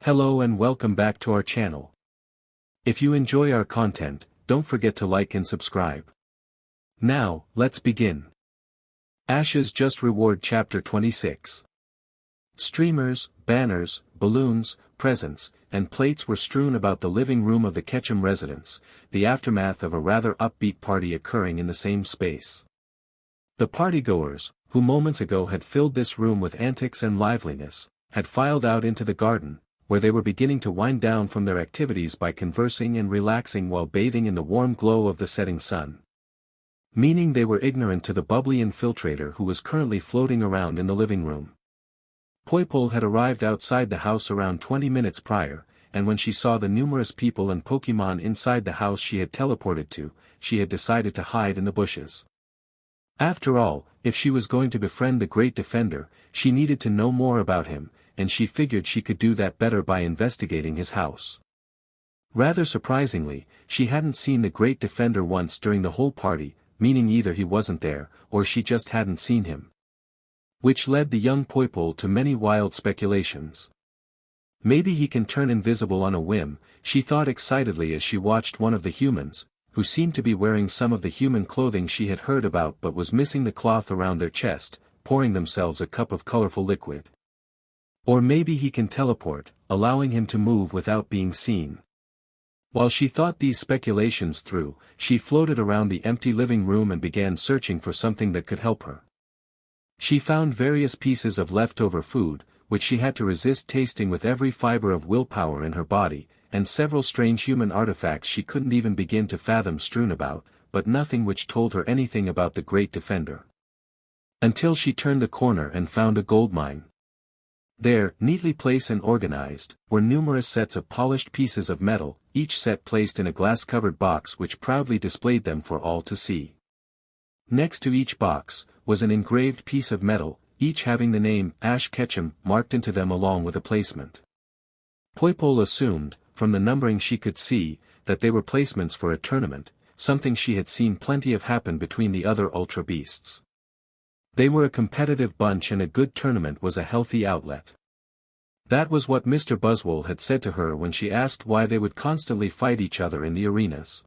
Hello and welcome back to our channel. If you enjoy our content, don't forget to like and subscribe. Now, let's begin. Ash's Just Reward Chapter 26. Streamers, banners, balloons, presents, and plates were strewn about the living room of the Ketchum residence, the aftermath of a rather upbeat party occurring in the same space. The partygoers, who moments ago had filled this room with antics and liveliness, had filed out into the garden, where they were beginning to wind down from their activities by conversing and relaxing while bathing in the warm glow of the setting sun. Meaning they were ignorant to the bubbly infiltrator who was currently floating around in the living room. Poo Po had arrived outside the house around 20 minutes prior, and when she saw the numerous people and Pokémon inside the house she had teleported to, she had decided to hide in the bushes. After all, if she was going to befriend the Great Defender, she needed to know more about him, and she figured she could do that better by investigating his house. Rather surprisingly, she hadn't seen the Great Defender once during the whole party, meaning either he wasn't there, or she just hadn't seen him. Which led the young Poo Po to many wild speculations. Maybe he can turn invisible on a whim, she thought excitedly as she watched one of the humans, who seemed to be wearing some of the human clothing she had heard about but was missing the cloth around their chest, pouring themselves a cup of colorful liquid. Or maybe he can teleport, allowing him to move without being seen. While she thought these speculations through, she floated around the empty living room and began searching for something that could help her. She found various pieces of leftover food, which she had to resist tasting with every fiber of willpower in her body, and several strange human artifacts she couldn't even begin to fathom strewn about, but nothing which told her anything about the Great Defender. Until she turned the corner and found a gold mine. There, neatly placed and organized, were numerous sets of polished pieces of metal, each set placed in a glass-covered box which proudly displayed them for all to see. Next to each box, was an engraved piece of metal, each having the name Ash Ketchum marked into them along with a placement. Poo Po assumed, from the numbering she could see, that they were placements for a tournament, something she had seen plenty of happen between the other Ultra Beasts. They were a competitive bunch and a good tournament was a healthy outlet. That was what Mr. Buzzwole had said to her when she asked why they would constantly fight each other in the arenas.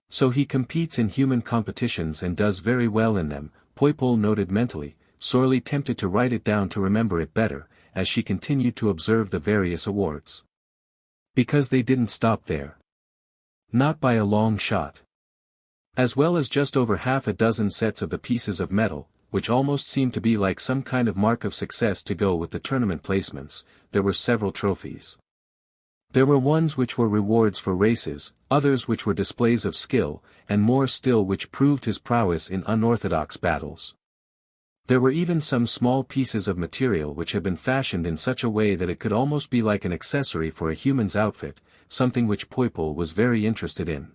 So he competes in human competitions and does very well in them, Poo Po noted mentally, sorely tempted to write it down to remember it better, as she continued to observe the various awards. Because they didn't stop there. Not by a long shot. As well as just over half a dozen sets of the pieces of metal, which almost seemed to be like some kind of mark of success to go with the tournament placements, there were several trophies. There were ones which were rewards for races, others which were displays of skill, and more still which proved his prowess in unorthodox battles. There were even some small pieces of material which had been fashioned in such a way that it could almost be like an accessory for a human's outfit, something which Poo Po was very interested in.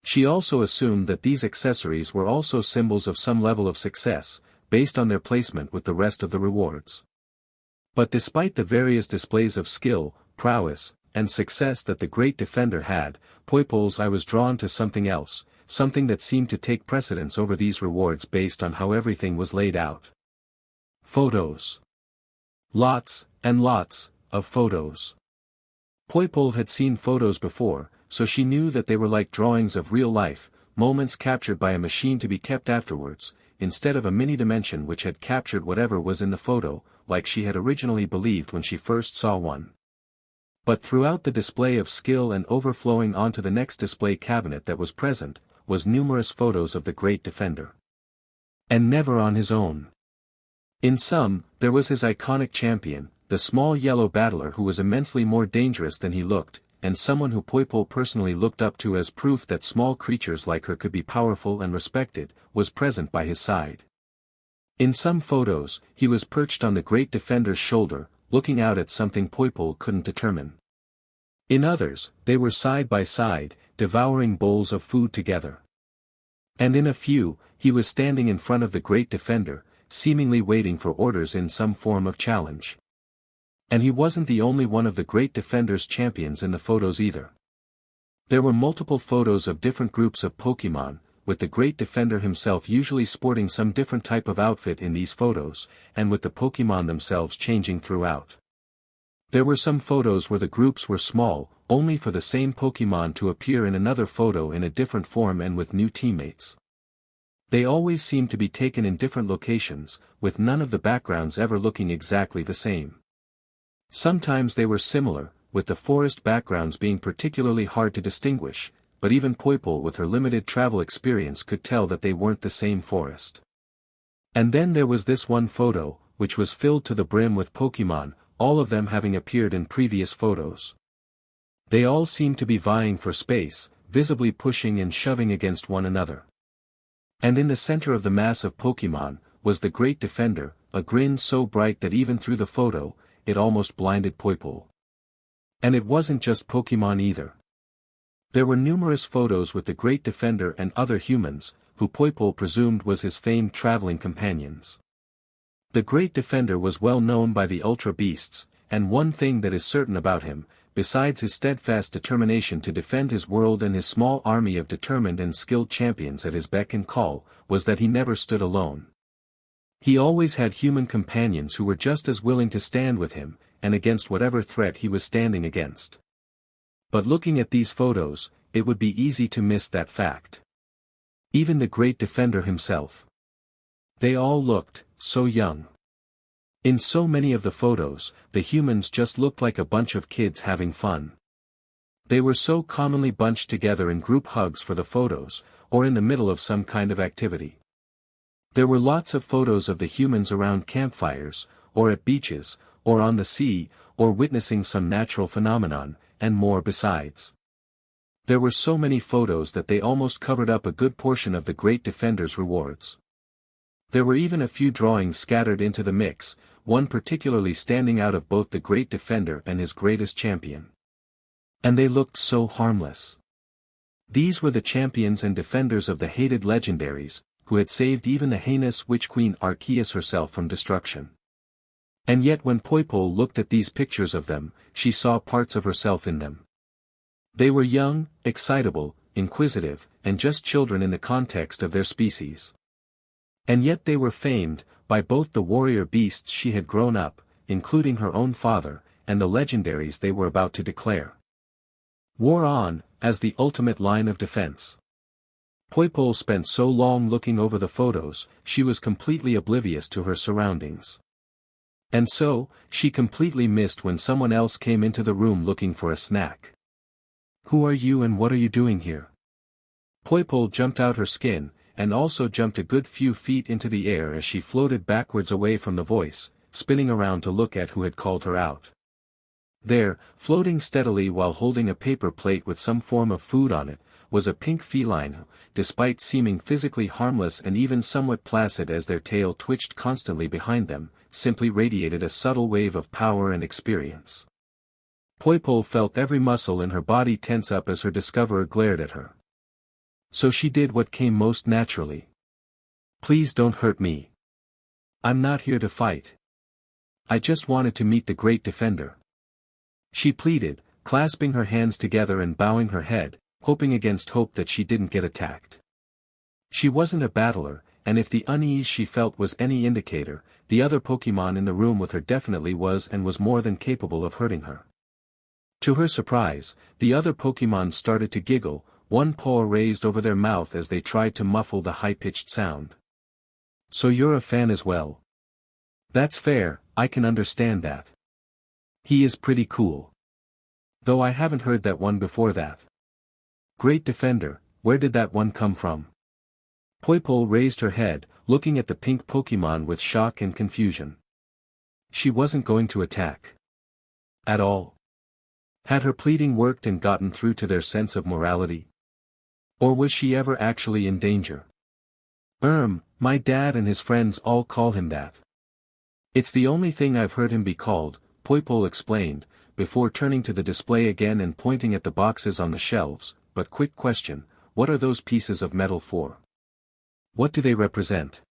She also assumed that these accessories were also symbols of some level of success, based on their placement with the rest of the rewards. But despite the various displays of skill, prowess, and success that the Great Defender had, Poo Po's eye was drawn to something else, something that seemed to take precedence over these rewards based on how everything was laid out. Photos. Lots, and lots, of photos. Poo Po had seen photos before, so she knew that they were like drawings of real life, moments captured by a machine to be kept afterwards, instead of a mini-dimension which had captured whatever was in the photo, like she had originally believed when she first saw one. But throughout the display of skill and overflowing onto the next display cabinet that was present, was numerous photos of the Great Defender. And never on his own. In some, there was his iconic champion, the small yellow battler who was immensely more dangerous than he looked, and someone who Poo Po personally looked up to as proof that small creatures like her could be powerful and respected, was present by his side. In some photos, he was perched on the Great Defender's shoulder, looking out at something Poo Po couldn't determine. In others, they were side by side, devouring bowls of food together. And in a few, he was standing in front of the Great Defender, seemingly waiting for orders in some form of challenge. And he wasn't the only one of the Great Defender's champions in the photos either. There were multiple photos of different groups of Pokémon, with the Great Defender himself usually sporting some different type of outfit in these photos, and with the Pokémon themselves changing throughout. There were some photos where the groups were small, only for the same Pokémon to appear in another photo in a different form and with new teammates. They always seemed to be taken in different locations, with none of the backgrounds ever looking exactly the same. Sometimes they were similar, with the forest backgrounds being particularly hard to distinguish, but even Poo Po with her limited travel experience could tell that they weren't the same forest. And then there was this one photo, which was filled to the brim with Pokémon, all of them having appeared in previous photos. They all seemed to be vying for space, visibly pushing and shoving against one another. And in the center of the mass of Pokémon, was the Great Defender, a grin so bright that even through the photo, it almost blinded Poo Po. And it wasn't just Pokémon either. There were numerous photos with the Great Defender and other humans, who Poo Po presumed was his famed traveling companions. The Great Defender was well known by the Ultra Beasts, and one thing that is certain about him, besides his steadfast determination to defend his world and his small army of determined and skilled champions at his beck and call, was that he never stood alone. He always had human companions who were just as willing to stand with him, and against whatever threat he was standing against. But looking at these photos, it would be easy to miss that fact. Even the Great Defender himself. They all looked so young. In so many of the photos, the humans just looked like a bunch of kids having fun. They were so commonly bunched together in group hugs for the photos, or in the middle of some kind of activity. There were lots of photos of the humans around campfires, or at beaches, or on the sea, or witnessing some natural phenomenon, and more besides. There were so many photos that they almost covered up a good portion of the Great Defender's rewards. There were even a few drawings scattered into the mix, one particularly standing out of both the Great Defender and his greatest champion. And they looked so harmless. These were the champions and defenders of the hated legendaries, who had saved even the heinous Witch Queen Arceus herself from destruction. And yet when Poo Po looked at these pictures of them, she saw parts of herself in them. They were young, excitable, inquisitive, and just children in the context of their species. And yet they were famed, by both the warrior beasts she had grown up, including her own father, and the legendaries they were about to declare war on, as the ultimate line of defense. Poo Po spent so long looking over the photos, she was completely oblivious to her surroundings. And so, she completely missed when someone else came into the room looking for a snack. "Who are you and what are you doing here?" Poo Po jumped out her skin, and also jumped a good few feet into the air as she floated backwards away from the voice, spinning around to look at who had called her out. There, floating steadily while holding a paper plate with some form of food on it, was a pink feline who, despite seeming physically harmless and even somewhat placid as their tail twitched constantly behind them, simply radiated a subtle wave of power and experience. Poo Po felt every muscle in her body tense up as her discoverer glared at her. So she did what came most naturally. "Please don't hurt me. I'm not here to fight. I just wanted to meet the Great Defender," she pleaded, clasping her hands together and bowing her head, hoping against hope that she didn't get attacked. She wasn't a battler, and if the unease she felt was any indicator, the other Pokémon in the room with her definitely was and was more than capable of hurting her. To her surprise, the other Pokémon started to giggle, one paw raised over their mouth as they tried to muffle the high-pitched sound. "So you're a fan as well. That's fair, I can understand that. He is pretty cool. Though I haven't heard that one before that. Great Defender, where did that one come from?" Poo Po raised her head, looking at the pink Pokémon with shock and confusion. She wasn't going to attack. At all. Had her pleading worked and gotten through to their sense of morality? Or was she ever actually in danger? My dad and his friends all call him that. It's the only thing I've heard him be called, Poo Po explained, before turning to the display again and pointing at the boxes on the shelves. But quick question, what are those pieces of metal for? What do they represent?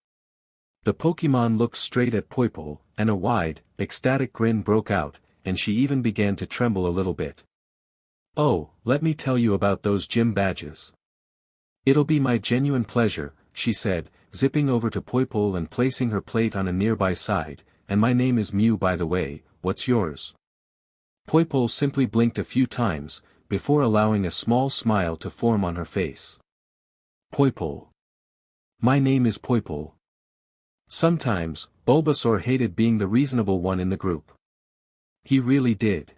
The Pokémon looked straight at Poo Po, and a wide, ecstatic grin broke out, and she even began to tremble a little bit. "Oh, let me tell you about those gym badges. It'll be my genuine pleasure," she said, zipping over to Poo Po and placing her plate on a nearby side, "and my name is Mew by the way, what's yours?" Poo Po simply blinked a few times, before allowing a small smile to form on her face. Poo Po. My name is Poo Po. Sometimes, Bulbasaur hated being the reasonable one in the group. He really did.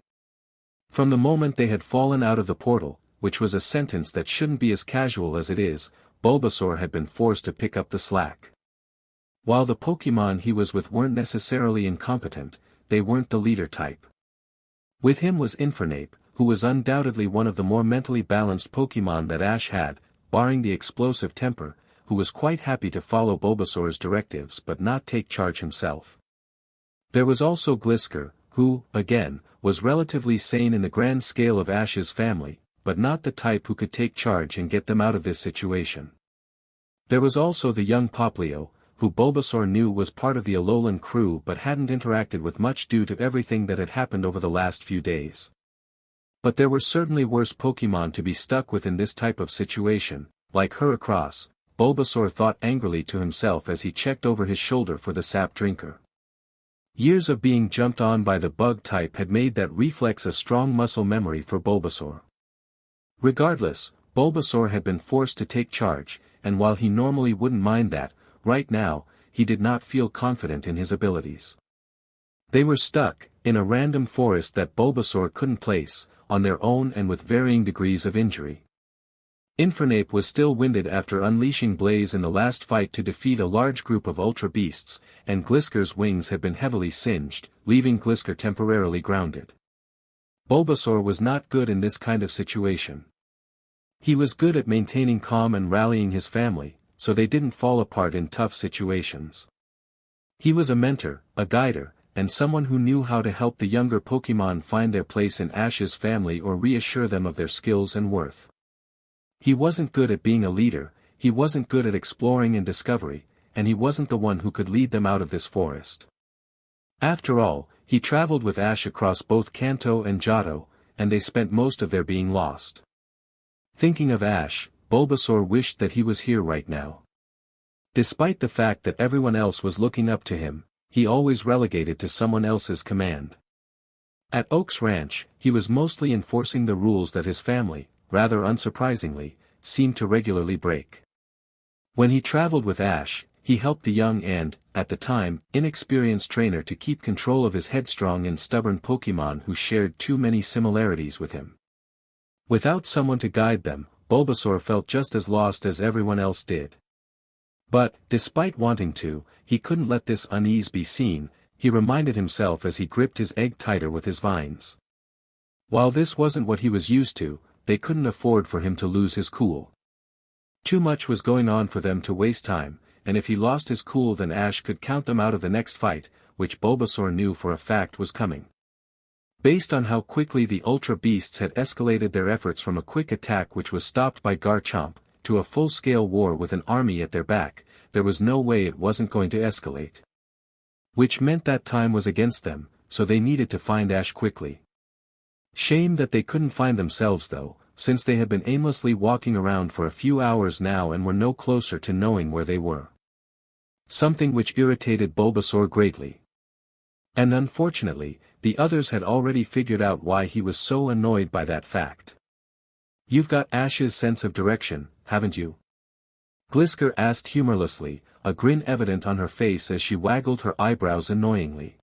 From the moment they had fallen out of the portal, which was a sentence that shouldn't be as casual as it is, Bulbasaur had been forced to pick up the slack. While the Pokémon he was with weren't necessarily incompetent, they weren't the leader type. With him was Infiltrating, who was undoubtedly one of the more mentally balanced Pokémon that Ash had, barring the explosive temper, who was quite happy to follow Bulbasaur's directives but not take charge himself. There was also Glisker, who, again, was relatively sane in the grand scale of Ash's family, but not the type who could take charge and get them out of this situation. There was also the young Poplio, who Bulbasaur knew was part of the Alolan crew but hadn't interacted with much due to everything that had happened over the last few days. But there were certainly worse Pokémon to be stuck with in this type of situation, like Heracross. Bulbasaur thought angrily to himself as he checked over his shoulder for the sap drinker. Years of being jumped on by the bug type had made that reflex a strong muscle memory for Bulbasaur. Regardless, Bulbasaur had been forced to take charge, and while he normally wouldn't mind that, right now, he did not feel confident in his abilities. They were stuck, in a random forest that Bulbasaur couldn't place, on their own and with varying degrees of injury. Infiltrating was still winded after unleashing Blaze in the last fight to defeat a large group of Ultra Beasts, and Glisker's wings had been heavily singed, leaving Glisker temporarily grounded. Bulbasaur was not good in this kind of situation. He was good at maintaining calm and rallying his family, so they didn't fall apart in tough situations. He was a mentor, a guider, and someone who knew how to help the younger Pokémon find their place in Ash's family or reassure them of their skills and worth. He wasn't good at being a leader, he wasn't good at exploring and discovery, and he wasn't the one who could lead them out of this forest. After all, he traveled with Ash across both Kanto and Johto, and they spent most of their being lost. Thinking of Ash, Bulbasaur wished that he was here right now. Despite the fact that everyone else was looking up to him, he always relegated to someone else's command. At Oak's Ranch, he was mostly enforcing the rules that his family, rather unsurprisingly, seemed to regularly break. When he traveled with Ash, he helped the young and, at the time, inexperienced trainer to keep control of his headstrong and stubborn Pokémon who shared too many similarities with him. Without someone to guide them, Bulbasaur felt just as lost as everyone else did. But, despite wanting to, he couldn't let this unease be seen, he reminded himself as he gripped his egg tighter with his vines. While this wasn't what he was used to, they couldn't afford for him to lose his cool. Too much was going on for them to waste time, and if he lost his cool then Ash could count them out of the next fight, which Bulbasaur knew for a fact was coming. Based on how quickly the Ultra Beasts had escalated their efforts from a quick attack which was stopped by Garchomp, to a full-scale war with an army at their back, there was no way it wasn't going to escalate. Which meant that time was against them, so they needed to find Ash quickly. Shame that they couldn't find themselves though, since they had been aimlessly walking around for a few hours now and were no closer to knowing where they were. Something which irritated Bulbasaur greatly. And unfortunately, the others had already figured out why he was so annoyed by that fact. "You've got Ash's sense of direction, haven't you?" Glisker asked humorlessly, a grin evident on her face as she waggled her eyebrows annoyingly.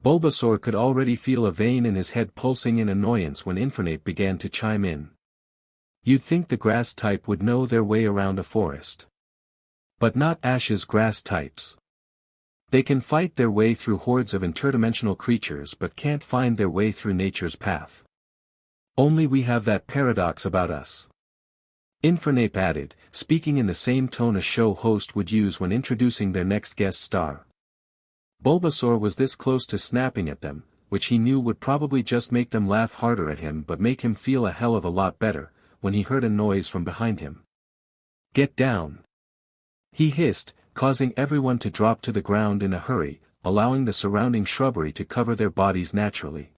Bulbasaur could already feel a vein in his head pulsing in annoyance when Infiltrating began to chime in. You'd think the grass type would know their way around a forest. But not Ash's grass types. They can fight their way through hordes of interdimensional creatures but can't find their way through nature's path. Only we have that paradox about us. Infiltrating added, speaking in the same tone a show host would use when introducing their next guest star. Bulbasaur was this close to snapping at them, which he knew would probably just make them laugh harder at him but make him feel a hell of a lot better, when he heard a noise from behind him. "Get down!" he hissed, causing everyone to drop to the ground in a hurry, allowing the surrounding shrubbery to cover their bodies naturally.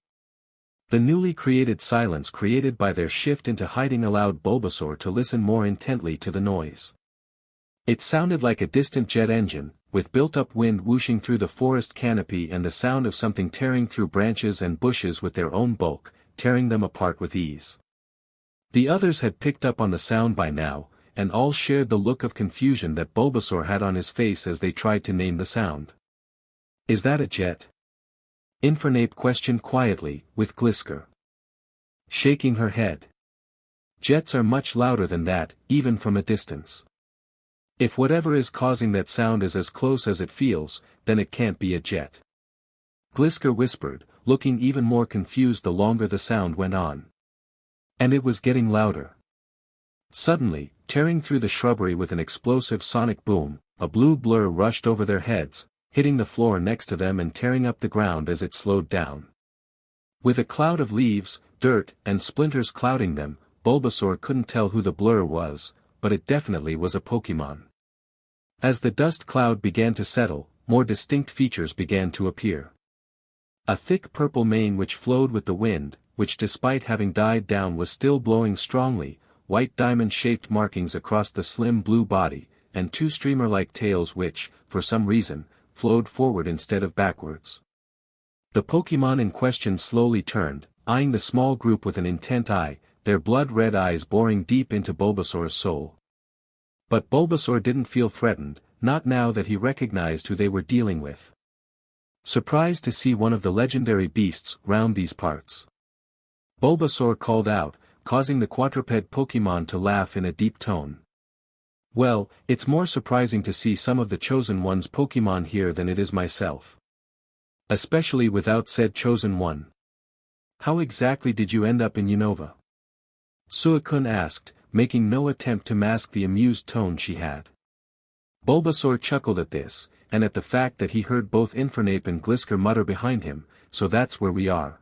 The newly created silence created by their shift into hiding allowed Bulbasaur to listen more intently to the noise. It sounded like a distant jet engine, with built-up wind whooshing through the forest canopy and the sound of something tearing through branches and bushes with their own bulk, tearing them apart with ease. The others had picked up on the sound by now, and all shared the look of confusion that Bulbasaur had on his face as they tried to name the sound. "Is that a jet?" Infernape questioned quietly, with Glisker shaking her head. "Jets are much louder than that, even from a distance. If whatever is causing that sound is as close as it feels, then it can't be a jet," Glisker whispered, looking even more confused the longer the sound went on. And it was getting louder. Suddenly, tearing through the shrubbery with an explosive sonic boom, a blue blur rushed over their heads, hitting the floor next to them and tearing up the ground as it slowed down. With a cloud of leaves, dirt, and splinters clouding them, Bulbasaur couldn't tell who the blur was, but it definitely was a Pokémon. As the dust cloud began to settle, more distinct features began to appear. A thick purple mane which flowed with the wind, which despite having died down was still blowing strongly, white diamond-shaped markings across the slim blue body, and two streamer-like tails which, for some reason, flowed forward instead of backwards. The Pokémon in question slowly turned, eyeing the small group with an intent eye, their blood-red eyes boring deep into Bulbasaur's soul. But Bulbasaur didn't feel threatened, not now that he recognized who they were dealing with. Surprised to see one of the legendary beasts round these parts, Bulbasaur called out, causing the quadruped Pokémon to laugh in a deep tone. "Well, it's more surprising to see some of the Chosen One's Pokémon here than it is myself. Especially without said Chosen One. How exactly did you end up in Unova?" Suicune asked, making no attempt to mask the amused tone she had. Bulbasaur chuckled at this, and at the fact that he heard both Infernape and Glisker mutter behind him, "So that's where we are."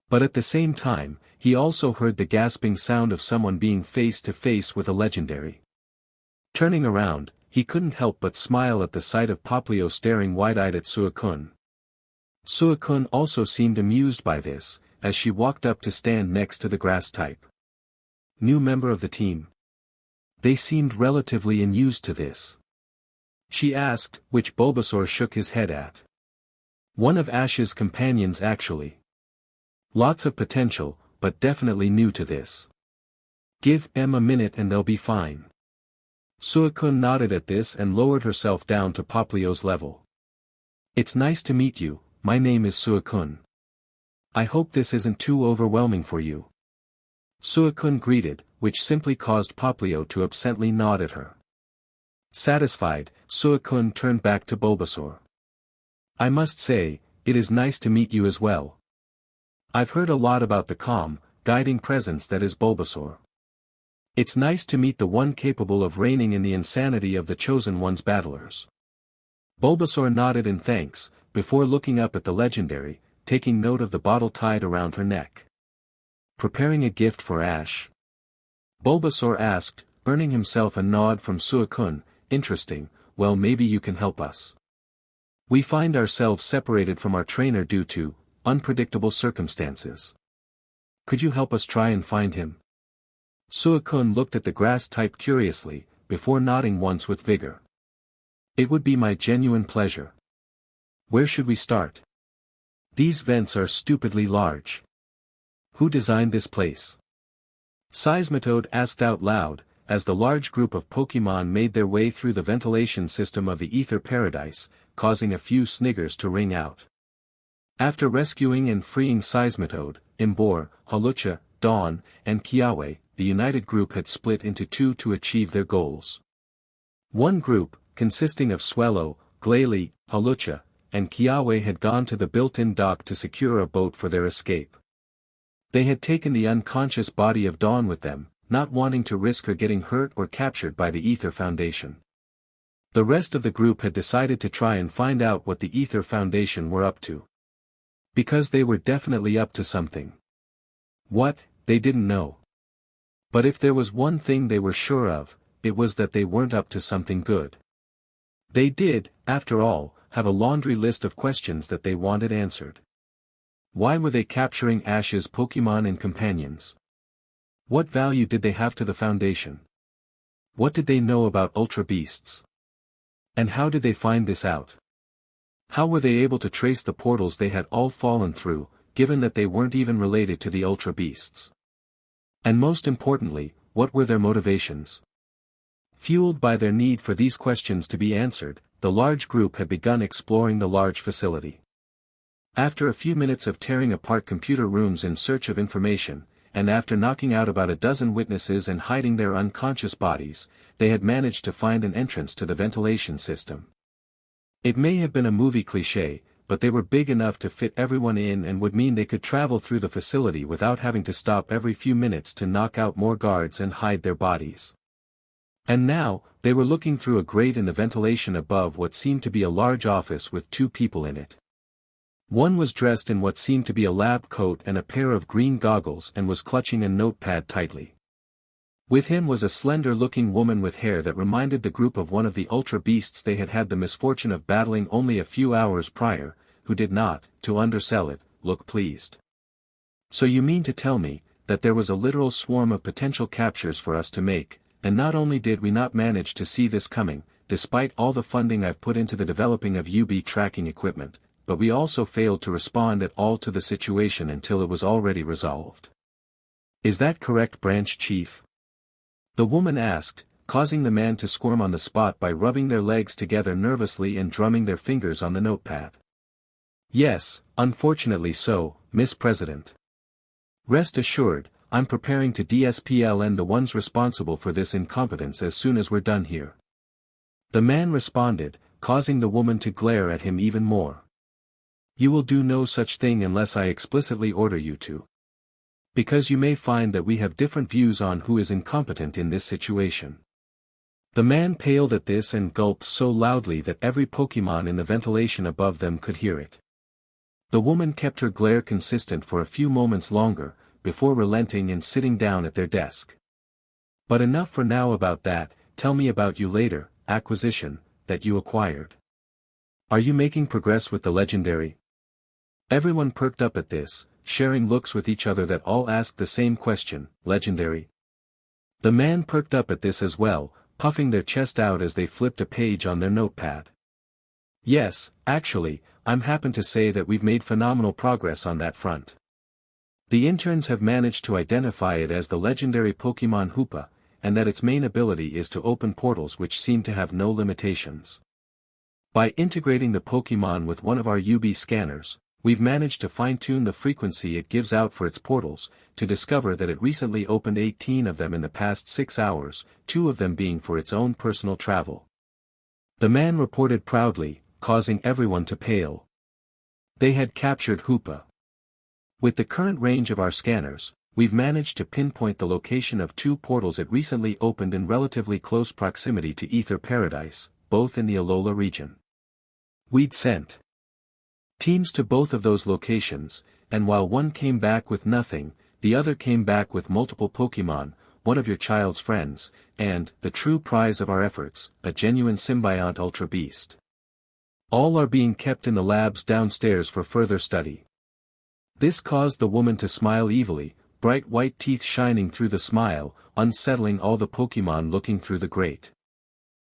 But at the same time, he also heard the gasping sound of someone being face to face with a legendary. Turning around, he couldn't help but smile at the sight of Poplio staring wide-eyed at Suicune. Suicune also seemed amused by this, as she walked up to stand next to the grass type. New member of the team. They seemed relatively unused to this. She asked, which Bulbasaur shook his head at. One of Ash's companions actually. Lots of potential, but definitely new to this. Give them a minute and they'll be fine. Suicune nodded at this and lowered herself down to Poplio's level. "It's nice to meet you, my name is Suicune. I hope this isn't too overwhelming for you." Suicune greeted, which simply caused Poplio to absently nod at her. Satisfied, Suicune turned back to Bulbasaur. "I must say, it is nice to meet you as well. I've heard a lot about the calm, guiding presence that is Bulbasaur. It's nice to meet the one capable of reigning in the insanity of the Chosen One's battlers." Bulbasaur nodded in thanks, before looking up at the legendary, taking note of the bottle tied around her neck. "Preparing a gift for Ash?" Bulbasaur asked, earning himself a nod from Suicune. "Interesting, well maybe you can help us. We find ourselves separated from our trainer due to unpredictable circumstances. Could you help us try and find him?" Suicune looked at the grass type curiously, before nodding once with vigor. "It would be my genuine pleasure. Where should we start? These vents are stupidly large. Who designed this place?" Seismitoad asked out loud, as the large group of Pokémon made their way through the ventilation system of the Ether Paradise, causing a few sniggers to ring out. After rescuing and freeing Seismitoad, Imbor, Hawlucha, Dawn, and Kiawe, the United group had split into two to achieve their goals. One group, consisting of Swellow, Glalie, Hawlucha, and Kiawe had gone to the built-in dock to secure a boat for their escape. They had taken the unconscious body of Dawn with them, not wanting to risk her getting hurt or captured by the Ether Foundation. The rest of the group had decided to try and find out what the Ether Foundation were up to. Because they were definitely up to something. What, they didn't know. But if there was one thing they were sure of, it was that they weren't up to something good. They did, after all, have a laundry list of questions that they wanted answered. Why were they capturing Ash's Pokémon and companions? What value did they have to the Foundation? What did they know about Ultra Beasts? And how did they find this out? How were they able to trace the portals they had all fallen through, given that they weren't even related to the Ultra Beasts? And most importantly, what were their motivations? Fueled by their need for these questions to be answered, the large group had begun exploring the large facility. After a few minutes of tearing apart computer rooms in search of information, and after knocking out about a dozen witnesses and hiding their unconscious bodies, they had managed to find an entrance to the ventilation system. It may have been a movie cliché, but they were big enough to fit everyone in and would mean they could travel through the facility without having to stop every few minutes to knock out more guards and hide their bodies. And now, they were looking through a grate in the ventilation above what seemed to be a large office with two people in it. One was dressed in what seemed to be a lab coat and a pair of green goggles and was clutching a notepad tightly. With him was a slender-looking woman with hair that reminded the group of one of the Ultra Beasts they had had the misfortune of battling only a few hours prior, who did not, to undersell it, look pleased. So you mean to tell me, that there was a literal swarm of potential captures for us to make, and not only did we not manage to see this coming, despite all the funding I've put into the developing of UB tracking equipment, but we also failed to respond at all to the situation until it was already resolved. Is that correct, Branch Chief? The woman asked, causing the man to squirm on the spot by rubbing their legs together nervously and drumming their fingers on the notepad. Yes, unfortunately so, Miss President. Rest assured, I'm preparing to DSPLN the ones responsible for this incompetence as soon as we're done here. The man responded, causing the woman to glare at him even more. You will do no such thing unless I explicitly order you to. Because you may find that we have different views on who is incompetent in this situation. The man paled at this and gulped so loudly that every Pokémon in the ventilation above them could hear it. The woman kept her glare consistent for a few moments longer, before relenting and sitting down at their desk. But enough for now about that, tell me about you later, acquisition, that you acquired. Are you making progress with the legendary? Everyone perked up at this, sharing looks with each other that all asked the same question, legendary. The man perked up at this as well, puffing their chest out as they flipped a page on their notepad. Yes, actually, I'm happy to say that we've made phenomenal progress on that front. The interns have managed to identify it as the legendary Pokémon Hoopa, and that its main ability is to open portals which seem to have no limitations. By integrating the Pokémon with one of our UB scanners, we've managed to fine-tune the frequency it gives out for its portals, to discover that it recently opened 18 of them in the past 6 hours, 2 of them being for its own personal travel. The man reported proudly, causing everyone to pale. They had captured Hoopa. With the current range of our scanners, we've managed to pinpoint the location of 2 portals it recently opened in relatively close proximity to Ether Paradise, both in the Alola region. We'd sent teams to both of those locations, and while one came back with nothing, the other came back with multiple Pokémon, one of your child's friends, and, the true prize of our efforts, a genuine symbiont Ultra Beast. All are being kept in the labs downstairs for further study. This caused the woman to smile evilly, bright white teeth shining through the smile, unsettling all the Pokémon looking through the grate.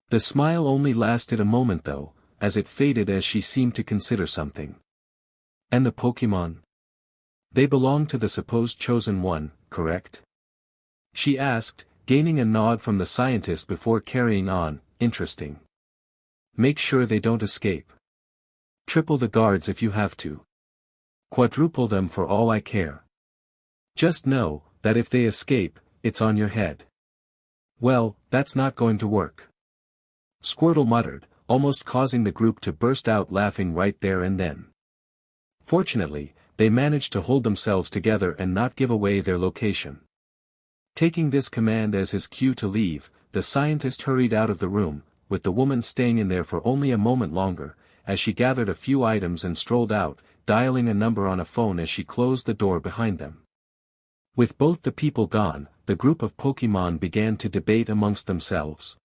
The smile only lasted a moment though, as it faded as she seemed to consider something. And the Pokémon? They belong to the supposed chosen one, correct? She asked, gaining a nod from the scientist before carrying on, interesting. Make sure they don't escape. Triple the guards if you have to. Quadruple them for all I care. Just know, that if they escape, it's on your head. Well, that's not going to work. Squirtle muttered, almost causing the group to burst out laughing right there and then. Fortunately, they managed to hold themselves together and not give away their location. Taking this command as his cue to leave, the scientist hurried out of the room, with the woman staying in there for only a moment longer, as she gathered a few items and strolled out, dialing a number on a phone as she closed the door behind them. With both the people gone, the group of Pokémon began to debate amongst themselves.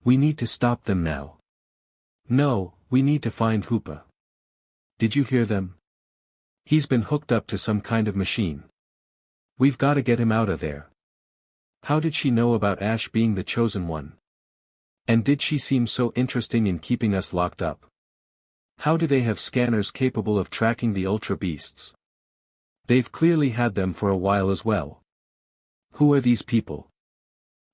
We need to stop them now. No, we need to find Hoopa. Did you hear them? He's been hooked up to some kind of machine. We've got to get him out of there. How did she know about Ash being the chosen one? And did she seem so interesting in keeping us locked up? How do they have scanners capable of tracking the Ultra Beasts? They've clearly had them for a while as well. Who are these people?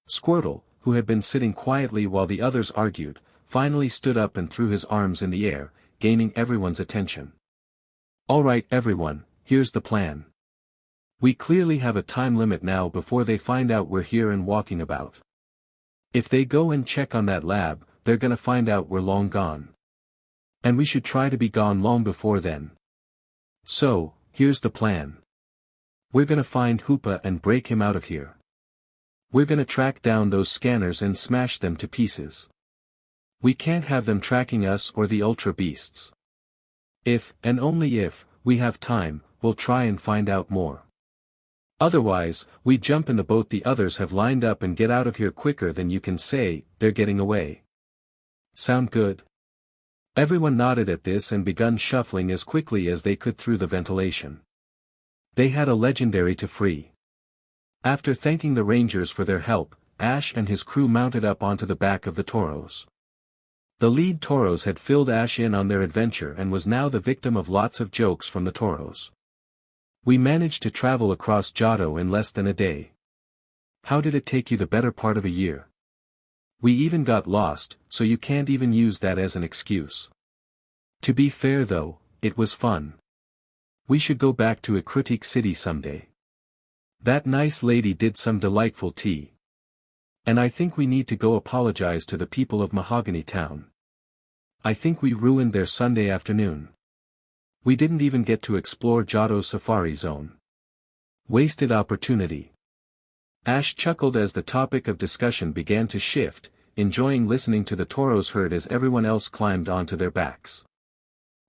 Squirtle, who had been sitting quietly while the others argued, finally stood up and threw his arms in the air, gaining everyone's attention. Alright everyone, here's the plan. We clearly have a time limit now before they find out we're here and walking about. If they go and check on that lab, they're gonna find out we're long gone. And we should try to be gone long before then. So, here's the plan. We're gonna find Hoopa and break him out of here. We're gonna track down those scanners and smash them to pieces. We can't have them tracking us or the Ultra Beasts. If, and only if, we have time, we'll try and find out more. Otherwise, we jump in the boat the others have lined up and get out of here quicker than you can say, they're getting away. Sound good? Everyone nodded at this and begun shuffling as quickly as they could through the ventilation. They had a legendary to free. After thanking the Rangers for their help, Ash and his crew mounted up onto the back of the Tauros. The lead Tauros had filled Ash in on their adventure and was now the victim of lots of jokes from the Tauros. We managed to travel across Johto in less than a day. How did it take you the better part of a year? We even got lost, so you can't even use that as an excuse. To be fair though, it was fun. We should go back to Reconnecting City someday. That nice lady did some delightful tea. And I think we need to go apologize to the people of Mahogany Town. I think we ruined their Sunday afternoon. We didn't even get to explore Johto's Safari Zone. Wasted opportunity. Ash chuckled as the topic of discussion began to shift, enjoying listening to the Tauros herd as everyone else climbed onto their backs.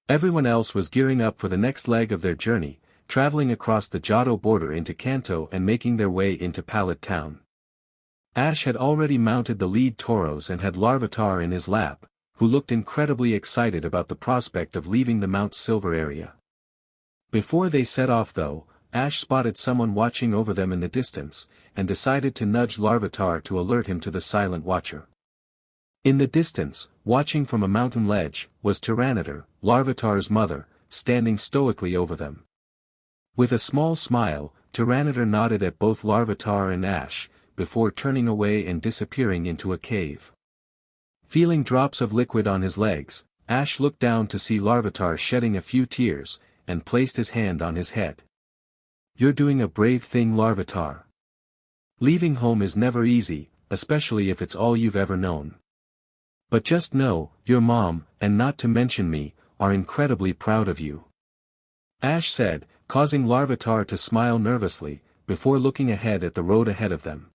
Everyone else was gearing up for the next leg of their journey, traveling across the Johto border into Kanto and making their way into Pallet Town. Ash had already mounted the lead Tauros and had Larvitar in his lap, who looked incredibly excited about the prospect of leaving the Mount Silver area. Before they set off though, Ash spotted someone watching over them in the distance, and decided to nudge Larvitar to alert him to the Silent Watcher. In the distance, watching from a mountain ledge, was Tyranitar, Larvitar's mother, standing stoically over them. With a small smile, Tyranitar nodded at both Larvitar and Ash, before turning away and disappearing into a cave. Feeling drops of liquid on his legs, Ash looked down to see Larvitar shedding a few tears, and placed his hand on his head. You're doing a brave thing, Larvitar. Leaving home is never easy, especially if it's all you've ever known. But just know, your mom, and not to mention me, are incredibly proud of you. Ash said, causing Larvitar to smile nervously, before looking ahead at the road ahead of them.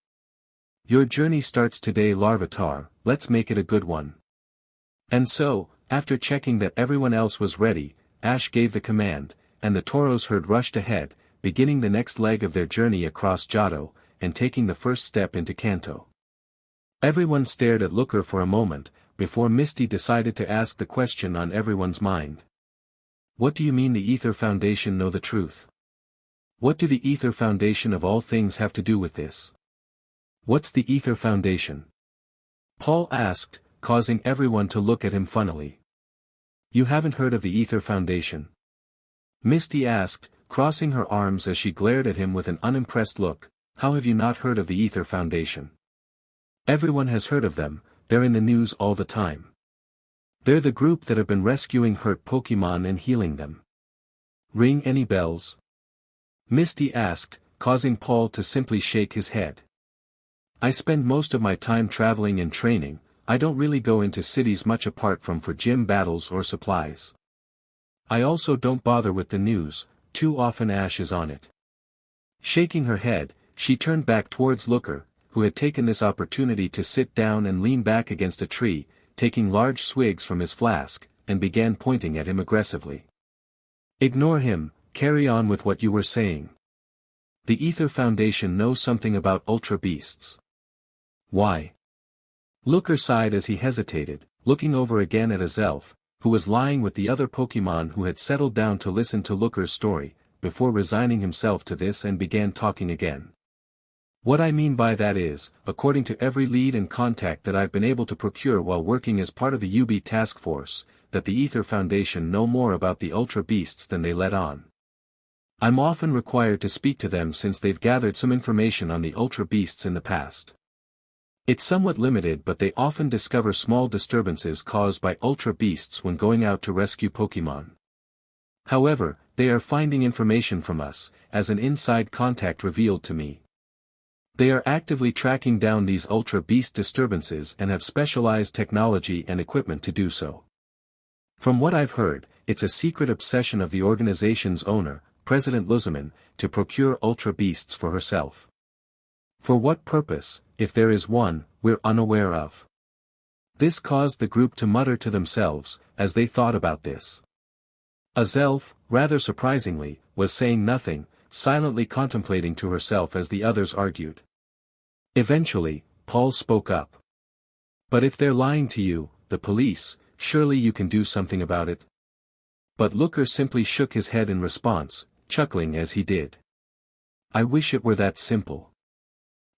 Your journey starts today, Larvitar, let's make it a good one. And so, after checking that everyone else was ready, Ash gave the command, and the Tauros herd rushed ahead, beginning the next leg of their journey across Johto, and taking the first step into Kanto. Everyone stared at Looker for a moment, before Misty decided to ask the question on everyone's mind. What do you mean the Ether Foundation know the truth? What do the Ether Foundation of all things have to do with this? What's the Ether Foundation? Paul asked, causing everyone to look at him funnily. You haven't heard of the Ether Foundation? Misty asked, crossing her arms as she glared at him with an unimpressed look. How have you not heard of the Ether Foundation? Everyone has heard of them, they're in the news all the time. They're the group that have been rescuing hurt Pokémon and healing them. Ring any bells? Misty asked, causing Paul to simply shake his head. I spend most of my time traveling and training, I don't really go into cities much apart from for gym battles or supplies. I also don't bother with the news, too often Ash is on it. Shaking her head, she turned back towards Looker, who had taken this opportunity to sit down and lean back against a tree, taking large swigs from his flask, and began pointing at him aggressively. Ignore him, carry on with what you were saying. The Ether Foundation knows something about Ultra Beasts. Why? Looker sighed as he hesitated, looking over again at Azelf, who was lying with the other Pokémon who had settled down to listen to Looker's story, before resigning himself to this and began talking again. What I mean by that is, according to every lead and contact that I've been able to procure while working as part of the UB task force, that the Ether Foundation know more about the Ultra Beasts than they let on. I'm often required to speak to them since they've gathered some information on the Ultra Beasts in the past. It's somewhat limited, but they often discover small disturbances caused by Ultra Beasts when going out to rescue Pokémon. However, they are finding information from us, as an inside contact revealed to me. They are actively tracking down these Ultra Beast disturbances and have specialized technology and equipment to do so. From what I've heard, it's a secret obsession of the organization's owner, President Luzaman, to procure Ultra Beasts for herself. For what purpose, if there is one, we're unaware of. This caused the group to mutter to themselves, as they thought about this. Azelf, rather surprisingly, was saying nothing, silently contemplating to herself as the others argued. Eventually, Paul spoke up. But if they're lying to you, the police, surely you can do something about it. But Looker simply shook his head in response, chuckling as he did. I wish it were that simple.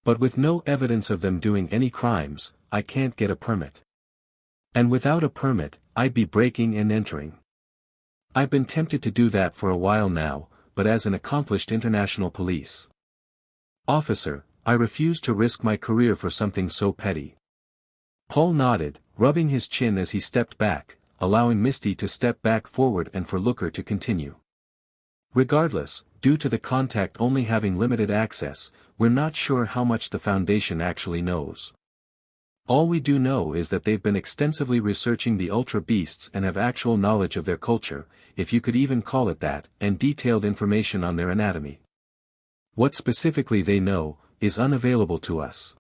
But with no evidence of them doing any crimes, I can't get a permit. And without a permit, I'd be breaking and entering. I've been tempted to do that for a while now, but as an accomplished international police officer, I refuse to risk my career for something so petty. Paul nodded, rubbing his chin as he stepped back, allowing Misty to step back forward and for Looker to continue. Regardless, due to the contact only having limited access, we're not sure how much the Foundation actually knows. All we do know is that they've been extensively researching the Ultra Beasts and have actual knowledge of their culture, if you could even call it that, and detailed information on their anatomy. What specifically they know, is unavailable to us.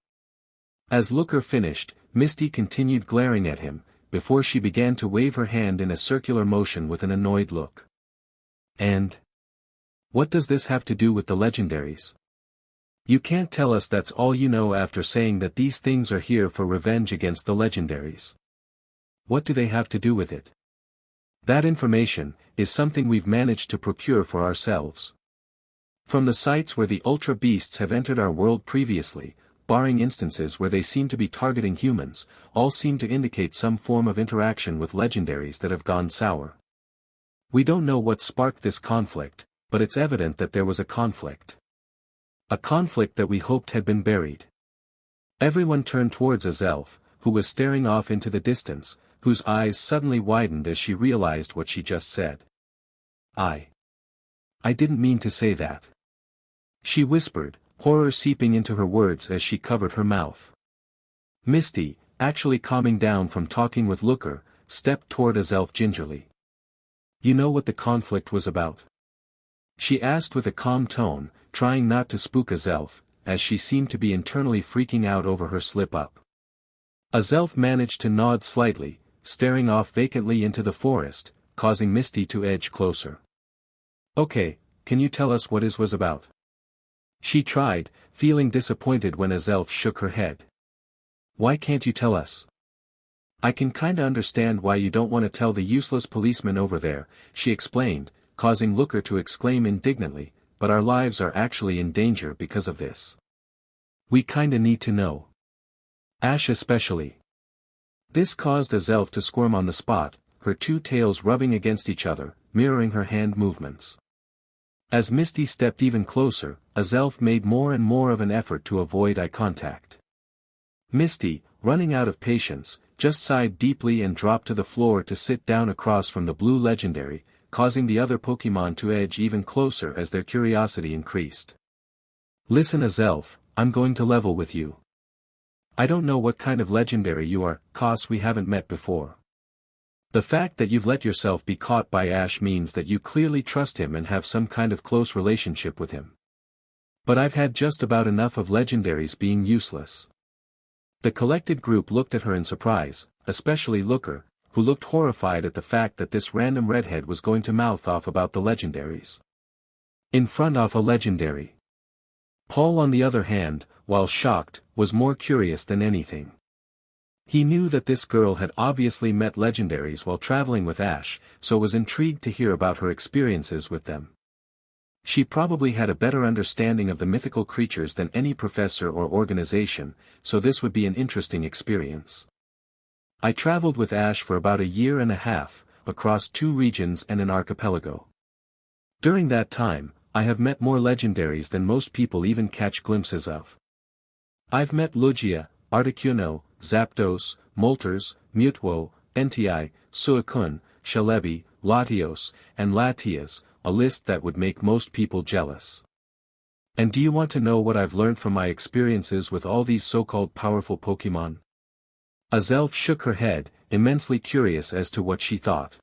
As Looker finished, Misty continued glaring at him, before she began to wave her hand in a circular motion with an annoyed look. And what does this have to do with the legendaries? You can't tell us that's all you know after saying that these things are here for revenge against the legendaries. What do they have to do with it? That information is something we've managed to procure for ourselves. From the sites where the Ultra Beasts have entered our world previously, barring instances where they seem to be targeting humans, all seem to indicate some form of interaction with legendaries that have gone sour. We don't know what sparked this conflict, but it's evident that there was a conflict. A conflict that we hoped had been buried. Everyone turned towards Azelf, who was staring off into the distance, whose eyes suddenly widened as she realized what she just said. I didn't mean to say that. She whispered, horror seeping into her words as she covered her mouth. Misty, actually calming down from talking with Looker, stepped toward Azelf gingerly. You know what the conflict was about? She asked with a calm tone, trying not to spook Azelf, as she seemed to be internally freaking out over her slip-up. Azelf managed to nod slightly, staring off vacantly into the forest, causing Misty to edge closer. Okay, can you tell us what it was about? She tried, feeling disappointed when Azelf shook her head. Why can't you tell us? I can kinda understand why you don't want to tell the useless policeman over there, she explained, causing Looker to exclaim indignantly, but our lives are actually in danger because of this. We kinda need to know. Ash especially. This caused Azelf to squirm on the spot, her two tails rubbing against each other, mirroring her hand movements. As Misty stepped even closer, Azelf made more and more of an effort to avoid eye contact. Misty, running out of patience, just sighed deeply and dropped to the floor to sit down across from the blue legendary, causing the other Pokémon to edge even closer as their curiosity increased. Listen Azelf, I'm going to level with you. I don't know what kind of legendary you are, 'cause we haven't met before. The fact that you've let yourself be caught by Ash means that you clearly trust him and have some kind of close relationship with him. But I've had just about enough of legendaries being useless. The collected group looked at her in surprise, especially Looker, who looked horrified at the fact that this random redhead was going to mouth off about the legendaries. In front of a legendary. Paul on the other hand, while shocked, was more curious than anything. He knew that this girl had obviously met legendaries while traveling with Ash, so was intrigued to hear about her experiences with them. She probably had a better understanding of the mythical creatures than any professor or organization, so this would be an interesting experience. I traveled with Ash for about a year and a half, across 2 regions and an archipelago. During that time, I have met more legendaries than most people even catch glimpses of. I've met Lugia, Articuno, Zapdos, Moltres, Mewtwo, Entei, Suicune, Celebi, Latios, and Latias, a list that would make most people jealous. And do you want to know what I've learned from my experiences with all these so-called powerful Pokémon? Azelf shook her head, immensely curious as to what she thought.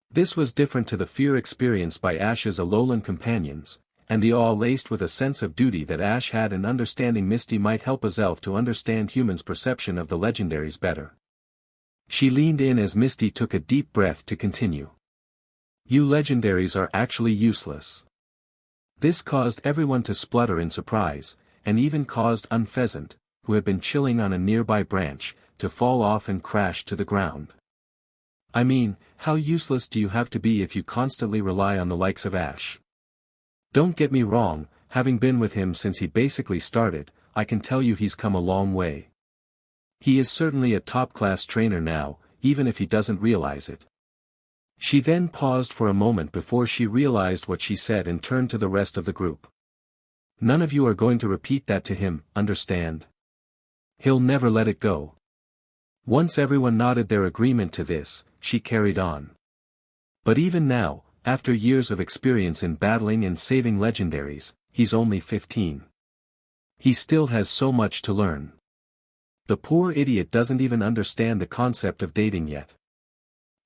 This was different to the fear experienced by Ash's Alolan companions, and the awe laced with a sense of duty that Ash had, and understanding Misty might help Azelf to understand humans' perception of the legendaries better. She leaned in as Misty took a deep breath to continue. You legendaries are actually useless. This caused everyone to splutter in surprise, and even caused Unpheasant, who had been chilling on a nearby branch, to fall off and crash to the ground. I mean, how useless do you have to be if you constantly rely on the likes of Ash? Don't get me wrong, having been with him since he basically started, I can tell you he's come a long way. He is certainly a top-class trainer now, even if he doesn't realize it. She then paused for a moment before she realized what she said and turned to the rest of the group. None of you are going to repeat that to him, understand? He'll never let it go. Once everyone nodded their agreement to this, she carried on. But even now, after years of experience in battling and saving legendaries, he's only 15. He still has so much to learn. The poor idiot doesn't even understand the concept of dating yet.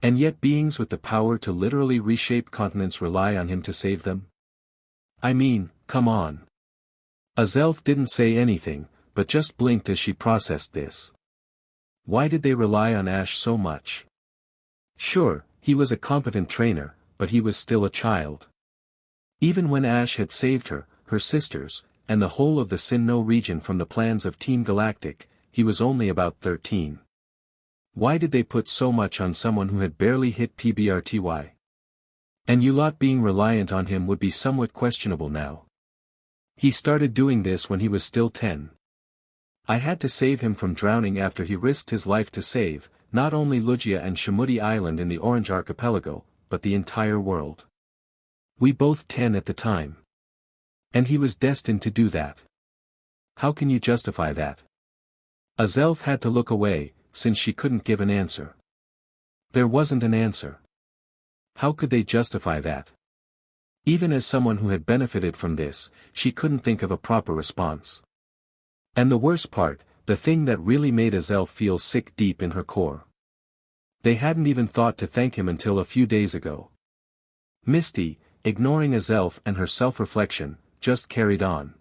And yet beings with the power to literally reshape continents rely on him to save them? I mean, come on. Azelf didn't say anything, but just blinked as she processed this. Why did they rely on Ash so much? Sure, he was a competent trainer, but he was still a child. Even when Ash had saved her, her sisters, and the whole of the Sinnoh region from the plans of Team Galactic, he was only about 13. Why did they put so much on someone who had barely hit PBRTY? And you lot being reliant on him would be somewhat questionable now. He started doing this when he was still 10. I had to save him from drowning after he risked his life to save, not only Lugia and Shamudi Island in the Orange Archipelago, but the entire world. We both 10 at the time. And he was destined to do that. How can you justify that? Azelf had to look away, since she couldn't give an answer. There wasn't an answer. How could they justify that? Even as someone who had benefited from this, she couldn't think of a proper response. And the worst part, the thing that really made Azelf feel sick deep in her core. They hadn't even thought to thank him until a few days ago. Misty, ignoring Azelf and her self-reflection, just carried on.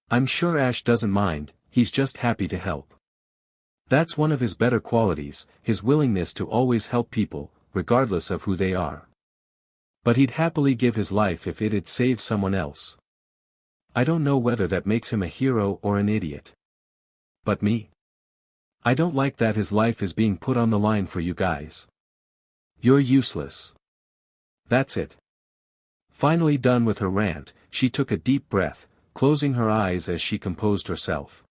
I'm sure Ash doesn't mind, he's just happy to help. That's one of his better qualities, his willingness to always help people, regardless of who they are. But he'd happily give his life if it'd save someone else. I don't know whether that makes him a hero or an idiot. But me? I don't like that his life is being put on the line for you guys. You're useless. That's it. Finally done with her rant, she took a deep breath, closing her eyes as she composed herself.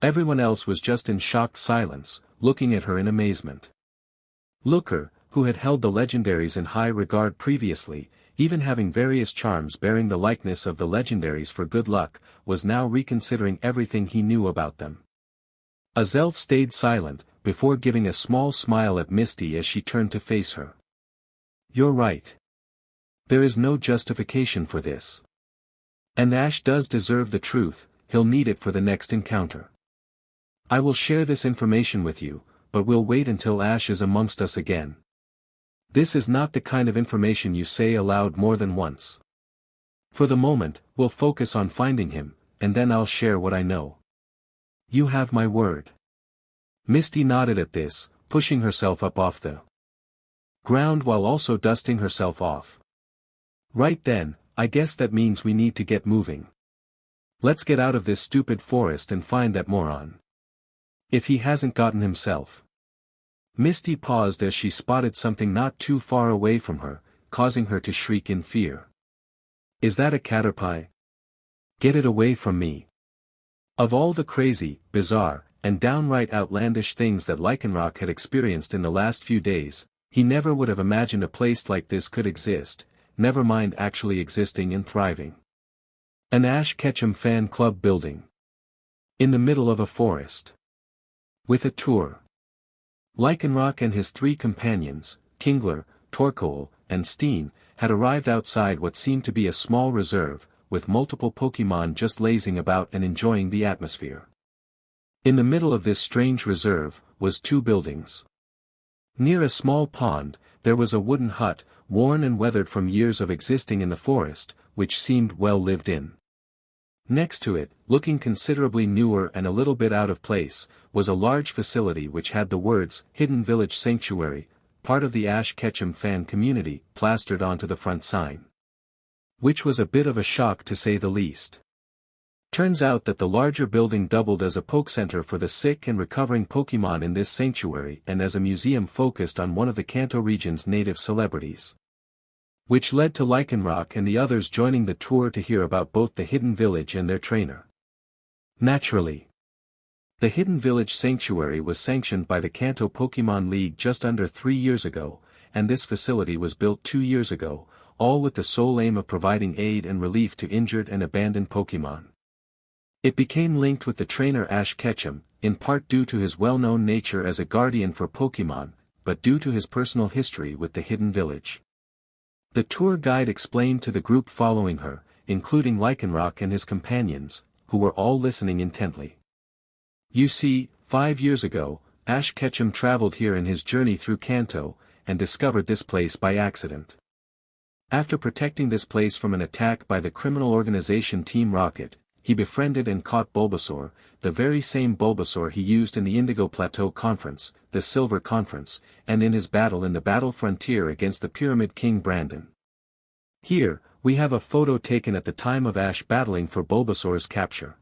Everyone else was just in shocked silence, looking at her in amazement. Looker, who had held the legendaries in high regard previously, even having various charms bearing the likeness of the legendaries for good luck, was now reconsidering everything he knew about them. Azelf stayed silent, before giving a small smile at Misty as she turned to face her. You're right. There is no justification for this. And Ash does deserve the truth, he'll need it for the next encounter. I will share this information with you, but we'll wait until Ash is amongst us again. This is not the kind of information you say aloud more than once. For the moment, we'll focus on finding him, and then I'll share what I know. You have my word. Misty nodded at this, pushing herself up off the ground while also dusting herself off. Right then, I guess that means we need to get moving. Let's get out of this stupid forest and find that moron. If he hasn't gotten himself. Misty paused as she spotted something not too far away from her, causing her to shriek in fear. Is that a caterpie? Get it away from me. Of all the crazy, bizarre, and downright outlandish things that Lycanroc had experienced in the last few days, he never would have imagined a place like this could exist, never mind actually existing and thriving. An Ash Ketchum fan club building. In the middle of a forest. With a tour. Lycanroc and his 3 companions, Kingler, Torkoal, and Steen, had arrived outside what seemed to be a small reserve, with multiple Pokémon just lazing about and enjoying the atmosphere. In the middle of this strange reserve, was 2 buildings. Near a small pond, there was a wooden hut, worn and weathered from years of existing in the forest, which seemed well lived in. Next to it, looking considerably newer and a little bit out of place, was a large facility which had the words, Hidden Village Sanctuary, part of the Ash Ketchum fan community, plastered onto the front sign. Which was a bit of a shock to say the least. Turns out that the larger building doubled as a poke center for the sick and recovering Pokémon in this sanctuary and as a museum focused on one of the Kanto region's native celebrities. Which led to Lycanroc and the others joining the tour to hear about both the Hidden Village and their trainer. Naturally. The Hidden Village Sanctuary was sanctioned by the Kanto Pokémon League just under 3 years ago, and this facility was built 2 years ago, all with the sole aim of providing aid and relief to injured and abandoned Pokémon. It became linked with the trainer Ash Ketchum, in part due to his well-known nature as a guardian for Pokémon, but due to his personal history with the Hidden Village. The tour guide explained to the group following her, including Lycanroc and his companions, who were all listening intently. You see, 5 years ago, Ash Ketchum traveled here in his journey through Kanto, and discovered this place by accident. After protecting this place from an attack by the criminal organization Team Rocket, he befriended and caught Bulbasaur, the very same Bulbasaur he used in the Indigo Plateau Conference, the Silver Conference, and in his battle in the Battle Frontier against the Pyramid King Brandon. Here, we have a photo taken at the time of Ash battling for Bulbasaur's capture.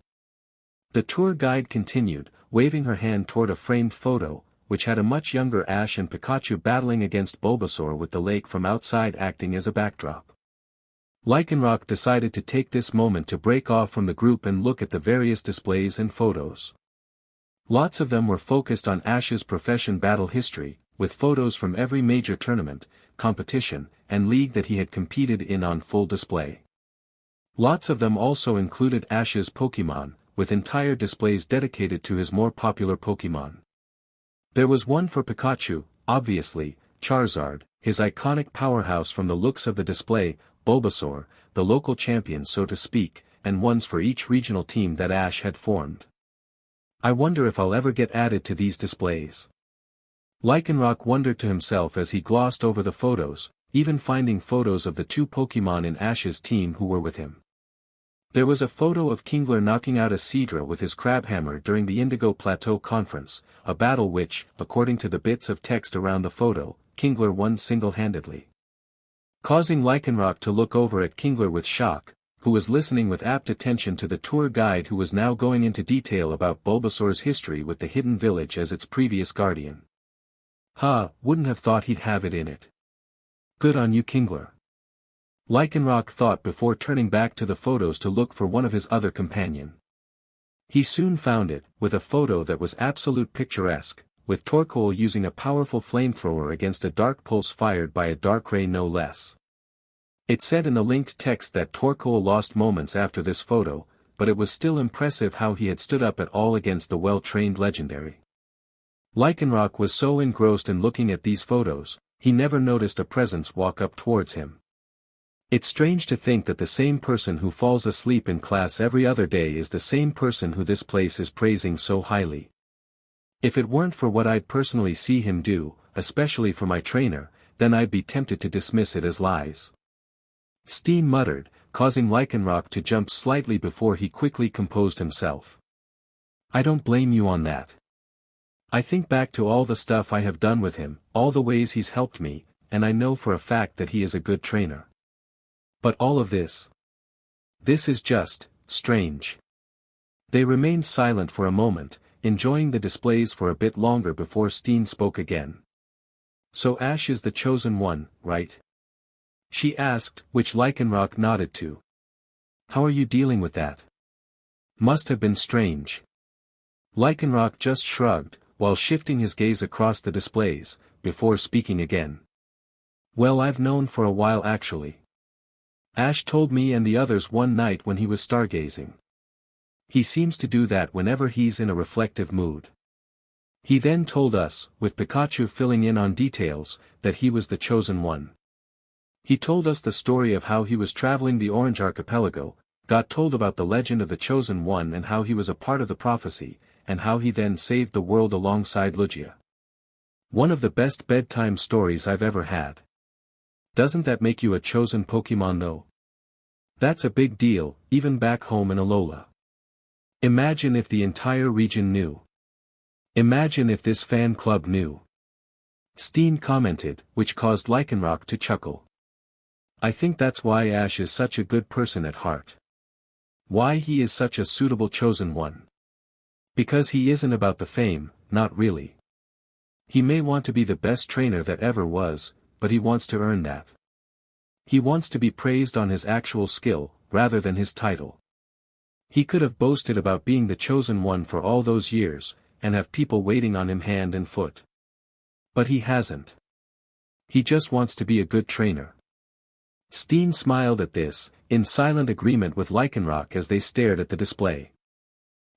The tour guide continued, waving her hand toward a framed photo, which had a much younger Ash and Pikachu battling against Bulbasaur with the lake from outside acting as a backdrop. Lycanroc decided to take this moment to break off from the group and look at the various displays and photos. Lots of them were focused on Ash's profession battle history, with photos from every major tournament, competition, and league that he had competed in on full display. Lots of them also included Ash's Pokémon, with entire displays dedicated to his more popular Pokémon. There was one for Pikachu, obviously, Charizard, his iconic powerhouse from the looks of the display, Bulbasaur, the local champion so to speak, and ones for each regional team that Ash had formed. I wonder if I'll ever get added to these displays. Lycanroc wondered to himself as he glossed over the photos, even finding photos of the 2 Pokémon in Ash's team who were with him. There was a photo of Kingler knocking out a Seadra with his Crabhammer during the Indigo Plateau Conference, a battle which, according to the bits of text around the photo, Kingler won single-handedly. Causing Lycanroc to look over at Kingler with shock, who was listening with apt attention to the tour guide who was now going into detail about Bulbasaur's history with the Hidden Village as its previous guardian. Wouldn't have thought he'd have it in it. Good on you, Kingler. Lycanroc thought before turning back to the photos to look for one of his other companion. He soon found it, with a photo that was absolute picturesque, with Torkoal using a powerful flamethrower against a dark pulse fired by a dark ray no less. It said in the linked text that Torkoal lost moments after this photo, but it was still impressive how he had stood up at all against the well-trained legendary. Lycanroc was so engrossed in looking at these photos, he never noticed a presence walk up towards him. It's strange to think that the same person who falls asleep in class every other day is the same person who this place is praising so highly. If it weren't for what I'd personally see him do, especially for my trainer, then I'd be tempted to dismiss it as lies. Steen muttered, causing Lycanroc to jump slightly before he quickly composed himself. I don't blame you on that. I think back to all the stuff I have done with him, all the ways he's helped me, and I know for a fact that he is a good trainer. But all of this is just strange. They remained silent for a moment, enjoying the displays for a bit longer before Steen spoke again. So Ash is the chosen one, right? She asked, which Lycanroc nodded to, How are you dealing with that? Must have been strange. Lycanroc just shrugged, while shifting his gaze across the displays, before speaking again. Well, I've known for a while actually. Ash told me and the others one night when he was stargazing. He seems to do that whenever he's in a reflective mood. He then told us, with Pikachu filling in on details, that he was the chosen one. He told us the story of how he was traveling the Orange Archipelago, got told about the legend of the chosen one and how he was a part of the prophecy, and how he then saved the world alongside Lugia. One of the best bedtime stories I've ever had. Doesn't that make you a chosen Pokémon though? That's a big deal, even back home in Alola. Imagine if the entire region knew. Imagine if this fan club knew. Steen commented, which caused Lycanroc to chuckle. I think that's why Ash is such a good person at heart. Why he is such a suitable chosen one. Because he isn't about the fame, not really. He may want to be the best trainer that ever was, but he wants to earn that. He wants to be praised on his actual skill, rather than his title. He could have boasted about being the chosen one for all those years, and have people waiting on him hand and foot. But he hasn't. He just wants to be a good trainer. Steen smiled at this, in silent agreement with Lycanroc as they stared at the display.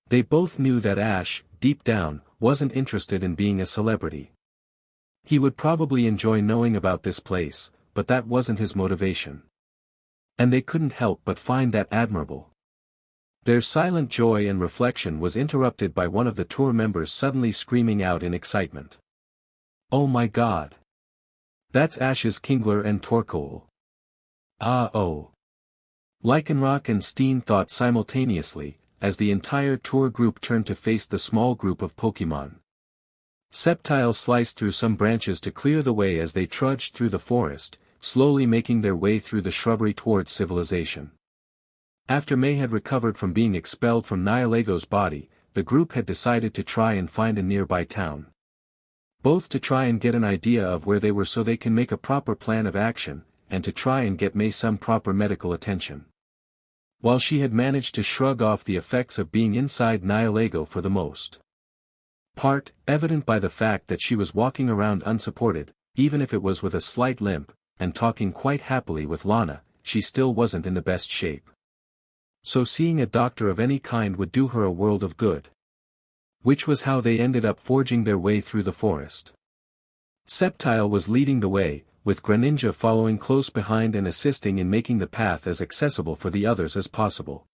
They both knew that Ash, deep down, wasn't interested in being a celebrity. He would probably enjoy knowing about this place, but that wasn't his motivation. And they couldn't help but find that admirable. Their silent joy and reflection was interrupted by one of the tour members suddenly screaming out in excitement. Oh my god! That's Ash's Kingler and Torkoal. Ah oh! Lycanroc and Steen thought simultaneously, as the entire tour group turned to face the small group of Pokémon. Sceptile sliced through some branches to clear the way as they trudged through the forest, slowly making their way through the shrubbery towards civilization. After May had recovered from being expelled from Nilego's body, the group had decided to try and find a nearby town. Both to try and get an idea of where they were so they can make a proper plan of action, and to try and get May some proper medical attention. While she had managed to shrug off the effects of being inside Nilego for the most part, evident by the fact that she was walking around unsupported, even if it was with a slight limp, and talking quite happily with Lana, she still wasn't in the best shape. So seeing a doctor of any kind would do her a world of good. Which was how they ended up forging their way through the forest. Sceptile was leading the way, with Greninja following close behind and assisting in making the path as accessible for the others as possible.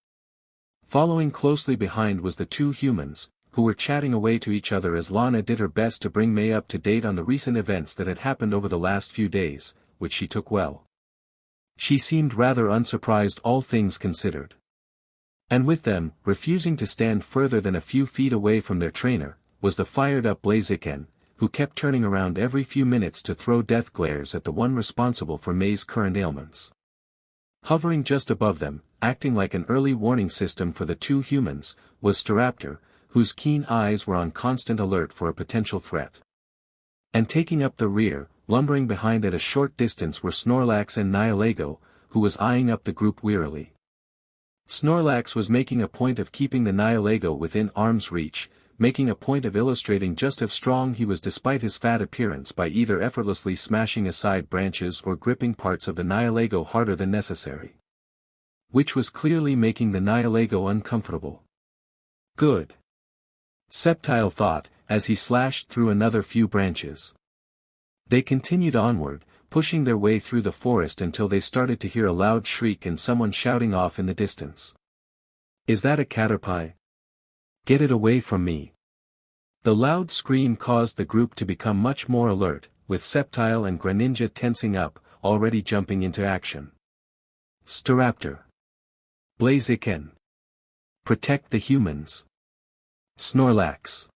Following closely behind was the two humans, who were chatting away to each other as Lana did her best to bring May up to date on the recent events that had happened over the last few days, which she took well. She seemed rather unsurprised all things considered. And with them, refusing to stand further than a few feet away from their trainer, was the fired-up Blaziken, who kept turning around every few minutes to throw death glares at the one responsible for May's current ailments. Hovering just above them, acting like an early warning system for the two humans, was Staraptor, whose keen eyes were on constant alert for a potential threat. And taking up the rear, lumbering behind at a short distance were Snorlax and Nilego, who was eyeing up the group wearily. Snorlax was making a point of keeping the Nilego within arm's reach, making a point of illustrating just how strong he was despite his fat appearance by either effortlessly smashing aside branches or gripping parts of the Nilego harder than necessary. Which was clearly making the Nilego uncomfortable. Good. Sceptile thought, as he slashed through another few branches. They continued onward, pushing their way through the forest until they started to hear a loud shriek and someone shouting off in the distance. Is that a Caterpie? Get it away from me. The loud scream caused the group to become much more alert, with Sceptile and Greninja tensing up, already jumping into action. Staraptor. Blaziken. Protect the humans. Snorlax.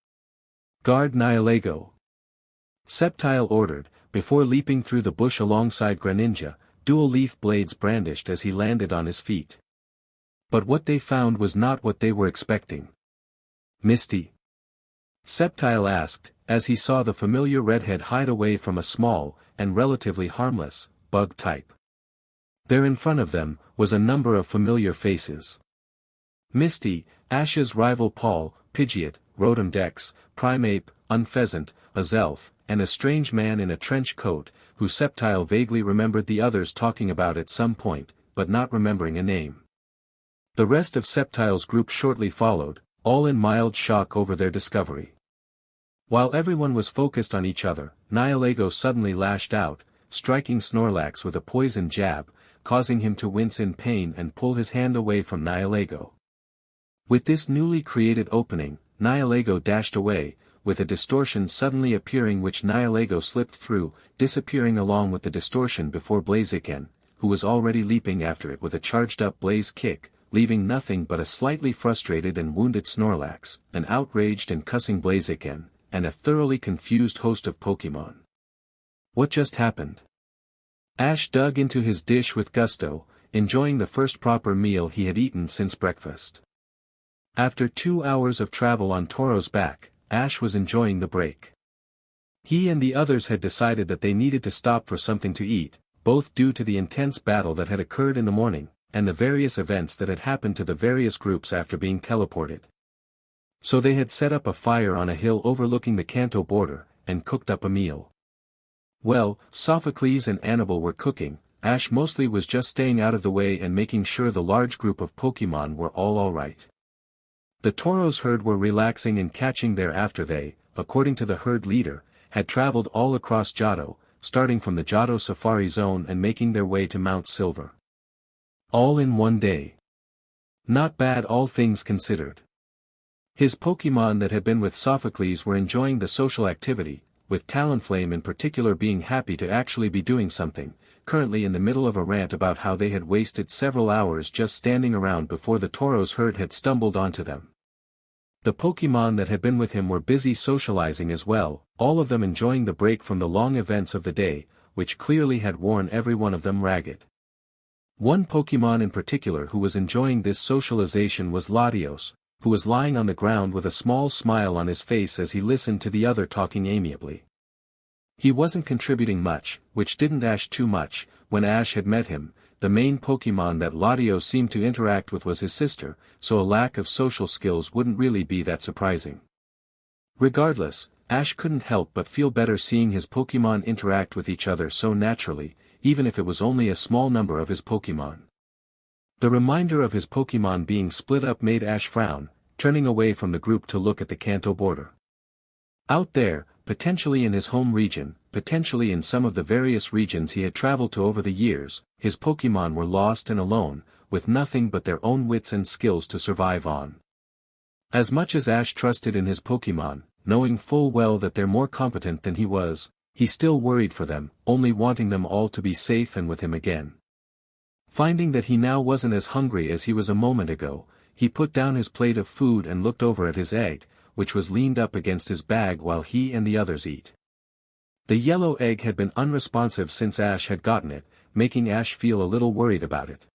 Guard Nilego. Sceptile ordered, before leaping through the bush alongside Greninja, dual-leaf blades brandished as he landed on his feet. But what they found was not what they were expecting. Misty? Sceptile asked, as he saw the familiar redhead hide away from a small, and relatively harmless, bug type. There in front of them, was a number of familiar faces. Misty, Ash's rival Paul, Pidgeot, Rotom Dex, Primeape, Unpheasant, Azelf, and a strange man in a trench coat, who Sceptile vaguely remembered the others talking about at some point, but not remembering a name. The rest of Sceptile's group shortly followed, all in mild shock over their discovery. While everyone was focused on each other, Nilego suddenly lashed out, striking Snorlax with a poison jab, causing him to wince in pain and pull his hand away from Nilego. With this newly created opening, Nilego dashed away, with a distortion suddenly appearing which Nilego slipped through, disappearing along with the distortion before Blaziken, who was already leaping after it with a charged-up Blaze kick, leaving nothing but a slightly frustrated and wounded Snorlax, an outraged and cussing Blaziken, and a thoroughly confused host of Pokémon. What just happened? Ash dug into his dish with gusto, enjoying the first proper meal he had eaten since breakfast. After 2 hours of travel on Toro's back, Ash was enjoying the break. He and the others had decided that they needed to stop for something to eat, both due to the intense battle that had occurred in the morning, and the various events that had happened to the various groups after being teleported. So they had set up a fire on a hill overlooking the Kanto border, and cooked up a meal. Well, Sophocles and Annabelle were cooking, Ash mostly was just staying out of the way and making sure the large group of Pokémon were all alright. The Tauros herd were relaxing and catching there after they, according to the herd leader, had traveled all across Johto, starting from the Johto Safari Zone and making their way to Mount Silver. All in one day. Not bad all things considered. His Pokémon that had been with Sophocles were enjoying the social activity, with Talonflame in particular being happy to actually be doing something, currently in the middle of a rant about how they had wasted several hours just standing around before the Tauros herd had stumbled onto them. The Pokémon that had been with him were busy socializing as well, all of them enjoying the break from the long events of the day, which clearly had worn every one of them ragged. One Pokémon in particular who was enjoying this socialization was Latios, who was lying on the ground with a small smile on his face as he listened to the other talking amiably. He wasn't contributing much, which didn't Ash too much. When Ash had met him, the main Pokémon that Latios seemed to interact with was his sister, so a lack of social skills wouldn't really be that surprising. Regardless, Ash couldn't help but feel better seeing his Pokémon interact with each other so naturally, even if it was only a small number of his Pokémon. The reminder of his Pokémon being split up made Ash frown, turning away from the group to look at the Kanto border. Out there, potentially in his home region, potentially in some of the various regions he had traveled to over the years, his Pokémon were lost and alone, with nothing but their own wits and skills to survive on. As much as Ash trusted in his Pokémon, knowing full well that they're more competent than he was, he still worried for them, only wanting them all to be safe and with him again. Finding that he now wasn't as hungry as he was a moment ago, he put down his plate of food and looked over at his egg, which was leaned up against his bag while he and the others eat. The yellow egg had been unresponsive since Ash had gotten it, making Ash feel a little worried about it.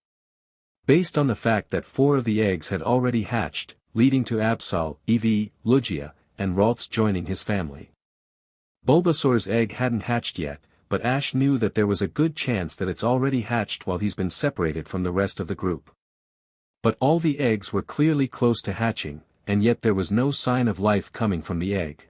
Based on the fact that 4 of the eggs had already hatched, leading to Absol, Eevee, Lugia, and Ralts joining his family. Bulbasaur's egg hadn't hatched yet, but Ash knew that there was a good chance that it's already hatched while he's been separated from the rest of the group. But all the eggs were clearly close to hatching, and yet there was no sign of life coming from the egg.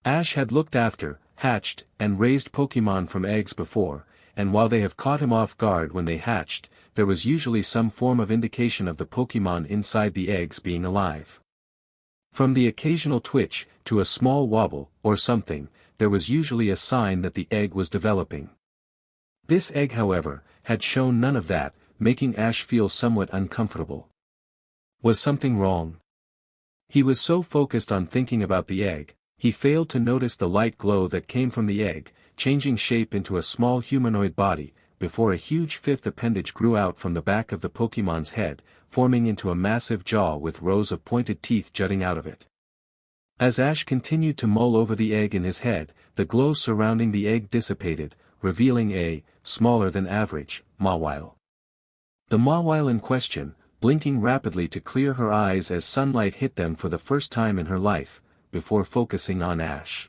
Ash had looked after, hatched, and raised Pokémon from eggs before, and while they have caught him off guard when they hatched, there was usually some form of indication of the Pokémon inside the eggs being alive. From the occasional twitch, to a small wobble, or something, there was usually a sign that the egg was developing. This egg however, had shown none of that, making Ash feel somewhat uncomfortable. Was something wrong? He was so focused on thinking about the egg, he failed to notice the light glow that came from the egg, changing shape into a small humanoid body, before a huge 5th appendage grew out from the back of the Pokémon's head, forming into a massive jaw with rows of pointed teeth jutting out of it. As Ash continued to mull over the egg in his head, the glow surrounding the egg dissipated, revealing a, smaller than average, Mawile. The Mawile in question, blinking rapidly to clear her eyes as sunlight hit them for the first time in her life, before focusing on Ash.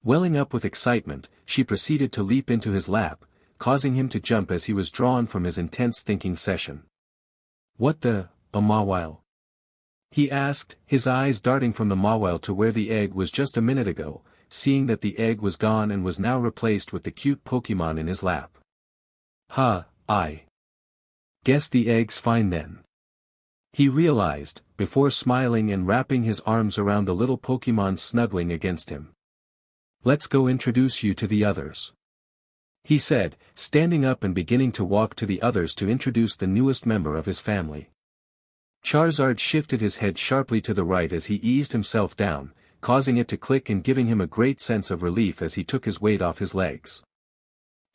Welling up with excitement, she proceeded to leap into his lap, causing him to jump as he was drawn from his intense thinking session. "What the, a Mawile?" he asked, his eyes darting from the Mawile to where the egg was just a minute ago, seeing that the egg was gone and was now replaced with the cute Pokémon in his lap. I guess the egg's fine then," he realized, before smiling and wrapping his arms around the little Pokémon snuggling against him. "Let's go introduce you to the others," he said, standing up and beginning to walk to the others to introduce the newest member of his family. Charizard shifted his head sharply to the right as he eased himself down, causing it to click and giving him a great sense of relief as he took his weight off his legs.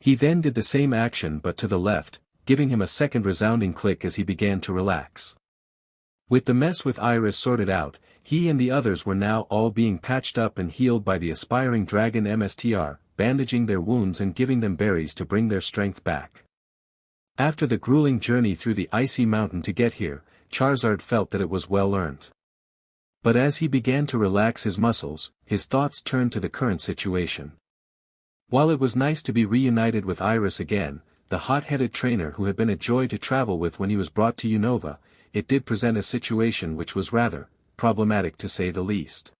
He then did the same action but to the left, giving him a second resounding click as he began to relax. With the mess with Iris sorted out, he and the others were now all being patched up and healed by the aspiring dragon MSTR, bandaging their wounds and giving them berries to bring their strength back. After the grueling journey through the icy mountain to get here, Charizard felt that it was well earned. But as he began to relax his muscles, his thoughts turned to the current situation. While it was nice to be reunited with Iris again, the hot-headed trainer who had been a joy to travel with when he was brought to Unova, it did present a situation which was rather problematic to say the least.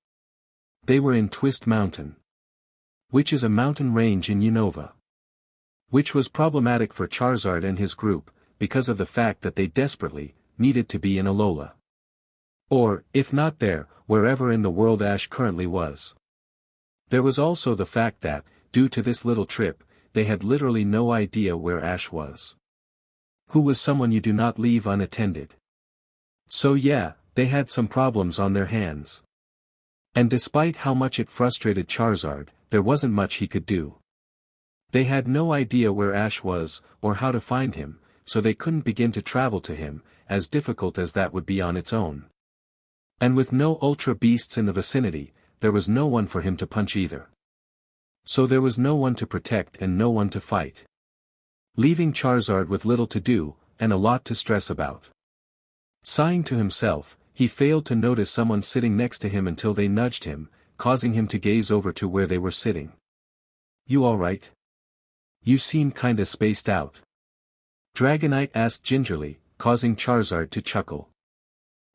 They were in Twist Mountain, which is a mountain range in Unova, which was problematic for Charizard and his group, because of the fact that they desperately needed to be in Alola. Or, if not there, wherever in the world Ash currently was. There was also the fact that, due to this little trip, they had literally no idea where Ash was. Who was someone you do not leave unattended. So yeah, they had some problems on their hands. And despite how much it frustrated Charizard, there wasn't much he could do. They had no idea where Ash was, or how to find him, so they couldn't begin to travel to him, as difficult as that would be on its own. And with no Ultra Beasts in the vicinity, there was no one for him to punch either. So there was no one to protect and no one to fight. Leaving Charizard with little to do, and a lot to stress about. Sighing to himself, he failed to notice someone sitting next to him until they nudged him, causing him to gaze over to where they were sitting. "You alright? You seem kinda spaced out," Dragonite asked gingerly, causing Charizard to chuckle.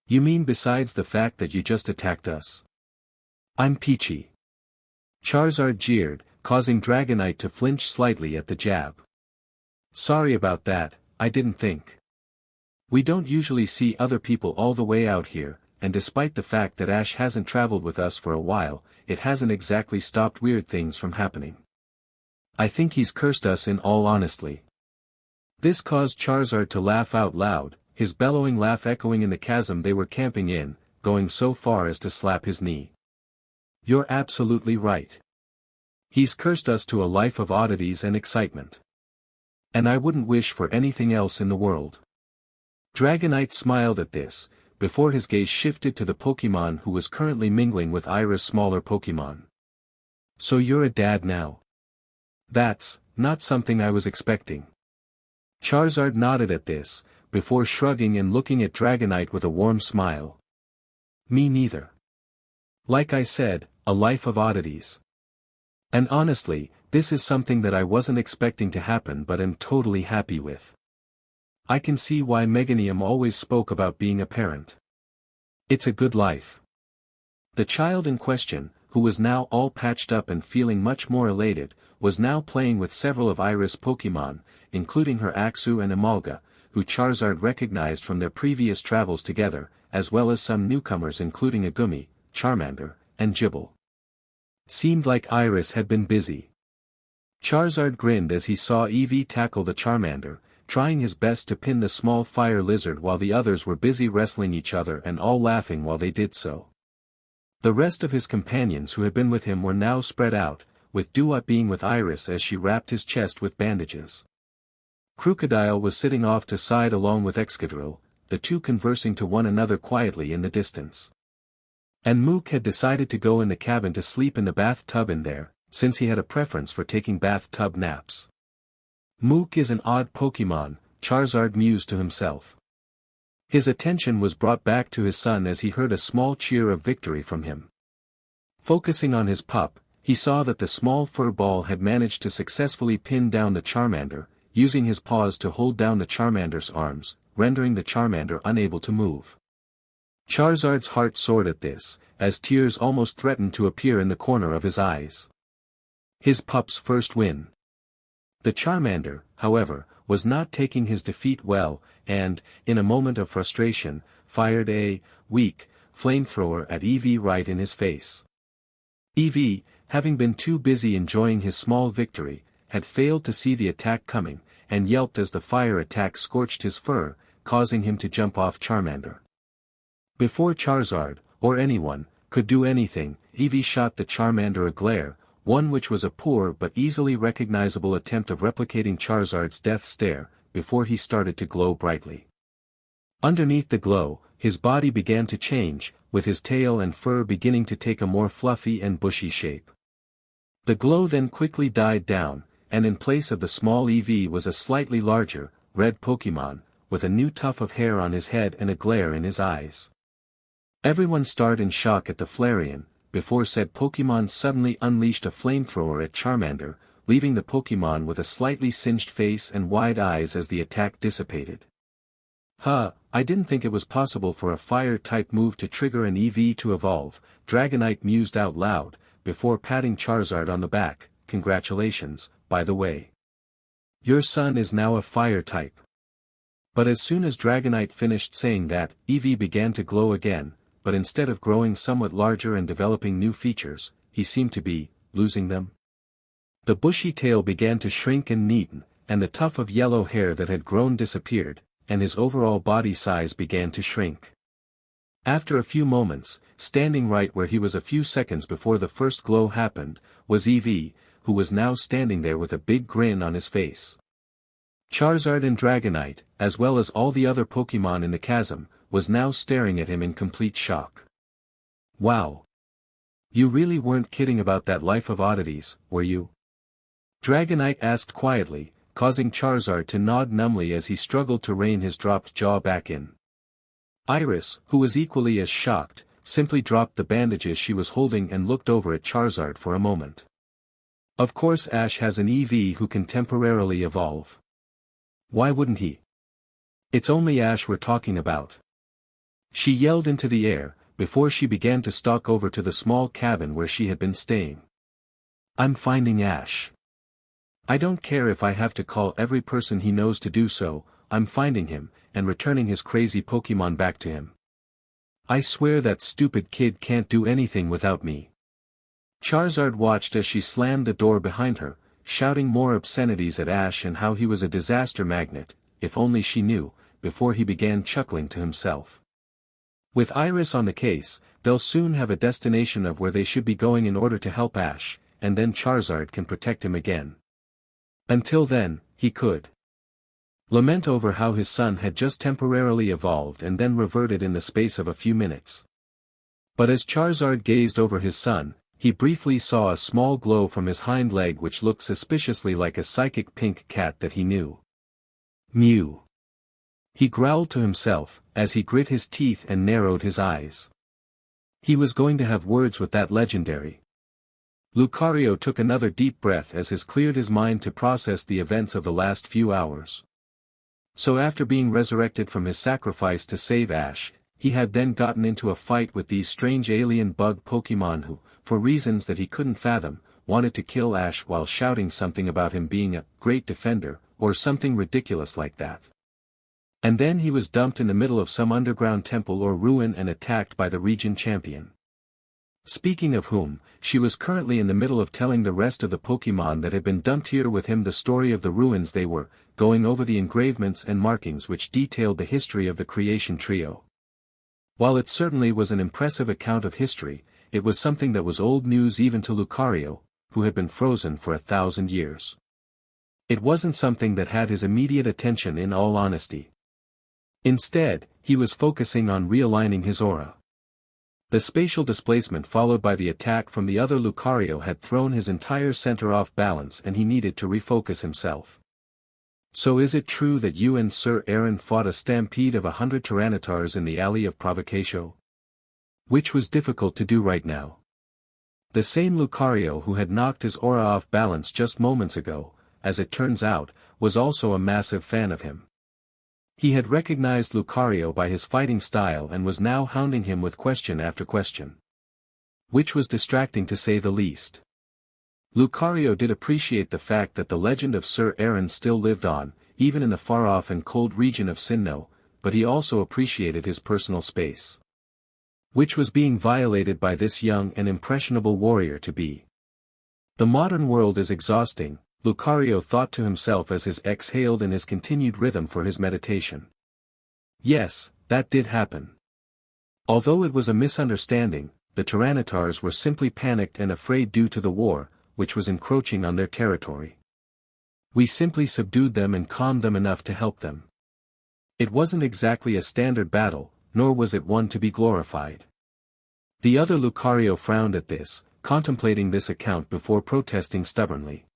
"You mean besides the fact that you just attacked us?" "I'm peachy," Charizard jeered, causing Dragonite to flinch slightly at the jab. "Sorry about that, I didn't think. We don't usually see other people all the way out here, and despite the fact that Ash hasn't traveled with us for a while, it hasn't exactly stopped weird things from happening. I think he's cursed us in all honesty." This caused Charizard to laugh out loud, his bellowing laugh echoing in the chasm they were camping in, going so far as to slap his knee. "You're absolutely right. He's cursed us to a life of oddities and excitement. And I wouldn't wish for anything else in the world." Dragonite smiled at this, before his gaze shifted to the Pokémon who was currently mingling with Iris' smaller Pokémon. "So you're a dad now? That's not something I was expecting." Charizard nodded at this, before shrugging and looking at Dragonite with a warm smile. "Me neither. Like I said, a life of oddities. And honestly, this is something that I wasn't expecting to happen but am totally happy with. I can see why Meganium always spoke about being a parent. It's a good life." The child in question, who was now all patched up and feeling much more elated, was now playing with several of Iris' Pokémon, including her Axew and Emolga, who Charizard recognized from their previous travels together, as well as some newcomers including Agumi, Charmander, and Gible. Seemed like Iris had been busy. Charizard grinned as he saw Eevee tackle the Charmander, trying his best to pin the small fire lizard while the others were busy wrestling each other and all laughing while they did so. The rest of his companions who had been with him were now spread out, with Dewott being with Iris as she wrapped his chest with bandages. Crocodile was sitting off to side along with Excadrill, the two conversing to one another quietly in the distance. And Mook had decided to go in the cabin to sleep in the bathtub in there, since he had a preference for taking bathtub naps. Mook is an odd Pokémon, Charizard mused to himself. His attention was brought back to his son as he heard a small cheer of victory from him. Focusing on his pup, he saw that the small fur ball had managed to successfully pin down the Charmander, using his paws to hold down the Charmander's arms, rendering the Charmander unable to move. Charizard's heart soared at this, as tears almost threatened to appear in the corner of his eyes. His pup's first win. The Charmander, however, was not taking his defeat well, and, in a moment of frustration, fired a weak flamethrower at Eevee right in his face. Eevee, having been too busy enjoying his small victory, had failed to see the attack coming, and yelped as the fire attack scorched his fur, causing him to jump off Charmander. Before Charizard, or anyone, could do anything, Eevee shot the Charmander a glare, one which was a poor but easily recognizable attempt of replicating Charizard's death stare, before he started to glow brightly. Underneath the glow, his body began to change, with his tail and fur beginning to take a more fluffy and bushy shape. The glow then quickly died down, and in place of the small Eevee was a slightly larger, red Pokémon, with a new tuft of hair on his head and a glare in his eyes. Everyone stared in shock at the Flareon, before said Pokémon suddenly unleashed a flamethrower at Charmander, leaving the Pokémon with a slightly singed face and wide eyes as the attack dissipated. I didn't think it was possible for a fire-type move to trigger an Eevee to evolve, Dragonite mused out loud, before patting Charizard on the back. Congratulations, by the way. Your son is now a fire-type. But as soon as Dragonite finished saying that, Eevee began to glow again, but instead of growing somewhat larger and developing new features, he seemed to be losing them. The bushy tail began to shrink and neaten, and the tuft of yellow hair that had grown disappeared, and his overall body size began to shrink. After a few moments, standing right where he was a few seconds before the first glow happened, was Eevee, who was now standing there with a big grin on his face. Charizard and Dragonite, as well as all the other Pokémon in the chasm, was now staring at him in complete shock. Wow! You really weren't kidding about that life of oddities, were you? Dragonite asked quietly, causing Charizard to nod numbly as he struggled to rein his dropped jaw back in. Iris, who was equally as shocked, simply dropped the bandages she was holding and looked over at Charizard for a moment. Of course Ash has an Eevee who can temporarily evolve. Why wouldn't he? It's only Ash we're talking about. She yelled into the air, before she began to stalk over to the small cabin where she had been staying. I'm finding Ash. I don't care if I have to call every person he knows to do so, I'm finding him, and returning his crazy Pokémon back to him. I swear that stupid kid can't do anything without me. Charizard watched as she slammed the door behind her, shouting more obscenities at Ash and how he was a disaster magnet, if only she knew, before he began chuckling to himself. With Iris on the case, they'll soon have a destination of where they should be going in order to help Ash, and then Charizard can protect him again. Until then, he could lament over how his son had just temporarily evolved and then reverted in the space of a few minutes. But as Charizard gazed over his son, he briefly saw a small glow from his hind leg which looked suspiciously like a psychic pink cat that he knew. Mew. He growled to himself, as he grit his teeth and narrowed his eyes. He was going to have words with that legendary. Lucario took another deep breath as he cleared his mind to process the events of the last few hours. So after being resurrected from his sacrifice to save Ash, he had then gotten into a fight with these strange alien bug Pokémon who, for reasons that he couldn't fathom, wanted to kill Ash while shouting something about him being a great defender, or something ridiculous like that. And then he was dumped in the middle of some underground temple or ruin and attacked by the region champion. Speaking of whom, she was currently in the middle of telling the rest of the Pokémon that had been dumped here with him the story of the ruins they were, going over the engravements and markings which detailed the history of the creation trio. While it certainly was an impressive account of history, it was something that was old news even to Lucario, who had been frozen for 1,000 years. It wasn't something that had his immediate attention in all honesty. Instead, he was focusing on realigning his aura. The spatial displacement followed by the attack from the other Lucario had thrown his entire center off balance and he needed to refocus himself. So is it true that you and Sir Aaron fought a stampede of 100 Tyrannitars in the Alley of Provocation? Which was difficult to do right now. The same Lucario who had knocked his aura off balance just moments ago, as it turns out, was also a massive fan of him. He had recognized Lucario by his fighting style and was now hounding him with question after question. Which was distracting to say the least. Lucario did appreciate the fact that the legend of Sir Aaron still lived on, even in the far-off and cold region of Sinnoh, but he also appreciated his personal space. Which was being violated by this young and impressionable warrior-to-be. The modern world is exhausting, Lucario thought to himself as his exhaled in his continued rhythm for his meditation. Yes, that did happen. Although it was a misunderstanding, the Tyrannitars were simply panicked and afraid due to the war, which was encroaching on their territory. We simply subdued them and calmed them enough to help them. It wasn't exactly a standard battle, nor was it one to be glorified. The other Lucario frowned at this, contemplating this account before protesting stubbornly.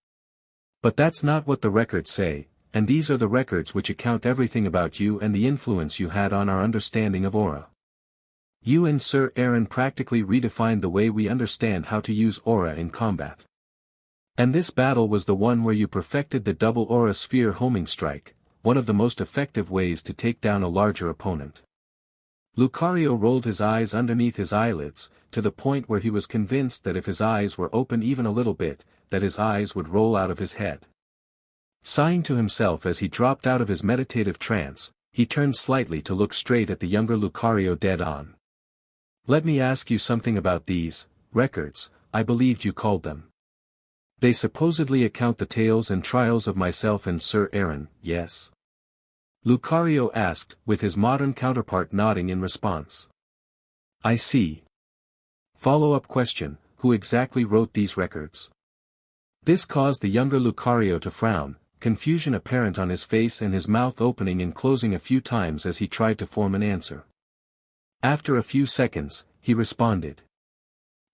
But that's not what the records say, and these are the records which account everything about you and the influence you had on our understanding of aura. You and Sir Aaron practically redefined the way we understand how to use aura in combat. And this battle was the one where you perfected the double aura sphere homing strike, one of the most effective ways to take down a larger opponent. Lucario rolled his eyes underneath his eyelids, to the point where he was convinced that if his eyes were open even a little bit, that his eyes would roll out of his head. Sighing to himself as he dropped out of his meditative trance, he turned slightly to look straight at the younger Lucario dead on. Let me ask you something about these records, I believed you called them. They supposedly account the tales and trials of myself and Sir Aaron, yes? Lucario asked, with his modern counterpart nodding in response. I see. Follow-up question, who exactly wrote these records? This caused the younger Lucario to frown, confusion apparent on his face and his mouth opening and closing a few times as he tried to form an answer. After a few seconds, he responded.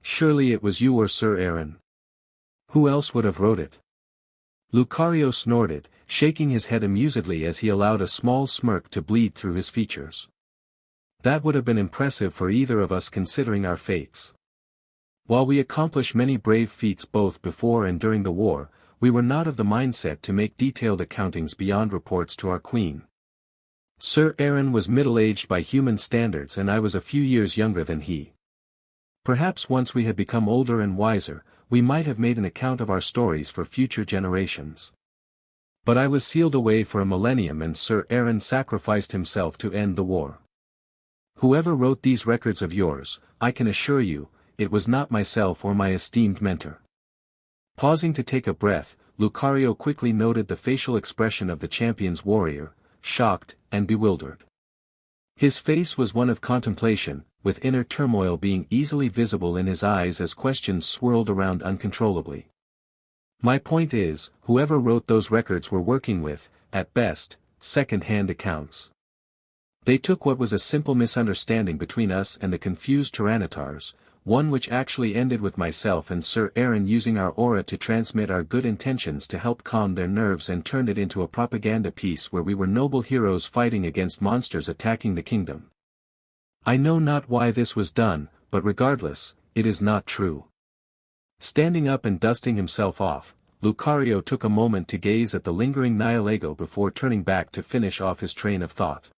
Surely it was you or Sir Aaron. Who else would have wrote it? Lucario snorted, shaking his head amusedly as he allowed a small smirk to bleed through his features. That would have been impressive for either of us considering our fates. While we accomplished many brave feats both before and during the war, we were not of the mindset to make detailed accountings beyond reports to our queen. Sir Aaron was middle-aged by human standards and I was a few years younger than he. Perhaps once we had become older and wiser, we might have made an account of our stories for future generations. But I was sealed away for a millennium and Sir Aaron sacrificed himself to end the war. Whoever wrote these records of yours, I can assure you, it was not myself or my esteemed mentor. Pausing to take a breath, Lucario quickly noted the facial expression of the champion's warrior, shocked and bewildered. His face was one of contemplation, with inner turmoil being easily visible in his eyes as questions swirled around uncontrollably. My point is, whoever wrote those records were working with, at best, second-hand accounts. They took what was a simple misunderstanding between us and the confused Tyrannitars, one which actually ended with myself and Sir Aaron using our aura to transmit our good intentions to help calm their nerves and turned it into a propaganda piece where we were noble heroes fighting against monsters attacking the kingdom. I know not why this was done, but regardless, it is not true. Standing up and dusting himself off, Lucario took a moment to gaze at the lingering Nilego before turning back to finish off his train of thought.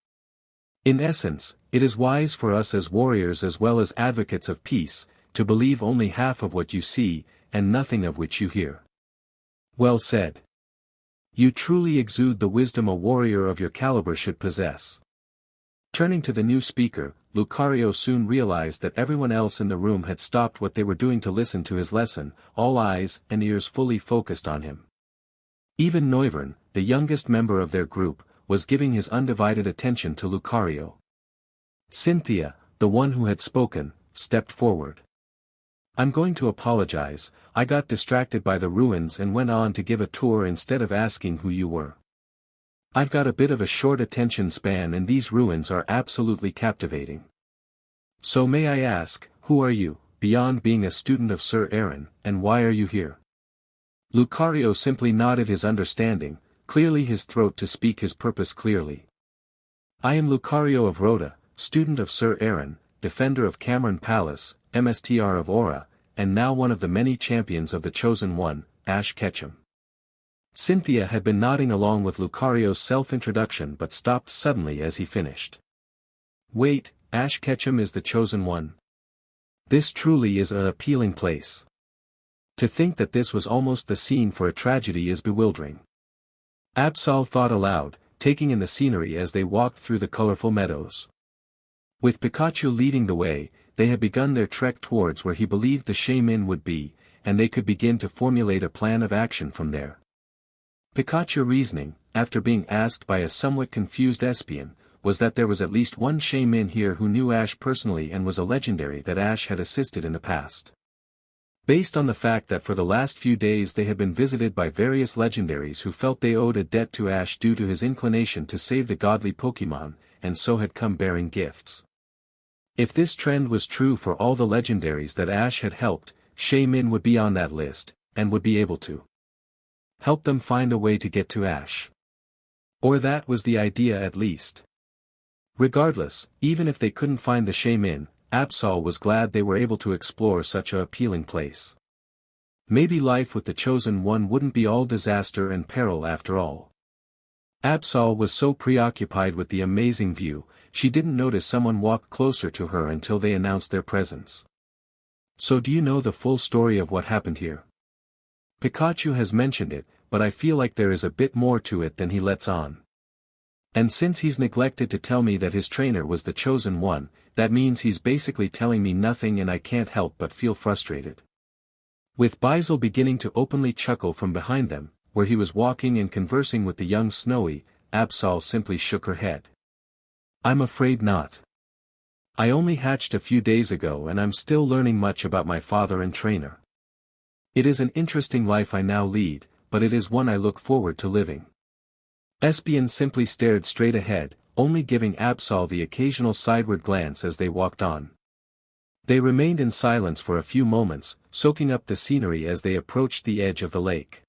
In essence, it is wise for us as warriors as well as advocates of peace, to believe only half of what you see, and nothing of which you hear. Well said. You truly exude the wisdom a warrior of your caliber should possess. Turning to the new speaker, Lucario soon realized that everyone else in the room had stopped what they were doing to listen to his lesson, all eyes and ears fully focused on him. Even Noivern, the youngest member of their group, was giving his undivided attention to Lucario. Cynthia, the one who had spoken, stepped forward. I'm going to apologize, I got distracted by the ruins and went on to give a tour instead of asking who you were. I've got a bit of a short attention span and these ruins are absolutely captivating. So may I ask, who are you, beyond being a student of Sir Aaron, and why are you here? Lucario simply nodded his understanding, clearly his throat to speak his purpose clearly. I am Lucario of Rhoda, student of Sir Aaron, defender of Cameron Palace, MSTR of Aura, and now one of the many champions of the Chosen One, Ash Ketchum. Cynthia had been nodding along with Lucario's self-introduction but stopped suddenly as he finished. Wait, Ash Ketchum is the Chosen One? This truly is an appealing place. To think that this was almost the scene for a tragedy is bewildering. Absol thought aloud, taking in the scenery as they walked through the colorful meadows. With Pikachu leading the way, they had begun their trek towards where he believed the Shaymin would be, and they could begin to formulate a plan of action from there. Pikachu's reasoning, after being asked by a somewhat confused Espion, was that there was at least one Shaymin here who knew Ash personally and was a legendary that Ash had assisted in the past. Based on the fact that for the last few days they had been visited by various legendaries who felt they owed a debt to Ash due to his inclination to save the godly Pokémon, and so had come bearing gifts. If this trend was true for all the legendaries that Ash had helped, Shaymin would be on that list, and would be able to help them find a way to get to Ash. Or that was the idea at least. Regardless, even if they couldn't find the Shaymin, Absol was glad they were able to explore such a appealing place. Maybe life with the Chosen One wouldn't be all disaster and peril after all. Absol was so preoccupied with the amazing view, she didn't notice someone walked closer to her until they announced their presence. So do you know the full story of what happened here? Pikachu has mentioned it, but I feel like there is a bit more to it than he lets on. And since he's neglected to tell me that his trainer was the Chosen One, that means he's basically telling me nothing and I can't help but feel frustrated. With Buzzwole beginning to openly chuckle from behind them, where he was walking and conversing with the young Snowy, Absol simply shook her head. I'm afraid not. I only hatched a few days ago and I'm still learning much about my father and trainer. It is an interesting life I now lead, but it is one I look forward to living. Espion simply stared straight ahead, only giving Absol the occasional sideward glance as they walked on. They remained in silence for a few moments, soaking up the scenery as they approached the edge of the lake.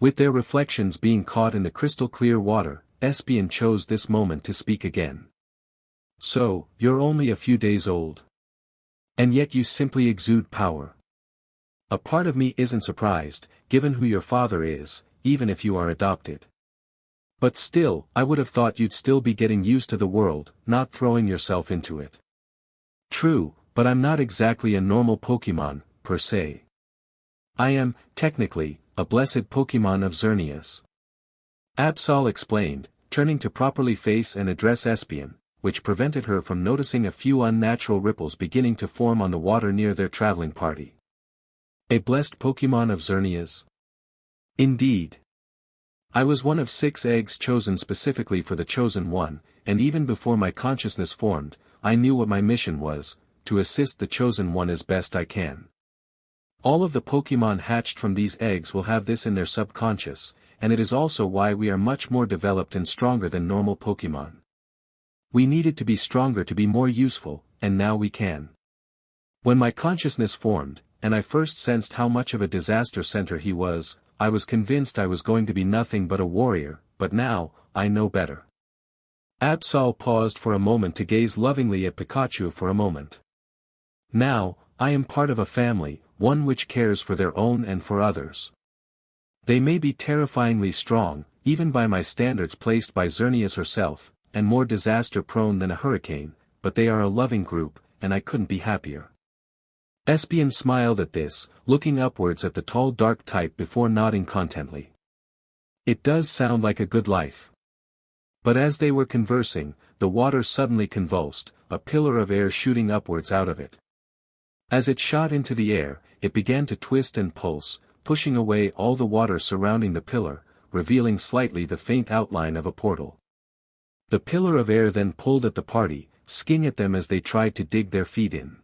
With their reflections being caught in the crystal-clear water, Espion chose this moment to speak again. So, you're only a few days old. And yet you simply exude power. A part of me isn't surprised, given who your father is, even if you are adopted. But still, I would have thought you'd still be getting used to the world, not throwing yourself into it. True, but I'm not exactly a normal Pokémon, per se. I am, technically, a blessed Pokémon of Xerneas. Absol explained, turning to properly face and address Espion, which prevented her from noticing a few unnatural ripples beginning to form on the water near their traveling party. A blessed Pokémon of Xerneas? Indeed. I was one of 6 eggs chosen specifically for the Chosen One, and even before my consciousness formed, I knew what my mission was, to assist the Chosen One as best I can. All of the Pokémon hatched from these eggs will have this in their subconscious, and it is also why we are much more developed and stronger than normal Pokémon. We needed to be stronger to be more useful, and now we can. When my consciousness formed, and I first sensed how much of a disaster center he was, I was convinced I was going to be nothing but a warrior, but now, I know better. Absol paused for a moment to gaze lovingly at Pikachu for a moment. Now, I am part of a family, one which cares for their own and for others. They may be terrifyingly strong, even by my standards placed by Xerneas herself, and more disaster-prone than a hurricane, but they are a loving group, and I couldn't be happier. Espion smiled at this, looking upwards at the tall dark type before nodding contently. It does sound like a good life. But as they were conversing, the water suddenly convulsed, a pillar of air shooting upwards out of it. As it shot into the air, it began to twist and pulse, pushing away all the water surrounding the pillar, revealing slightly the faint outline of a portal. The pillar of air then pulled at the party, skiing at them as they tried to dig their feet in.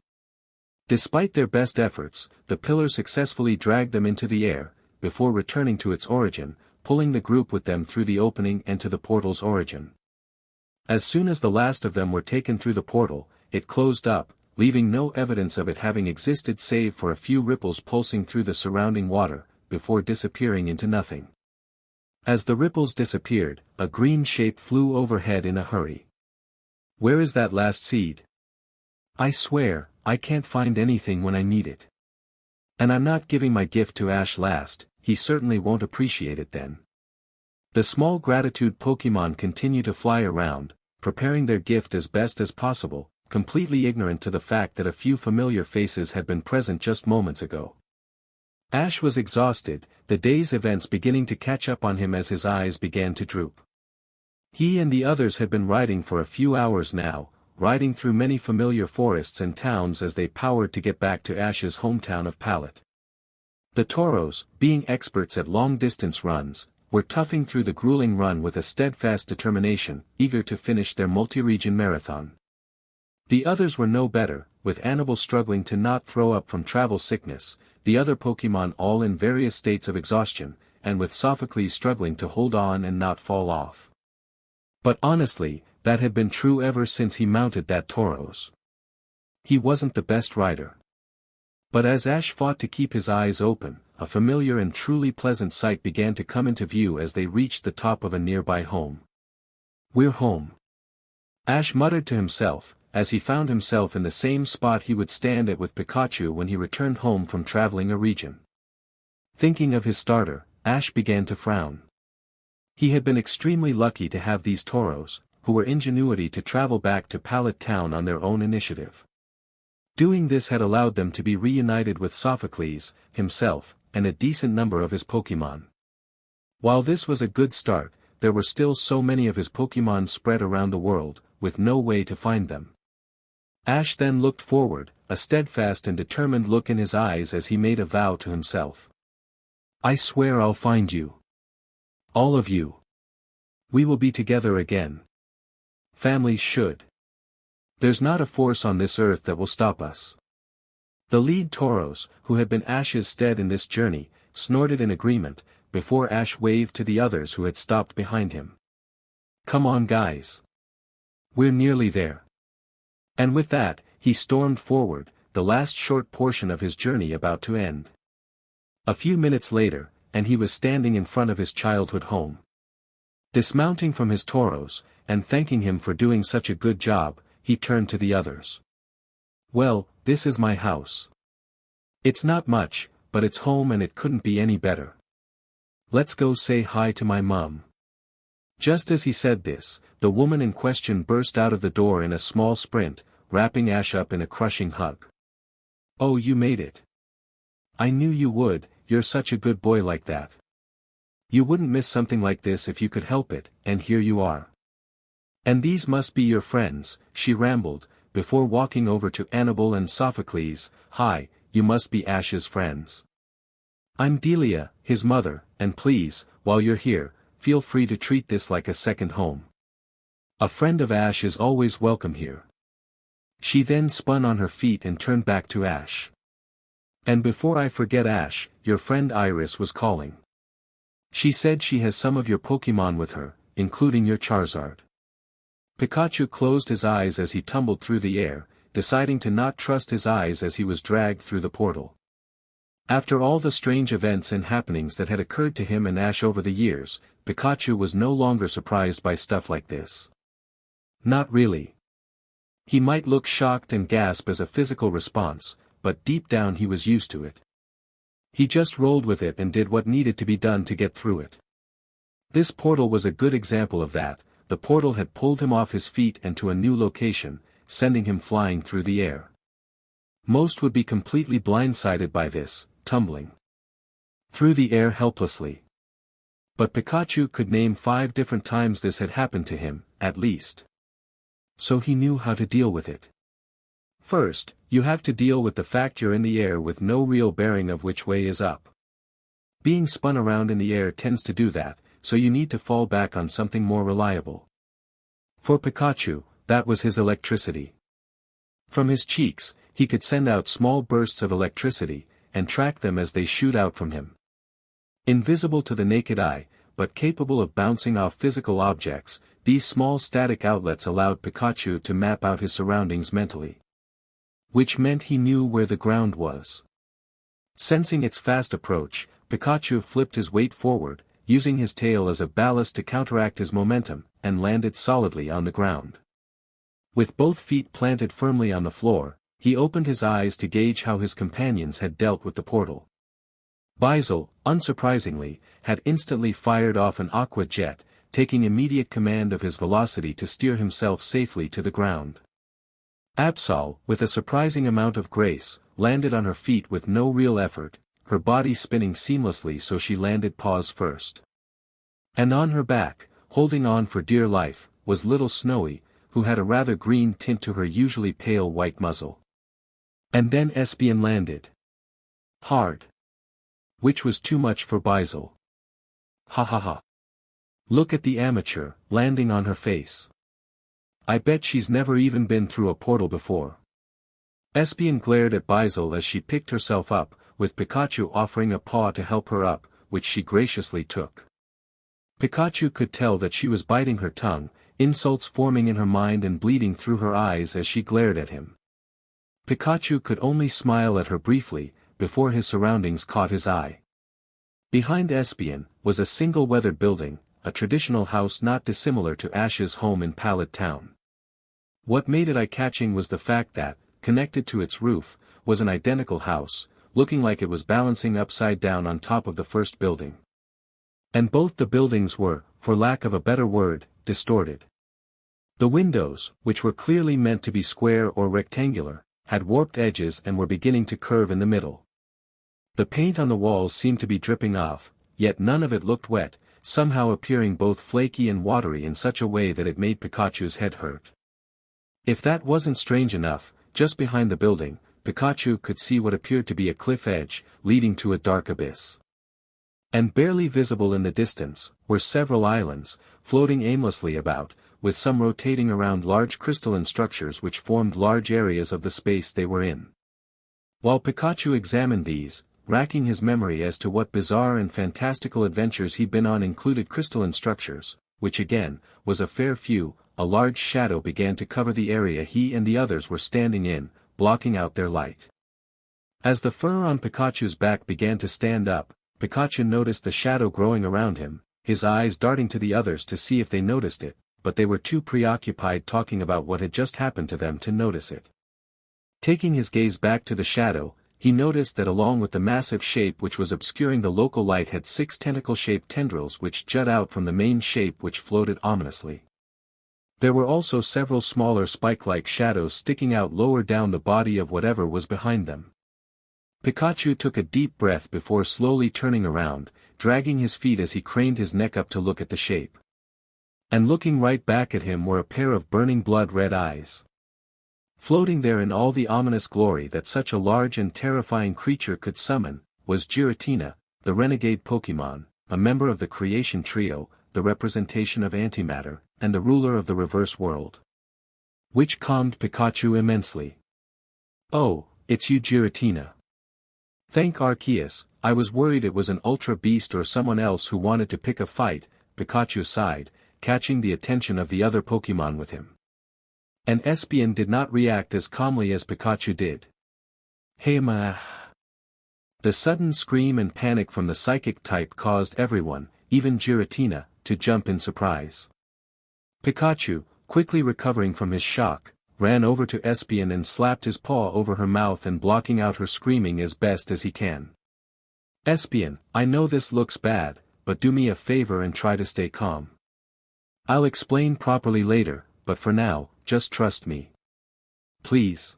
Despite their best efforts, the pillar successfully dragged them into the air, before returning to its origin, pulling the group with them through the opening and to the portal's origin. As soon as the last of them were taken through the portal, it closed up, leaving no evidence of it having existed save for a few ripples pulsing through the surrounding water, before disappearing into nothing. As the ripples disappeared, a green shape flew overhead in a hurry. Where is that last seed? I swear, I can't find anything when I need it. And I'm not giving my gift to Ash last, he certainly won't appreciate it then. The small gratitude Pokémon continue to fly around, preparing their gift as best as possible, completely ignorant to the fact that a few familiar faces had been present just moments ago. Ash was exhausted, the day's events beginning to catch up on him as his eyes began to droop. He and the others had been riding for a few hours now, riding through many familiar forests and towns as they powered to get back to Ash's hometown of Pallet. The Tauros, being experts at long-distance runs, were toughing through the grueling run with a steadfast determination, eager to finish their multi-region marathon. The others were no better, with Annabelle struggling to not throw up from travel sickness, the other Pokémon all in various states of exhaustion, and with Sophocles struggling to hold on and not fall off. But honestly, that had been true ever since he mounted that Tauros. He wasn't the best rider. But as Ash fought to keep his eyes open, a familiar and truly pleasant sight began to come into view as they reached the top of a nearby home. "We're home," Ash muttered to himself, as he found himself in the same spot he would stand at with Pikachu when he returned home from traveling a region. Thinking of his starter, Ash began to frown. He had been extremely lucky to have these Tauros, who were ingenuity to travel back to Pallet Town on their own initiative. Doing this had allowed them to be reunited with Sophocles, himself, and a decent number of his Pokémon. While this was a good start, there were still so many of his Pokémon spread around the world, with no way to find them. Ash then looked forward, a steadfast and determined look in his eyes as he made a vow to himself. "I swear I'll find you. All of you. We will be together again. Families should. There's not a force on this earth that will stop us." The lead Tauros, who had been Ash's stead in this journey, snorted in agreement, before Ash waved to the others who had stopped behind him. "Come on guys. We're nearly there." And with that, he stormed forward, the last short portion of his journey about to end. A few minutes later, and he was standing in front of his childhood home. Dismounting from his Tauros, and thanking him for doing such a good job, he turned to the others. "Well, this is my house. It's not much, but it's home and it couldn't be any better. Let's go say hi to my mum." Just as he said this, the woman in question burst out of the door in a small sprint, wrapping Ash up in a crushing hug. "Oh, you made it. I knew you would, you're such a good boy like that. You wouldn't miss something like this if you could help it, and here you are. And these must be your friends," she rambled, before walking over to Annabelle and Sophocles. "Hi, you must be Ash's friends. I'm Dileia, his mother, and please, while you're here, feel free to treat this like a second home. A friend of Ash is always welcome here." She then spun on her feet and turned back to Ash. "And before I forget Ash, your friend Iris was calling. She said she has some of your Pokémon with her, including your Charizard." Pikachu closed his eyes as he tumbled through the air, deciding to not trust his eyes as he was dragged through the portal. After all the strange events and happenings that had occurred to him and Ash over the years, Pikachu was no longer surprised by stuff like this. Not really. He might look shocked and gasp as a physical response, but deep down he was used to it. He just rolled with it and did what needed to be done to get through it. This portal was a good example of that. The portal had pulled him off his feet and to a new location, sending him flying through the air. Most would be completely blindsided by this, tumbling through the air helplessly. But Pikachu could name 5 different times this had happened to him, at least. So he knew how to deal with it. First, you have to deal with the fact you're in the air with no real bearing of which way is up. Being spun around in the air tends to do that, so you need to fall back on something more reliable. For Pikachu, that was his electricity. From his cheeks, he could send out small bursts of electricity, and track them as they shoot out from him. Invisible to the naked eye, but capable of bouncing off physical objects, these small static outlets allowed Pikachu to map out his surroundings mentally. Which meant he knew where the ground was. Sensing its fast approach, Pikachu flipped his weight forward, using his tail as a ballast to counteract his momentum, and landed solidly on the ground. With both feet planted firmly on the floor, he opened his eyes to gauge how his companions had dealt with the portal. Buzzwole, unsurprisingly, had instantly fired off an aqua jet, taking immediate command of his velocity to steer himself safely to the ground. Absol, with a surprising amount of grace, landed on her feet with no real effort, her body spinning seamlessly so she landed paws first. And on her back, holding on for dear life, was little Snowy, who had a rather green tint to her usually pale white muzzle. And then Espeon landed. Hard. Which was too much for Buzzwole. Ha ha ha. Look at the amateur, landing on her face. I bet she's never even been through a portal before. Espeon glared at Buzzwole as she picked herself up, with Pikachu offering a paw to help her up, which she graciously took. Pikachu could tell that she was biting her tongue, insults forming in her mind and bleeding through her eyes as she glared at him. Pikachu could only smile at her briefly, before his surroundings caught his eye. Behind Espeon, was a single weathered building, a traditional house not dissimilar to Ash's home in Pallet Town. What made it eye-catching was the fact that, connected to its roof, was an identical house, looking like it was balancing upside down on top of the first building. And both the buildings were, for lack of a better word, distorted. The windows, which were clearly meant to be square or rectangular, had warped edges and were beginning to curve in the middle. The paint on the walls seemed to be dripping off, yet none of it looked wet, somehow appearing both flaky and watery in such a way that it made Pikachu's head hurt. If that wasn't strange enough, just behind the building, Pikachu could see what appeared to be a cliff edge, leading to a dark abyss. And barely visible in the distance, were several islands, floating aimlessly about, with some rotating around large crystalline structures which formed large areas of the space they were in. While Pikachu examined these, racking his memory as to what bizarre and fantastical adventures he'd been on included crystalline structures, which again, was a fair few, a large shadow began to cover the area he and the others were standing in, blocking out their light. As the fur on Pikachu's back began to stand up, Pikachu noticed the shadow growing around him, his eyes darting to the others to see if they noticed it, but they were too preoccupied talking about what had just happened to them to notice it. Taking his gaze back to the shadow, he noticed that along with the massive shape which was obscuring the local light had 6 tentacle-shaped tendrils which jut out from the main shape which floated ominously. There were also several smaller spike-like shadows sticking out lower down the body of whatever was behind them. Pikachu took a deep breath before slowly turning around, dragging his feet as he craned his neck up to look at the shape. And looking right back at him were a pair of burning blood-red eyes. Floating there in all the ominous glory that such a large and terrifying creature could summon, was Giratina, the renegade Pokémon, a member of the Creation Trio, the representation of antimatter, and the ruler of the reverse world. Which calmed Pikachu immensely. "Oh, it's you, Giratina. Thank Arceus, I was worried it was an Ultra Beast or someone else who wanted to pick a fight," Pikachu sighed, catching the attention of the other Pokémon with him. And Espeon did not react as calmly as Pikachu did. "Hey ma!" The sudden scream and panic from the psychic type caused everyone, even Giratina, to jump in surprise. Pikachu, quickly recovering from his shock, ran over to Espeon and slapped his paw over her mouth and blocking out her screaming as best as he can. "Espeon, I know this looks bad, but do me a favor and try to stay calm. I'll explain properly later, but for now, just trust me. Please."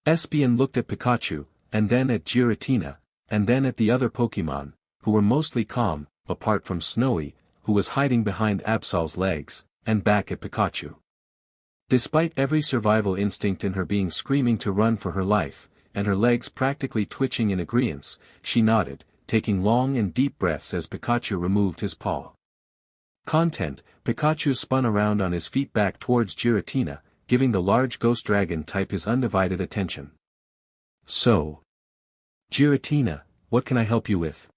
Espeon looked at Pikachu, and then at Giratina, and then at the other Pokémon, who were mostly calm, apart from Snowy, who was hiding behind Absol's legs, and back at Pikachu. Despite every survival instinct in her being screaming to run for her life, and her legs practically twitching in agreeance, she nodded, taking long and deep breaths as Pikachu removed his paw. Content, Pikachu spun around on his feet back towards Giratina, giving the large ghost dragon type his undivided attention. "So, Giratina, what can I help you with?"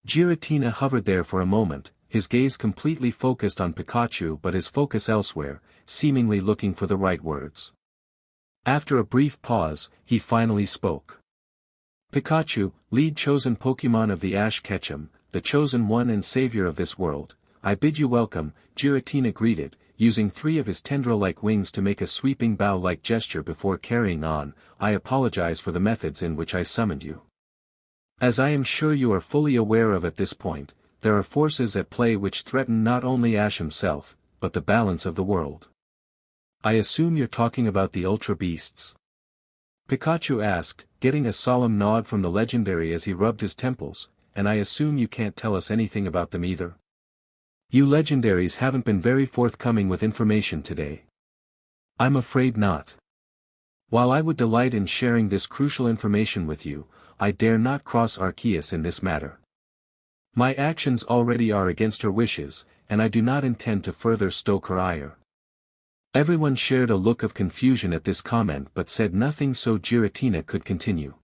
Giratina hovered there for a moment, his gaze completely focused on Pikachu but his focus elsewhere, seemingly looking for the right words. After a brief pause, he finally spoke. "Pikachu, lead chosen Pokémon of the Ash Ketchum, the chosen one and savior of this world, I bid you welcome," Giratina greeted, using 3 of his tendril-like wings to make a sweeping bow-like gesture before carrying on. I apologize for the methods in which I summoned you. As I am sure you are fully aware of at this point, there are forces at play which threaten not only Ash himself, but the balance of the world. I assume you're talking about the Ultra Beasts? Pikachu asked, getting a solemn nod from the legendary as he rubbed his temples, and I assume you can't tell us anything about them either? You legendaries haven't been very forthcoming with information today. I'm afraid not. While I would delight in sharing this crucial information with you, I dare not cross Arceus in this matter. My actions already are against her wishes, and I do not intend to further stoke her ire. Everyone shared a look of confusion at this comment but said nothing, so Giratina could continue.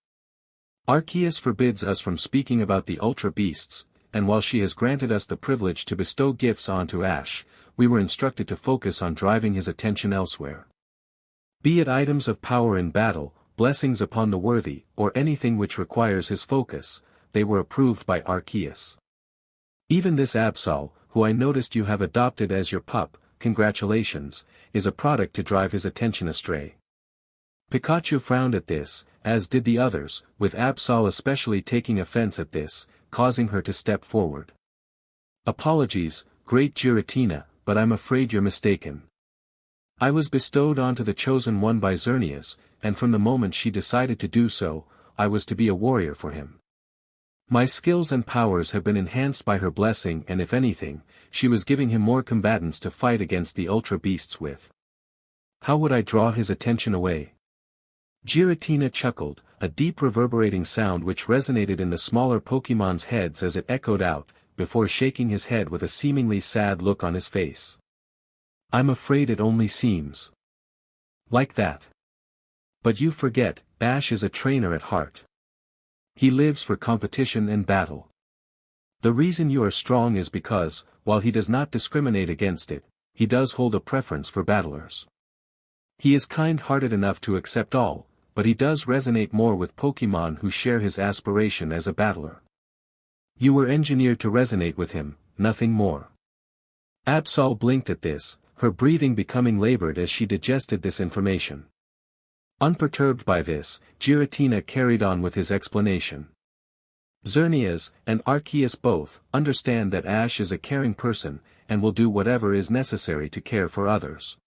Arceus forbids us from speaking about the Ultra Beasts, and while she has granted us the privilege to bestow gifts onto Ash, we were instructed to focus on driving his attention elsewhere. Be it items of power in battle, blessings upon the worthy, or anything which requires his focus, they were approved by Arceus. Even this Absol, who I noticed you have adopted as your pup, congratulations, is a product to drive his attention astray. Pikachu frowned at this, as did the others, with Absol especially taking offense at this, causing her to step forward. Apologies, great Giratina, but I'm afraid you're mistaken. I was bestowed onto the chosen one by Xerneas, and from the moment she decided to do so, I was to be a warrior for him. My skills and powers have been enhanced by her blessing, and if anything, she was giving him more combatants to fight against the Ultra Beasts with. How would I draw his attention away? Giratina chuckled, a deep reverberating sound which resonated in the smaller Pokémon's heads as it echoed out, before shaking his head with a seemingly sad look on his face. I'm afraid it only seems like that. But you forget, Ash is a trainer at heart. He lives for competition and battle. The reason you are strong is because, while he does not discriminate against it, he does hold a preference for battlers. He is kind-hearted enough to accept all, but he does resonate more with Pokémon who share his aspiration as a battler. You were engineered to resonate with him, nothing more. Absol blinked at this, her breathing becoming labored as she digested this information. Unperturbed by this, Giratina carried on with his explanation. Xerneas and Arceus both understand that Ash is a caring person, and will do whatever is necessary to care for others.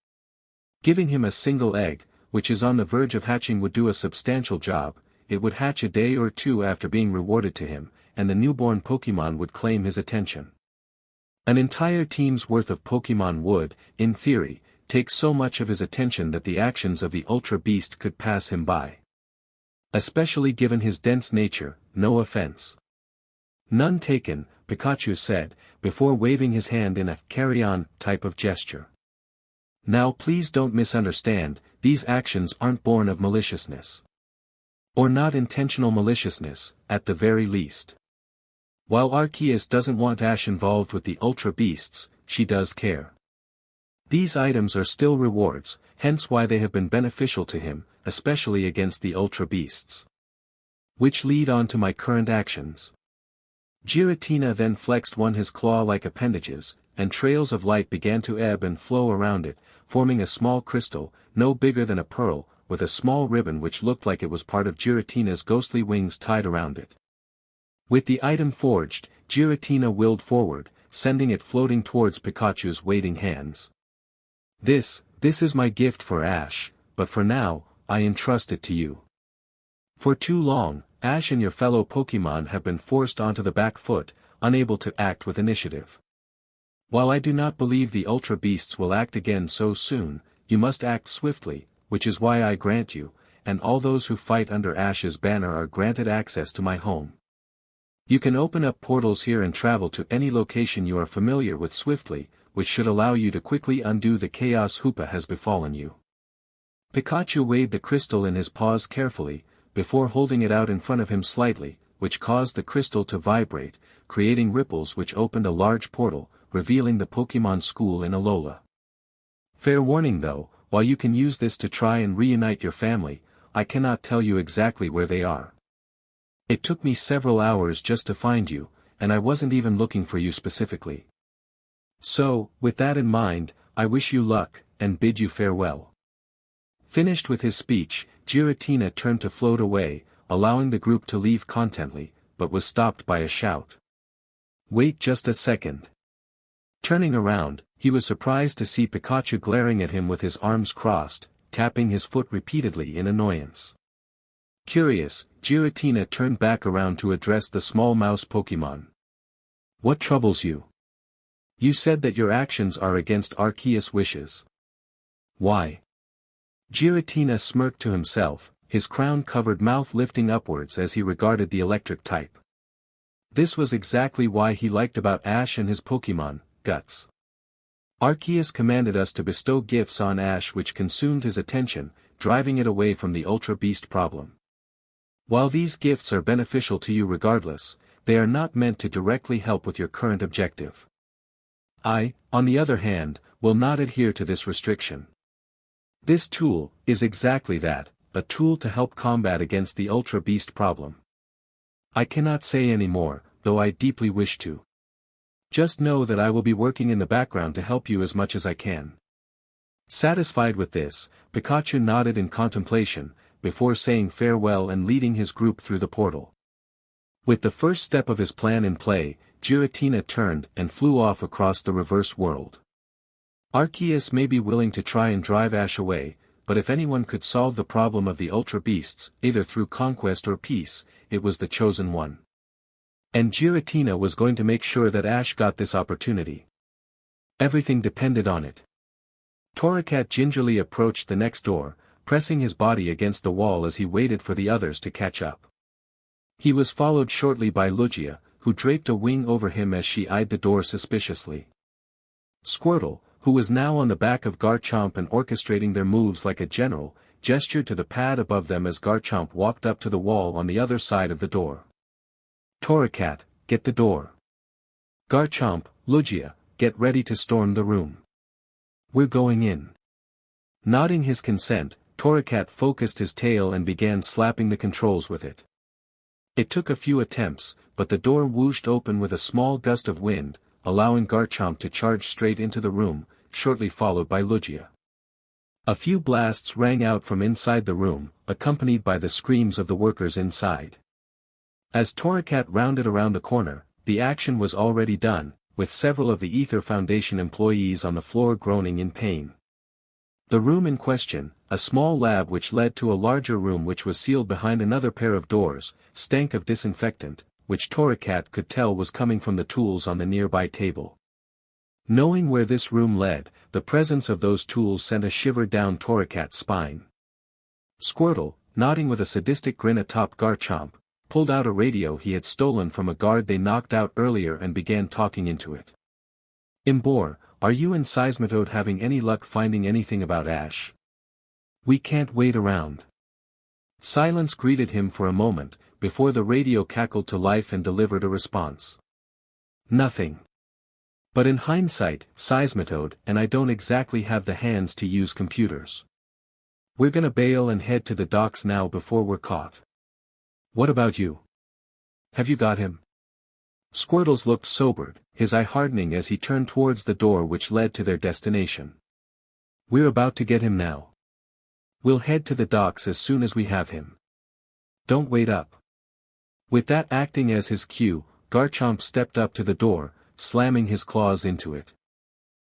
Giving him a single egg, which is on the verge of hatching, would do a substantial job. It would hatch a day or two after being rewarded to him, and the newborn Pokémon would claim his attention. An entire team's worth of Pokémon would, in theory, take so much of his attention that the actions of the Ultra Beast could pass him by. Especially given his dense nature, no offense. None taken, Pikachu said, before waving his hand in a carry-on type of gesture. Now please don't misunderstand, these actions aren't born of maliciousness. Or not intentional maliciousness, at the very least. While Arceus doesn't want Ash involved with the Ultra Beasts, she does care. These items are still rewards, hence why they have been beneficial to him, especially against the Ultra Beasts. Which lead on to my current actions. Giratina then flexed his claw-like appendages, and trails of light began to ebb and flow around it, forming a small crystal, no bigger than a pearl, with a small ribbon which looked like it was part of Giratina's ghostly wings tied around it. With the item forged, Giratina willed forward, sending it floating towards Pikachu's waiting hands. This is my gift for Ash, but for now, I entrust it to you. For too long, Ash and your fellow Pokémon have been forced onto the back foot, unable to act with initiative. While I do not believe the Ultra Beasts will act again so soon, you must act swiftly, which is why I grant you, and all those who fight under Ash's banner are granted access to my home. You can open up portals here and travel to any location you are familiar with swiftly, which should allow you to quickly undo the chaos Hoopa has befallen you. Pikachu weighed the crystal in his paws carefully, before holding it out in front of him slightly, which caused the crystal to vibrate, creating ripples which opened a large portal, revealing the Pokémon School in Alola. Fair warning though, while you can use this to try and reunite your family, I cannot tell you exactly where they are. It took me several hours just to find you, and I wasn't even looking for you specifically. So, with that in mind, I wish you luck, and bid you farewell." Finished with his speech, Giratina turned to float away, allowing the group to leave contently, but was stopped by a shout. "Wait just a second." Turning around, he was surprised to see Pikachu glaring at him with his arms crossed, tapping his foot repeatedly in annoyance. Curious, Giratina turned back around to address the small mouse Pokémon. "What troubles you? You said that your actions are against Arceus' wishes. Why?" Giratina smirked to himself, his crown-covered mouth lifting upwards as he regarded the electric type. This was exactly why he liked about Ash and his Pokémon, Guts. Arceus commanded us to bestow gifts on Ash which consumed his attention, driving it away from the Ultra Beast problem. While these gifts are beneficial to you regardless, they are not meant to directly help with your current objective. I, on the other hand, will not adhere to this restriction. This tool is exactly that, a tool to help combat against the Ultra Beast problem. I cannot say any more, though I deeply wish to. Just know that I will be working in the background to help you as much as I can. Satisfied with this, Pikachu nodded in contemplation, before saying farewell and leading his group through the portal. With the first step of his plan in play, Giratina turned and flew off across the reverse world. Arceus may be willing to try and drive Ash away, but if anyone could solve the problem of the Ultra Beasts, either through conquest or peace, it was the chosen one. And Giratina was going to make sure that Ash got this opportunity. Everything depended on it. Torracat gingerly approached the next door, pressing his body against the wall as he waited for the others to catch up. He was followed shortly by Lugia, who draped a wing over him as she eyed the door suspiciously. Squirtle, who was now on the back of Garchomp and orchestrating their moves like a general, gestured to the pad above them as Garchomp walked up to the wall on the other side of the door. Torracat, get the door. Garchomp, Lugia, get ready to storm the room. We're going in. Nodding his consent, Torracat focused his tail and began slapping the controls with it. It took a few attempts, but the door whooshed open with a small gust of wind, allowing Garchomp to charge straight into the room, shortly followed by Lugia. A few blasts rang out from inside the room, accompanied by the screams of the workers inside. As Torracat rounded around the corner, the action was already done, with several of the Ether Foundation employees on the floor groaning in pain. The room in question, a small lab which led to a larger room which was sealed behind another pair of doors, stank of disinfectant, which Torracat could tell was coming from the tools on the nearby table. Knowing where this room led, the presence of those tools sent a shiver down Torracat's spine. Squirtle, nodding with a sadistic grin atop Garchomp, pulled out a radio he had stolen from a guard they knocked out earlier and began talking into it. "Imbor, are you and Seismitoad having any luck finding anything about Ash? We can't wait around." Silence greeted him for a moment, before the radio cackled to life and delivered a response. "Nothing. But in hindsight, Seismitoad and I don't exactly have the hands to use computers. We're gonna bail and head to the docks now before we're caught. What about you? Have you got him?" Squirtles looked sobered, his eye hardening as he turned towards the door which led to their destination. "We're about to get him now. We'll head to the docks as soon as we have him. Don't wait up." With that acting as his cue, Garchomp stepped up to the door, slamming his claws into it.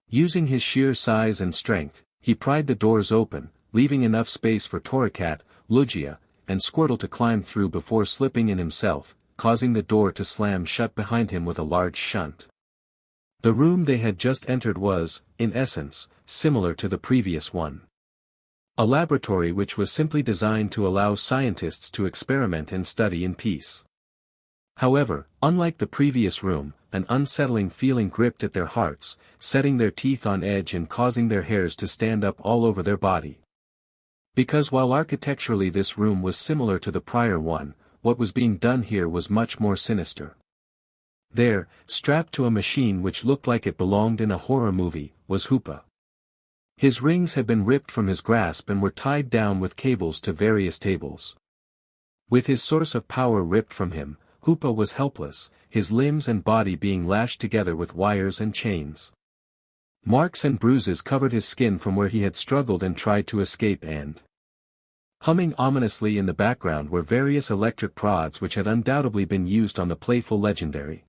Using his sheer size and strength, he pried the doors open, leaving enough space for Torracat, Lugia, and Squirtle to climb through before slipping in himself, causing the door to slam shut behind him with a large shunt. The room they had just entered was, in essence, similar to the previous one. A laboratory which was simply designed to allow scientists to experiment and study in peace. However, unlike the previous room, an unsettling feeling gripped at their hearts, setting their teeth on edge and causing their hairs to stand up all over their body. Because while architecturally this room was similar to the prior one, what was being done here was much more sinister. There, strapped to a machine which looked like it belonged in a horror movie, was Hoopa. His rings had been ripped from his grasp and were tied down with cables to various tables. With his source of power ripped from him, Hoopa was helpless, his limbs and body being lashed together with wires and chains. Marks and bruises covered his skin from where he had struggled and tried to escape, and humming ominously in the background were various electric prods which had undoubtedly been used on the playful legendary.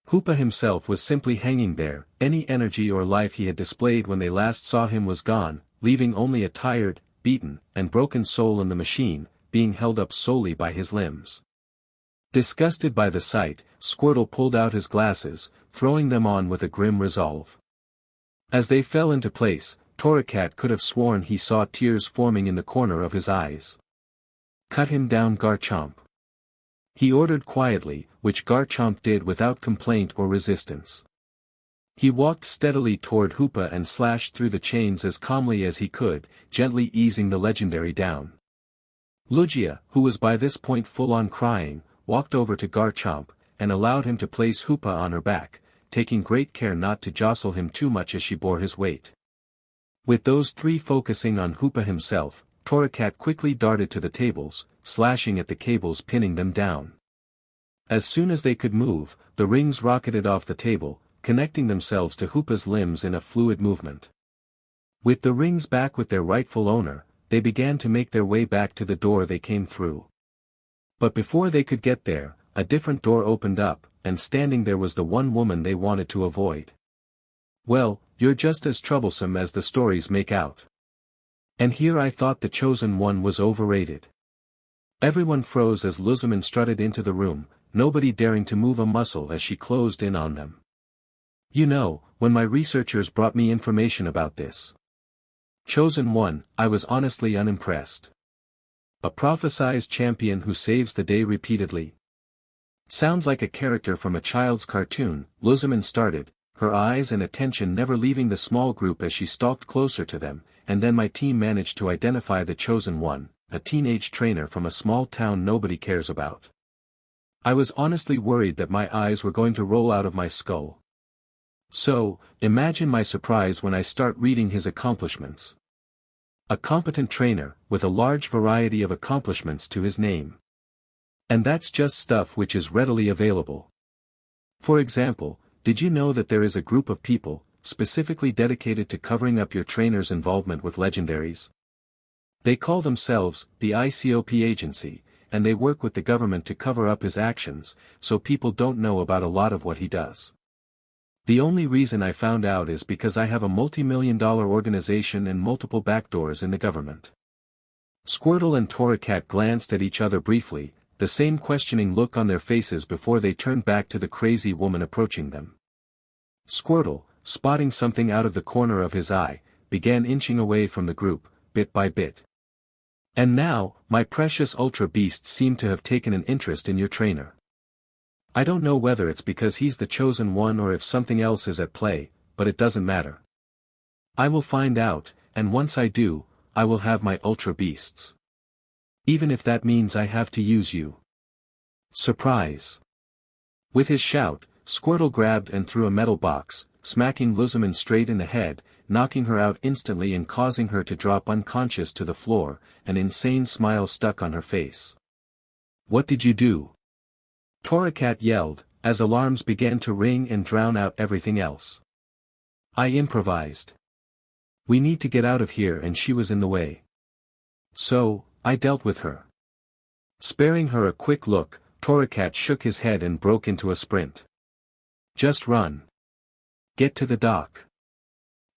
Hoopa himself was simply hanging there, any energy or life he had displayed when they last saw him was gone, leaving only a tired, beaten, and broken soul in the machine, being held up solely by his limbs. Disgusted by the sight, Squirtle pulled out his glasses, throwing them on with a grim resolve. As they fell into place, Torracat could have sworn he saw tears forming in the corner of his eyes. "Cut him down, Garchomp," he ordered quietly, which Garchomp did without complaint or resistance. He walked steadily toward Hoopa and slashed through the chains as calmly as he could, gently easing the legendary down. Lugia, who was by this point full on crying, walked over to Garchomp, and allowed him to place Hoopa on her back, taking great care not to jostle him too much as she bore his weight. With those three focusing on Hoopa himself, Torracat quickly darted to the tables, slashing at the cables pinning them down. As soon as they could move, the rings rocketed off the table, connecting themselves to Hoopa's limbs in a fluid movement. With the rings back with their rightful owner, they began to make their way back to the door they came through. But before they could get there, a different door opened up, and standing there was the one woman they wanted to avoid. "Well, you're just as troublesome as the stories make out. And here I thought the chosen one was overrated." Everyone froze as Luzaman strutted into the room, nobody daring to move a muscle as she closed in on them. "You know, when my researchers brought me information about this chosen one, I was honestly unimpressed. A prophesized champion who saves the day repeatedly. Sounds like a character from a child's cartoon," Luzaman started, her eyes and attention never leaving the small group as she stalked closer to them, "and then my team managed to identify the chosen one, a teenage trainer from a small town nobody cares about. I was honestly worried that my eyes were going to roll out of my skull. So, imagine my surprise when I start reading his accomplishments. A competent trainer, with a large variety of accomplishments to his name. And that's just stuff which is readily available. For example, did you know that there is a group of people, specifically dedicated to covering up your trainer's involvement with legendaries? They call themselves, the ICOP Agency, and they work with the government to cover up his actions, so people don't know about a lot of what he does. The only reason I found out is because I have a multi-million-dollar organization and multiple backdoors in the government." Squirtle and Torracat glanced at each other briefly, the same questioning look on their faces before they turned back to the crazy woman approaching them. Squirtle, spotting something out of the corner of his eye, began inching away from the group, bit by bit. "And now, my precious Ultra Beasts seem to have taken an interest in your trainer. I don't know whether it's because he's the chosen one or if something else is at play, but it doesn't matter. I will find out, and once I do, I will have my Ultra Beasts. Even if that means I have to use you." Surprise! With his shout, Squirtle grabbed and threw a metal box, smacking Luzaman straight in the head, knocking her out instantly and causing her to drop unconscious to the floor, an insane smile stuck on her face. "What did you do?" Torracat yelled, as alarms began to ring and drown out everything else. "I improvised. We need to get out of here and she was in the way. So, I dealt with her." Sparing her a quick look, Torracat shook his head and broke into a sprint. "Just run. Get to the dock."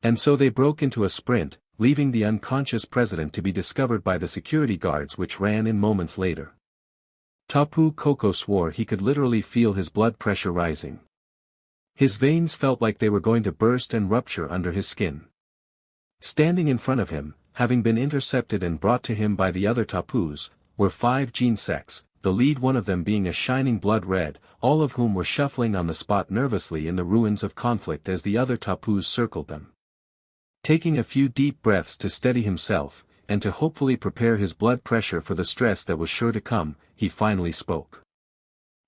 And so they broke into a sprint, leaving the unconscious president to be discovered by the security guards which ran in moments later. Tapu Koko swore he could literally feel his blood pressure rising. His veins felt like they were going to burst and rupture under his skin. Standing in front of him, having been intercepted and brought to him by the other Tapus, were 5 Genesects, the lead one of them being a shining blood red, all of whom were shuffling on the spot nervously in the ruins of conflict as the other Tapus circled them. Taking a few deep breaths to steady himself, and to hopefully prepare his blood pressure for the stress that was sure to come, he finally spoke.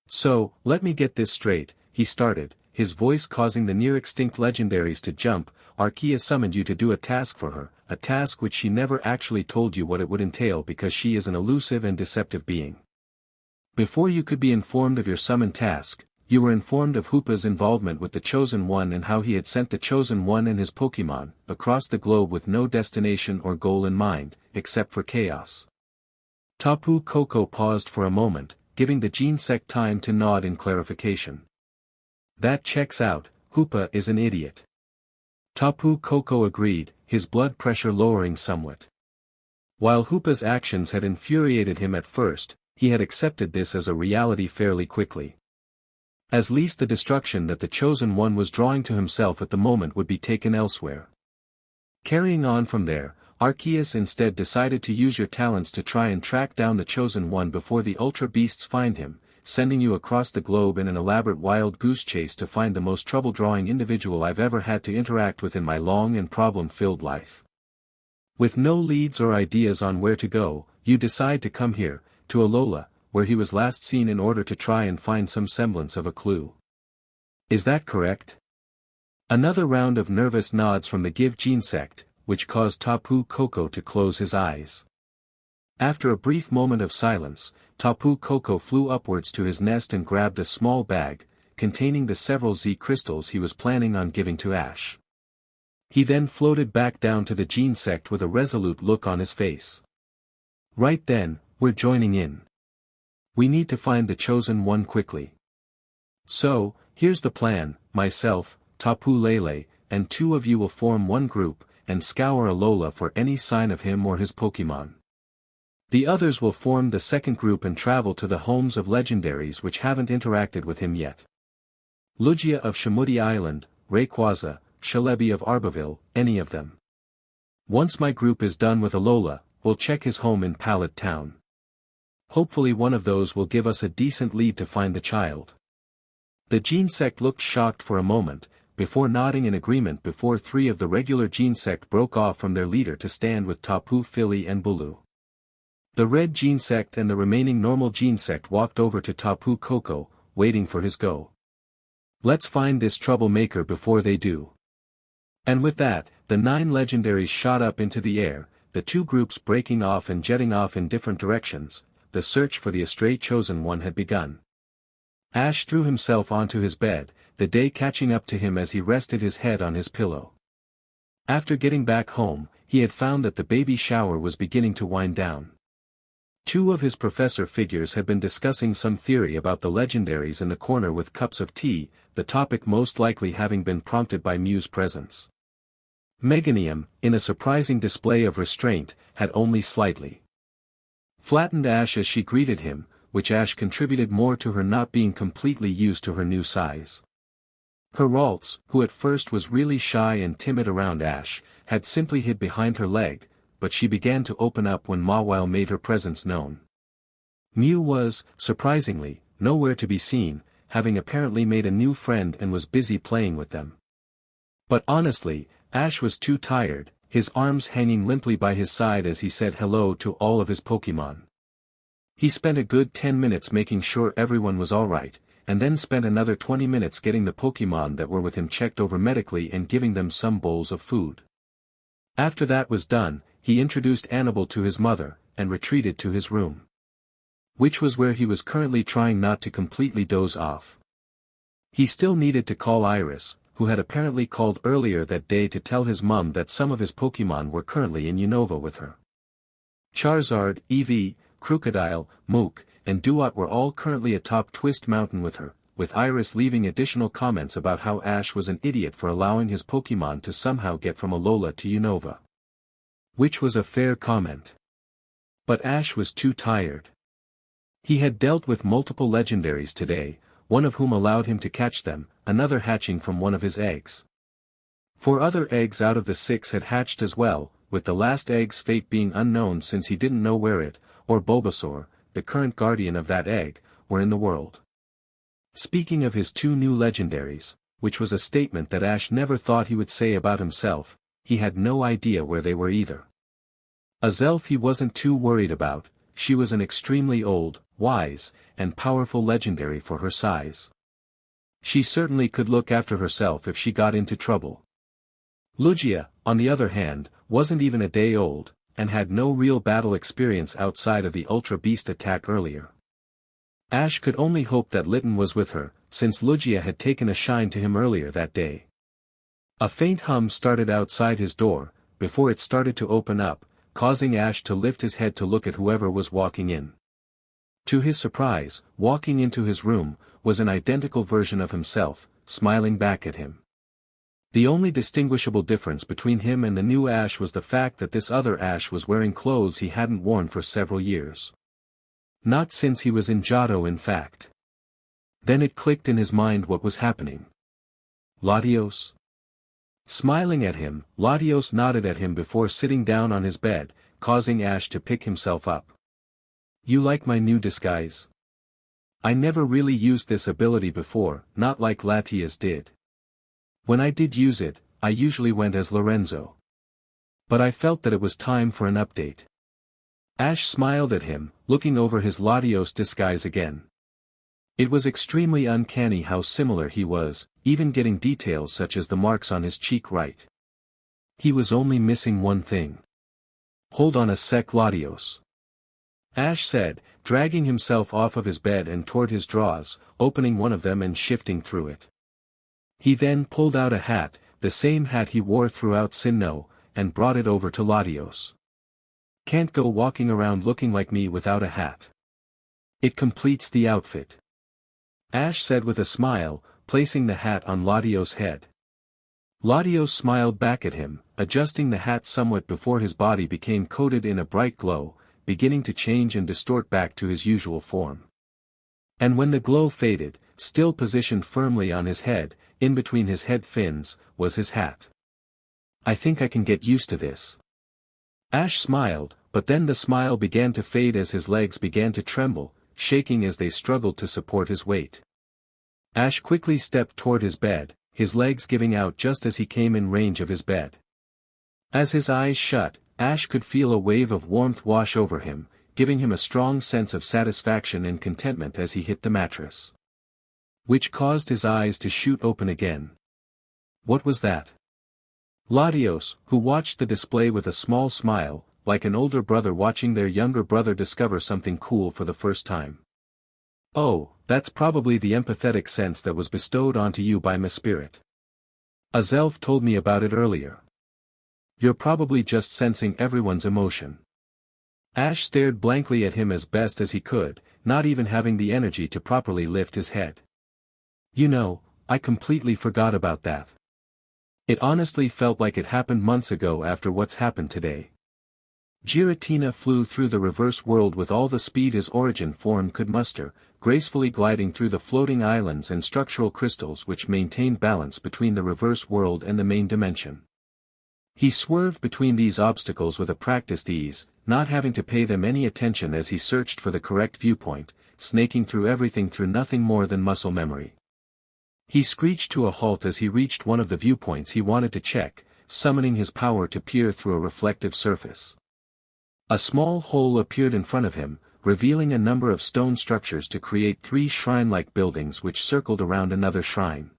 "So, let me get this straight," he started, his voice causing the near-extinct legendaries to jump. "Arceus summoned you to do a task for her, a task which she never actually told you what it would entail because she is an elusive and deceptive being. Before you could be informed of your summoned task, you were informed of Hoopa's involvement with the Chosen One and how he had sent the Chosen One and his Pokémon across the globe with no destination or goal in mind, except for chaos. Tapu Koko paused for a moment, giving the Genesect time to nod in clarification. That checks out, Hoopa is an idiot. Tapu Koko agreed, his blood pressure lowering somewhat. While Hoopa's actions had infuriated him at first, he had accepted this as a reality fairly quickly. At least the destruction that the Chosen One was drawing to himself at the moment would be taken elsewhere. Carrying on from there, Arceus instead decided to use your talents to try and track down the Chosen One before the Ultra Beasts find him, sending you across the globe in an elaborate wild goose chase to find the most trouble-drawing individual I've ever had to interact with in my long and problem-filled life. With no leads or ideas on where to go, you decide to come here, to Alola, where he was last seen in order to try and find some semblance of a clue. Is that correct? Another round of nervous nods from the Genesect, which caused Tapu Koko to close his eyes. After a brief moment of silence, Tapu Koko flew upwards to his nest and grabbed a small bag, containing the several Z crystals he was planning on giving to Ash. He then floated back down to the Genesect with a resolute look on his face. Right then, we're joining in. We need to find the Chosen One quickly. So, here's the plan, myself, Tapu Lele, and two of you will form one group, and scour Alola for any sign of him or his Pokémon. The others will form the second group and travel to the homes of legendaries which haven't interacted with him yet. Lugia of Shamudi Island, Rayquaza, Shalebi of Arbaville, any of them. Once my group is done with Alola, we'll check his home in Pallet Town. Hopefully one of those will give us a decent lead to find the child. The Genesect looked shocked for a moment, before nodding in agreement before three of the regular Genesect broke off from their leader to stand with Tapu Fili and Bulu. The red Genesect and the remaining normal Genesect walked over to Tapu Koko, waiting for his go. Let's find this troublemaker before they do. And with that, the 9 legendaries shot up into the air, the two groups breaking off and jetting off in different directions. The search for the astray Chosen One had begun. Ash threw himself onto his bed, the day catching up to him as he rested his head on his pillow. After getting back home, he had found that the baby shower was beginning to wind down. Two of his professor figures had been discussing some theory about the legendaries in the corner with cups of tea, the topic most likely having been prompted by Mew's presence. Meganium, in a surprising display of restraint, had only slightly flattened Ash as she greeted him, which Ash contributed more to her not being completely used to her new size. Peraltz, who at first was really shy and timid around Ash, had simply hid behind her leg, but she began to open up when Mawile made her presence known. Mew was, surprisingly, nowhere to be seen, having apparently made a new friend and was busy playing with them. But honestly, Ash was too tired, his arms hanging limply by his side as he said hello to all of his Pokémon. He spent a good 10 minutes making sure everyone was alright, and then spent another 20 minutes getting the Pokémon that were with him checked over medically and giving them some bowls of food. After that was done, he introduced Annabelle to his mother, and retreated to his room. Which was where he was currently trying not to completely doze off. He still needed to call Iris, who had apparently called earlier that day to tell his mum that some of his Pokémon were currently in Unova with her. Charizard, Eevee, Crocodile, Mook, and Duat were all currently atop Twist Mountain with her, with Iris leaving additional comments about how Ash was an idiot for allowing his Pokémon to somehow get from Alola to Unova. Which was a fair comment. But Ash was too tired. He had dealt with multiple legendaries today, one of whom allowed him to catch them, another hatching from one of his eggs. 4 other eggs out of the 6 had hatched as well, with the last egg's fate being unknown since he didn't know where it, or Bulbasaur, the current guardian of that egg, were in the world. Speaking of his 2 new legendaries, which was a statement that Ash never thought he would say about himself, he had no idea where they were either. Azelf he wasn't too worried about, she was an extremely old, wise, and powerful legendary for her size. She certainly could look after herself if she got into trouble. Lugia, on the other hand, wasn't even a day old, and had no real battle experience outside of the Ultra Beast attack earlier. Ash could only hope that Litten was with her, since Lugia had taken a shine to him earlier that day. A faint hum started outside his door, before it started to open up, causing Ash to lift his head to look at whoever was walking in. To his surprise, walking into his room, was an identical version of himself, smiling back at him. The only distinguishable difference between him and the new Ash was the fact that this other Ash was wearing clothes he hadn't worn for several years. Not since he was in Johto, in fact. Then it clicked in his mind what was happening. Latios? Smiling at him, Latios nodded at him before sitting down on his bed, causing Ash to pick himself up. You like my new disguise? I never really used this ability before, not like Latias did. When I did use it, I usually went as Lorenzo. But I felt that it was time for an update. Ash smiled at him, looking over his Latios disguise again. It was extremely uncanny how similar he was, even getting details such as the marks on his cheek right. He was only missing one thing. Hold on a sec, Latios. Ash said, dragging himself off of his bed and toward his drawers, opening one of them and shifting through it. He then pulled out a hat, the same hat he wore throughout Sinnoh, and brought it over to Latios. Can't go walking around looking like me without a hat. It completes the outfit. Ash said with a smile, placing the hat on Latios' head. Latios smiled back at him, adjusting the hat somewhat before his body became coated in a bright glow, beginning to change and distort back to his usual form. And when the glow faded, still positioned firmly on his head, in between his head fins, was his hat. I think I can get used to this. Ash smiled, but then the smile began to fade as his legs began to tremble, shaking as they struggled to support his weight. Ash quickly stepped toward his bed, his legs giving out just as he came in range of his bed. As his eyes shut, Ash could feel a wave of warmth wash over him, giving him a strong sense of satisfaction and contentment as he hit the mattress. Which caused his eyes to shoot open again. What was that? Latios, who watched the display with a small smile, like an older brother watching their younger brother discover something cool for the first time. Oh, that's probably the empathetic sense that was bestowed onto you by my spirit. Azelf told me about it earlier. You're probably just sensing everyone's emotion. Ash stared blankly at him as best as he could, not even having the energy to properly lift his head. You know, I completely forgot about that. It honestly felt like it happened months ago after what's happened today. Giratina flew through the reverse world with all the speed his origin form could muster, gracefully gliding through the floating islands and structural crystals which maintained balance between the reverse world and the main dimension. He swerved between these obstacles with a practiced ease, not having to pay them any attention as he searched for the correct viewpoint, snaking through everything through nothing more than muscle memory. He screeched to a halt as he reached one of the viewpoints he wanted to check, summoning his power to peer through a reflective surface. A small hole appeared in front of him, revealing a number of stone structures to create 3 shrine-like buildings which circled around another shrine.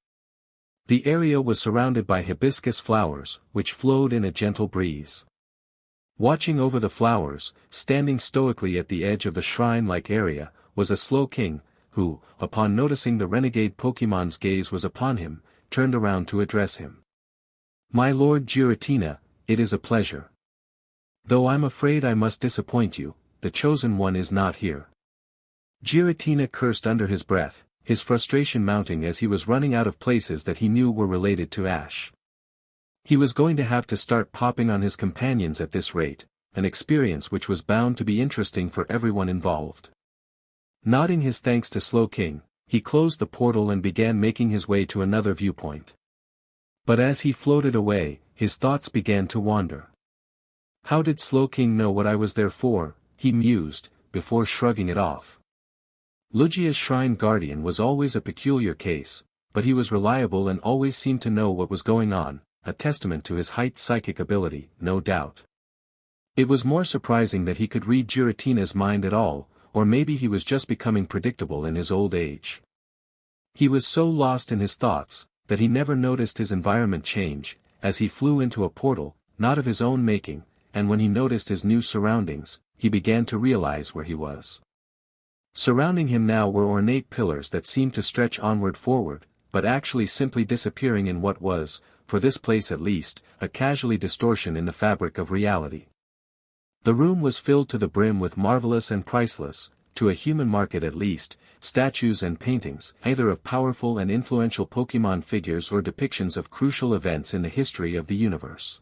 The area was surrounded by hibiscus flowers, which flowed in a gentle breeze. Watching over the flowers, standing stoically at the edge of the shrine-like area, was a Slowking, who, upon noticing the renegade Pokémon's gaze was upon him, turned around to address him. My Lord Giratina, it is a pleasure. Though I'm afraid I must disappoint you, the Chosen One is not here. Giratina cursed under his breath, his frustration mounting as he was running out of places that he knew were related to Ash. He was going to have to start popping on his companions at this rate, an experience which was bound to be interesting for everyone involved. Nodding his thanks to Slowking, he closed the portal and began making his way to another viewpoint. But as he floated away, his thoughts began to wander. How did Slowking know what I was there for, he mused, before shrugging it off. Lugia's Shrine Guardian was always a peculiar case, but he was reliable and always seemed to know what was going on, a testament to his heightened psychic ability, no doubt. It was more surprising that he could read Giratina's mind at all, or maybe he was just becoming predictable in his old age. He was so lost in his thoughts, that he never noticed his environment change, as he flew into a portal, not of his own making, and when he noticed his new surroundings, he began to realize where he was. Surrounding him now were ornate pillars that seemed to stretch onward forward, but actually simply disappearing in what was, for this place at least, a casually distortion in the fabric of reality. The room was filled to the brim with marvelous and priceless, to a human market at least, statues and paintings, either of powerful and influential Pokémon figures or depictions of crucial events in the history of the universe.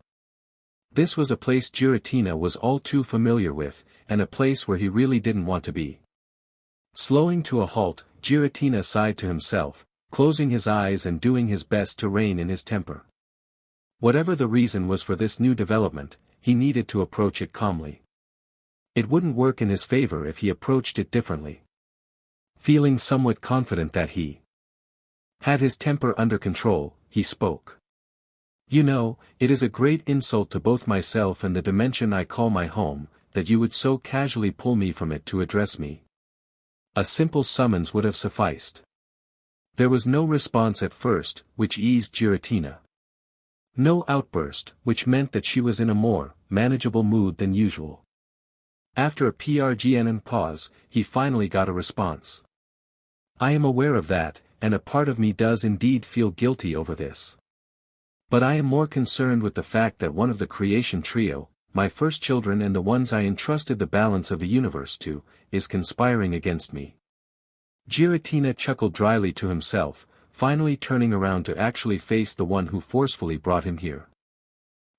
This was a place Giratina was all too familiar with, and a place where he really didn't want to be. Slowing to a halt, Giratina sighed to himself, closing his eyes and doing his best to rein in his temper. Whatever the reason was for this new development, he needed to approach it calmly. It wouldn't work in his favor if he approached it differently. Feeling somewhat confident that he had his temper under control, he spoke. You know, it is a great insult to both myself and the dimension I call my home, that you would so casually pull me from it to address me. A simple summons would have sufficed. There was no response at first, which eased Giratina. No outburst, which meant that she was in a more manageable mood than usual. After a PRGN pause, he finally got a response. I am aware of that, and a part of me does indeed feel guilty over this. But I am more concerned with the fact that one of the creation trio, my first children and the ones I entrusted the balance of the universe to, is conspiring against me. Giratina chuckled dryly to himself, finally turning around to actually face the one who forcefully brought him here.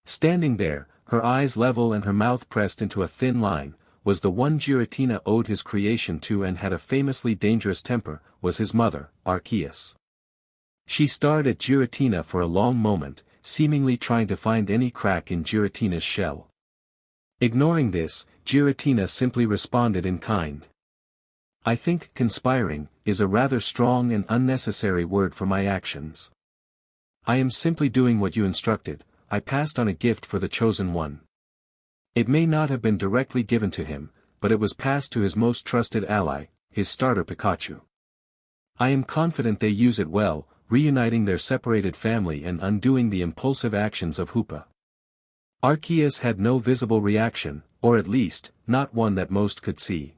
Standing there, her eyes level and her mouth pressed into a thin line, was the one Giratina owed his creation to and had a famously dangerous temper, was his mother, Arceus. She stared at Giratina for a long moment, seemingly trying to find any crack in Giratina's shell. Ignoring this, Giratina simply responded in kind. I think conspiring is a rather strong and unnecessary word for my actions. I am simply doing what you instructed. I passed on a gift for the chosen one. It may not have been directly given to him, but it was passed to his most trusted ally, his starter Pikachu. I am confident they use it well, reuniting their separated family and undoing the impulsive actions of Hoopa. Arceus had no visible reaction, or at least, not one that most could see.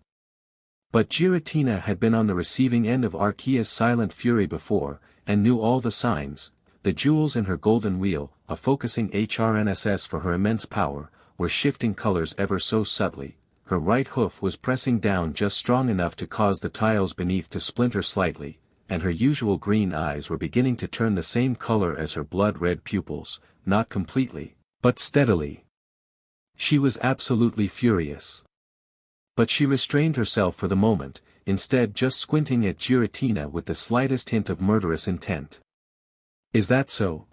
But Giratina had been on the receiving end of Arceus' silent fury before, and knew all the signs. The jewels in her golden wheel, a focusing HRNSS for her immense power, were shifting colors ever so subtly. Her right hoof was pressing down just strong enough to cause the tiles beneath to splinter slightly, and her usual green eyes were beginning to turn the same color as her blood-red pupils, not completely, but steadily. She was absolutely furious. But she restrained herself for the moment, instead just squinting at Giratina with the slightest hint of murderous intent. Is that so?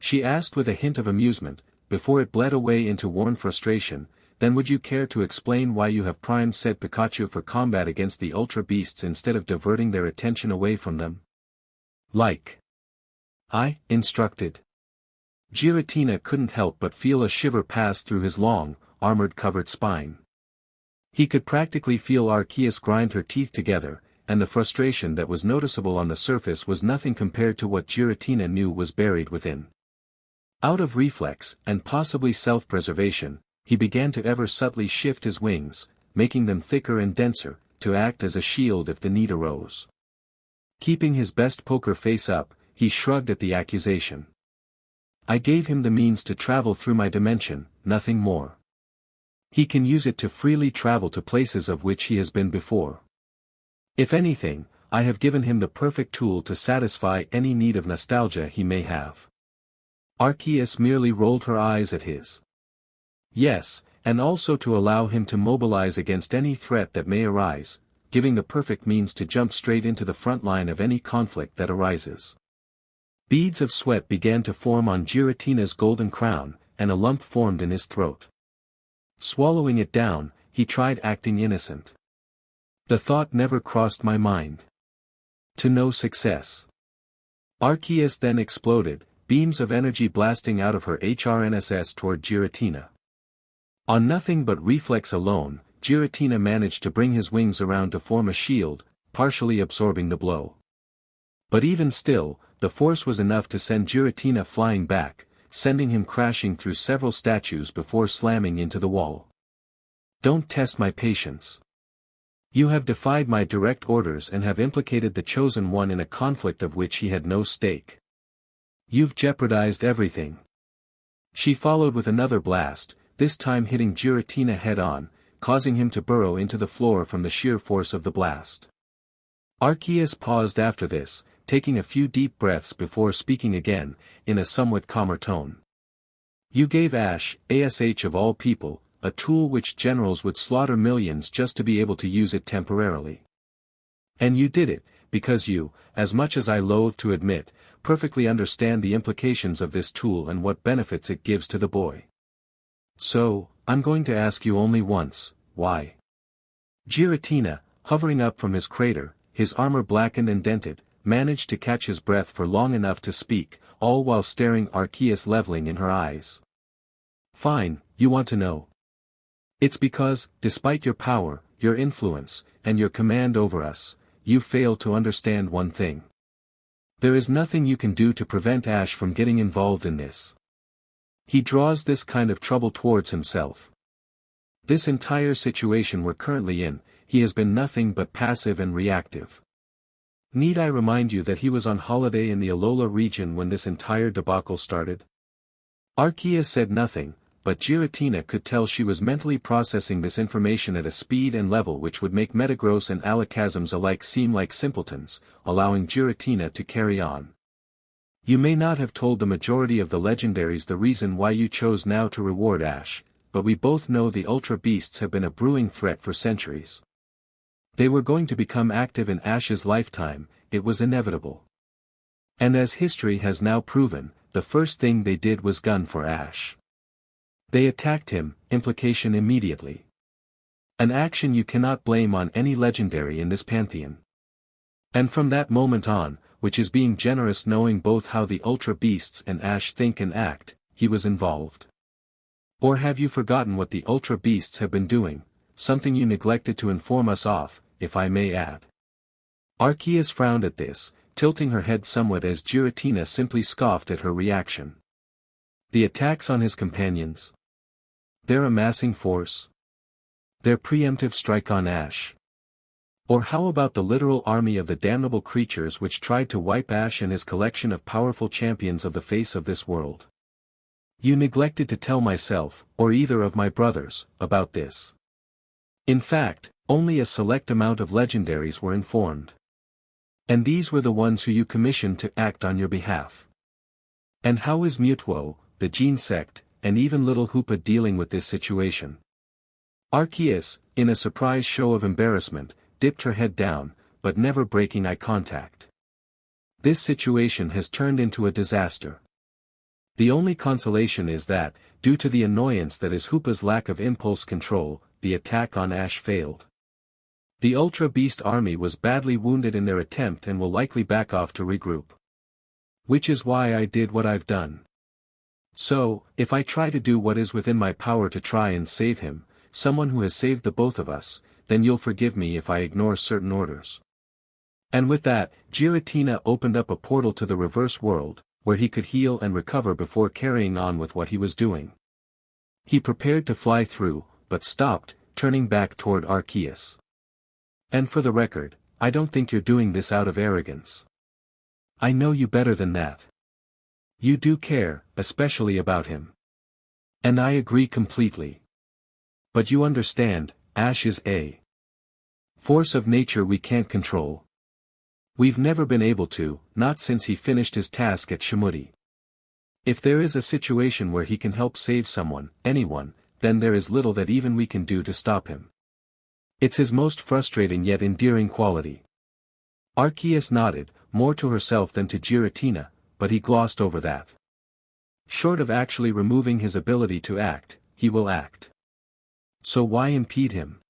She asked with a hint of amusement, before it bled away into worn frustration. Then would you care to explain why you have primed said Pikachu for combat against the Ultra Beasts instead of diverting their attention away from them? Like I instructed. Giratina couldn't help but feel a shiver pass through his long, armored-covered spine. He could practically feel Arceus grind her teeth together, and the frustration that was noticeable on the surface was nothing compared to what Giratina knew was buried within. Out of reflex, and possibly self-preservation, he began to ever subtly shift his wings, making them thicker and denser, to act as a shield if the need arose. Keeping his best poker face up, he shrugged at the accusation. I gave him the means to travel through my dimension, nothing more. He can use it to freely travel to places of which he has been before. If anything, I have given him the perfect tool to satisfy any need of nostalgia he may have. Arceus merely rolled her eyes at his. Yes, and also to allow him to mobilize against any threat that may arise, giving the perfect means to jump straight into the front line of any conflict that arises. Beads of sweat began to form on Giratina's golden crown, and a lump formed in his throat. Swallowing it down, he tried acting innocent. The thought never crossed my mind. To no success. Arceus then exploded, beams of energy blasting out of her HRNSS toward Giratina. On nothing but reflex alone, Giratina managed to bring his wings around to form a shield, partially absorbing the blow. But even still, the force was enough to send Giratina flying back, sending him crashing through several statues before slamming into the wall. Don't test my patience. You have defied my direct orders and have implicated the Chosen One in a conflict of which he had no stake. You've jeopardized everything. She followed with another blast, this time hitting Giratina head-on, causing him to burrow into the floor from the sheer force of the blast. Arceus paused after this, taking a few deep breaths before speaking again, in a somewhat calmer tone. You gave Ash, ASH of all people, a tool which generals would slaughter millions just to be able to use it temporarily. And you did it, because you, as much as I loathe to admit, perfectly understand the implications of this tool and what benefits it gives to the boy. So, I'm going to ask you only once, why? Giratina, hovering up from his crater, his armor blackened and dented, managed to catch his breath for long enough to speak, all while staring Arceus leveling in her eyes. Fine, you want to know. It's because, despite your power, your influence, and your command over us, you fail to understand one thing. There is nothing you can do to prevent Ash from getting involved in this. He draws this kind of trouble towards himself. This entire situation we're currently in, he has been nothing but passive and reactive. Need I remind you that he was on holiday in the Alola region when this entire debacle started? Arceus said nothing, but Giratina could tell she was mentally processing this information at a speed and level which would make Metagross and Alakazams alike seem like simpletons, allowing Giratina to carry on. You may not have told the majority of the legendaries the reason why you chose now to reward Ash, but we both know the Ultra Beasts have been a brewing threat for centuries. They were going to become active in Ash's lifetime, it was inevitable. And as history has now proven, the first thing they did was gun for Ash. They attacked him, implication immediately. An action you cannot blame on any legendary in this pantheon. And from that moment on, which is being generous knowing both how the Ultra Beasts and Ash think and act, he was involved. Or have you forgotten what the Ultra Beasts have been doing, something you neglected to inform us of, if I may add? Arceus frowned at this, tilting her head somewhat as Giratina simply scoffed at her reaction. The attacks on his companions? Their amassing force? Their preemptive strike on Ash? Or how about the literal army of the damnable creatures which tried to wipe Ash and his collection of powerful champions of the face of this world? You neglected to tell myself, or either of my brothers, about this. In fact, only a select amount of legendaries were informed. And these were the ones who you commissioned to act on your behalf. And how is Mewtwo, the Gene Sect, and even Little Hoopa dealing with this situation? Arceus, in a surprise show of embarrassment, dipped her head down, but never breaking eye contact. This situation has turned into a disaster. The only consolation is that, due to the annoyance that is Hoopa's lack of impulse control, the attack on Ash failed. The Ultra Beast army was badly wounded in their attempt and will likely back off to regroup. Which is why I did what I've done. So, if I try to do what is within my power to try and save him, someone who has saved the both of us, then you'll forgive me if I ignore certain orders. And with that, Giratina opened up a portal to the reverse world, where he could heal and recover before carrying on with what he was doing. He prepared to fly through, but stopped, turning back toward Arceus. And for the record, I don't think you're doing this out of arrogance. I know you better than that. You do care, especially about him. And I agree completely. But you understand, Ash is a force of nature we can't control. We've never been able to, not since he finished his task at Shimudi. If there is a situation where he can help save someone, anyone, then there is little that even we can do to stop him. It's his most frustrating yet endearing quality. Arceus nodded, more to herself than to Giratina, but he glossed over that. Short of actually removing his ability to act, he will act. So why impede him?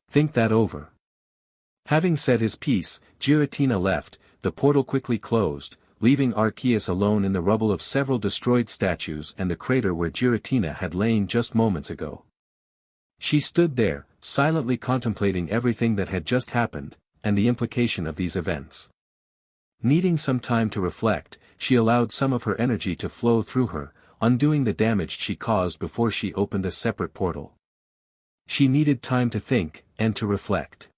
Think that over. Having said his piece, Giratina left, the portal quickly closed, leaving Arceus alone in the rubble of several destroyed statues and the crater where Giratina had lain just moments ago. She stood there, silently contemplating everything that had just happened, and the implication of these events. Needing some time to reflect, she allowed some of her energy to flow through her, undoing the damage she caused before she opened a separate portal. She needed time to think, and to reflect.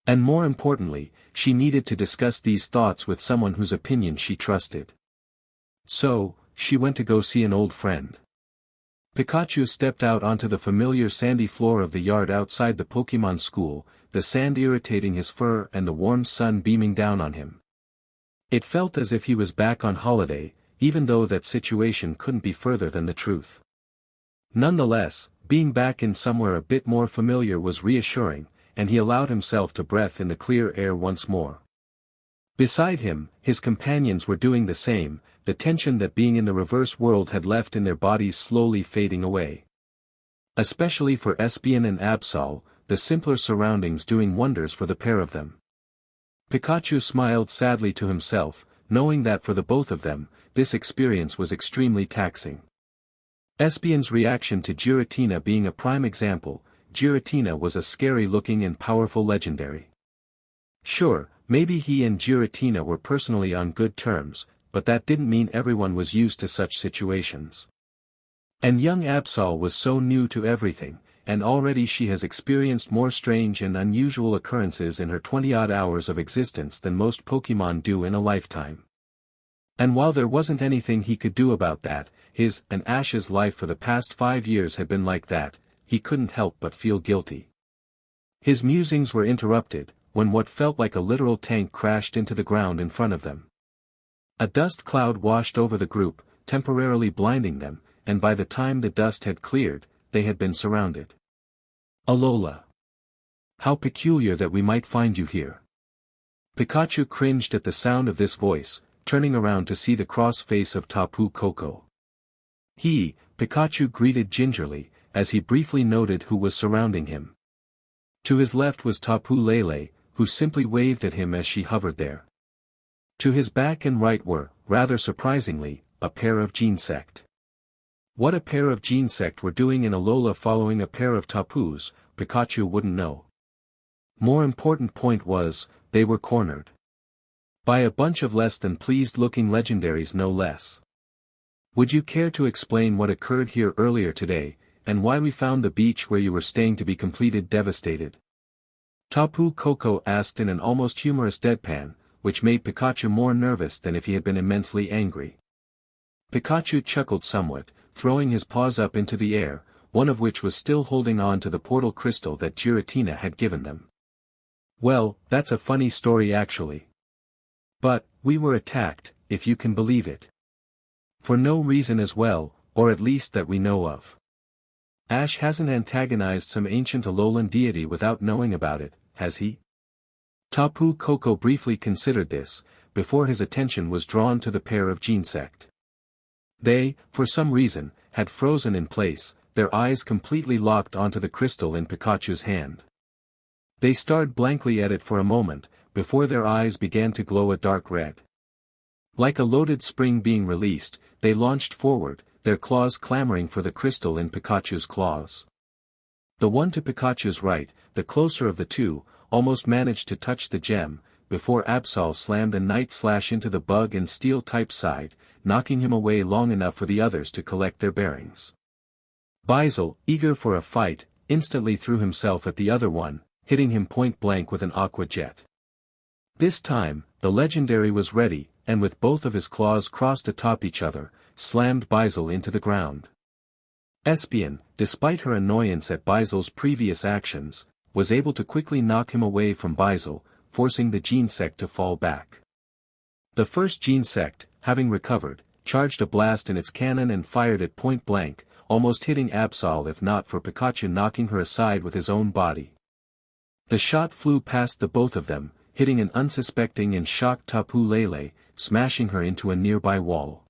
And more importantly, she needed to discuss these thoughts with someone whose opinion she trusted. So, she went to go see an old friend. Pikachu stepped out onto the familiar sandy floor of the yard outside the Pokémon school, the sand irritating his fur and the warm sun beaming down on him. It felt as if he was back on holiday, even though that situation couldn't be further than the truth. Nonetheless, being back in somewhere a bit more familiar was reassuring, and he allowed himself to breathe in the clear air once more. Beside him, his companions were doing the same, the tension that being in the reverse world had left in their bodies slowly fading away. Especially for Espeon and Absol, the simpler surroundings doing wonders for the pair of them. Pikachu smiled sadly to himself, knowing that for the both of them, this experience was extremely taxing. Espeon's reaction to Giratina being a prime example, Giratina was a scary-looking and powerful legendary. Sure, maybe he and Giratina were personally on good terms, but that didn't mean everyone was used to such situations. And young Absol was so new to everything, and already she has experienced more strange and unusual occurrences in her 20-odd hours of existence than most Pokémon do in a lifetime. And while there wasn't anything he could do about that, his and Ash's life for the past 5 years had been like that, he couldn't help but feel guilty. His musings were interrupted, when what felt like a literal tank crashed into the ground in front of them. A dust cloud washed over the group, temporarily blinding them, and by the time the dust had cleared, they had been surrounded. Alola. How peculiar that we might find you here. Pikachu cringed at the sound of this voice, turning around to see the cross face of Tapu Koko. Pikachu greeted gingerly, as he briefly noted who was surrounding him. To his left was Tapu Lele, who simply waved at him as she hovered there. To his back and right were, rather surprisingly, a pair of Genesect. What a pair of Genesect were doing in Alola following a pair of Tapus, Pikachu wouldn't know. More important point was, they were cornered. By a bunch of less than pleased-looking legendaries no less. Would you care to explain what occurred here earlier today, and why we found the beach where you were staying to be completed devastated? Tapu Koko asked in an almost humorous deadpan, which made Pikachu more nervous than if he had been immensely angry. Pikachu chuckled somewhat, throwing his paws up into the air, one of which was still holding on to the portal crystal that Giratina had given them. Well, that's a funny story actually. But, we were attacked, if you can believe it. For no reason as well, or at least that we know of. Ash hasn't antagonized some ancient Alolan deity without knowing about it, has he? Tapu Koko briefly considered this, before his attention was drawn to the pair of Genesect. They, for some reason, had frozen in place, their eyes completely locked onto the crystal in Pikachu's hand. They stared blankly at it for a moment, before their eyes began to glow a dark red. Like a loaded spring being released, they launched forward, their claws clamoring for the crystal in Pikachu's claws. The one to Pikachu's right, the closer of the two, almost managed to touch the gem, before Absol slammed a Night Slash into the bug and steel-type side, knocking him away long enough for the others to collect their bearings. Buzzwole, eager for a fight, instantly threw himself at the other one, hitting him point-blank with an Aqua Jet. This time, the legendary was ready, and with both of his claws crossed atop each other, slammed Buzzwole into the ground. Espeon, despite her annoyance at Buzzwole's previous actions, was able to quickly knock him away from Buzzwole, forcing the Genesect to fall back. The first Genesect, having recovered, charged a blast in its cannon and fired it point-blank, almost hitting Absol if not for Pikachu knocking her aside with his own body. The shot flew past the both of them, hitting an unsuspecting and shocked Tapu Lele, smashing her into a nearby wall.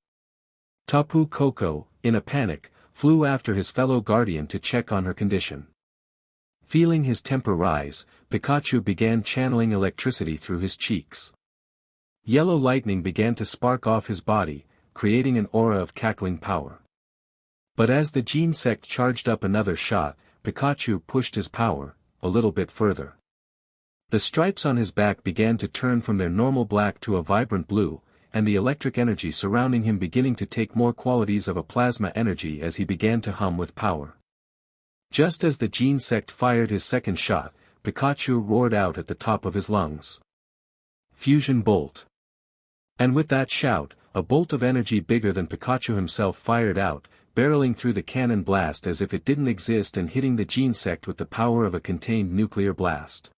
Tapu Koko, in a panic, flew after his fellow guardian to check on her condition. Feeling his temper rise, Pikachu began channeling electricity through his cheeks. Yellow lightning began to spark off his body, creating an aura of cackling power. But as the Genesect charged up another shot, Pikachu pushed his power, a little bit further. The stripes on his back began to turn from their normal black to a vibrant blue, and the electric energy surrounding him beginning to take more qualities of a plasma energy as he began to hum with power. Just as the Genesect fired his second shot, Pikachu roared out at the top of his lungs. Fusion Bolt. And with that shout, a bolt of energy bigger than Pikachu himself fired out, barreling through the cannon blast as if it didn't exist and hitting the Genesect with the power of a contained nuclear blast.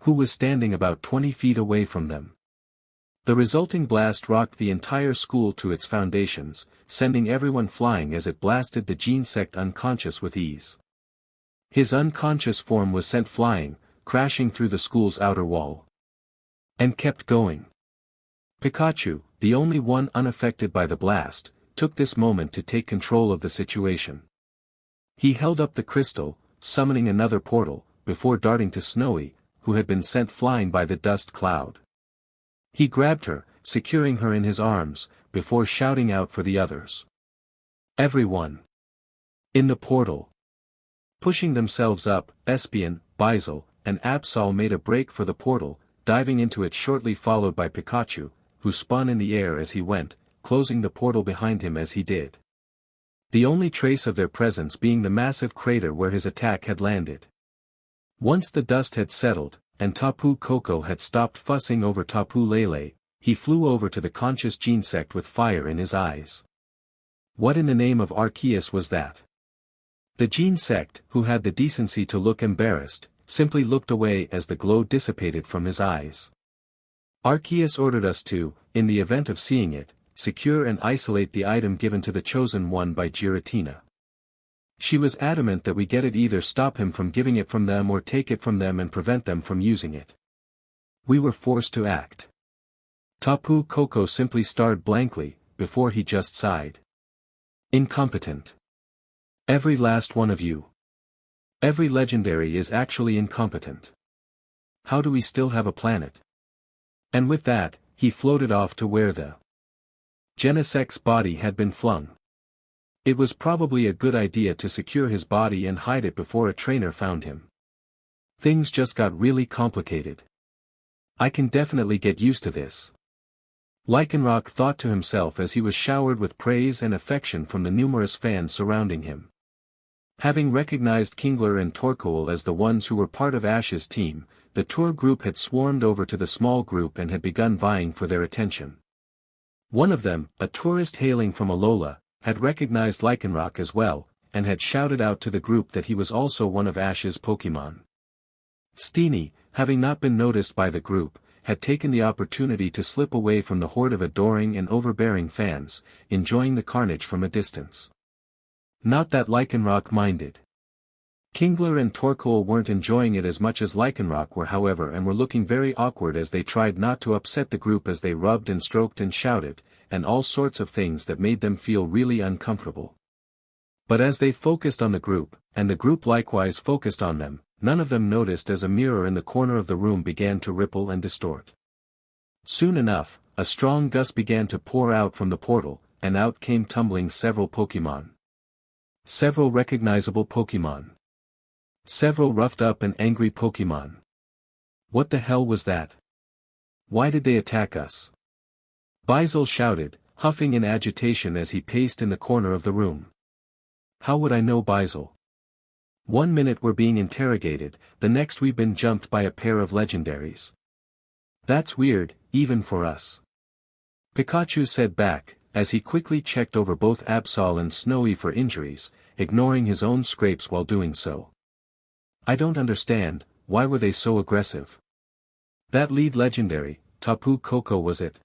Who was standing about 20 feet away from them. The resulting blast rocked the entire school to its foundations, sending everyone flying as it blasted the Genesect unconscious with ease. His unconscious form was sent flying, crashing through the school's outer wall. And kept going. Pikachu, the only one unaffected by the blast, took this moment to take control of the situation. He held up the crystal, summoning another portal, before darting to Snowy, who had been sent flying by the dust cloud. He grabbed her, securing her in his arms, before shouting out for the others. Everyone! In the portal! Pushing themselves up, Espeon, Buzzwole, and Absol made a break for the portal, diving into it shortly followed by Pikachu, who spun in the air as he went, closing the portal behind him as he did. The only trace of their presence being the massive crater where his attack had landed. Once the dust had settled, and Tapu Koko had stopped fussing over Tapu Lele, he flew over to the conscious Genesect with fire in his eyes. What in the name of Arceus was that? The Genesect, who had the decency to look embarrassed, simply looked away as the glow dissipated from his eyes. Arceus ordered us to, in the event of seeing it, secure and isolate the item given to the chosen one by Giratina. She was adamant that we get it, either stop him from giving it from them or take it from them and prevent them from using it. We were forced to act. Tapu Koko simply stared blankly, before he just sighed. Incompetent. Every last one of you. Every legendary is actually incompetent. How do we still have a planet? And with that, he floated off to where the Genesect's body had been flung. It was probably a good idea to secure his body and hide it before a trainer found him. Things just got really complicated. I can definitely get used to this. Lycanroc thought to himself as he was showered with praise and affection from the numerous fans surrounding him. Having recognized Kingler and Torkoal as the ones who were part of Ash's team, the tour group had swarmed over to the small group and had begun vying for their attention. One of them, a tourist hailing from Alola, had recognized Lycanroc as well, and had shouted out to the group that he was also one of Ash's Pokémon. Steenie, having not been noticed by the group, had taken the opportunity to slip away from the horde of adoring and overbearing fans, enjoying the carnage from a distance. Not that Lycanroc minded. Kingler and Torkoal weren't enjoying it as much as Lycanroc were, however, and were looking very awkward as they tried not to upset the group as they rubbed and stroked and shouted, and all sorts of things that made them feel really uncomfortable. But as they focused on the group, and the group likewise focused on them, none of them noticed as a mirror in the corner of the room began to ripple and distort. Soon enough, a strong gust began to pour out from the portal, and out came tumbling several Pokémon. Several recognizable Pokémon. Several roughed up and angry Pokémon. What the hell was that? Why did they attack us? Buzzwole shouted, huffing in agitation as he paced in the corner of the room. How would I know, Buzzwole? 1 minute we're being interrogated, the next we've been jumped by a pair of legendaries. That's weird, even for us. Pikachu said back, as he quickly checked over both Absol and Snowy for injuries, ignoring his own scrapes while doing so. I don't understand, why were they so aggressive? That lead legendary, Tapu Koko, was it?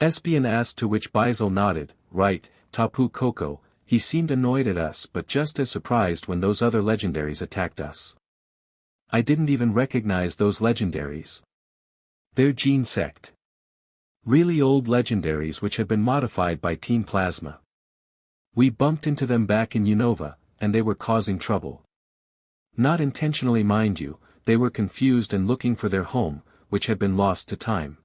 Espeon asked, to which Buzzwole nodded. Right, Tapu Koko. He seemed annoyed at us but just as surprised when those other legendaries attacked us. I didn't even recognize those legendaries. They're Genesect. Really old legendaries which had been modified by Team Plasma. We bumped into them back in Unova, and they were causing trouble. Not intentionally, mind you, they were confused and looking for their home, which had been lost to time.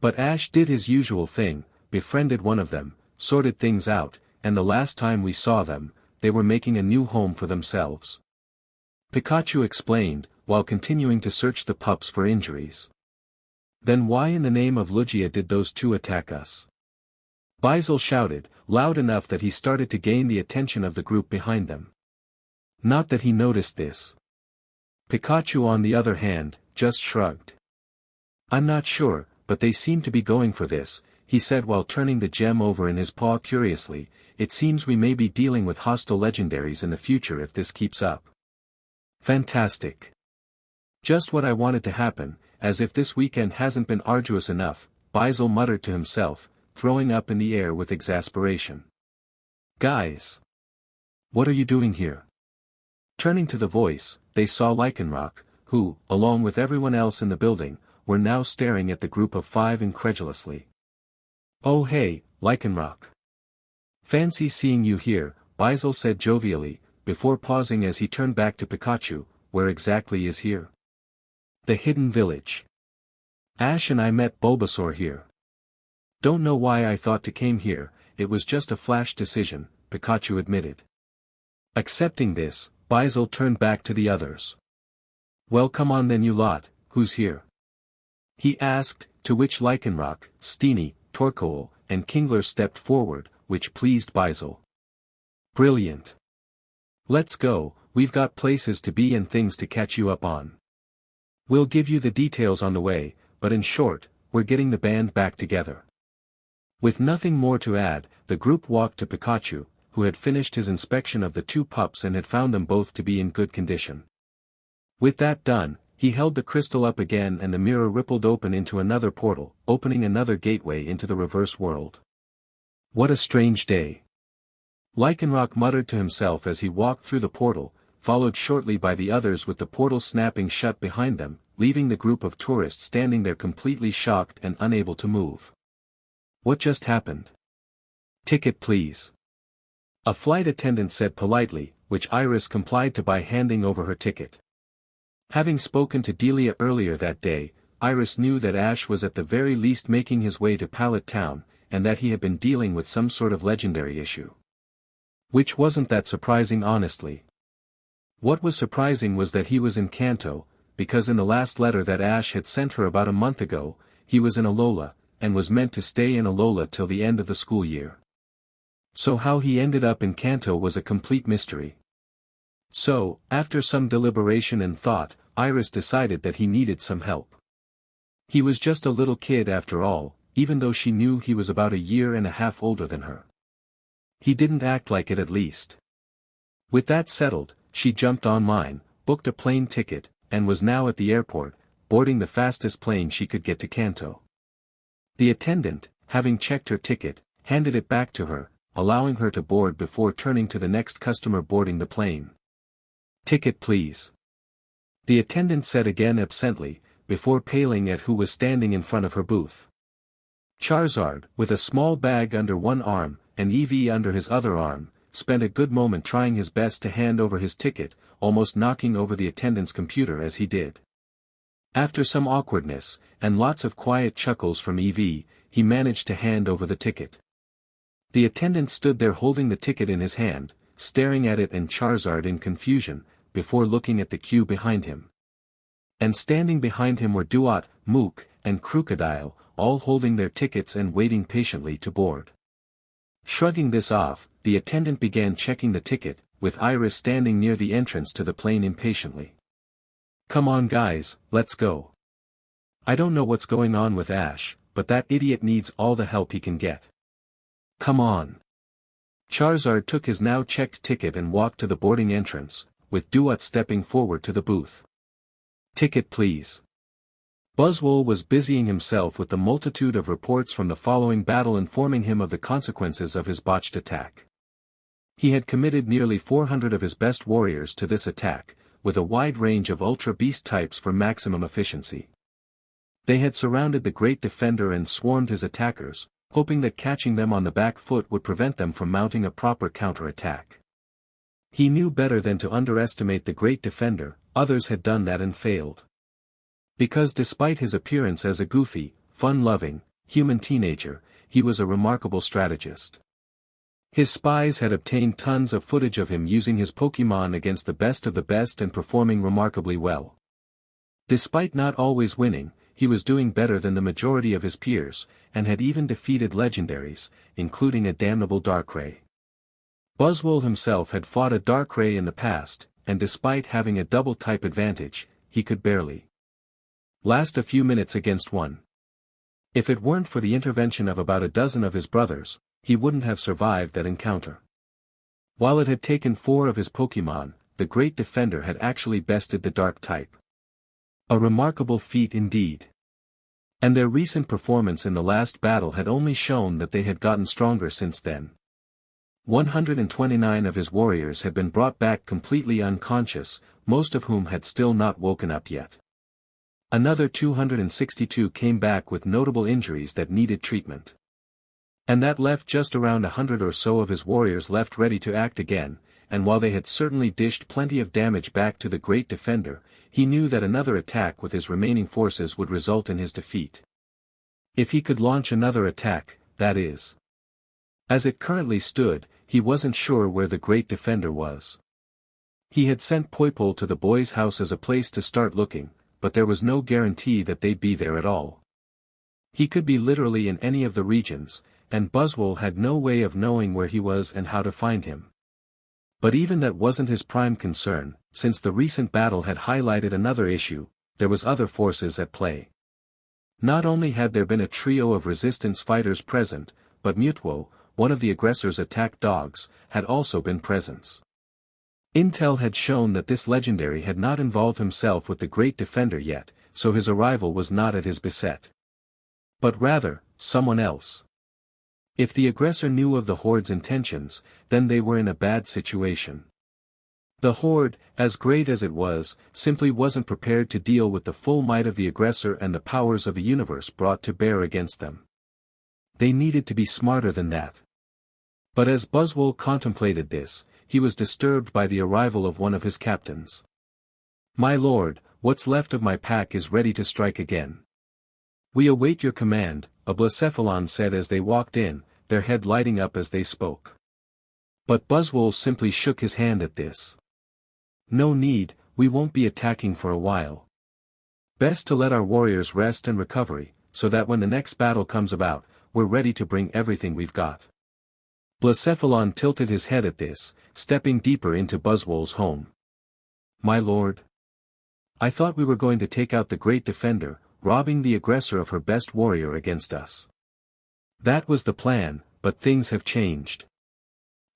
But Ash did his usual thing, befriended one of them, sorted things out, and the last time we saw them, they were making a new home for themselves. Pikachu explained, while continuing to search the pups for injuries. Then why in the name of Lugia did those two attack us? Buzzwole shouted, loud enough that he started to gain the attention of the group behind them. Not that he noticed this. Pikachu on the other hand, just shrugged. "I'm not sure, but they seem to be going for this," he said while turning the gem over in his paw curiously. "It seems we may be dealing with hostile legendaries in the future if this keeps up." "Fantastic. Just what I wanted to happen, as if this weekend hasn't been arduous enough," Buzzwole muttered to himself, throwing up in the air with exasperation. "Guys! What are you doing here?" Turning to the voice, they saw Lycanroc, who, along with everyone else in the building, were now staring at the group of 5 incredulously. "Oh hey, Lycanroc. Fancy seeing you here," Buzzwole said jovially, before pausing as he turned back to Pikachu. "Where exactly is here?" "The Hidden Village. Ash and I met Bulbasaur here. Don't know why I thought to came here, it was just a flash decision," Pikachu admitted. Accepting this, Buzzwole turned back to the others. "Well, come on then, you lot, who's here?" he asked, to which Lycanroc, Steenie, Torkoal, and Kingler stepped forward, which pleased Buzzwole. "Brilliant. Let's go, we've got places to be and things to catch you up on. We'll give you the details on the way, but in short, we're getting the band back together." With nothing more to add, the group walked to Pikachu, who had finished his inspection of the 2 pups and had found them both to be in good condition. With that done, he held the crystal up again and the mirror rippled open into another portal, opening another gateway into the reverse world. "What a strange day," Lycanroc muttered to himself as he walked through the portal, followed shortly by the others with the portal snapping shut behind them, leaving the group of tourists standing there completely shocked and unable to move. "What just happened?" "Ticket please," a flight attendant said politely, which Iris complied to by handing over her ticket. Having spoken to Dileia earlier that day, Iris knew that Ash was at the very least making his way to Pallet Town, and that he had been dealing with some sort of legendary issue. Which wasn't that surprising honestly. What was surprising was that he was in Kanto, because in the last letter that Ash had sent her about a month ago, he was in Alola, and was meant to stay in Alola till the end of the school year. So how he ended up in Kanto was a complete mystery. So, after some deliberation and thought, Iris decided that he needed some help. He was just a little kid after all, even though she knew he was about a year and a half older than her. He didn't act like it at least. With that settled, she jumped online, booked a plane ticket, and was now at the airport, boarding the fastest plane she could get to Kanto. The attendant, having checked her ticket, handed it back to her, allowing her to board before turning to the next customer boarding the plane. "Ticket please," the attendant said again absently, before paling at who was standing in front of her booth. Charizard, with a small bag under one arm, and Eevee under his other arm, spent a good moment trying his best to hand over his ticket, almost knocking over the attendant's computer as he did. After some awkwardness, and lots of quiet chuckles from Eevee, he managed to hand over the ticket. The attendant stood there holding the ticket in his hand, staring at it and Charizard in confusion, before looking at the queue behind him. And standing behind him were Duat, Mook, and Crocodile, all holding their tickets and waiting patiently to board. Shrugging this off, the attendant began checking the ticket, with Iris standing near the entrance to the plane impatiently. "Come on guys, let's go. I don't know what's going on with Ash, but that idiot needs all the help he can get. Come on." Charizard took his now checked ticket and walked to the boarding entrance, with Duat stepping forward to the booth. "Ticket please." Buzzwole was busying himself with the multitude of reports from the following battle informing him of the consequences of his botched attack. He had committed nearly 400 of his best warriors to this attack, with a wide range of Ultra Beast types for maximum efficiency. They had surrounded the Great Defender and swarmed his attackers, hoping that catching them on the back foot would prevent them from mounting a proper counter-attack. He knew better than to underestimate the Great Defender, others had done that and failed. Because despite his appearance as a goofy, fun-loving, human teenager, he was a remarkable strategist. His spies had obtained tons of footage of him using his Pokémon against the best of the best and performing remarkably well. Despite not always winning, he was doing better than the majority of his peers, and had even defeated legendaries, including a damnable Darkrai. Buzzwole himself had fought a Darkrai in the past, and despite having a double-type advantage, he could barely last a few minutes against one. If it weren't for the intervention of about a dozen of his brothers, he wouldn't have survived that encounter. While it had taken 4 of his Pokémon, the Great Defender had actually bested the Dark type. A remarkable feat indeed. And their recent performance in the last battle had only shown that they had gotten stronger since then. 129 of his warriors had been brought back completely unconscious, most of whom had still not woken up yet. Another 262 came back with notable injuries that needed treatment. And that left just around 100 or so of his warriors left ready to act again, and while they had certainly dished plenty of damage back to the Great Defender, he knew that another attack with his remaining forces would result in his defeat. If he could launch another attack, that is. As it currently stood, he wasn't sure where the Great Defender was. He had sent Poo Po to the boys' house as a place to start looking, but there was no guarantee that they'd be there at all. He could be literally in any of the regions, and Buzzwole had no way of knowing where he was and how to find him. But even that wasn't his prime concern, since the recent battle had highlighted another issue: there was other forces at play. Not only had there been a trio of resistance fighters present, but Mewtwo, one of the aggressor's attack dogs, had also been present. Intel had shown that this legendary had not involved himself with the Great Defender yet, so his arrival was not at his beset. But rather, someone else. If the aggressor knew of the Horde's intentions, then they were in a bad situation. The Horde, as great as it was, simply wasn't prepared to deal with the full might of the aggressor and the powers of the universe brought to bear against them. They needed to be smarter than that. But as Buzzwole contemplated this, he was disturbed by the arrival of one of his captains. "My lord, what's left of my pack is ready to strike again. We await your command," a Blacephalon said as they walked in, their head lighting up as they spoke. But Buzzwole simply shook his hand at this. "No need, we won't be attacking for a while. Best to let our warriors rest and recover, so that when the next battle comes about, we're ready to bring everything we've got." Blacephalon tilted his head at this, stepping deeper into Buzzwole's home. "My lord? I thought we were going to take out the Great Defender, robbing the aggressor of her best warrior against us. That was the plan, but things have changed.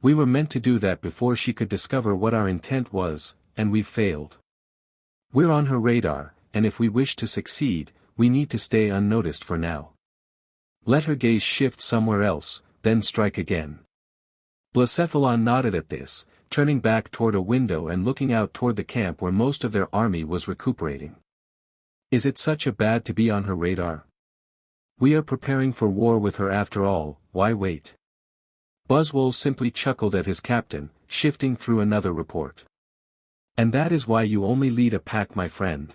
We were meant to do that before she could discover what our intent was, and we've failed. We're on her radar, and if we wish to succeed, we need to stay unnoticed for now. Let her gaze shift somewhere else, then strike again." Blacephalon nodded at this, turning back toward a window and looking out toward the camp where most of their army was recuperating. "Is it such a bad to be on her radar? We are preparing for war with her after all, why wait?" Buzzwole simply chuckled at his captain, shifting through another report. "And that is why you only lead a pack, my friend.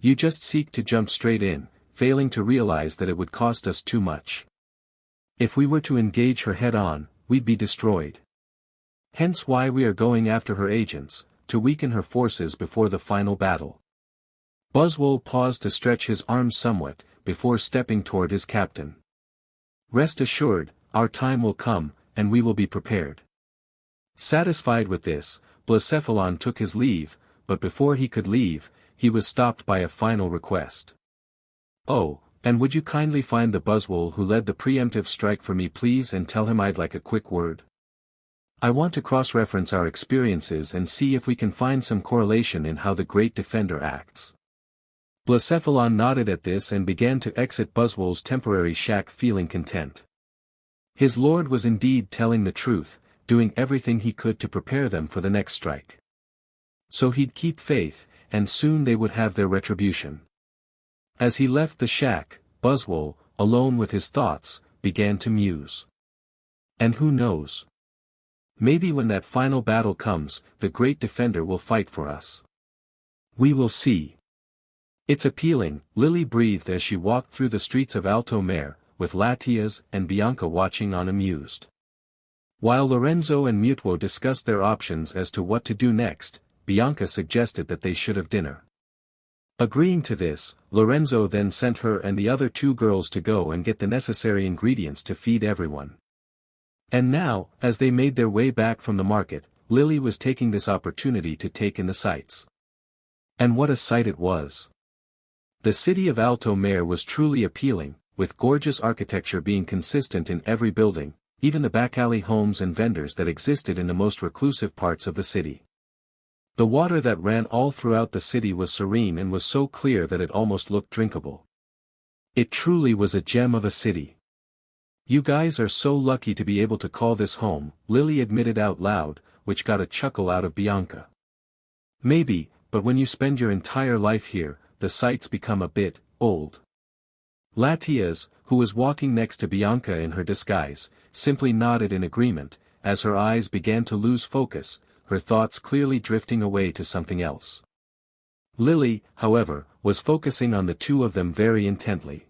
You just seek to jump straight in, failing to realize that it would cost us too much. If we were to engage her head-on, we'd be destroyed. Hence why we are going after her agents, to weaken her forces before the final battle." Buzzwole paused to stretch his arms somewhat, before stepping toward his captain. "Rest assured, our time will come, and we will be prepared." Satisfied with this, Blacephalon took his leave, but before he could leave, he was stopped by a final request. "Oh, and would you kindly find the Buzzwole who led the preemptive strike for me please and tell him I'd like a quick word. I want to cross-reference our experiences and see if we can find some correlation in how the Great Defender acts." Blacephalon nodded at this and began to exit Buzzwole's temporary shack feeling content. His lord was indeed telling the truth, doing everything he could to prepare them for the next strike. So he'd keep faith, and soon they would have their retribution. As he left the shack, Buzzwole, alone with his thoughts, began to muse. And who knows? Maybe when that final battle comes, the Great Defender will fight for us. We will see. It's appealing, Lily breathed as she walked through the streets of Alto Mare, with Latias and Bianca watching on amused. While Lorenzo and Mewtwo discussed their options as to what to do next, Bianca suggested that they should have dinner. Agreeing to this, Lorenzo then sent her and the other 2 girls to go and get the necessary ingredients to feed everyone. And now, as they made their way back from the market, Lily was taking this opportunity to take in the sights. And what a sight it was! The city of Alto Mare was truly appealing, with gorgeous architecture being consistent in every building, even the back alley homes and vendors that existed in the most reclusive parts of the city. The water that ran all throughout the city was serene and was so clear that it almost looked drinkable. It truly was a gem of a city. You guys are so lucky to be able to call this home, Lily admitted out loud, which got a chuckle out of Bianca. Maybe, but when you spend your entire life here, the sights become a bit old. Latias, who was walking next to Bianca in her disguise, simply nodded in agreement, as her eyes began to lose focus, her thoughts clearly drifting away to something else. Lily, however, was focusing on the two of them very intently.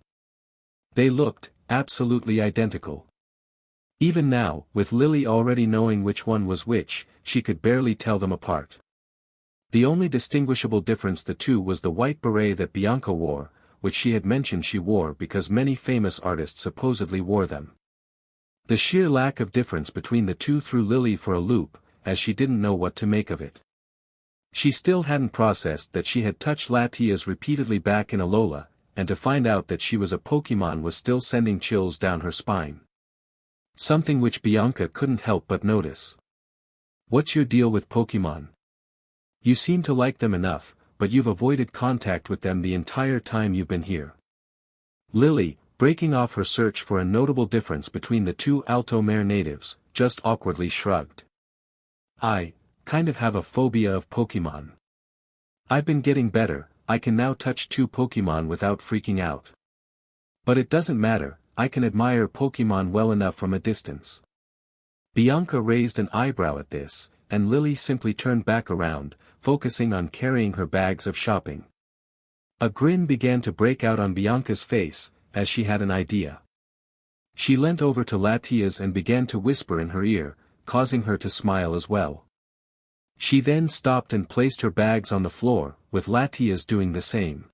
They looked absolutely identical. Even now, with Lily already knowing which one was which, she could barely tell them apart. The only distinguishable difference the two was the white beret that Bianca wore, which she had mentioned she wore because many famous artists supposedly wore them. The sheer lack of difference between the two threw Lily for a loop, as she didn't know what to make of it. She still hadn't processed that she had touched Latias repeatedly back in Alola, and to find out that she was a Pokémon was still sending chills down her spine. Something which Bianca couldn't help but notice. What's your deal with Pokémon? You seem to like them enough, but you've avoided contact with them the entire time you've been here. Lily, breaking off her search for a notable difference between the two Alto Mare natives, just awkwardly shrugged. I kind of have a phobia of Pokémon. I've been getting better, I can now touch two Pokémon without freaking out. But it doesn't matter, I can admire Pokémon well enough from a distance. Bianca raised an eyebrow at this, and Lily simply turned back around, focusing on carrying her bags of shopping. A grin began to break out on Bianca's face, as she had an idea. She leant over to Latias and began to whisper in her ear, causing her to smile as well. She then stopped and placed her bags on the floor, with Latias doing the same.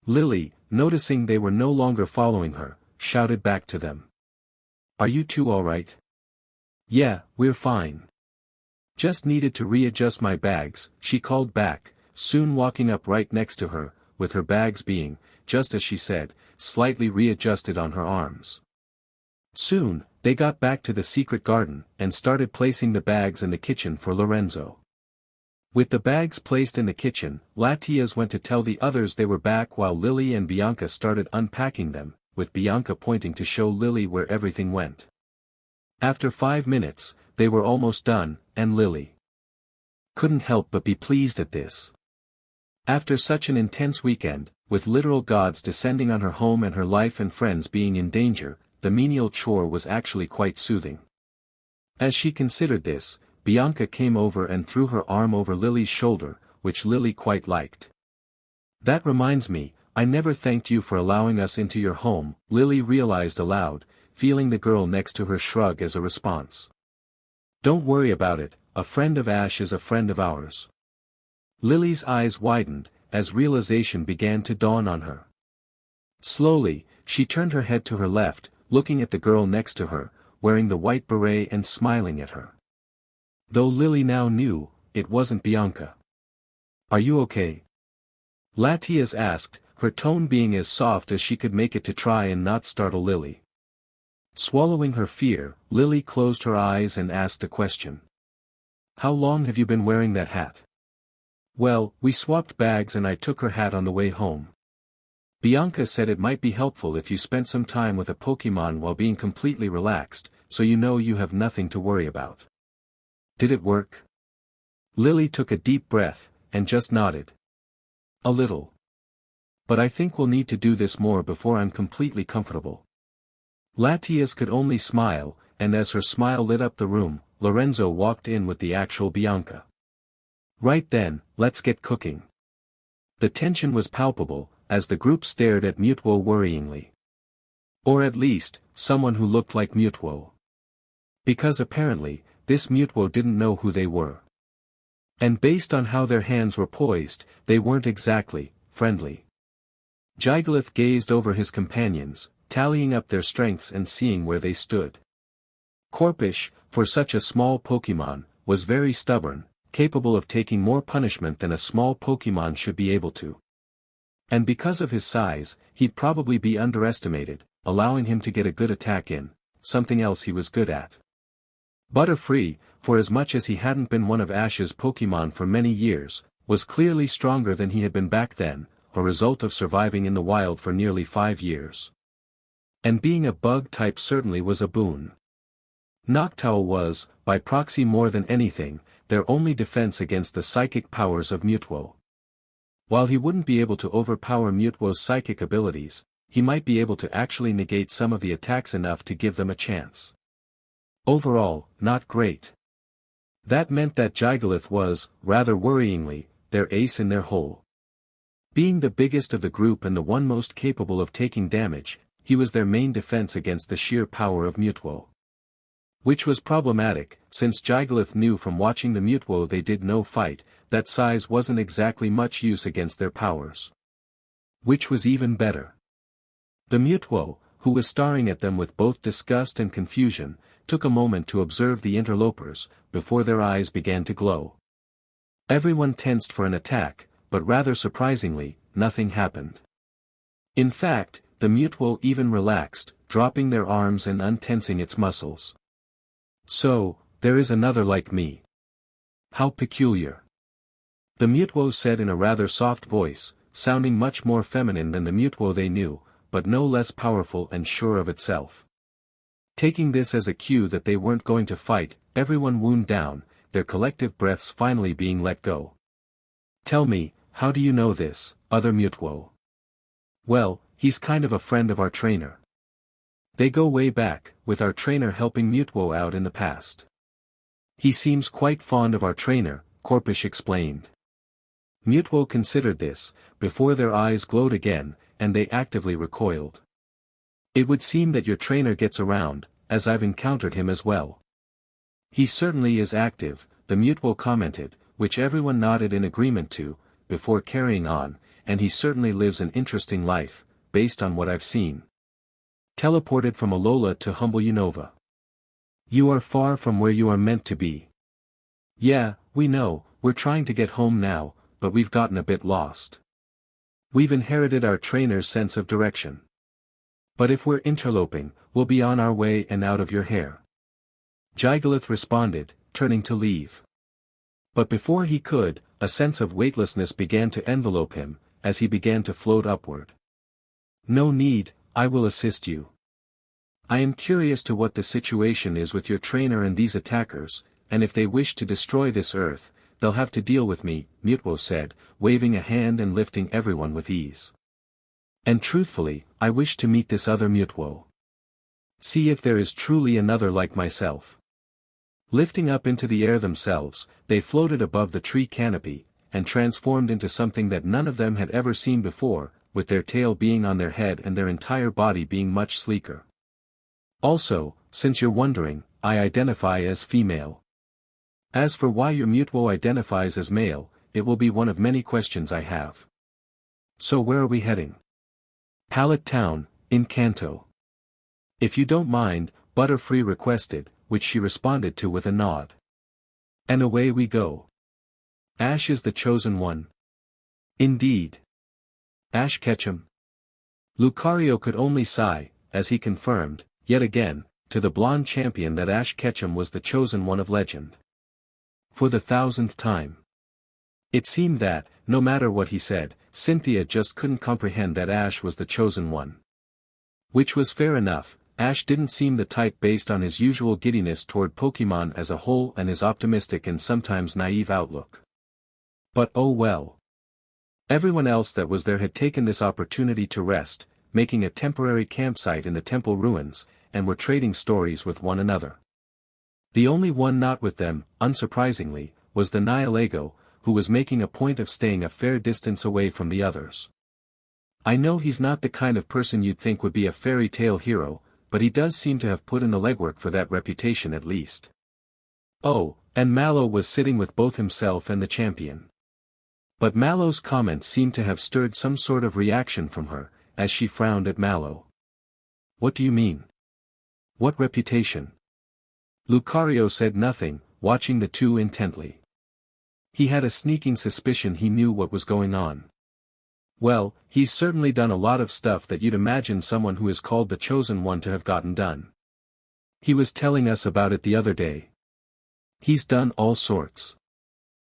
Lily, noticing they were no longer following her, shouted back to them. Are you two alright? Yeah, we're fine. Just needed to readjust my bags, she called back, soon walking up right next to her, with her bags being, just as she said, slightly readjusted on her arms. Soon, they got back to the secret garden, and started placing the bags in the kitchen for Lorenzo. With the bags placed in the kitchen, Latias went to tell the others they were back while Lily and Bianca started unpacking them, with Bianca pointing to show Lily where everything went. After 5 minutes, they were almost done, and Lily couldn't help but be pleased at this. After such an intense weekend, with literal gods descending on her home and her life and friends being in danger, the menial chore was actually quite soothing. As she considered this, Bianca came over and threw her arm over Lily's shoulder, which Lily quite liked. That reminds me, I never thanked you for allowing us into your home, Lily realized aloud, feeling the girl next to her shrug as a response. Don't worry about it, a friend of Ash is a friend of ours. Lily's eyes widened, as realization began to dawn on her. Slowly, she turned her head to her left, looking at the girl next to her, wearing the white beret and smiling at her. Though Lily now knew, it wasn't Bianca. Are you okay? Latias asked, her tone being as soft as she could make it to try and not startle Lily. Swallowing her fear, Lily closed her eyes and asked a question. How long have you been wearing that hat? Well, we swapped bags and I took her hat on the way home. Bianca said it might be helpful if you spent some time with a Pokémon while being completely relaxed, so you know you have nothing to worry about. Did it work? Lily took a deep breath, and just nodded. A little. But I think we'll need to do this more before I'm completely comfortable. Latias could only smile, and as her smile lit up the room, Lorenzo walked in with the actual Bianca. Right then, let's get cooking. The tension was palpable, as the group stared at Mewtwo worryingly. Or at least, someone who looked like Mewtwo. Because apparently, this Mewtwo didn't know who they were. And based on how their hands were poised, they weren't exactly friendly. Gigalith gazed over his companions, tallying up their strengths and seeing where they stood. Corpish, for such a small Pokémon, was very stubborn, capable of taking more punishment than a small Pokémon should be able to. And because of his size, he'd probably be underestimated, allowing him to get a good attack in, something else he was good at. Butterfree, for as much as he hadn't been one of Ash's Pokémon for many years, was clearly stronger than he had been back then, a result of surviving in the wild for nearly 5 years. And being a bug type certainly was a boon. Noctowl was, by proxy more than anything, their only defense against the psychic powers of Mewtwo. While he wouldn't be able to overpower Mewtwo's psychic abilities, he might be able to actually negate some of the attacks enough to give them a chance. Overall, not great. That meant that Gigalith was, rather worryingly, their ace in their hole. Being the biggest of the group and the one most capable of taking damage, he was their main defense against the sheer power of Mewtwo. Which was problematic, since Gigalith knew from watching the Mewtwo they did no fight, that size wasn't exactly much use against their powers. Which was even better. The Mewtwo, who was staring at them with both disgust and confusion, took a moment to observe the interlopers, before their eyes began to glow. Everyone tensed for an attack, but rather surprisingly, nothing happened. In fact, the Mewtwo even relaxed, dropping their arms and untensing its muscles. So, there is another like me. How peculiar. The Mewtwo said in a rather soft voice, sounding much more feminine than the Mewtwo they knew, but no less powerful and sure of itself. Taking this as a cue that they weren't going to fight, everyone wound down, their collective breaths finally being let go. Tell me, how do you know this, other Mewtwo? Well, he's kind of a friend of our trainer. They go way back, with our trainer helping Mewtwo out in the past. He seems quite fond of our trainer, Corpish explained. Mewtwo considered this, before their eyes glowed again, and they actively recoiled. It would seem that your trainer gets around, as I've encountered him as well. He certainly is active, the Mewtwo commented, which everyone nodded in agreement to, before carrying on, and he certainly lives an interesting life, based on what I've seen. Teleported from Alola to humble Unova. You are far from where you are meant to be. Yeah, we know, we're trying to get home now, but we've gotten a bit lost. We've inherited our trainer's sense of direction. But if we're interloping, we'll be on our way and out of your hair. Gigalith responded, turning to leave. But before he could, a sense of weightlessness began to envelope him, as he began to float upward. No need, I will assist you. I am curious to what the situation is with your trainer and these attackers, and if they wish to destroy this earth, they'll have to deal with me, Mewtwo said, waving a hand and lifting everyone with ease. And truthfully, I wish to meet this other Mewtwo. See if there is truly another like myself. Lifting up into the air themselves, they floated above the tree canopy, and transformed into something that none of them had ever seen before, with their tail being on their head and their entire body being much sleeker. Also, since you're wondering, I identify as female. As for why your Mewtwo identifies as male, it will be one of many questions I have. So where are we heading? Pallet Town, in Kanto. If you don't mind, Butterfree requested, which she responded to with a nod. And away we go. Ash is the chosen one. Indeed. Ash Ketchum. Lucario could only sigh, as he confirmed, yet again, to the blonde champion that Ash Ketchum was the chosen one of legend. For the 1000th time. It seemed that, no matter what he said, Cynthia just couldn't comprehend that Ash was the chosen one. Which was fair enough, Ash didn't seem the type based on his usual giddiness toward Pokémon as a whole and his optimistic and sometimes naive outlook. But oh well. Everyone else that was there had taken this opportunity to rest, making a temporary campsite in the temple ruins, and were trading stories with one another. The only one not with them, unsurprisingly, was the Nilego, who was making a point of staying a fair distance away from the others. I know he's not the kind of person you'd think would be a fairy tale hero, but he does seem to have put in the legwork for that reputation at least. Oh, and Mallow was sitting with both himself and the champion. But Mallow's comments seemed to have stirred some sort of reaction from her, as she frowned at Mallow. What do you mean? What reputation? Lucario said nothing, watching the two intently. He had a sneaking suspicion he knew what was going on. Well, he's certainly done a lot of stuff that you'd imagine someone who is called the Chosen One to have gotten done. He was telling us about it the other day. He's done all sorts.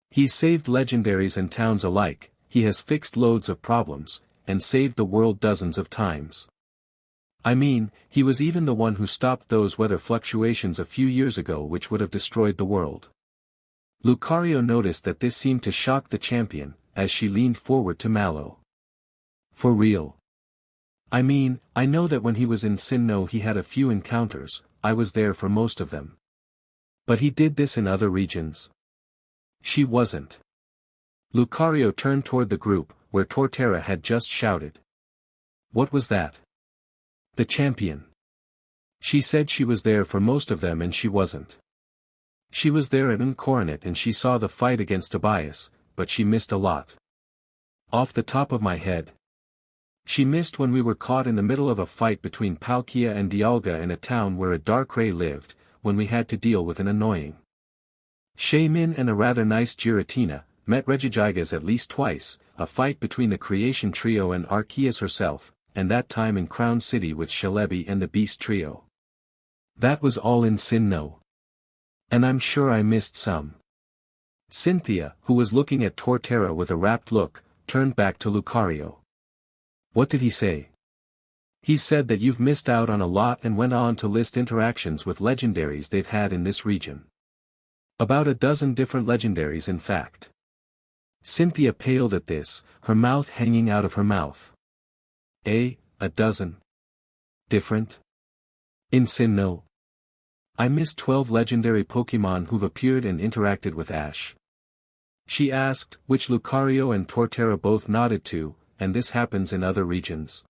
He's saved legendaries and towns alike, he has fixed loads of problems, and saved the world dozens of times. I mean, he was even the one who stopped those weather fluctuations a few years ago which would have destroyed the world. Lucario noticed that this seemed to shock the champion, as she leaned forward to Mallow. For real. I mean, I know that when he was in Sinnoh he had a few encounters, I was there for most of them. But he did this in other regions. She wasn't. Lucario turned toward the group, where Torterra had just shouted. What was that? The champion. She said she was there for most of them and she wasn't. She was there at Coronet and she saw the fight against Tobias, but she missed a lot. Off the top of my head. She missed when we were caught in the middle of a fight between Palkia and Dialga in a town where a Darkrai lived, when we had to deal with an annoying Shaymin and a rather nice Giratina, met Regigigas at least twice, a fight between the Creation Trio and Arceus herself, and that time in Crown City with Shalebi and the Beast Trio. That was all in Sinnoh. And I'm sure I missed some. Cynthia, who was looking at Torterra with a rapt look, turned back to Lucario. What did he say? He said that you've missed out on a lot and went on to list interactions with legendaries they've had in this region. About a dozen different legendaries in fact. Cynthia paled at this, her mouth hanging out of her mouth. A dozen? Different? In Sinnoh? I missed 12 legendary Pokémon who've appeared and interacted with Ash. She asked, which Lucario and Torterra both nodded to, and this happens in other regions.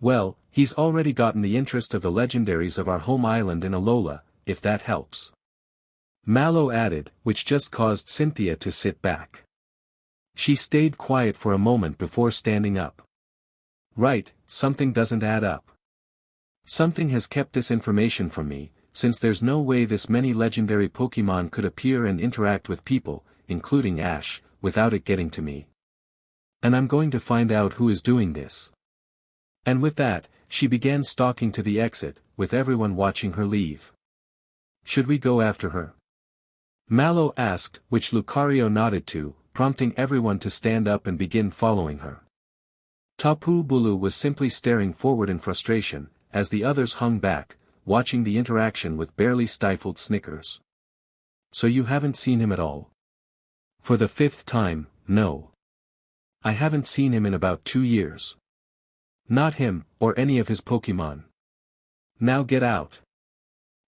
Well, he's already gotten the interest of the legendaries of our home island in Alola, if that helps. Mallow added, which just caused Cynthia to sit back. She stayed quiet for a moment before standing up. Right, something doesn't add up. Something has kept this information from me, since there's no way this many legendary Pokémon could appear and interact with people, including Ash, without it getting to me. And I'm going to find out who is doing this. And with that, she began stalking to the exit, with everyone watching her leave. Should we go after her? Mallow asked, which Lucario nodded to, prompting everyone to stand up and begin following her. Tapu Bulu was simply staring forward in frustration, as the others hung back, watching the interaction with barely stifled snickers. So you haven't seen him at all? For the 5th time, no. I haven't seen him in about 2 years. Not him, or any of his Pokémon. Now get out.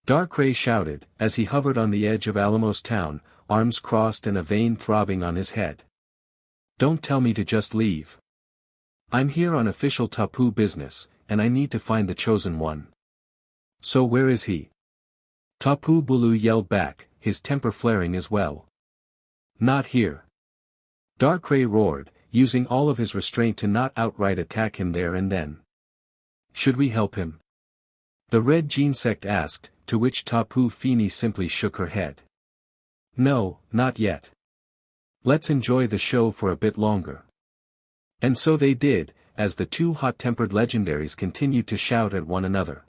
Darkrai shouted, as he hovered on the edge of Alamos town, arms crossed and a vein throbbing on his head. Don't tell me to just leave. I'm here on official Tapu business, and I need to find the Chosen One. So where is he? Tapu Bulu yelled back, his temper flaring as well. Not here. Darkrai roared, using all of his restraint to not outright attack him there and then. Should we help him? The Red Genesect asked, to which Tapu Fini simply shook her head. No, not yet. Let's enjoy the show for a bit longer. And so they did, as the two hot-tempered legendaries continued to shout at one another.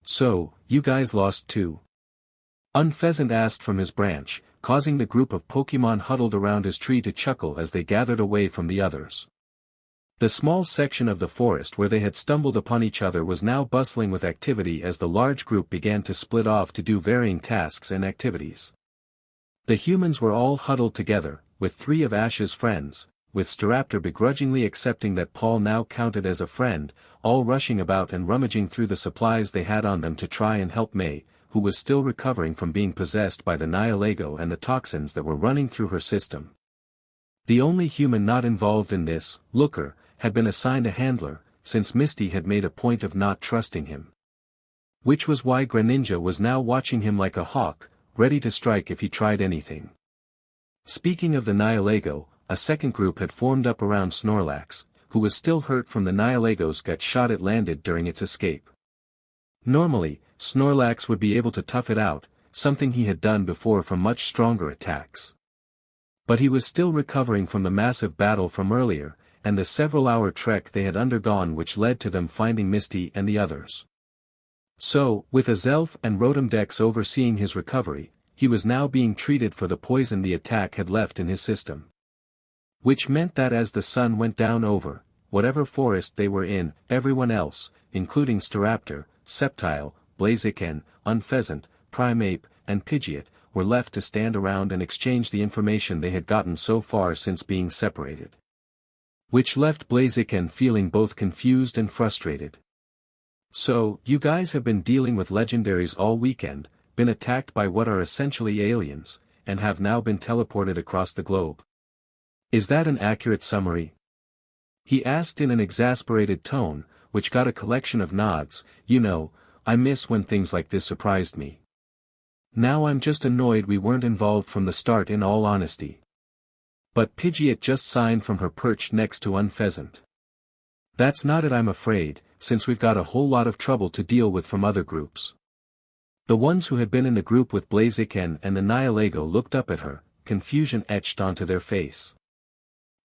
So, you guys lost too? Unpheasant asked from his branch, causing the group of Pokémon huddled around his tree to chuckle as they gathered away from the others. The small section of the forest where they had stumbled upon each other was now bustling with activity as the large group began to split off to do varying tasks and activities. The humans were all huddled together, with 3 of Ash's friends, with Staraptor begrudgingly accepting that Paul now counted as a friend, all rushing about and rummaging through the supplies they had on them to try and help May, who was still recovering from being possessed by the Nilego and the toxins that were running through her system. The only human not involved in this, Looker, had been assigned a handler, since Misty had made a point of not trusting him. Which was why Greninja was now watching him like a hawk, ready to strike if he tried anything. Speaking of the Nilego, a second group had formed up around Snorlax, who was still hurt from the Nilego's gut shot it landed during its escape. Normally, Snorlax would be able to tough it out, something he had done before for much stronger attacks. But he was still recovering from the massive battle from earlier, and the several-hour trek they had undergone which led to them finding Misty and the others. So, with Azelf and Rotomdex overseeing his recovery, he was now being treated for the poison the attack had left in his system. Which meant that as the sun went down over whatever forest they were in, everyone else, including Staraptor, Sceptile, Blaziken, Unpheasant, Primeape, and Pidgeot, were left to stand around and exchange the information they had gotten so far since being separated. Which left Blaziken feeling both confused and frustrated. "So, you guys have been dealing with legendaries all weekend, been attacked by what are essentially aliens, and have now been teleported across the globe. Is that an accurate summary?" He asked in an exasperated tone, which got a collection of nods. "You know, I miss when things like this surprised me. Now I'm just annoyed we weren't involved from the start in all honesty." But Pidgeot just signed from her perch next to Unpheasant. "That's not it, I'm afraid, since we've got a whole lot of trouble to deal with from other groups." The ones who had been in the group with Blaziken and the Nilego looked up at her, confusion etched onto their face.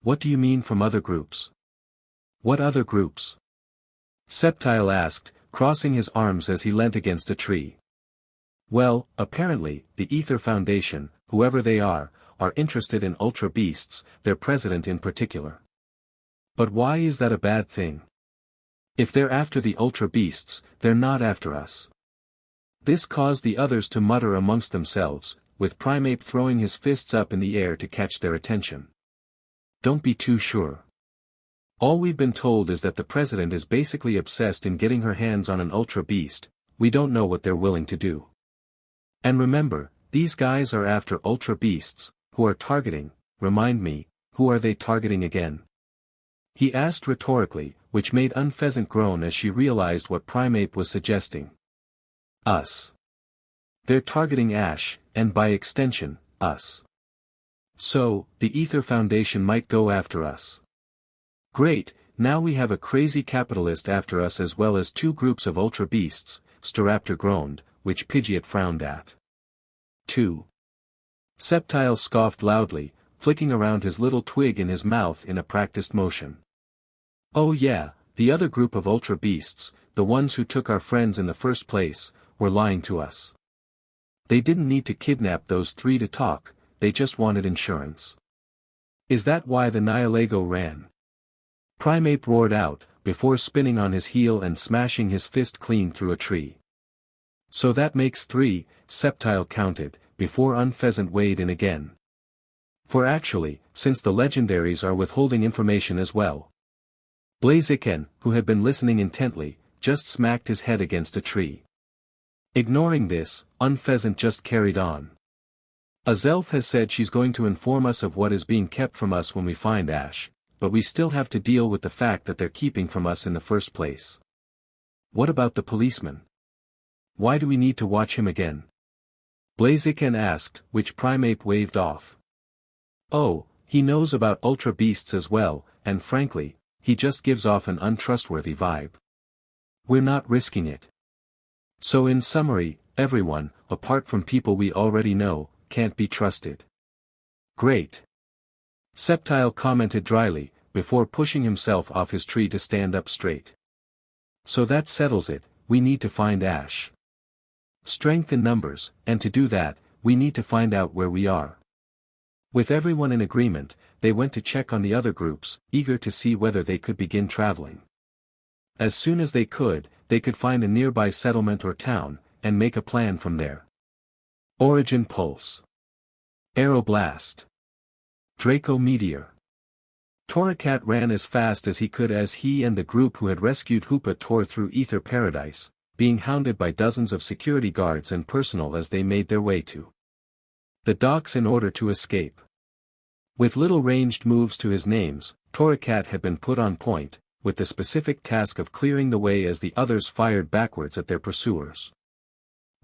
"What do you mean from other groups? What other groups?" Sceptile asked, crossing his arms as he leant against a tree. "Well, apparently, the Ether Foundation, whoever they are interested in Ultra Beasts, their president in particular." "But why is that a bad thing? If they're after the Ultra Beasts, they're not after us." This caused the others to mutter amongst themselves, with Primeape throwing his fists up in the air to catch their attention. "Don't be too sure. All we've been told is that the president is basically obsessed in getting her hands on an Ultra Beast. We don't know what they're willing to do. And remember, these guys are after Ultra Beasts, who are targeting, remind me, who are they targeting again?" He asked rhetorically, which made Unpheasant groan as she realized what Primeape was suggesting. "Us. They're targeting Ash, and by extension, us. So, the Ether Foundation might go after us. Great, now we have a crazy capitalist after us as well as two groups of Ultra Beasts," Staraptor groaned, which Pidgeot frowned at. "Two." Sceptile scoffed loudly, flicking around his little twig in his mouth in a practiced motion. "Oh yeah, the other group of Ultra Beasts, the ones who took our friends in the first place, were lying to us. They didn't need to kidnap those three to talk, they just wanted insurance." "Is that why the Nilego ran?" Primeape roared out, before spinning on his heel and smashing his fist clean through a tree. "So that makes three," Sceptile counted, before Unpheasant weighed in again. "For actually, since the legendaries are withholding information as well." Blaziken, who had been listening intently, just smacked his head against a tree. Ignoring this, Unpheasant just carried on. "Azelf has said she's going to inform us of what is being kept from us when we find Ash, but we still have to deal with the fact that they're keeping from us in the first place." "What about the policeman? Why do we need to watch him again?" Blaziken asked, which Primeape waved off. "Oh, he knows about Ultra Beasts as well, and frankly, he just gives off an untrustworthy vibe. We're not risking it. So in summary, everyone, apart from people we already know, can't be trusted." "Great." Sceptile commented dryly, before pushing himself off his tree to stand up straight. "So that settles it, we need to find Ash. Strength in numbers, and to do that, we need to find out where we are." With everyone in agreement, they went to check on the other groups, eager to see whether they could begin traveling. As soon as they could find a nearby settlement or town, and make a plan from there. Origin Pulse. Aeroblast. Draco Meteor. Torracat ran as fast as he could as he and the group who had rescued Hoopa tore through Ether Paradise, being hounded by dozens of security guards and personnel as they made their way to the docks in order to escape. With little ranged moves to his names, Torracat had been put on point, with the specific task of clearing the way as the others fired backwards at their pursuers.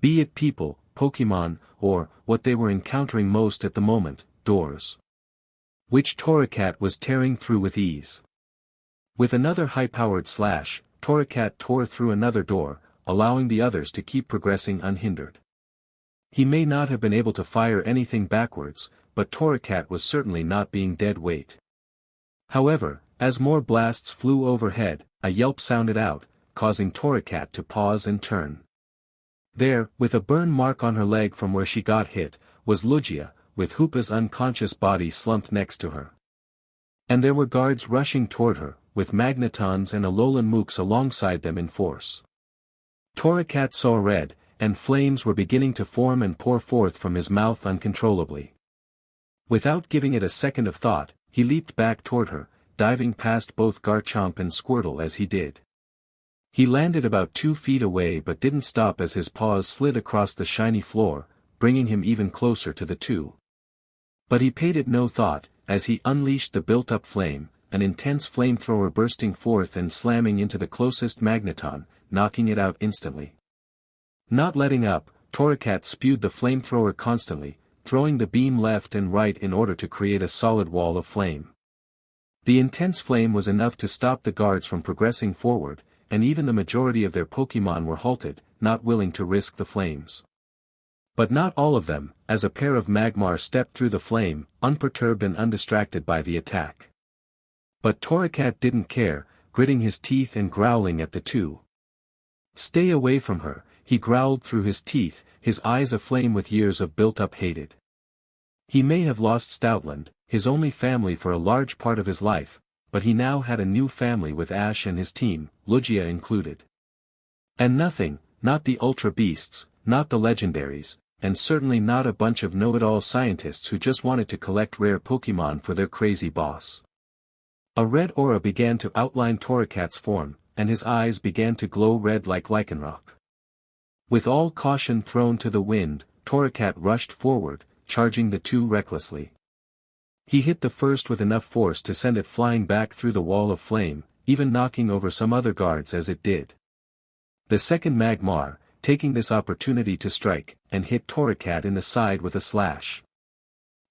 Be it people, Pokémon, or, what they were encountering most at the moment, doors. Which Torracat was tearing through with ease. With another high-powered slash, Torracat tore through another door, allowing the others to keep progressing unhindered. He may not have been able to fire anything backwards, but Torracat was certainly not being dead weight. However, as more blasts flew overhead, a yelp sounded out, causing Torracat to pause and turn. There, with a burn mark on her leg from where she got hit, was Lugia, with Hoopa's unconscious body slumped next to her. And there were guards rushing toward her, with Magnetons and Alolan Mooks alongside them in force. Torracat saw red, and flames were beginning to form and pour forth from his mouth uncontrollably. Without giving it a second of thought, he leaped back toward her, diving past both Garchomp and Squirtle as he did. He landed about 2 feet away but didn't stop as his paws slid across the shiny floor, bringing him even closer to the two. But he paid it no thought, as he unleashed the built-up flame, an intense flamethrower bursting forth and slamming into the closest Magneton, knocking it out instantly. Not letting up, Torracat spewed the flamethrower constantly, throwing the beam left and right in order to create a solid wall of flame. The intense flame was enough to stop the guards from progressing forward, and even the majority of their Pokémon were halted, not willing to risk the flames. But not all of them, as a pair of Magmar stepped through the flame, unperturbed and undistracted by the attack. But Torracat didn't care, gritting his teeth and growling at the two. "Stay away from her," he growled through his teeth, his eyes aflame with years of built-up hatred. He may have lost Stoutland, his only family for a large part of his life, but he now had a new family with Ash and his team, Lugia included. And nothing, not the Ultra Beasts, not the Legendaries, and certainly not a bunch of know-it-all scientists who just wanted to collect rare Pokémon for their crazy boss. A red aura began to outline Torracat's form, and his eyes began to glow red like Lycanroc. With all caution thrown to the wind, Torracat rushed forward, charging the two recklessly. He hit the first with enough force to send it flying back through the wall of flame, even knocking over some other guards as it did. The second Magmar, taking this opportunity to strike, and hit Torracat in the side with a slash.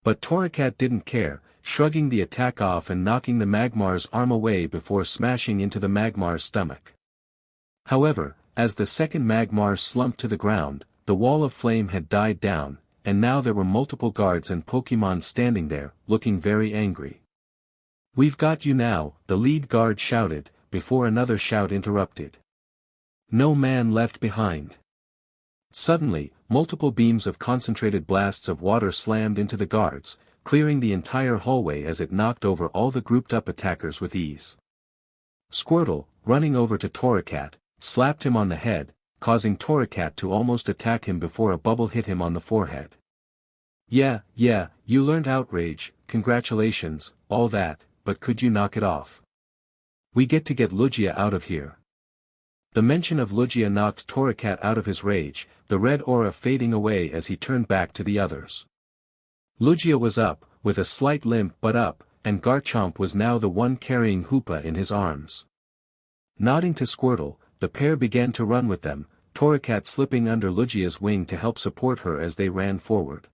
But Torracat didn't care, shrugging the attack off and knocking the Magmar's arm away before smashing into the Magmar's stomach. However, as the second Magmar slumped to the ground, the wall of flame had died down, and now there were multiple guards and Pokémon standing there, looking very angry. "We've got you now," the lead guard shouted, before another shout interrupted. "No man left behind." Suddenly, multiple beams of concentrated blasts of water slammed into the guards, clearing the entire hallway as it knocked over all the grouped-up attackers with ease. Squirtle, running over to Torracat, slapped him on the head, causing Torracat to almost attack him before a bubble hit him on the forehead. Yeah, you learned Outrage, congratulations, all that, but could you knock it off? We get Lugia out of here." The mention of Lugia knocked Torracat out of his rage, the red aura fading away as he turned back to the others. Lugia was up, with a slight limp but up, and Garchomp was now the one carrying Hoopa in his arms. Nodding to Squirtle, the pair began to run with them, Torracat slipping under Lugia's wing to help support her as they ran forward.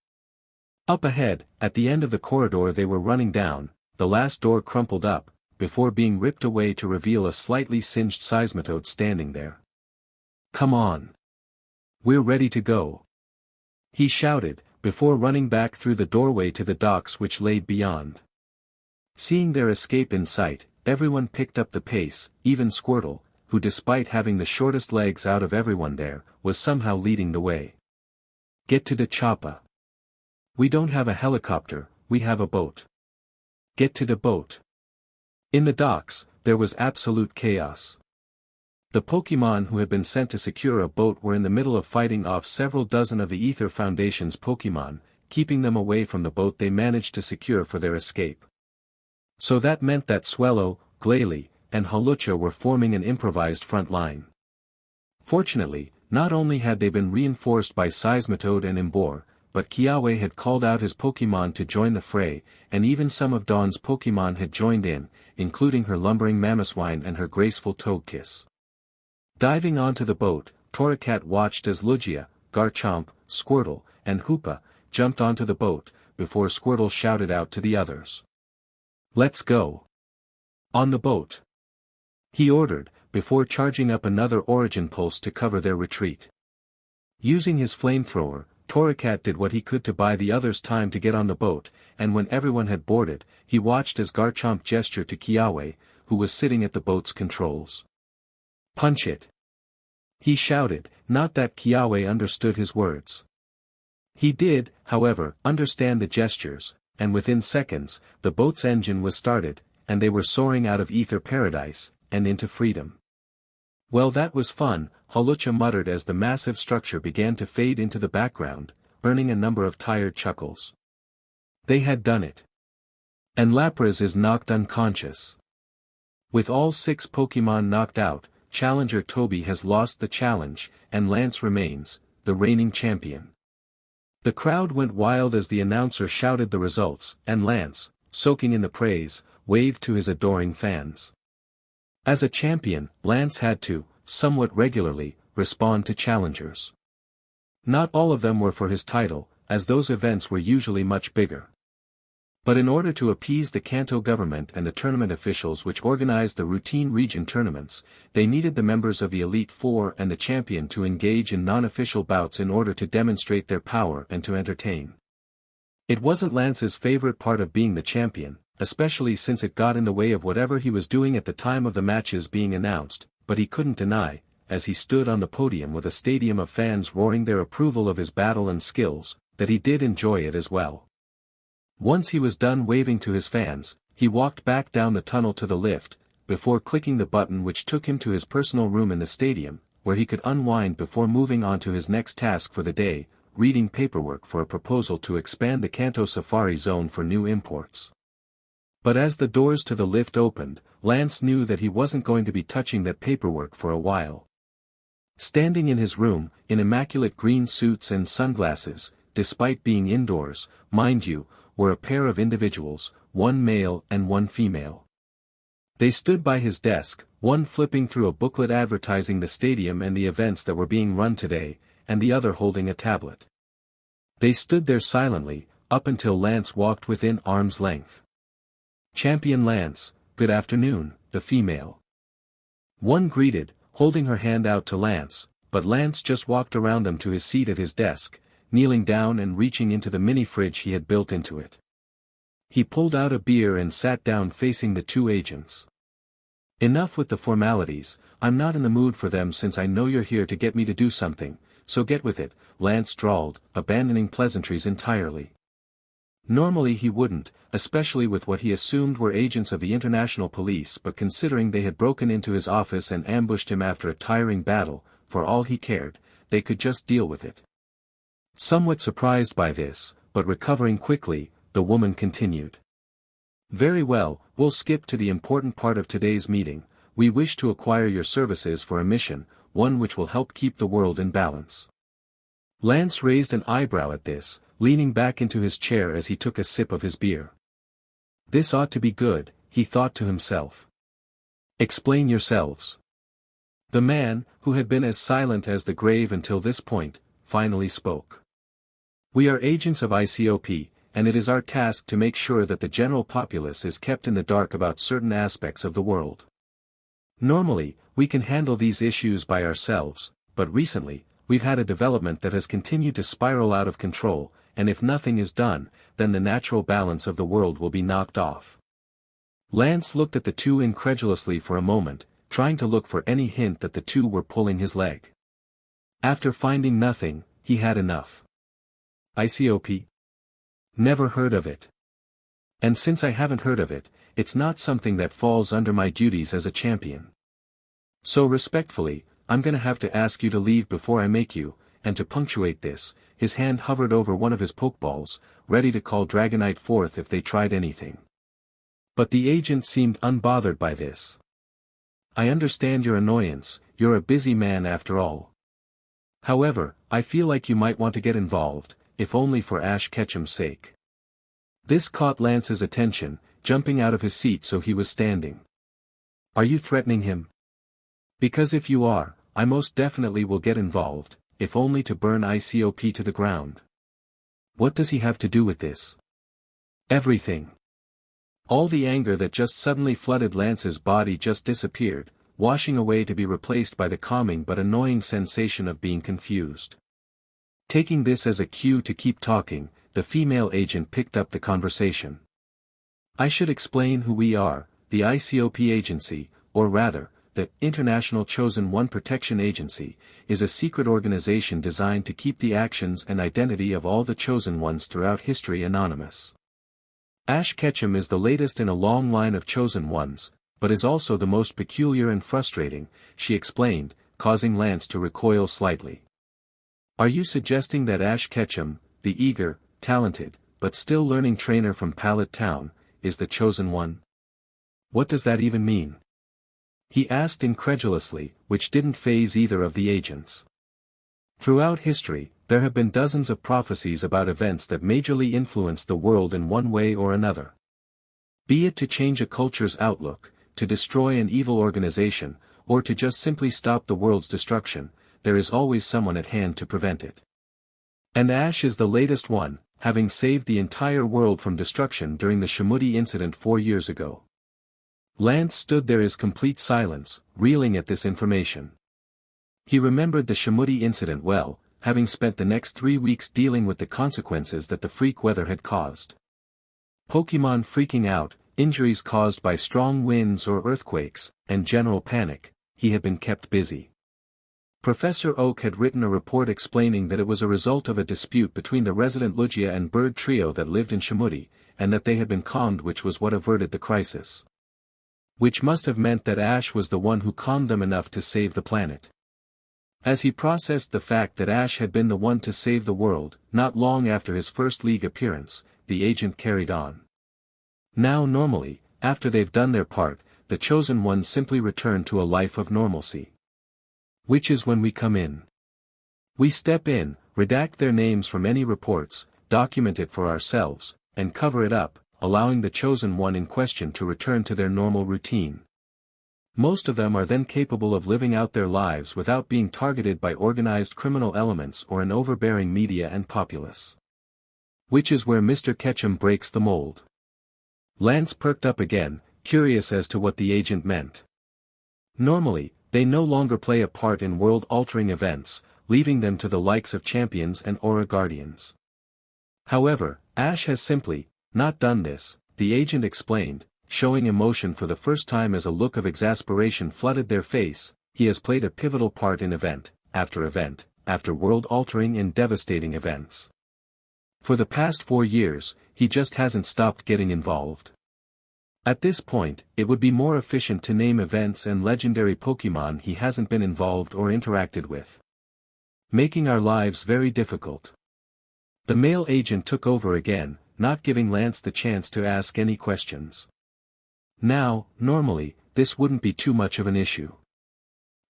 Up ahead, at the end of the corridor they were running down, the last door crumpled up, before being ripped away to reveal a slightly singed Seismitoad standing there. "Come on. We're ready to go," he shouted, before running back through the doorway to the docks which lay beyond. Seeing their escape in sight, everyone picked up the pace, even Squirtle, who despite having the shortest legs out of everyone there, was somehow leading the way. "Get to the chopper. We don't have a helicopter, we have a boat. Get to the boat." In the docks, there was absolute chaos. The Pokémon who had been sent to secure a boat were in the middle of fighting off several dozen of the Ether Foundation's Pokémon, keeping them away from the boat they managed to secure for their escape. So that meant that Swellow, Glalie, and Hawlucha were forming an improvised front line. Fortunately, not only had they been reinforced by Seismitoad and Emboar, but Kiawe had called out his Pokémon to join the fray, and even some of Dawn's Pokémon had joined in, including her lumbering Mamoswine and her graceful Togekiss. Diving onto the boat, Torracat watched as Lugia, Garchomp, Squirtle, and Hoopa jumped onto the boat, before Squirtle shouted out to the others. "Let's go. On the boat," he ordered, before charging up another Origin Pulse to cover their retreat. Using his flamethrower, Torracat did what he could to buy the others time to get on the boat, and when everyone had boarded, he watched as Garchomp gestured to Kiawe, who was sitting at the boat's controls. "Punch it!" he shouted, not that Kiawe understood his words. He did, however, understand the gestures, and within seconds, the boat's engine was started, and they were soaring out of Ether Paradise, and into freedom. "Well, that was fun," Hawlucha muttered as the massive structure began to fade into the background, earning a number of tired chuckles. They had done it. And Lapras is knocked unconscious. With all 6 Pokémon knocked out, Challenger Toby has lost the challenge, and Lance remains, the reigning champion. The crowd went wild as the announcer shouted the results, and Lance, soaking in the praise, waved to his adoring fans. As a champion, Lance had to, somewhat regularly, respond to challengers. Not all of them were for his title, as those events were usually much bigger. But in order to appease the Kanto government and the tournament officials which organized the routine region tournaments, they needed the members of the Elite Four and the champion to engage in non-official bouts in order to demonstrate their power and to entertain. It wasn't Lance's favorite part of being the champion, especially since it got in the way of whatever he was doing at the time of the matches being announced, but he couldn't deny, as he stood on the podium with a stadium of fans roaring their approval of his battle and skills, that he did enjoy it as well. Once he was done waving to his fans, he walked back down the tunnel to the lift, before clicking the button which took him to his personal room in the stadium, where he could unwind before moving on to his next task for the day, reading paperwork for a proposal to expand the Kanto Safari Zone for new imports. But as the doors to the lift opened, Lance knew that he wasn't going to be touching that paperwork for a while. Standing in his room, in immaculate green suits and sunglasses, despite being indoors, mind you, were a pair of individuals, one male and one female. They stood by his desk, one flipping through a booklet advertising the stadium and the events that were being run today, and the other holding a tablet. They stood there silently, up until Lance walked within arm's length. "Champion Lance, good afternoon," the female. One greeted, holding her hand out to Lance, but Lance just walked around them to his seat at his desk, kneeling down and reaching into the mini-fridge he had built into it. He pulled out a beer and sat down facing the 2 agents. "Enough with the formalities, I'm not in the mood for them since I know you're here to get me to do something, so get with it," Lance drawled, abandoning pleasantries entirely. Normally he wouldn't, especially with what he assumed were agents of the international police, but considering they had broken into his office and ambushed him after a tiring battle, for all he cared, they could just deal with it. Somewhat surprised by this, but recovering quickly, the woman continued. "Very well, we'll skip to the important part of today's meeting. We wish to acquire your services for a mission, one which will help keep the world in balance." Lance raised an eyebrow at this, leaning back into his chair as he took a sip of his beer. This ought to be good, he thought to himself. "Explain yourselves." The man, who had been as silent as the grave until this point, finally spoke. "We are agents of ICOP, and it is our task to make sure that the general populace is kept in the dark about certain aspects of the world. Normally, we can handle these issues by ourselves, but recently, we've had a development that has continued to spiral out of control, and if nothing is done, then the natural balance of the world will be knocked off." Lance looked at the 2 incredulously for a moment, trying to look for any hint that the 2 were pulling his leg. After finding nothing, he had enough. "ICOP? Never heard of it. And since I haven't heard of it, it's not something that falls under my duties as a champion. So respectfully, I'm gonna have to ask you to leave before I make you," and to punctuate this, his hand hovered over one of his Pokeballs, ready to call Dragonite forth if they tried anything. But the agent seemed unbothered by this. "I understand your annoyance, you're a busy man after all. However, I feel like you might want to get involved, if only for Ash Ketchum's sake." This caught Lance's attention, jumping out of his seat so he was standing. "Are you threatening him? Because if you are, I most definitely will get involved, if only to burn ICOP to the ground." "What does he have to do with this?" "Everything." All the anger that just suddenly flooded Lance's body just disappeared, washing away to be replaced by the calming but annoying sensation of being confused. Taking this as a cue to keep talking, the female agent picked up the conversation. I should explain who we are. The ICOP agency, or rather, the International Chosen One Protection Agency, is a secret organization designed to keep the actions and identity of all the Chosen Ones throughout history anonymous. Ash Ketchum is the latest in a long line of Chosen Ones, but is also the most peculiar and frustrating, she explained, causing Lance to recoil slightly. Are you suggesting that Ash Ketchum, the eager, talented, but still learning trainer from Pallet Town, is the Chosen One? What does that even mean? He asked incredulously, which didn't faze either of the agents. Throughout history, there have been dozens of prophecies about events that majorly influenced the world in one way or another. Be it to change a culture's outlook, to destroy an evil organization, or to just simply stop the world's destruction, there is always someone at hand to prevent it. And Ash is the latest one, having saved the entire world from destruction during the Shimudi incident 4 years ago. Lance stood there in complete silence, reeling at this information. He remembered the Shimudi incident well, having spent the next 3 weeks dealing with the consequences that the freak weather had caused. Pokémon freaking out, injuries caused by strong winds or earthquakes, and general panic. He had been kept busy. Professor Oak had written a report explaining that it was a result of a dispute between the resident Lugia and bird trio that lived in Shimudi, and that they had been calmed, which was what averted the crisis. Which must have meant that Ash was the one who calmed them enough to save the planet. As he processed the fact that Ash had been the one to save the world, not long after his first league appearance, the agent carried on. Now normally, after they've done their part, the Chosen Ones simply return to a life of normalcy. Which is when we come in. We step in, redact their names from any reports, document it for ourselves, and cover it up, allowing the Chosen One in question to return to their normal routine. Most of them are then capable of living out their lives without being targeted by organized criminal elements or an overbearing media and populace. Which is where Mr. Ketchum breaks the mold. Lance perked up again, curious as to what the agent meant. Normally, they no longer play a part in world-altering events, leaving them to the likes of champions and aura guardians. However, Ash has simply not done this, the agent explained, showing emotion for the first time as a look of exasperation flooded their face. He has played a pivotal part in event, after world-altering and devastating events. For the past 4 years, he just hasn't stopped getting involved. At this point, it would be more efficient to name events and legendary Pokémon he hasn't been involved or interacted with. Making our lives very difficult. The male agent took over again, not giving Lance the chance to ask any questions. Now, normally, this wouldn't be too much of an issue.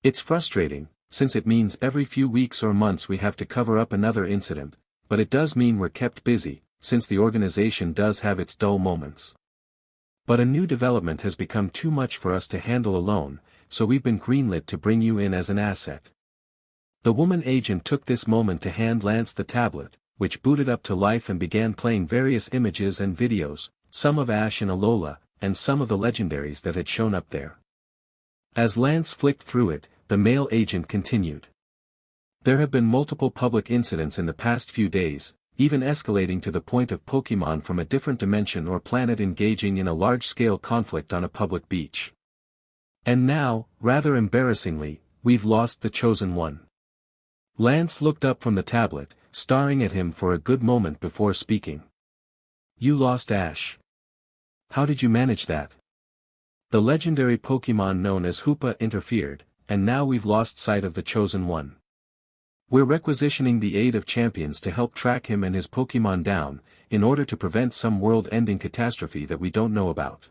It's frustrating, since it means every few weeks or months we have to cover up another incident, but it does mean we're kept busy, since the organization does have its dull moments. But a new development has become too much for us to handle alone, so we've been greenlit to bring you in as an asset. The woman agent took this moment to hand Lance the tablet, which booted up to life and began playing various images and videos, some of Ash and Alola, and some of the legendaries that had shown up there. As Lance flicked through it, the male agent continued. There have been multiple public incidents in the past few days, even escalating to the point of Pokémon from a different dimension or planet engaging in a large-scale conflict on a public beach. And now, rather embarrassingly, we've lost the Chosen One. Lance looked up from the tablet, staring at him for a good moment before speaking. You lost Ash. How did you manage that? The legendary Pokémon known as Hoopa interfered, and now we've lost sight of the Chosen One. We're requisitioning the aid of champions to help track him and his Pokémon down, in order to prevent some world-ending catastrophe that we don't know about.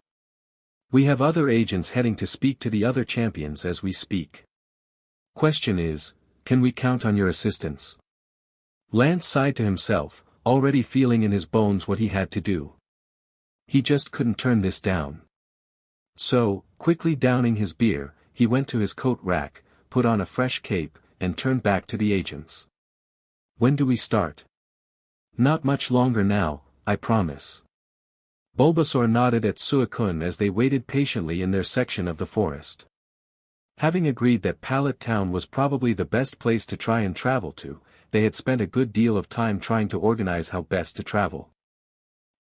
We have other agents heading to speak to the other champions as we speak. Question is, can we count on your assistance? Lance sighed to himself, already feeling in his bones what he had to do. He just couldn't turn this down. So, quickly downing his beer, he went to his coat rack, put on a fresh cape, and turned back to the agents. When do we start? Not much longer now, I promise. Bulbasaur nodded at Suicune as they waited patiently in their section of the forest. Having agreed that Pallet Town was probably the best place to try and travel to, they had spent a good deal of time trying to organize how best to travel.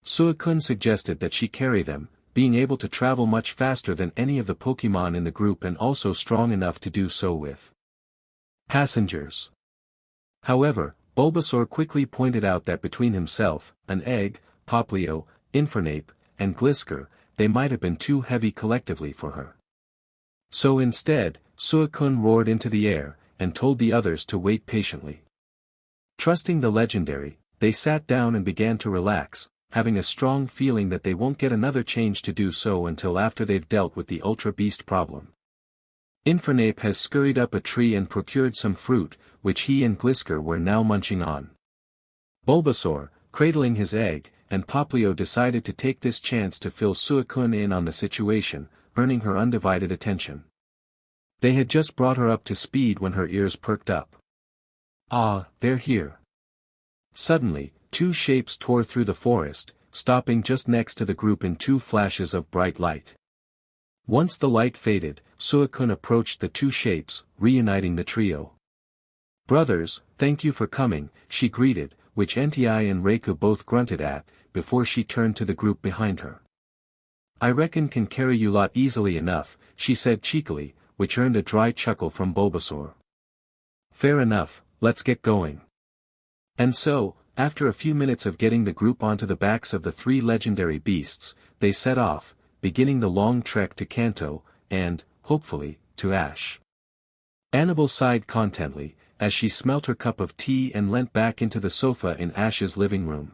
Suicune suggested that she carry them, being able to travel much faster than any of the Pokémon in the group and also strong enough to do so with passengers. However, Bulbasaur quickly pointed out that between himself, an egg, Poplio, Infernape, and Glisker, they might have been too heavy collectively for her. So instead, Suicune roared into the air, and told the others to wait patiently. Trusting the legendary, they sat down and began to relax, having a strong feeling that they won't get another change to do so until after they've dealt with the Ultra Beast problem. Infernape has scurried up a tree and procured some fruit, which he and Glisker were now munching on. Bulbasaur, cradling his egg, and Poplio decided to take this chance to fill Suicune in on the situation, earning her undivided attention. They had just brought her up to speed when her ears perked up. Ah, they're here. Suddenly, two shapes tore through the forest, stopping just next to the group in two flashes of bright light. Once the light faded, Suicune approached the two shapes, reuniting the trio. "Brothers, thank you for coming," she greeted, which Entei and Reiku both grunted at, before she turned to the group behind her. "I reckon can carry you lot easily enough," she said cheekily, which earned a dry chuckle from Bulbasaur. "Fair enough, let's get going." And so, after a few minutes of getting the group onto the backs of the three legendary beasts, they set off, beginning the long trek to Kanto, and, hopefully, to Ash. Annabelle sighed contentedly, as she smelt her cup of tea and leant back into the sofa in Ash's living room.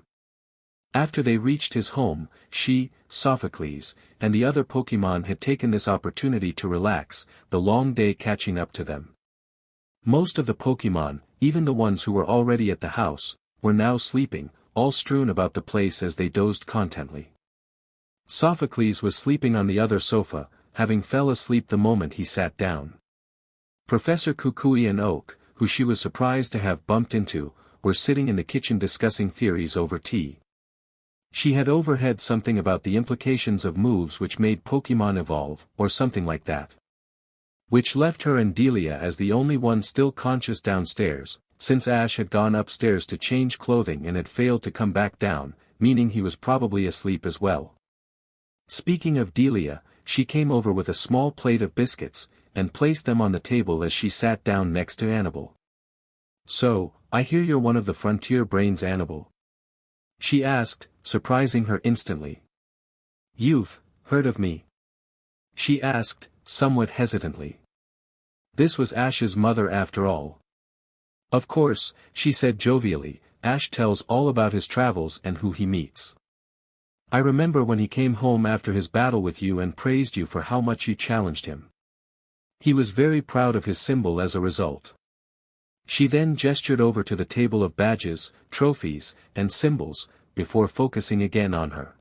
After they reached his home, she, Sophocles, and the other Pokémon had taken this opportunity to relax, the long day catching up to them. Most of the Pokémon, even the ones who were already at the house, were now sleeping, all strewn about the place as they dozed contentedly. Sophocles was sleeping on the other sofa, having fell asleep the moment he sat down. Professor Kukui and Oak, who she was surprised to have bumped into, were sitting in the kitchen discussing theories over tea. She had overheard something about the implications of moves which made Pokémon evolve, or something like that. Which left her and Dileia as the only ones still conscious downstairs, since Ash had gone upstairs to change clothing and had failed to come back down, meaning he was probably asleep as well. Speaking of Dileia, she came over with a small plate of biscuits, and placed them on the table as she sat down next to Annabelle. "So, I hear you're one of the frontier brains, Annabelle?" she asked, surprising her instantly. "You've heard of me?" she asked, somewhat hesitantly. This was Ash's mother after all. "Of course," she said jovially, "Ash tells all about his travels and who he meets. I remember when he came home after his battle with you and praised you for how much you challenged him. He was very proud of his symbol as a result." She then gestured over to the table of badges, trophies, and symbols, before focusing again on her.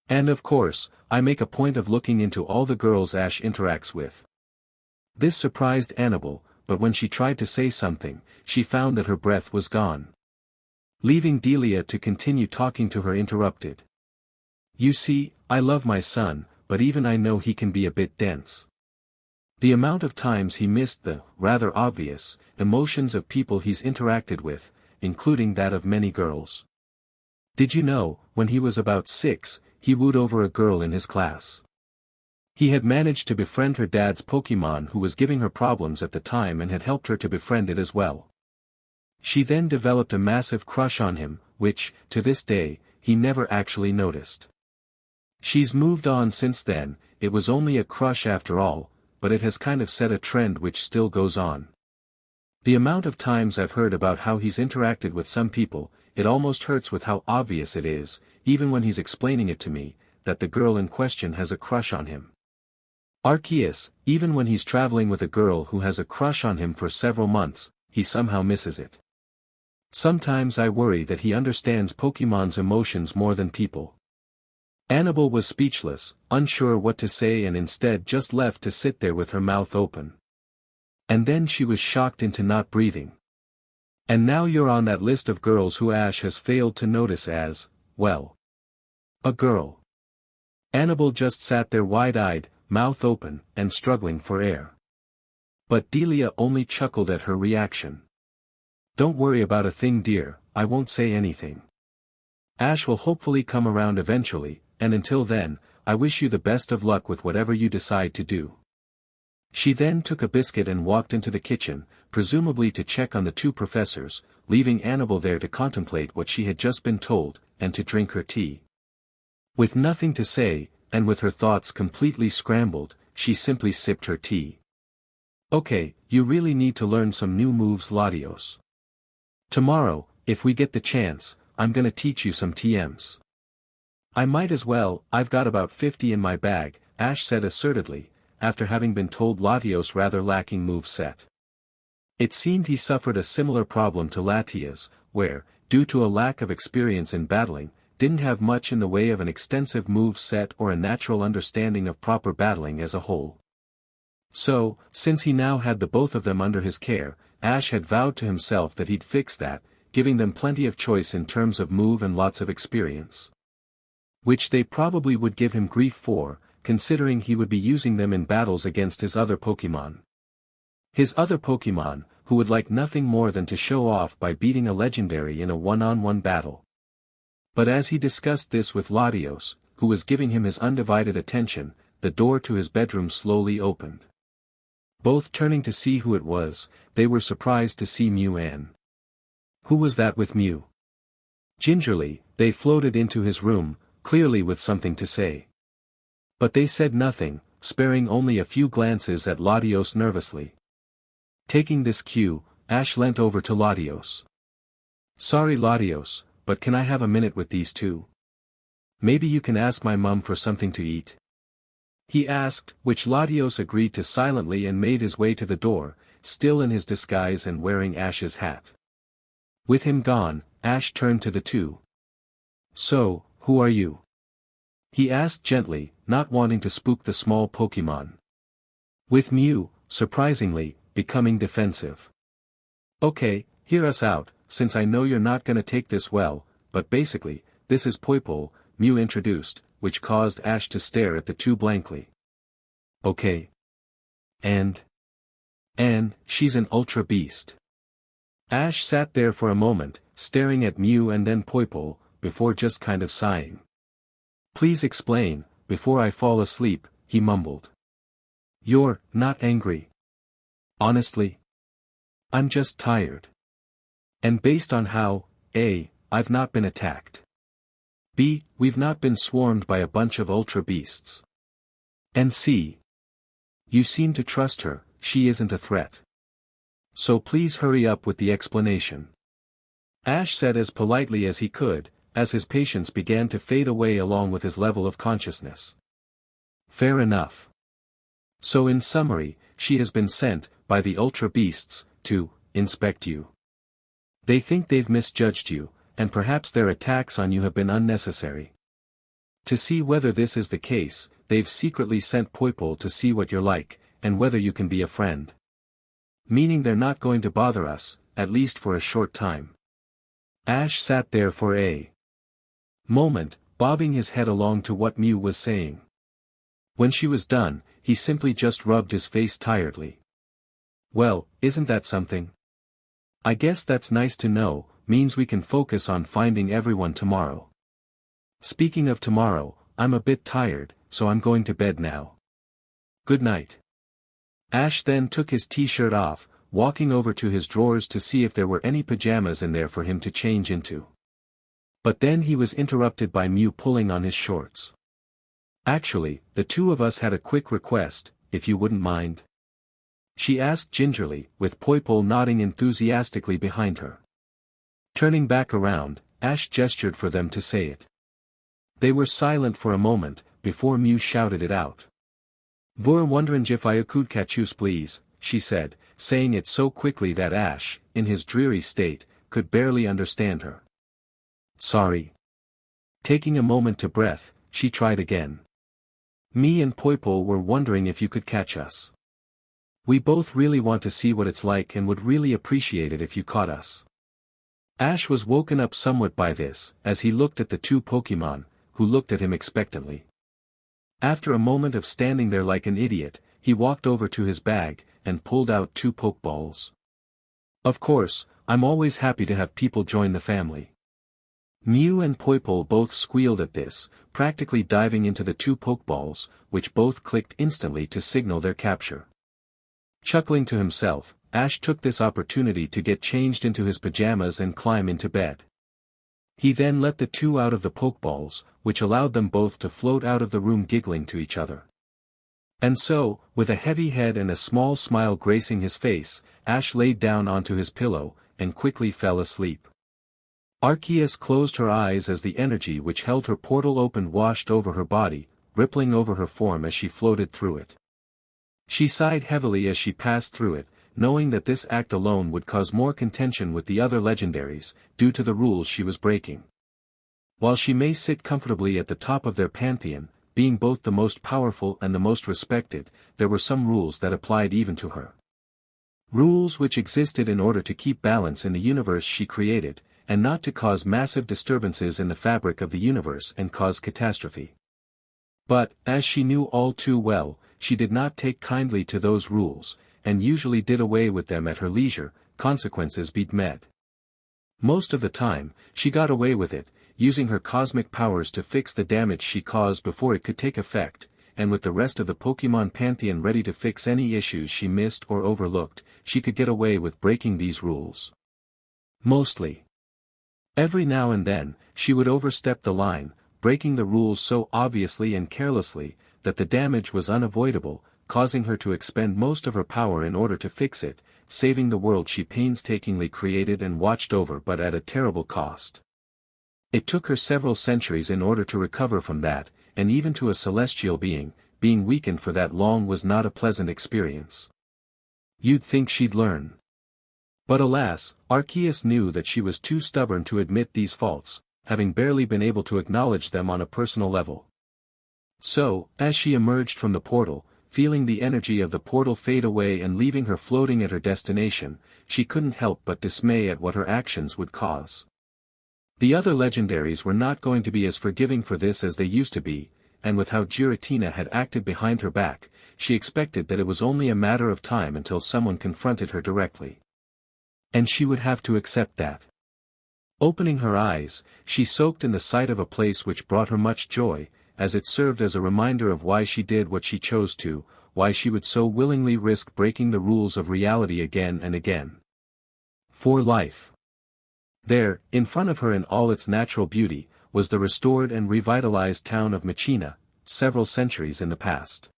"And of course, I make a point of looking into all the girls Ash interacts with." This surprised Annabelle, but when she tried to say something, she found that her breath was gone. Leaving Dileia to continue talking to her interrupted. "You see, I love my son, but even I know he can be a bit dense. The amount of times he missed the, rather obvious, emotions of people he's interacted with, including that of many girls. Did you know, when he was about 6, he wooed over a girl in his class. He had managed to befriend her dad's Pokémon who was giving her problems at the time and had helped her to befriend it as well. She then developed a massive crush on him, which, to this day, he never actually noticed. She's moved on since then, it was only a crush after all, but it has kind of set a trend which still goes on. The amount of times I've heard about how he's interacted with some people, it almost hurts with how obvious it is, even when he's explaining it to me, that the girl in question has a crush on him. Arceus, even when he's traveling with a girl who has a crush on him for several months, he somehow misses it. Sometimes I worry that he understands Pokémon's emotions more than people." Annabelle was speechless, unsure what to say and instead just left to sit there with her mouth open. And then she was shocked into not breathing. "And now you're on that list of girls who Ash has failed to notice as, well, a girl." Annabelle just sat there wide-eyed, mouth open, and struggling for air. But Dileia only chuckled at her reaction. Don't worry about a thing, dear, I won't say anything. Ash will hopefully come around eventually, and until then, I wish you the best of luck with whatever you decide to do. She then took a biscuit and walked into the kitchen, presumably to check on the two professors, leaving Annabelle there to contemplate what she had just been told, and to drink her tea. With nothing to say, and with her thoughts completely scrambled, she simply sipped her tea. Okay, you really need to learn some new moves, Latios. Tomorrow, if we get the chance, I'm gonna teach you some TMs. I might as well, I've got about 50 in my bag, Ash said assertedly, after having been told Latios rather lacking move set. It seemed he suffered a similar problem to Latias, where, due to a lack of experience in battling, didn't have much in the way of an extensive move set or a natural understanding of proper battling as a whole. So, since he now had the both of them under his care, Ash had vowed to himself that he'd fix that, giving them plenty of choice in terms of move and lots of experience. Which they probably would give him grief for, considering he would be using them in battles against his other Pokémon. His other Pokémon, who would like nothing more than to show off by beating a legendary in a one-on-one battle. But as he discussed this with Latios, who was giving him his undivided attention, the door to his bedroom slowly opened. Both turning to see who it was, they were surprised to see Mew. Who was that with Mew? Gingerly, they floated into his room, clearly with something to say. But they said nothing, sparing only a few glances at Latios nervously. Taking this cue, Ash leant over to Latios. Sorry Latios, but can I have a minute with these two? Maybe you can ask my mum for something to eat? He asked, which Latios agreed to silently and made his way to the door, still in his disguise and wearing Ash's hat. With him gone, Ash turned to the two. So, who are you? He asked gently, not wanting to spook the small Pokémon. With Mew, surprisingly, becoming defensive. Okay, hear us out, since I know you're not gonna take this well, but basically, this is Poo Po, Mew introduced, which caused Ash to stare at the two blankly. Okay. And she's an ultra beast. Ash sat there for a moment, staring at Mew and then Poo Po, before just kind of sighing. Please explain, before I fall asleep, he mumbled. You're not angry. Honestly? I'm just tired. And based on how, A, I've not been attacked. B, we've not been swarmed by a bunch of ultra beasts. And C, you seem to trust her, she isn't a threat. So please hurry up with the explanation. Ash said as politely as he could, as his patience began to fade away along with his level of consciousness. Fair enough. So in summary, she has been sent, by the ultra beasts, to inspect you. They think they've misjudged you, and perhaps their attacks on you have been unnecessary. To see whether this is the case, they've secretly sent Poo Po to see what you're like, and whether you can be a friend. Meaning they're not going to bother us, at least for a short time. Ash sat there for a moment, bobbing his head along to what Mew was saying. When she was done, he simply just rubbed his face tiredly. Well, isn't that something? I guess that's nice to know, means we can focus on finding everyone tomorrow. Speaking of tomorrow, I'm a bit tired, so I'm going to bed now. Good night. Ash then took his t-shirt off, walking over to his drawers to see if there were any pajamas in there for him to change into. But then he was interrupted by Mew pulling on his shorts. Actually, the two of us had a quick request, if you wouldn't mind. She asked gingerly, with Poo Po nodding enthusiastically behind her. Turning back around, Ash gestured for them to say it. They were silent for a moment, before Mew shouted it out. Vore wondering if I could catch you please, she said, saying it so quickly that Ash, in his dreary state, could barely understand her. Sorry. Taking a moment to breath, she tried again. Me and Poo Po were wondering if you could catch us. We both really want to see what it's like and would really appreciate it if you caught us. Ash was woken up somewhat by this, as he looked at the two Pokémon, who looked at him expectantly. After a moment of standing there like an idiot, he walked over to his bag, and pulled out two Pokeballs. Of course, I'm always happy to have people join the family. Mew and Poo Po both squealed at this, practically diving into the two Pokeballs, which both clicked instantly to signal their capture. Chuckling to himself, Ash took this opportunity to get changed into his pajamas and climb into bed. He then let the two out of the Pokeballs, which allowed them both to float out of the room giggling to each other. And so, with a heavy head and a small smile gracing his face, Ash laid down onto his pillow, and quickly fell asleep. Arceus closed her eyes as the energy which held her portal open washed over her body, rippling over her form as she floated through it. She sighed heavily as she passed through it, knowing that this act alone would cause more contention with the other legendaries, due to the rules she was breaking. While she may sit comfortably at the top of their pantheon, being both the most powerful and the most respected, there were some rules that applied even to her. Rules which existed in order to keep balance in the universe she created, and not to cause massive disturbances in the fabric of the universe and cause catastrophe. But, as she knew all too well, she did not take kindly to those rules, and usually did away with them at her leisure, consequences being met. Most of the time, she got away with it, using her cosmic powers to fix the damage she caused before it could take effect, and with the rest of the Pokémon Pantheon ready to fix any issues she missed or overlooked, she could get away with breaking these rules. Mostly. Every now and then, she would overstep the line, breaking the rules so obviously and carelessly, that the damage was unavoidable, causing her to expend most of her power in order to fix it, saving the world she painstakingly created and watched over but at a terrible cost. It took her several centuries in order to recover from that, and even to a celestial being weakened for that long was not a pleasant experience. You'd think she'd learn. But alas, Arceus knew that she was too stubborn to admit these faults, having barely been able to acknowledge them on a personal level. So, as she emerged from the portal, feeling the energy of the portal fade away and leaving her floating at her destination, she couldn't help but dismay at what her actions would cause. The other legendaries were not going to be as forgiving for this as they used to be, and with how Giratina had acted behind her back, she expected that it was only a matter of time until someone confronted her directly. And she would have to accept that. Opening her eyes, she soaked in the sight of a place which brought her much joy, as it served as a reminder of why she did what she chose to, why she would so willingly risk breaking the rules of reality again and again. For life. There, in front of her in all its natural beauty, was the restored and revitalized town of Machina, several centuries in the past.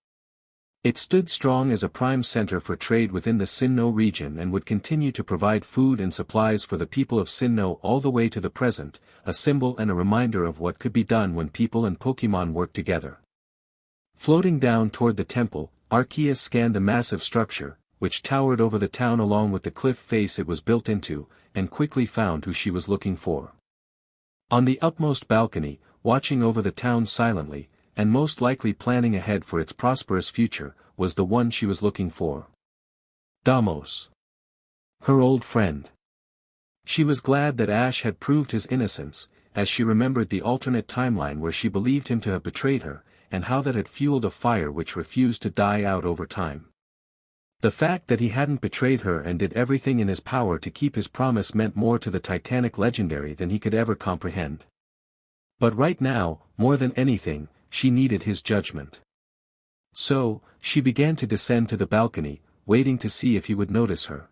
It stood strong as a prime center for trade within the Sinnoh region and would continue to provide food and supplies for the people of Sinnoh all the way to the present, a symbol and a reminder of what could be done when people and Pokémon work together. Floating down toward the temple, Arceus scanned the massive structure, which towered over the town along with the cliff face it was built into, and quickly found who she was looking for. On the upmost balcony, watching over the town silently, and most likely planning ahead for its prosperous future, was the one she was looking for. Deimos. Her old friend. She was glad that Ash had proved his innocence, as she remembered the alternate timeline where she believed him to have betrayed her, and how that had fueled a fire which refused to die out over time. The fact that he hadn't betrayed her and did everything in his power to keep his promise meant more to the Titanic legendary than he could ever comprehend. But right now, more than anything, she needed his judgment. So, she began to descend to the balcony, waiting to see if he would notice her.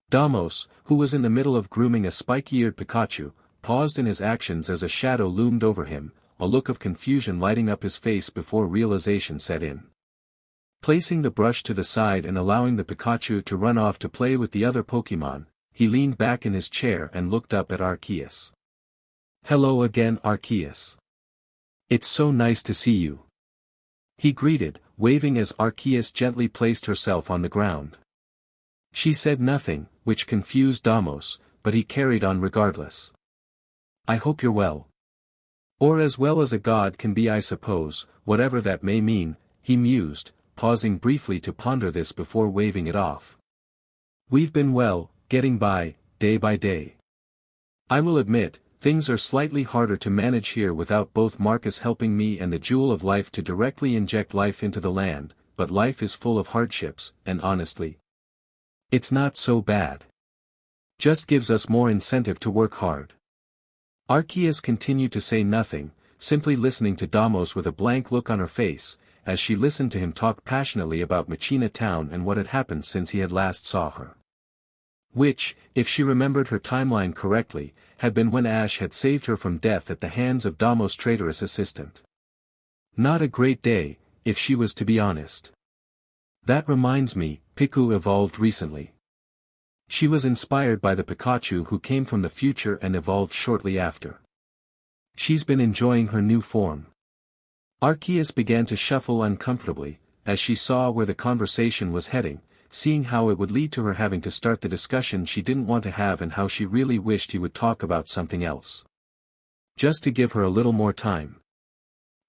Deimos, who was in the middle of grooming a spiky-eared Pikachu, paused in his actions as a shadow loomed over him, a look of confusion lighting up his face before realization set in. Placing the brush to the side and allowing the Pikachu to run off to play with the other Pokémon, he leaned back in his chair and looked up at Arceus. "Hello again, Arceus. It's so nice to see you," he greeted, waving as Arceus gently placed herself on the ground. She said nothing, which confused Deimos, but he carried on regardless. "I hope you're well. Or as well as a god can be, I suppose, whatever that may mean," he mused, pausing briefly to ponder this before waving it off. "We've been well, getting by day. I will admit, things are slightly harder to manage here without both Marcus helping me and the Jewel of Life to directly inject life into the land, but life is full of hardships, and honestly, it's not so bad." Just gives us more incentive to work hard. Arceus continued to say nothing, simply listening to Damos with a blank look on her face, as she listened to him talk passionately about Machina Town and what had happened since he had last saw her. Which, if she remembered her timeline correctly, had been when Ash had saved her from death at the hands of Damos' traitorous assistant. Not a great day, if she was to be honest. That reminds me, Piku evolved recently. She was inspired by the Pikachu who came from the future and evolved shortly after. She's been enjoying her new form. Arceus began to shuffle uncomfortably, as she saw where the conversation was heading, seeing how it would lead to her having to start the discussion she didn't want to have and how she really wished he would talk about something else. Just to give her a little more time.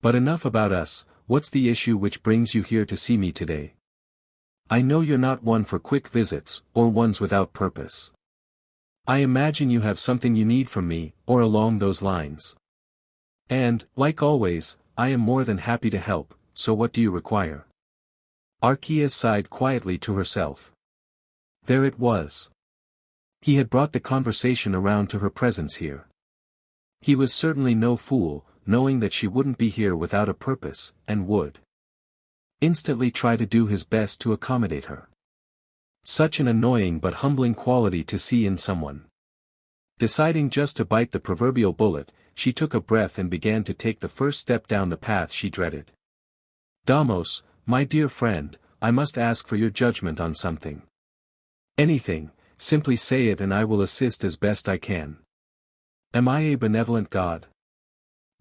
But enough about us, what's the issue which brings you here to see me today? I know you're not one for quick visits, or ones without purpose. I imagine you have something you need from me, or along those lines. And, like always, I am more than happy to help, so what do you require? Arceus sighed quietly to herself. There it was. He had brought the conversation around to her presence here. He was certainly no fool, knowing that she wouldn't be here without a purpose, and would instantly try to do his best to accommodate her. Such an annoying but humbling quality to see in someone. Deciding just to bite the proverbial bullet, she took a breath and began to take the first step down the path she dreaded. Damos, my dear friend, I must ask for your judgment on something. Anything, simply say it and I will assist as best I can. Am I a benevolent god?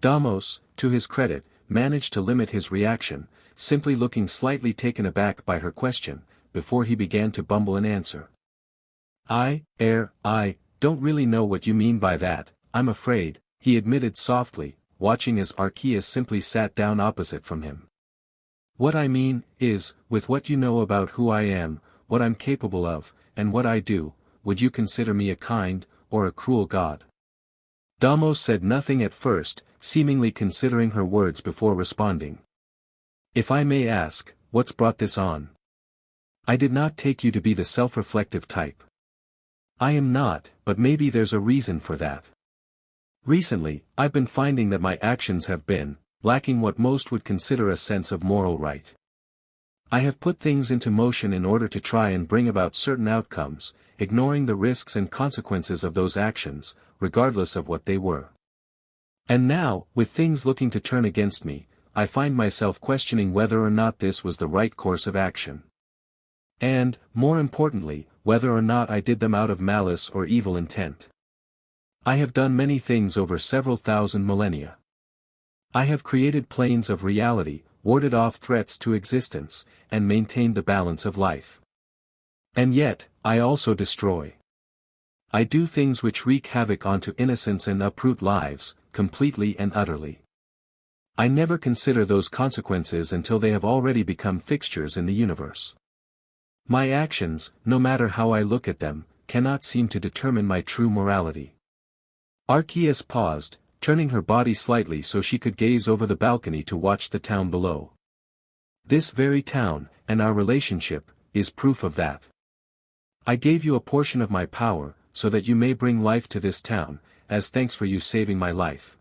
Damos, to his credit, managed to limit his reaction, simply looking slightly taken aback by her question, before he began to bumble an answer. I don't really know what you mean by that, I'm afraid, he admitted softly, watching as Arceus simply sat down opposite from him. What I mean, is, with what you know about who I am, what I'm capable of, and what I do, would you consider me a kind, or a cruel god? Damos said nothing at first, seemingly considering her words before responding. If I may ask, what's brought this on? I did not take you to be the self-reflective type. I am not, but maybe there's a reason for that. Recently, I've been finding that my actions have been, lacking what most would consider a sense of moral right. I have put things into motion in order to try and bring about certain outcomes, ignoring the risks and consequences of those actions, regardless of what they were. And now, with things looking to turn against me, I find myself questioning whether or not this was the right course of action. And, more importantly, whether or not I did them out of malice or evil intent. I have done many things over several thousand millennia. I have created planes of reality, warded off threats to existence, and maintained the balance of life. And yet, I also destroy. I do things which wreak havoc onto innocents and uproot lives, completely and utterly. I never consider those consequences until they have already become fixtures in the universe. My actions, no matter how I look at them, cannot seem to determine my true morality. Arceus paused, turning her body slightly so she could gaze over the balcony to watch the town below. This very town, and our relationship, is proof of that. I gave you a portion of my power, so that you may bring life to this town, as thanks for you saving my life.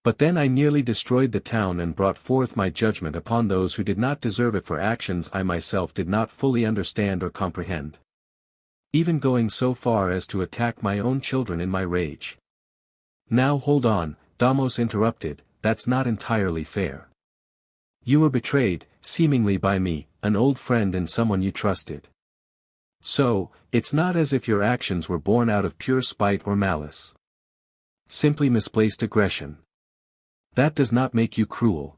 But then I nearly destroyed the town and brought forth my judgment upon those who did not deserve it for actions I myself did not fully understand or comprehend. Even going so far as to attack my own children in my rage. Now hold on, Damos interrupted, that's not entirely fair. You were betrayed, seemingly by me, an old friend and someone you trusted. So, it's not as if your actions were born out of pure spite or malice. Simply misplaced aggression. That does not make you cruel.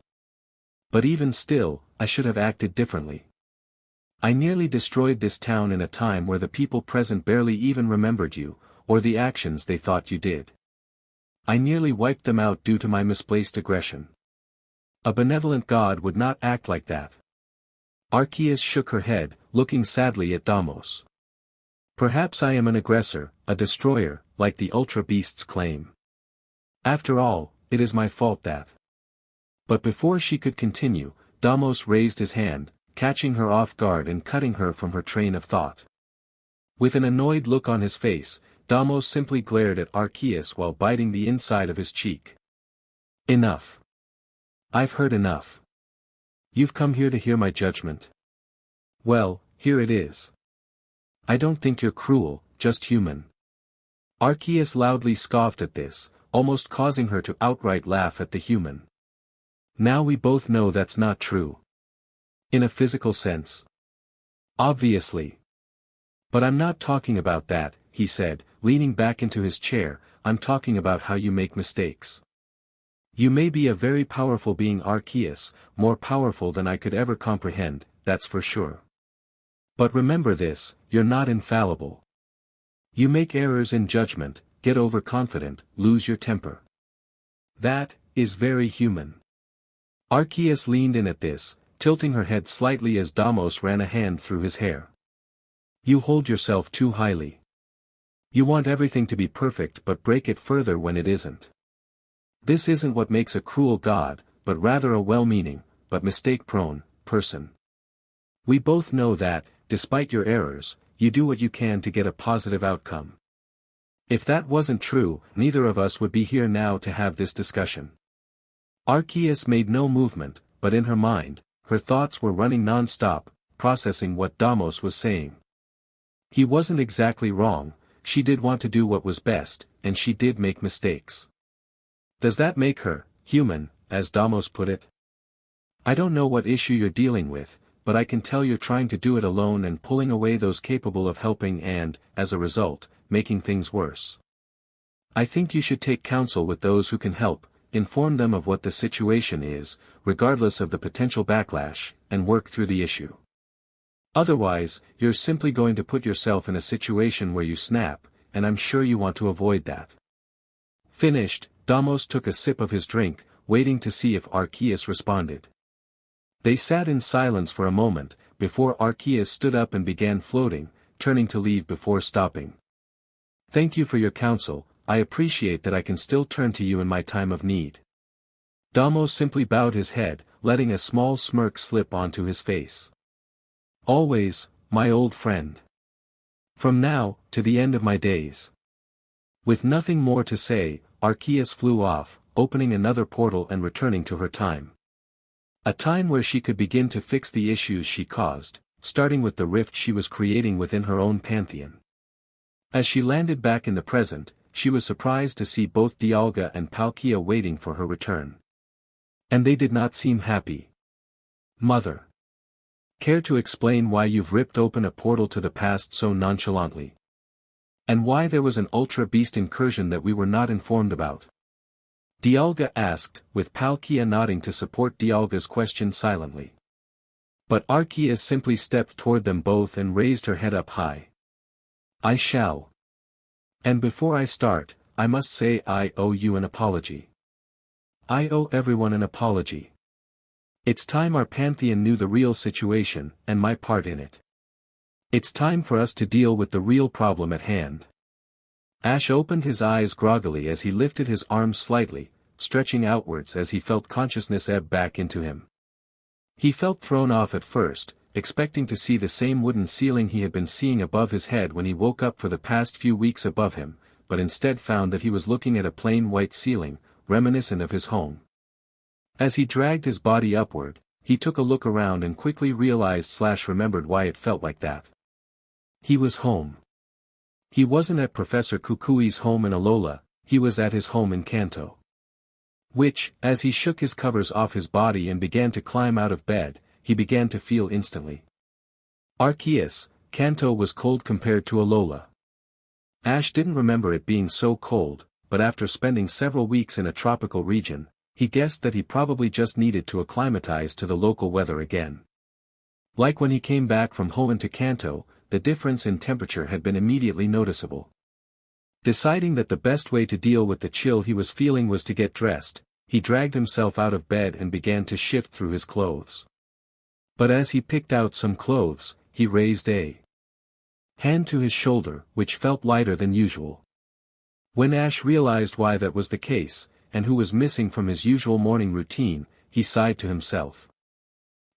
But even still, I should have acted differently. I nearly destroyed this town in a time where the people present barely even remembered you, or the actions they thought you did. I nearly wiped them out due to my misplaced aggression. A benevolent god would not act like that. Arceus shook her head, looking sadly at Damos. Perhaps I am an aggressor, a destroyer, like the Ultra Beasts claim. After all, it is my fault that. But before she could continue, Damos raised his hand, catching her off guard and cutting her from her train of thought. With an annoyed look on his face, Damos simply glared at Arceus while biting the inside of his cheek. Enough. I've heard enough. You've come here to hear my judgment. Well, here it is. I don't think you're cruel, just human. Arceus loudly scoffed at this, almost causing her to outright laugh at the human. Now we both know that's not true. In a physical sense. Obviously. But I'm not talking about that, he said, leaning back into his chair. I'm talking about how you make mistakes. You may be a very powerful being, Arceus, more powerful than I could ever comprehend, that's for sure. But remember this, you're not infallible. You make errors in judgment, get overconfident, lose your temper. That is very human. Arceus leaned in at this, tilting her head slightly as Damos ran a hand through his hair. You hold yourself too highly. You want everything to be perfect but break it further when it isn't. This isn't what makes a cruel god, but rather a well-meaning, but mistake-prone, person. We both know that, despite your errors, you do what you can to get a positive outcome. If that wasn't true, neither of us would be here now to have this discussion. Arceus made no movement, but in her mind, her thoughts were running non-stop, processing what Damos was saying. He wasn't exactly wrong, she did want to do what was best, and she did make mistakes. Does that make her human, as Damos put it? I don't know what issue you're dealing with, but I can tell you're trying to do it alone and pulling away those capable of helping and, as a result, making things worse. I think you should take counsel with those who can help, inform them of what the situation is, regardless of the potential backlash, and work through the issue. Otherwise, you're simply going to put yourself in a situation where you snap, and I'm sure you want to avoid that. Finished, Damos took a sip of his drink, waiting to see if Arceus responded. They sat in silence for a moment, before Arceus stood up and began floating, turning to leave before stopping. Thank you for your counsel, I appreciate that I can still turn to you in my time of need. Damos simply bowed his head, letting a small smirk slip onto his face. Always, my old friend. From now, to the end of my days. With nothing more to say, Arceus flew off, opening another portal and returning to her time. A time where she could begin to fix the issues she caused, starting with the rift she was creating within her own pantheon. As she landed back in the present, she was surprised to see both Dialga and Palkia waiting for her return. And they did not seem happy. Mother. Care to explain why you've ripped open a portal to the past so nonchalantly? And why there was an Ultra Beast incursion that we were not informed about? Dialga asked, with Palkia nodding to support Dialga's question silently. But Arceus simply stepped toward them both and raised her head up high. I shall. And before I start, I must say I owe you an apology. I owe everyone an apology. It's time our pantheon knew the real situation, and my part in it. It's time for us to deal with the real problem at hand. Ash opened his eyes groggily as he lifted his arms slightly, stretching outwards as he felt consciousness ebb back into him. He felt thrown off at first, expecting to see the same wooden ceiling he had been seeing above his head when he woke up for the past few weeks above him, but instead found that he was looking at a plain white ceiling, reminiscent of his home. As he dragged his body upward, he took a look around and quickly realized/remembered why it felt like that. He was home. He wasn't at Professor Kukui's home in Alola, he was at his home in Kanto. Which, as he shook his covers off his body and began to climb out of bed, he began to feel instantly. Arceus, Kanto was cold compared to Alola. Ash didn't remember it being so cold, but after spending several weeks in a tropical region, he guessed that he probably just needed to acclimatize to the local weather again. Like when he came back from home to Kanto, the difference in temperature had been immediately noticeable. Deciding that the best way to deal with the chill he was feeling was to get dressed, he dragged himself out of bed and began to shift through his clothes. But as he picked out some clothes, he raised a hand to his shoulder, which felt lighter than usual. When Ash realized why that was the case, and who was missing from his usual morning routine, he sighed to himself.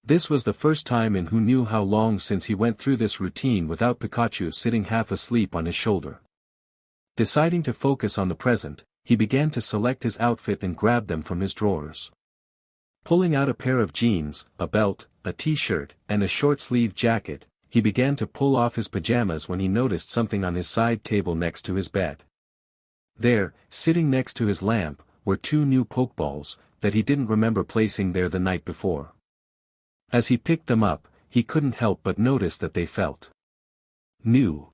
This was the first time in who knew how long since he went through this routine without Pikachu sitting half asleep on his shoulder. Deciding to focus on the present, he began to select his outfit and grab them from his drawers. Pulling out a pair of jeans, a belt, a t-shirt, and a short-sleeved jacket, he began to pull off his pajamas when he noticed something on his side table next to his bed. There, sitting next to his lamp, were 2 new Pokeballs, that he didn't remember placing there the night before. As he picked them up, he couldn't help but notice that they felt new.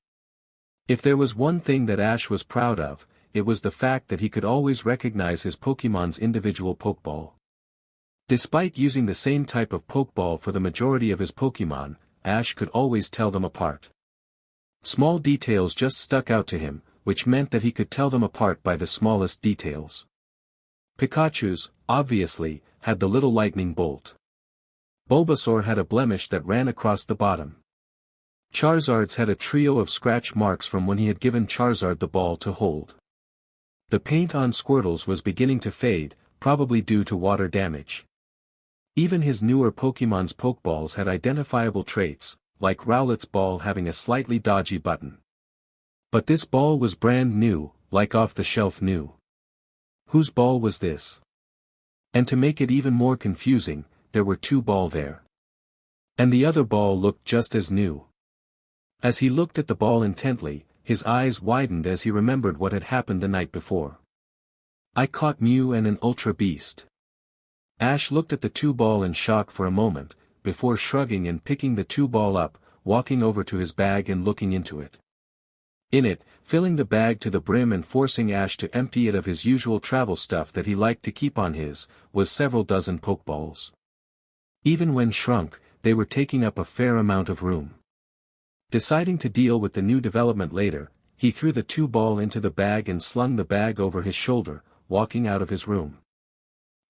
If there was one thing that Ash was proud of, it was the fact that he could always recognize his Pokemon's individual Pokeball. Despite using the same type of Pokeball for the majority of his Pokemon, Ash could always tell them apart. Small details just stuck out to him, which meant that he could tell them apart by the smallest details. Pikachu's, obviously, had the little lightning bolt. Bulbasaur had a blemish that ran across the bottom. Charizard's had a trio of scratch marks from when he had given Charizard the ball to hold. The paint on Squirtle's was beginning to fade, probably due to water damage. Even his newer Pokemon's Pokeballs had identifiable traits, like Rowlet's ball having a slightly dodgy button. But this ball was brand new, like off-the-shelf new. Whose ball was this? And to make it even more confusing, there were 2 balls there. And the other ball looked just as new. As he looked at the ball intently, his eyes widened as he remembered what had happened the night before. I caught Mew and an Ultra Beast. Ash looked at the 2 ball in shock for a moment, before shrugging and picking the 2 ball up, walking over to his bag and looking into it. In it, filling the bag to the brim and forcing Ash to empty it of his usual travel stuff that he liked to keep on his, was several dozen Pokeballs. Even when shrunk, they were taking up a fair amount of room. Deciding to deal with the new development later, he threw the 2 ball into the bag and slung the bag over his shoulder, walking out of his room.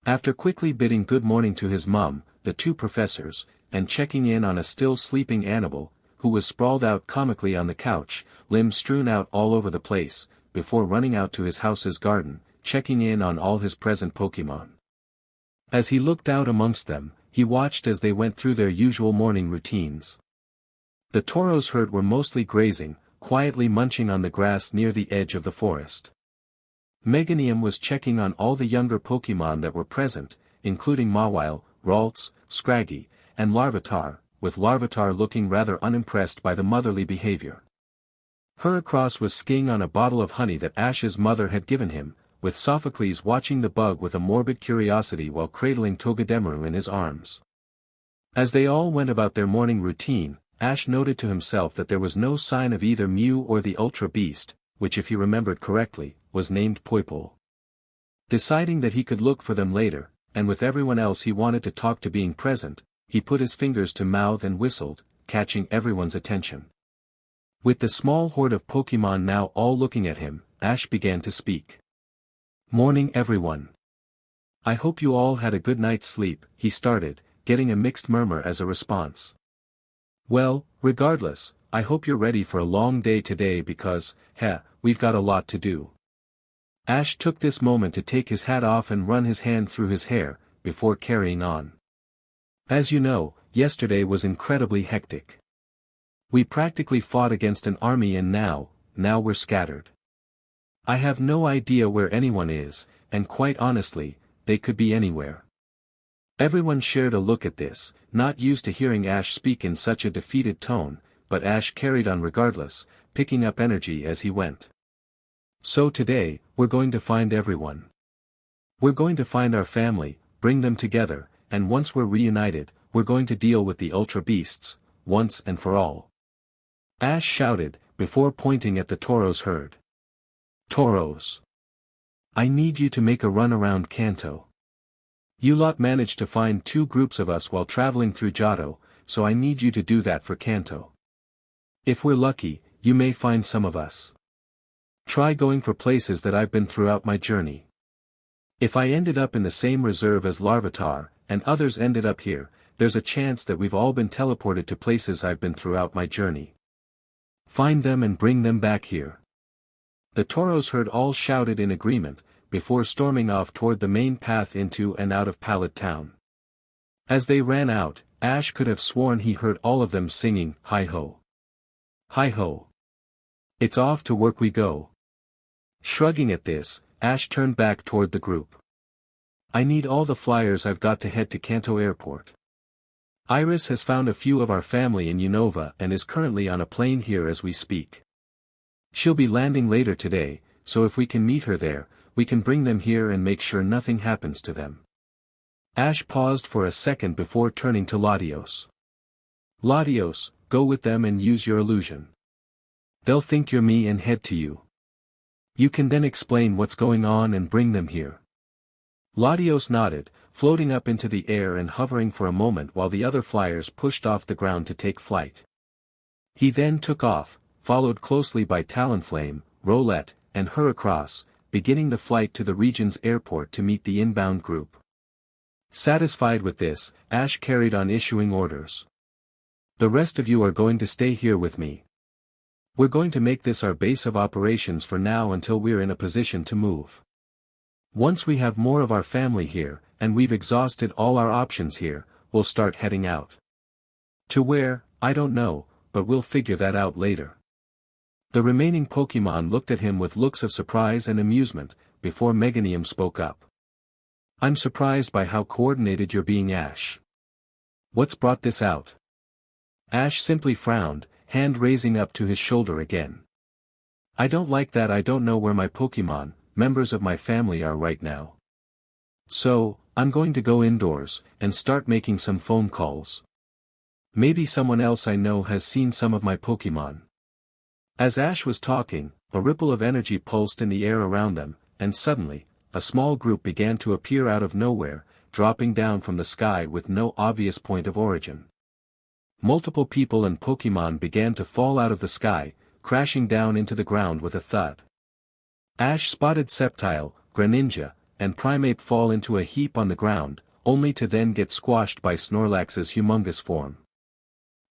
After quickly bidding good morning to his mom, the 2 professors, and checking in on a still sleeping Annabelle, who was sprawled out comically on the couch, limbs strewn out all over the place, before running out to his house's garden, checking in on all his present Pokémon. As he looked out amongst them, he watched as they went through their usual morning routines. The Tauros herd were mostly grazing, quietly munching on the grass near the edge of the forest. Meganium was checking on all the younger Pokémon that were present, including Mawile, Ralts, Scraggy, and Larvitar, with Larvitar looking rather unimpressed by the motherly behavior. Heracross was skiing on a bottle of honey that Ash's mother had given him, with Sophocles watching the bug with a morbid curiosity while cradling Togedemaru in his arms. As they all went about their morning routine, Ash noted to himself that there was no sign of either Mew or the Ultra Beast, which if he remembered correctly, was named Poipole. Deciding that he could look for them later, and with everyone else he wanted to talk to being present, he put his fingers to mouth and whistled, catching everyone's attention. With the small horde of Pokémon now all looking at him, Ash began to speak. Morning everyone. I hope you all had a good night's sleep, he started, getting a mixed murmur as a response. Well, regardless, I hope you're ready for a long day today because, we've got a lot to do. Ash took this moment to take his hat off and run his hand through his hair, before carrying on. As you know, yesterday was incredibly hectic. We practically fought against an army and now we're scattered. I have no idea where anyone is, and quite honestly, they could be anywhere. Everyone shared a look at this, not used to hearing Ash speak in such a defeated tone, but Ash carried on regardless, picking up energy as he went. So today, we're going to find everyone. We're going to find our family, bring them together, and once we're reunited, we're going to deal with the Ultra Beasts, once and for all. Ash shouted, before pointing at the Tauros herd. Tauros. I need you to make a run around Kanto. You lot managed to find 2 groups of us while traveling through Johto, so I need you to do that for Kanto. If we're lucky, you may find some of us. Try going for places that I've been throughout my journey. If I ended up in the same reserve as Larvitar, and others ended up here, there's a chance that we've all been teleported to places I've been throughout my journey. Find them and bring them back here. The Tauros herd all shouted in agreement, before storming off toward the main path into and out of Pallet town. As they ran out, Ash could have sworn he heard all of them singing, "Hi-ho! Hi-ho! It's off to work we go." Shrugging at this, Ash turned back toward the group. "I need all the flyers I've got to head to Kanto Airport. Iris has found a few of our family in Unova and is currently on a plane here as we speak. She'll be landing later today, so if we can meet her there, we can bring them here and make sure nothing happens to them." Ash paused for a second before turning to Latios. "Latios, go with them and use your illusion. They'll think you're me and head to you. You can then explain what's going on and bring them here." Latios nodded, floating up into the air and hovering for a moment while the other flyers pushed off the ground to take flight. He then took off, followed closely by Talonflame, Rowlet, and Heracross, beginning the flight to the region's airport to meet the inbound group. Satisfied with this, Ash carried on issuing orders. "The rest of you are going to stay here with me. We're going to make this our base of operations for now until we're in a position to move. Once we have more of our family here, and we've exhausted all our options here, we'll start heading out. To where, I don't know, but we'll figure that out later." The remaining Pokémon looked at him with looks of surprise and amusement, before Meganium spoke up. "I'm surprised by how coordinated you're being, Ash. What's brought this out?" Ash simply frowned, hand raising up to his shoulder again. "I don't like that. I don't know where my Pokémon, members of my family, are right now. So, I'm going to go indoors, and start making some phone calls. Maybe someone else I know has seen some of my Pokémon." As Ash was talking, a ripple of energy pulsed in the air around them, and suddenly, a small group began to appear out of nowhere, dropping down from the sky with no obvious point of origin. Multiple people and Pokémon began to fall out of the sky, crashing down into the ground with a thud. Ash spotted Sceptile, Greninja, and Primeape fall into a heap on the ground, only to then get squashed by Snorlax's humongous form.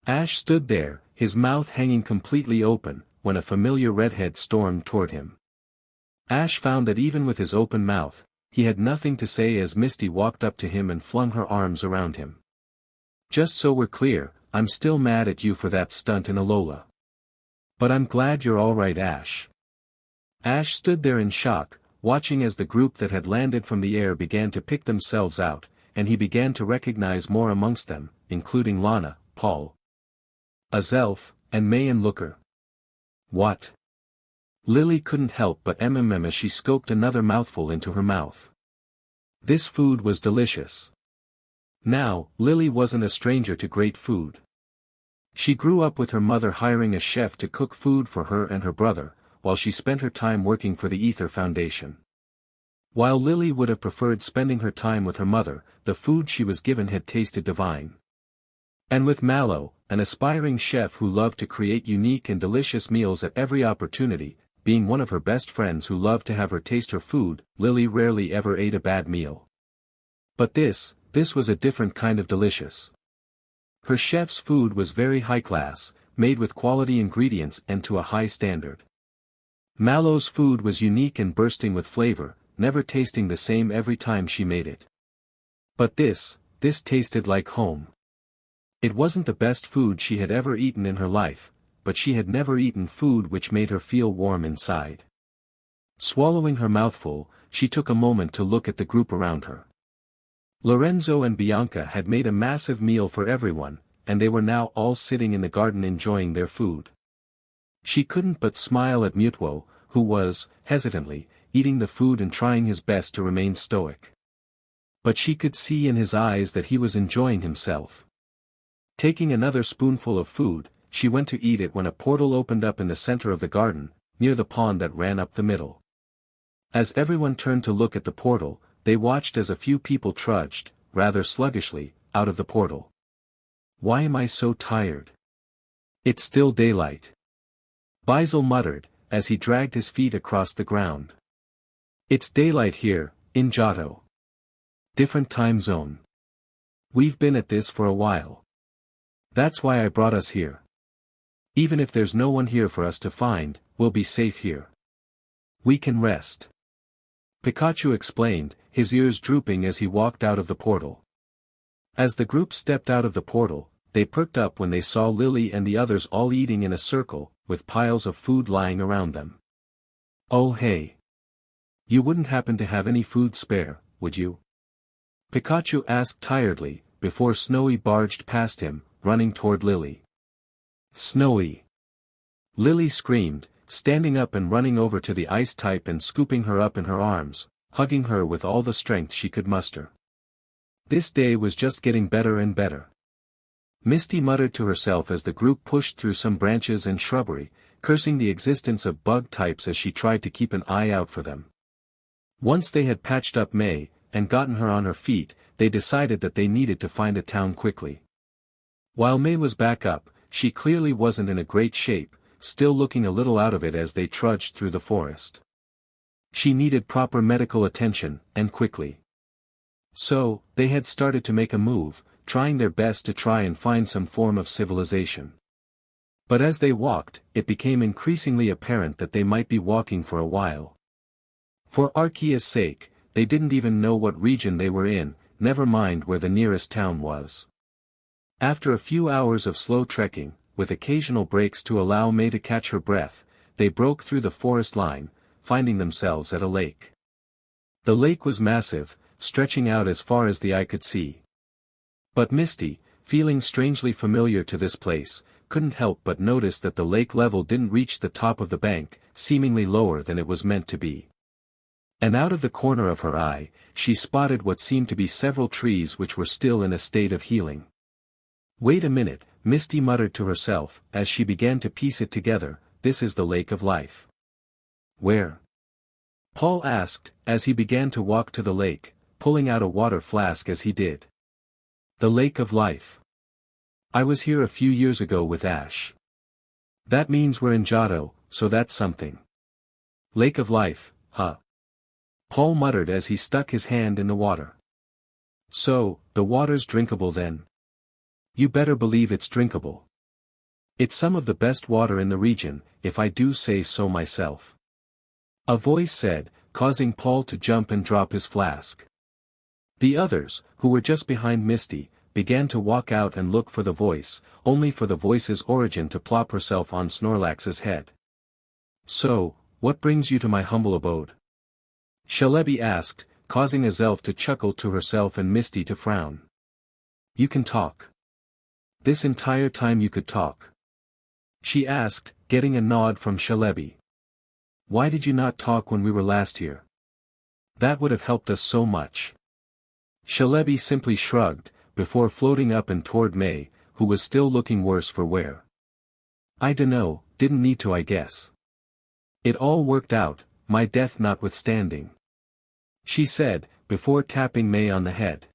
Ash stood there, his mouth hanging completely open, when a familiar redhead stormed toward him. Ash found that even with his open mouth, he had nothing to say as Misty walked up to him and flung her arms around him. "Just so we're clear, I'm still mad at you for that stunt in Alola. But I'm glad you're alright, Ash." Ash stood there in shock, watching as the group that had landed from the air began to pick themselves out, and he began to recognize more amongst them, including Lana, Paul, Azelf, and May and Looker. "What?" Lily couldn't help but as she scooped another mouthful into her mouth. This food was delicious. Now, Lily wasn't a stranger to great food. She grew up with her mother hiring a chef to cook food for her and her brother, while she spent her time working for the Ether Foundation. While Lily would have preferred spending her time with her mother, the food she was given had tasted divine. And with Mallow, an aspiring chef who loved to create unique and delicious meals at every opportunity, being one of her best friends who loved to have her taste her food, Lily rarely ever ate a bad meal. But this was a different kind of delicious. Her chef's food was very high class, made with quality ingredients and to a high standard. Mallow's food was unique and bursting with flavor, never tasting the same every time she made it. But this tasted like home. It wasn't the best food she had ever eaten in her life, but she had never eaten food which made her feel warm inside. Swallowing her mouthful, she took a moment to look at the group around her. Lorenzo and Bianca had made a massive meal for everyone, and they were now all sitting in the garden enjoying their food. She couldn't but smile at Mewtwo, who was, hesitantly, eating the food and trying his best to remain stoic. But she could see in his eyes that he was enjoying himself. Taking another spoonful of food, she went to eat it when a portal opened up in the center of the garden, near the pond that ran up the middle. As everyone turned to look at the portal, they watched as a few people trudged, rather sluggishly, out of the portal. "Why am I so tired? It's still daylight." Basil muttered, as he dragged his feet across the ground. "It's daylight here, in Johto. Different time zone. We've been at this for a while. That's why I brought us here. Even if there's no one here for us to find, we'll be safe here. We can rest." Pikachu explained, his ears drooping as he walked out of the portal. As the group stepped out of the portal, they perked up when they saw Lily and the others all eating in a circle, with piles of food lying around them. "Oh hey! You wouldn't happen to have any food spare, would you?" Pikachu asked tiredly, before Snowy barged past him, running toward Lily. "Snowy!" Lily screamed, standing up and running over to the ice type and scooping her up in her arms, hugging her with all the strength she could muster. This day was just getting better and better. Misty muttered to herself as the group pushed through some branches and shrubbery, cursing the existence of bug types as she tried to keep an eye out for them. Once they had patched up May, and gotten her on her feet, they decided that they needed to find a town quickly. While May was back up, she clearly wasn't in a great shape, still looking a little out of it as they trudged through the forest. She needed proper medical attention, and quickly. So, they had started to make a move, trying their best to try and find some form of civilization. But as they walked, it became increasingly apparent that they might be walking for a while. For Arceus' sake, they didn't even know what region they were in, never mind where the nearest town was. After a few hours of slow trekking, with occasional breaks to allow May to catch her breath, they broke through the forest line, finding themselves at a lake. The lake was massive, stretching out as far as the eye could see. But Misty, feeling strangely familiar to this place, couldn't help but notice that the lake level didn't reach the top of the bank, seemingly lower than it was meant to be. And out of the corner of her eye, she spotted what seemed to be several trees which were still in a state of healing. "Wait a minute," Misty muttered to herself, as she began to piece it together, "this is the Lake of Life." "Where?" Paul asked, as he began to walk to the lake, pulling out a water flask as he did. "The Lake of Life. I was here a few years ago with Ash." "That means we're in Johto, so that's something." "Lake of Life, huh?" Paul muttered as he stuck his hand in the water. "So, the water's drinkable then?" "You better believe it's drinkable. It's some of the best water in the region, if I do say so myself," a voice said, causing Paul to jump and drop his flask. The others, who were just behind Misty, began to walk out and look for the voice, only for the voice's origin to plop herself on Snorlax's head. "So, what brings you to my humble abode?" Shalebi asked, causing Azelf to chuckle to herself and Misty to frown. "You can talk. This entire time you could talk?" she asked, getting a nod from Shalebi. "Why did you not talk when we were last here? That would have helped us so much." Shalebi simply shrugged, before floating up and toward May, who was still looking worse for wear. "I dunno, didn't need to I guess. It all worked out, my death notwithstanding," she said, before tapping May on the head.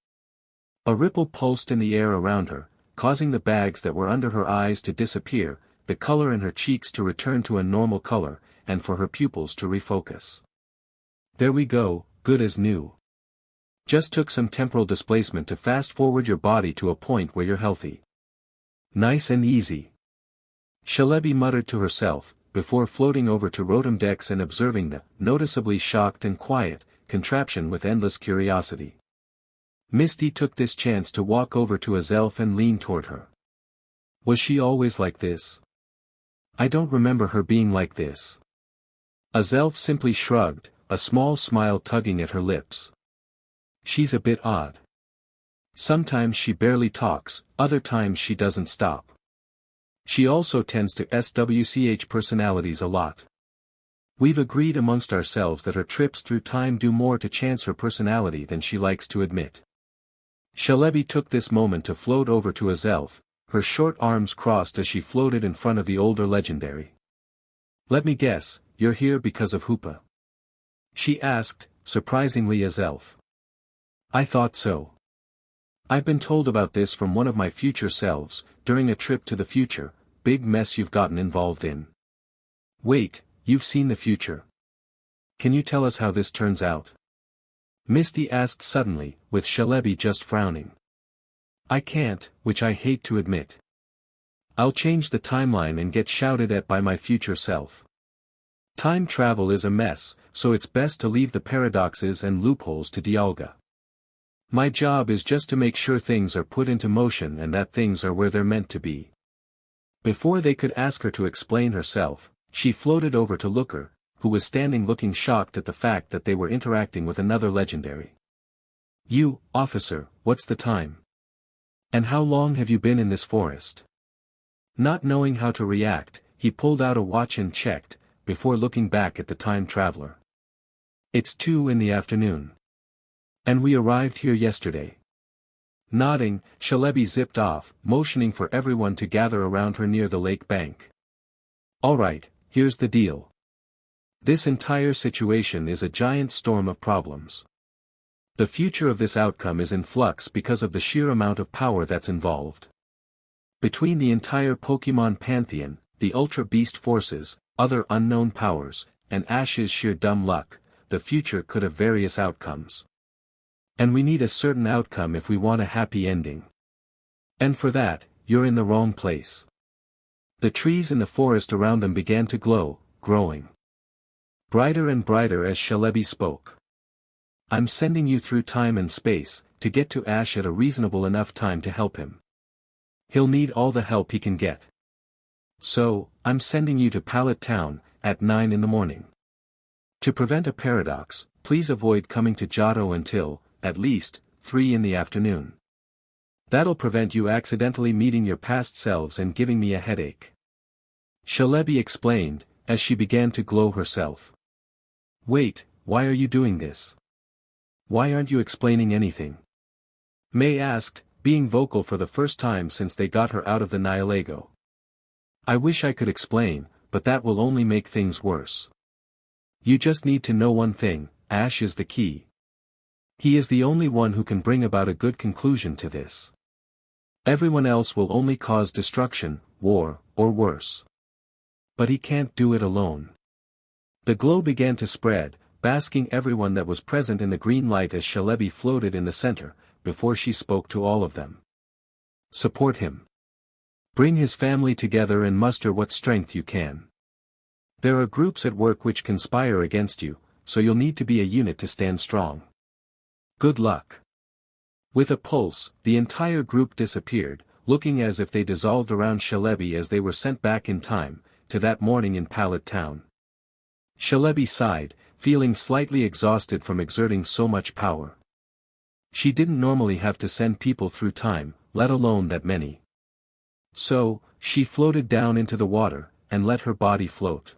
A ripple pulsed in the air around her, causing the bags that were under her eyes to disappear, the color in her cheeks to return to a normal color, and for her pupils to refocus. "There we go, good as new. Just took some temporal displacement to fast forward your body to a point where you're healthy. Nice and easy." Shalebi muttered to herself, before floating over to Rotom Dex and observing the noticeably shocked and quiet contraption with endless curiosity. Misty took this chance to walk over to Azelf and lean toward her. "Was she always like this? I don't remember her being like this." Azelf simply shrugged, a small smile tugging at her lips. "She's a bit odd. Sometimes she barely talks, other times she doesn't stop. She also tends to switch personalities a lot. We've agreed amongst ourselves that her trips through time do more to chance her personality than she likes to admit." Shalebi took this moment to float over to Azelf, her short arms crossed as she floated in front of the older legendary. "Let me guess, you're here because of Hoopa?" she asked, surprisingly Azelf. "I thought so. I've been told about this from one of my future selves, during a trip to the future. Big mess you've gotten involved in." "Wait, you've seen the future? Can you tell us how this turns out?" Misty asked suddenly, with Shalebi just frowning. "I can't, which I hate to admit. I'll change the timeline and get shouted at by my future self. Time travel is a mess, so it's best to leave the paradoxes and loopholes to Dialga." My job is just to make sure things are put into motion and that things are where they're meant to be. Before they could ask her to explain herself, she floated over to Looker, who was standing looking shocked at the fact that they were interacting with another legendary. You, officer, what's the time? And how long have you been in this forest? Not knowing how to react, he pulled out a watch and checked, before looking back at the time traveler. It's 2 in the afternoon. And we arrived here yesterday. Nodding, Shalebi zipped off, motioning for everyone to gather around her near the lake bank. Alright, here's the deal. This entire situation is a giant storm of problems. The future of this outcome is in flux because of the sheer amount of power that's involved. Between the entire Pokémon pantheon, the Ultra Beast forces, other unknown powers, and Ash's sheer dumb luck, the future could have various outcomes. And we need a certain outcome if we want a happy ending. And for that, you're in the wrong place. The trees in the forest around them began to glow, growing brighter and brighter as Shalebi spoke. I'm sending you through time and space, to get to Ash at a reasonable enough time to help him. He'll need all the help he can get. So, I'm sending you to Pallet Town, at 9 in the morning. To prevent a paradox, please avoid coming to Johto until, at least, 3 in the afternoon. That'll prevent you accidentally meeting your past selves and giving me a headache. Shalebi explained, as she began to glow herself. Wait, why are you doing this? Why aren't you explaining anything? May asked, being vocal for the first time since they got her out of the Nilego. I wish I could explain, but that will only make things worse. You just need to know one thing, Ash is the key. He is the only one who can bring about a good conclusion to this. Everyone else will only cause destruction, war, or worse. But he can't do it alone. The glow began to spread, basking everyone that was present in the green light as Shalebi floated in the center, before she spoke to all of them. Support him. Bring his family together and muster what strength you can. There are groups at work which conspire against you, so you'll need to be a unit to stand strong. Good luck. With a pulse, the entire group disappeared, looking as if they dissolved around Shalebi as they were sent back in time, to that morning in Pallet Town. Shalebi sighed, feeling slightly exhausted from exerting so much power. She didn't normally have to send people through time, let alone that many. So, she floated down into the water, and let her body float.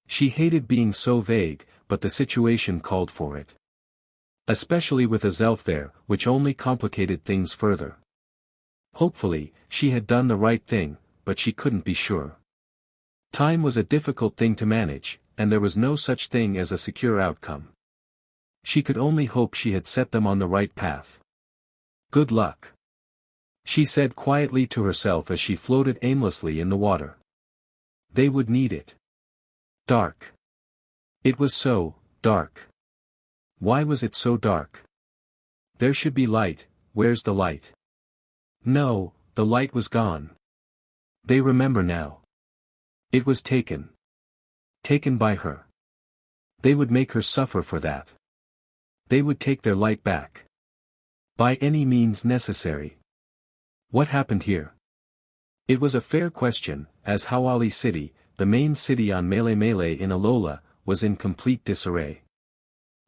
She hated being so vague, but the situation called for it. Especially with a Zelf there, which only complicated things further. Hopefully, she had done the right thing, but she couldn't be sure. Time was a difficult thing to manage, and there was no such thing as a secure outcome. She could only hope she had set them on the right path. Good luck. She said quietly to herself as she floated aimlessly in the water. They would need it. Dark. It was so dark. Why was it so dark? There should be light, where's the light? No, the light was gone. They remember now. It was taken. Taken by her. They would make her suffer for that. They would take their light back. By any means necessary. What happened here? It was a fair question, as Hawi City, the main city on Melee in Alola, was in complete disarray.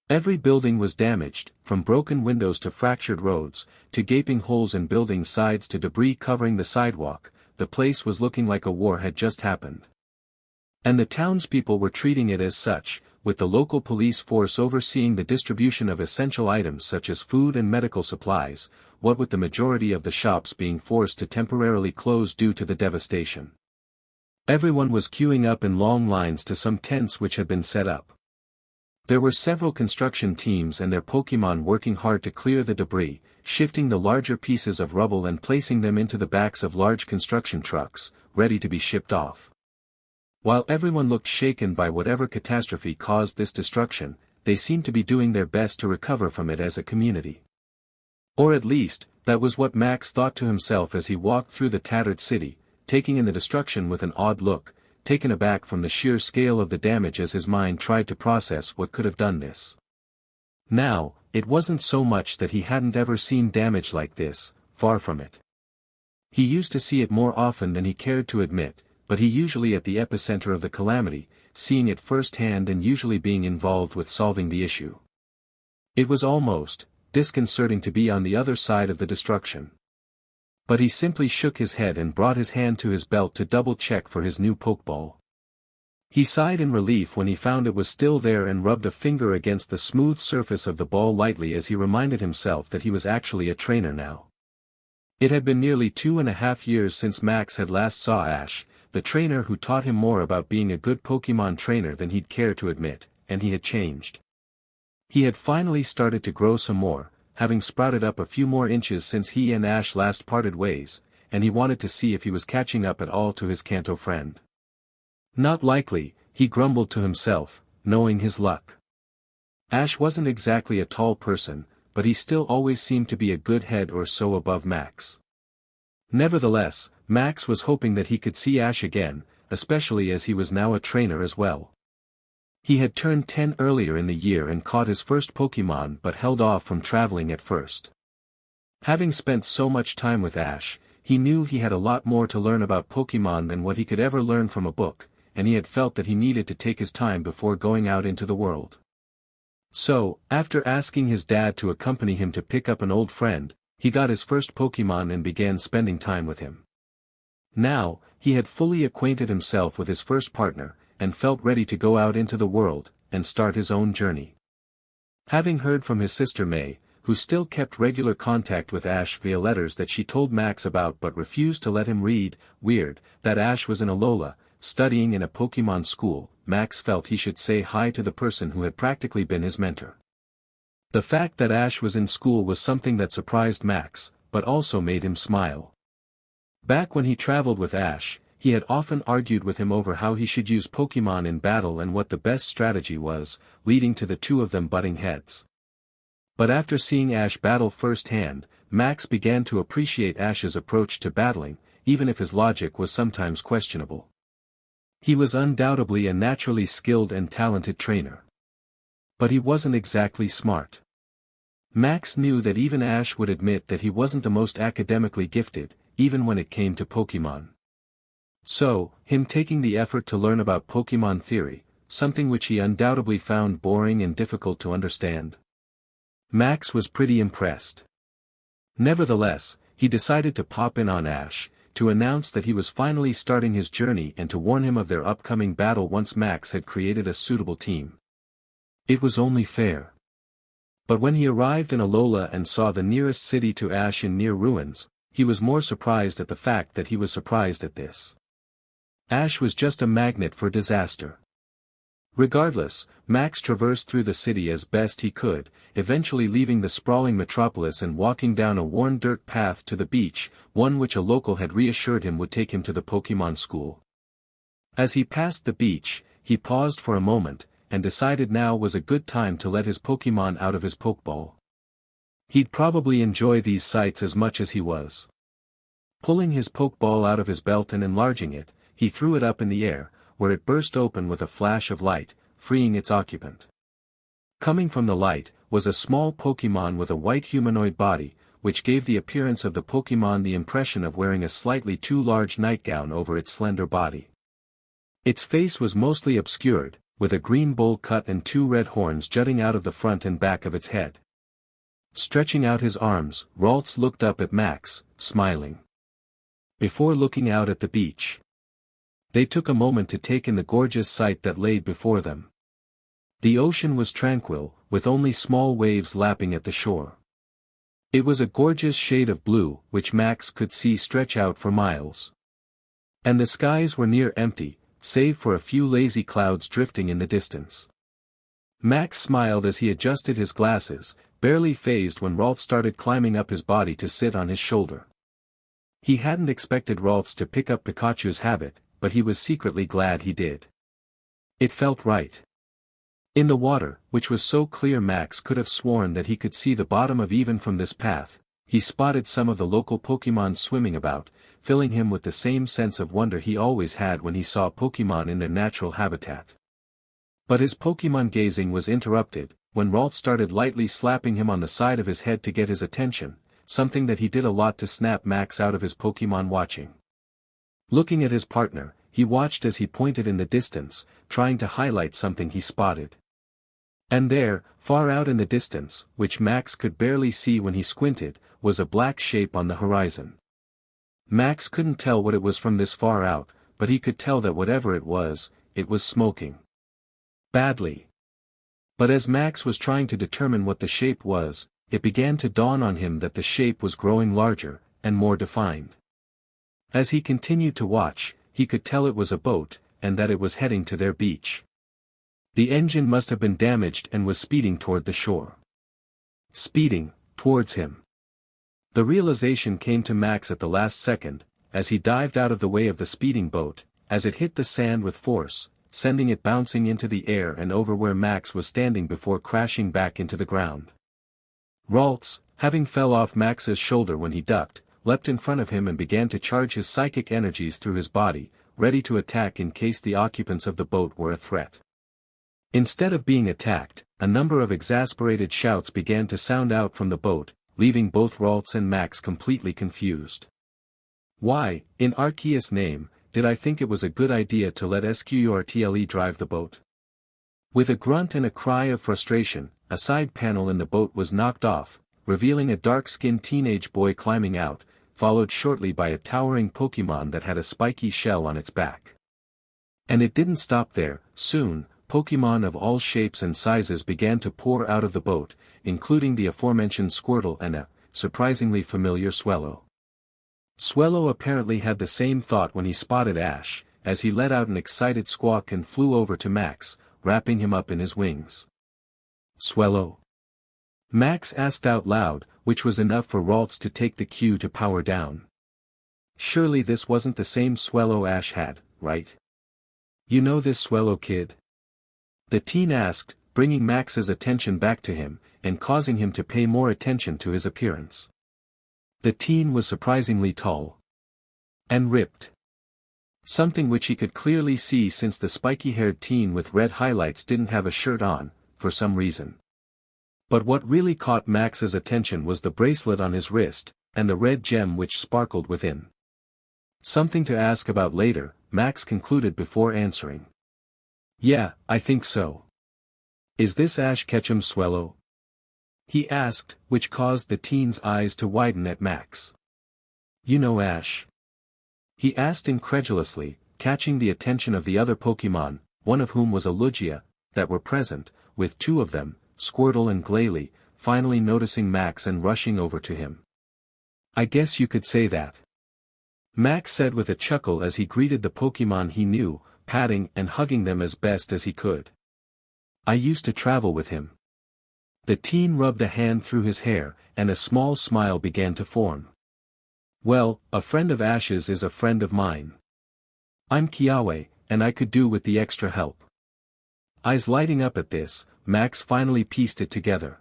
Every building was damaged, from broken windows to fractured roads, to gaping holes in building sides to debris covering the sidewalk. The place was looking like a war had just happened. And the townspeople were treating it as such, with the local police force overseeing the distribution of essential items such as food and medical supplies, what with the majority of the shops being forced to temporarily close due to the devastation. Everyone was queuing up in long lines to some tents which had been set up. There were several construction teams and their Pokémon working hard to clear the debris, shifting the larger pieces of rubble and placing them into the backs of large construction trucks, ready to be shipped off. While everyone looked shaken by whatever catastrophe caused this destruction, they seemed to be doing their best to recover from it as a community. Or at least, that was what Max thought to himself as he walked through the tattered city, taking in the destruction with an odd look, taken aback from the sheer scale of the damage as his mind tried to process what could have done this. Now, it wasn't so much that he hadn't ever seen damage like this, far from it. He used to see it more often than he cared to admit, but he usually at the epicenter of the calamity, seeing it firsthand and usually being involved with solving the issue. It was almost disconcerting to be on the other side of the destruction. But he simply shook his head and brought his hand to his belt to double-check for his new Pokeball. He sighed in relief when he found it was still there and rubbed a finger against the smooth surface of the ball lightly as he reminded himself that he was actually a trainer now. It had been nearly 2.5 years since Max had last saw Ash, the trainer who taught him more about being a good Pokemon trainer than he'd care to admit, and he had changed. He had finally started to grow some more, having sprouted up a few more inches since he and Ash last parted ways, and he wanted to see if he was catching up at all to his Kanto friend. Not likely, he grumbled to himself, knowing his luck. Ash wasn't exactly a tall person, but he still always seemed to be a good head or so above Max. Nevertheless, Max was hoping that he could see Ash again, especially as he was now a trainer as well. He had turned 10 earlier in the year and caught his first Pokemon but held off from traveling at first. Having spent so much time with Ash, he knew he had a lot more to learn about Pokemon than what he could ever learn from a book, and he had felt that he needed to take his time before going out into the world. So, after asking his dad to accompany him to pick up an old friend, he got his first Pokemon and began spending time with him. Now, he had fully acquainted himself with his first partner, and felt ready to go out into the world, and start his own journey. Having heard from his sister May, who still kept regular contact with Ash via letters that she told Max about but refused to let him read, that Ash was in Alola, studying in a Pokemon school, Max felt he should say hi to the person who had practically been his mentor. The fact that Ash was in school was something that surprised Max, but also made him smile. Back when he traveled with Ash, he had often argued with him over how he should use Pokemon in battle and what the best strategy was, leading to the two of them butting heads. But after seeing Ash battle firsthand, Max began to appreciate Ash's approach to battling, even if his logic was sometimes questionable. He was undoubtedly a naturally skilled and talented trainer. But he wasn't exactly smart. Max knew that even Ash would admit that he wasn't the most academically gifted, even when it came to Pokemon. So, him taking the effort to learn about Pokemon theory, something which he undoubtedly found boring and difficult to understand. Max was pretty impressed. Nevertheless, he decided to pop in on Ash, to announce that he was finally starting his journey and to warn him of their upcoming battle once Max had created a suitable team. It was only fair. But when he arrived in Alola and saw the nearest city to Ash in near ruins, he was more surprised at the fact that he was surprised at this. Ash was just a magnet for disaster. Regardless, Max traversed through the city as best he could, eventually leaving the sprawling metropolis and walking down a worn dirt path to the beach, one which a local had reassured him would take him to the Pokemon school. As he passed the beach, he paused for a moment, and decided now was a good time to let his Pokemon out of his Pokeball. He'd probably enjoy these sights as much as he was. Pulling his Pokeball out of his belt and enlarging it, he threw it up in the air, where it burst open with a flash of light, freeing its occupant. Coming from the light, was a small Pokemon with a white humanoid body, which gave the appearance of the Pokemon the impression of wearing a slightly too large nightgown over its slender body. Its face was mostly obscured, with a green bowl cut and two red horns jutting out of the front and back of its head. Stretching out his arms, Ralts looked up at Max, smiling. Before looking out at the beach, they took a moment to take in the gorgeous sight that lay before them. The ocean was tranquil, with only small waves lapping at the shore. It was a gorgeous shade of blue, which Max could see stretch out for miles. And the skies were near empty, save for a few lazy clouds drifting in the distance. Max smiled as he adjusted his glasses, barely fazed when Ralts started climbing up his body to sit on his shoulder. He hadn't expected Ralts to pick up Pikachu's habit, but he was secretly glad he did. It felt right. In the water, which was so clear Max could have sworn that he could see the bottom of even from this path, he spotted some of the local Pokemon swimming about, filling him with the same sense of wonder he always had when he saw Pokemon in their natural habitat. But his Pokemon gazing was interrupted, when Ralts started lightly slapping him on the side of his head to get his attention, something that he did a lot to snap Max out of his Pokémon watching. Looking at his partner, he watched as he pointed in the distance, trying to highlight something he spotted. And there, far out in the distance, which Max could barely see when he squinted, was a black shape on the horizon. Max couldn't tell what it was from this far out, but he could tell that whatever it was smoking. Badly. But as Max was trying to determine what the shape was, it began to dawn on him that the shape was growing larger, and more defined. As he continued to watch, he could tell it was a boat, and that it was heading to their beach. The engine must have been damaged and was speeding toward the shore. Speeding, towards him. The realization came to Max at the last second, as he dived out of the way of the speeding boat, as it hit the sand with force, sending it bouncing into the air and over where Max was standing before crashing back into the ground. Ralts, having fell off Max's shoulder when he ducked, leapt in front of him and began to charge his psychic energies through his body, ready to attack in case the occupants of the boat were a threat. Instead of being attacked, a number of exasperated shouts began to sound out from the boat, leaving both Ralts and Max completely confused. Why, in Arceus' name, did I think it was a good idea to let Squrtle drive the boat? With a grunt and a cry of frustration, a side panel in the boat was knocked off, revealing a dark-skinned teenage boy climbing out, followed shortly by a towering Pokémon that had a spiky shell on its back. And it didn't stop there. Soon, Pokémon of all shapes and sizes began to pour out of the boat, including the aforementioned Squirtle and a, surprisingly familiar Swellow. Swellow apparently had the same thought when he spotted Ash, as he let out an excited squawk and flew over to Max, wrapping him up in his wings. "Swellow?" Max asked out loud, which was enough for Ralts to take the cue to power down. Surely this wasn't the same Swellow Ash had, right? "You know this Swellow kid?" The teen asked, bringing Max's attention back to him, and causing him to pay more attention to his appearance. The teen was surprisingly tall. And ripped. Something which he could clearly see since the spiky-haired teen with red highlights didn't have a shirt on, for some reason. But what really caught Max's attention was the bracelet on his wrist, and the red gem which sparkled within. Something to ask about later, Max concluded before answering. "Yeah, I think so." "Is this Ash Ketchum's Swellow?" he asked, which caused the teen's eyes to widen at Max. "You know Ash?" he asked incredulously, catching the attention of the other Pokémon, one of whom was a Lugia, that were present, with two of them, Squirtle and Glalie, finally noticing Max and rushing over to him. "I guess you could say that," Max said with a chuckle as he greeted the Pokémon he knew, patting and hugging them as best as he could. "I used to travel with him." The teen rubbed a hand through his hair, and a small smile began to form. "Well, a friend of Ash's is a friend of mine. I'm Kiawe, and I could do with the extra help." Eyes lighting up at this, Max finally pieced it together.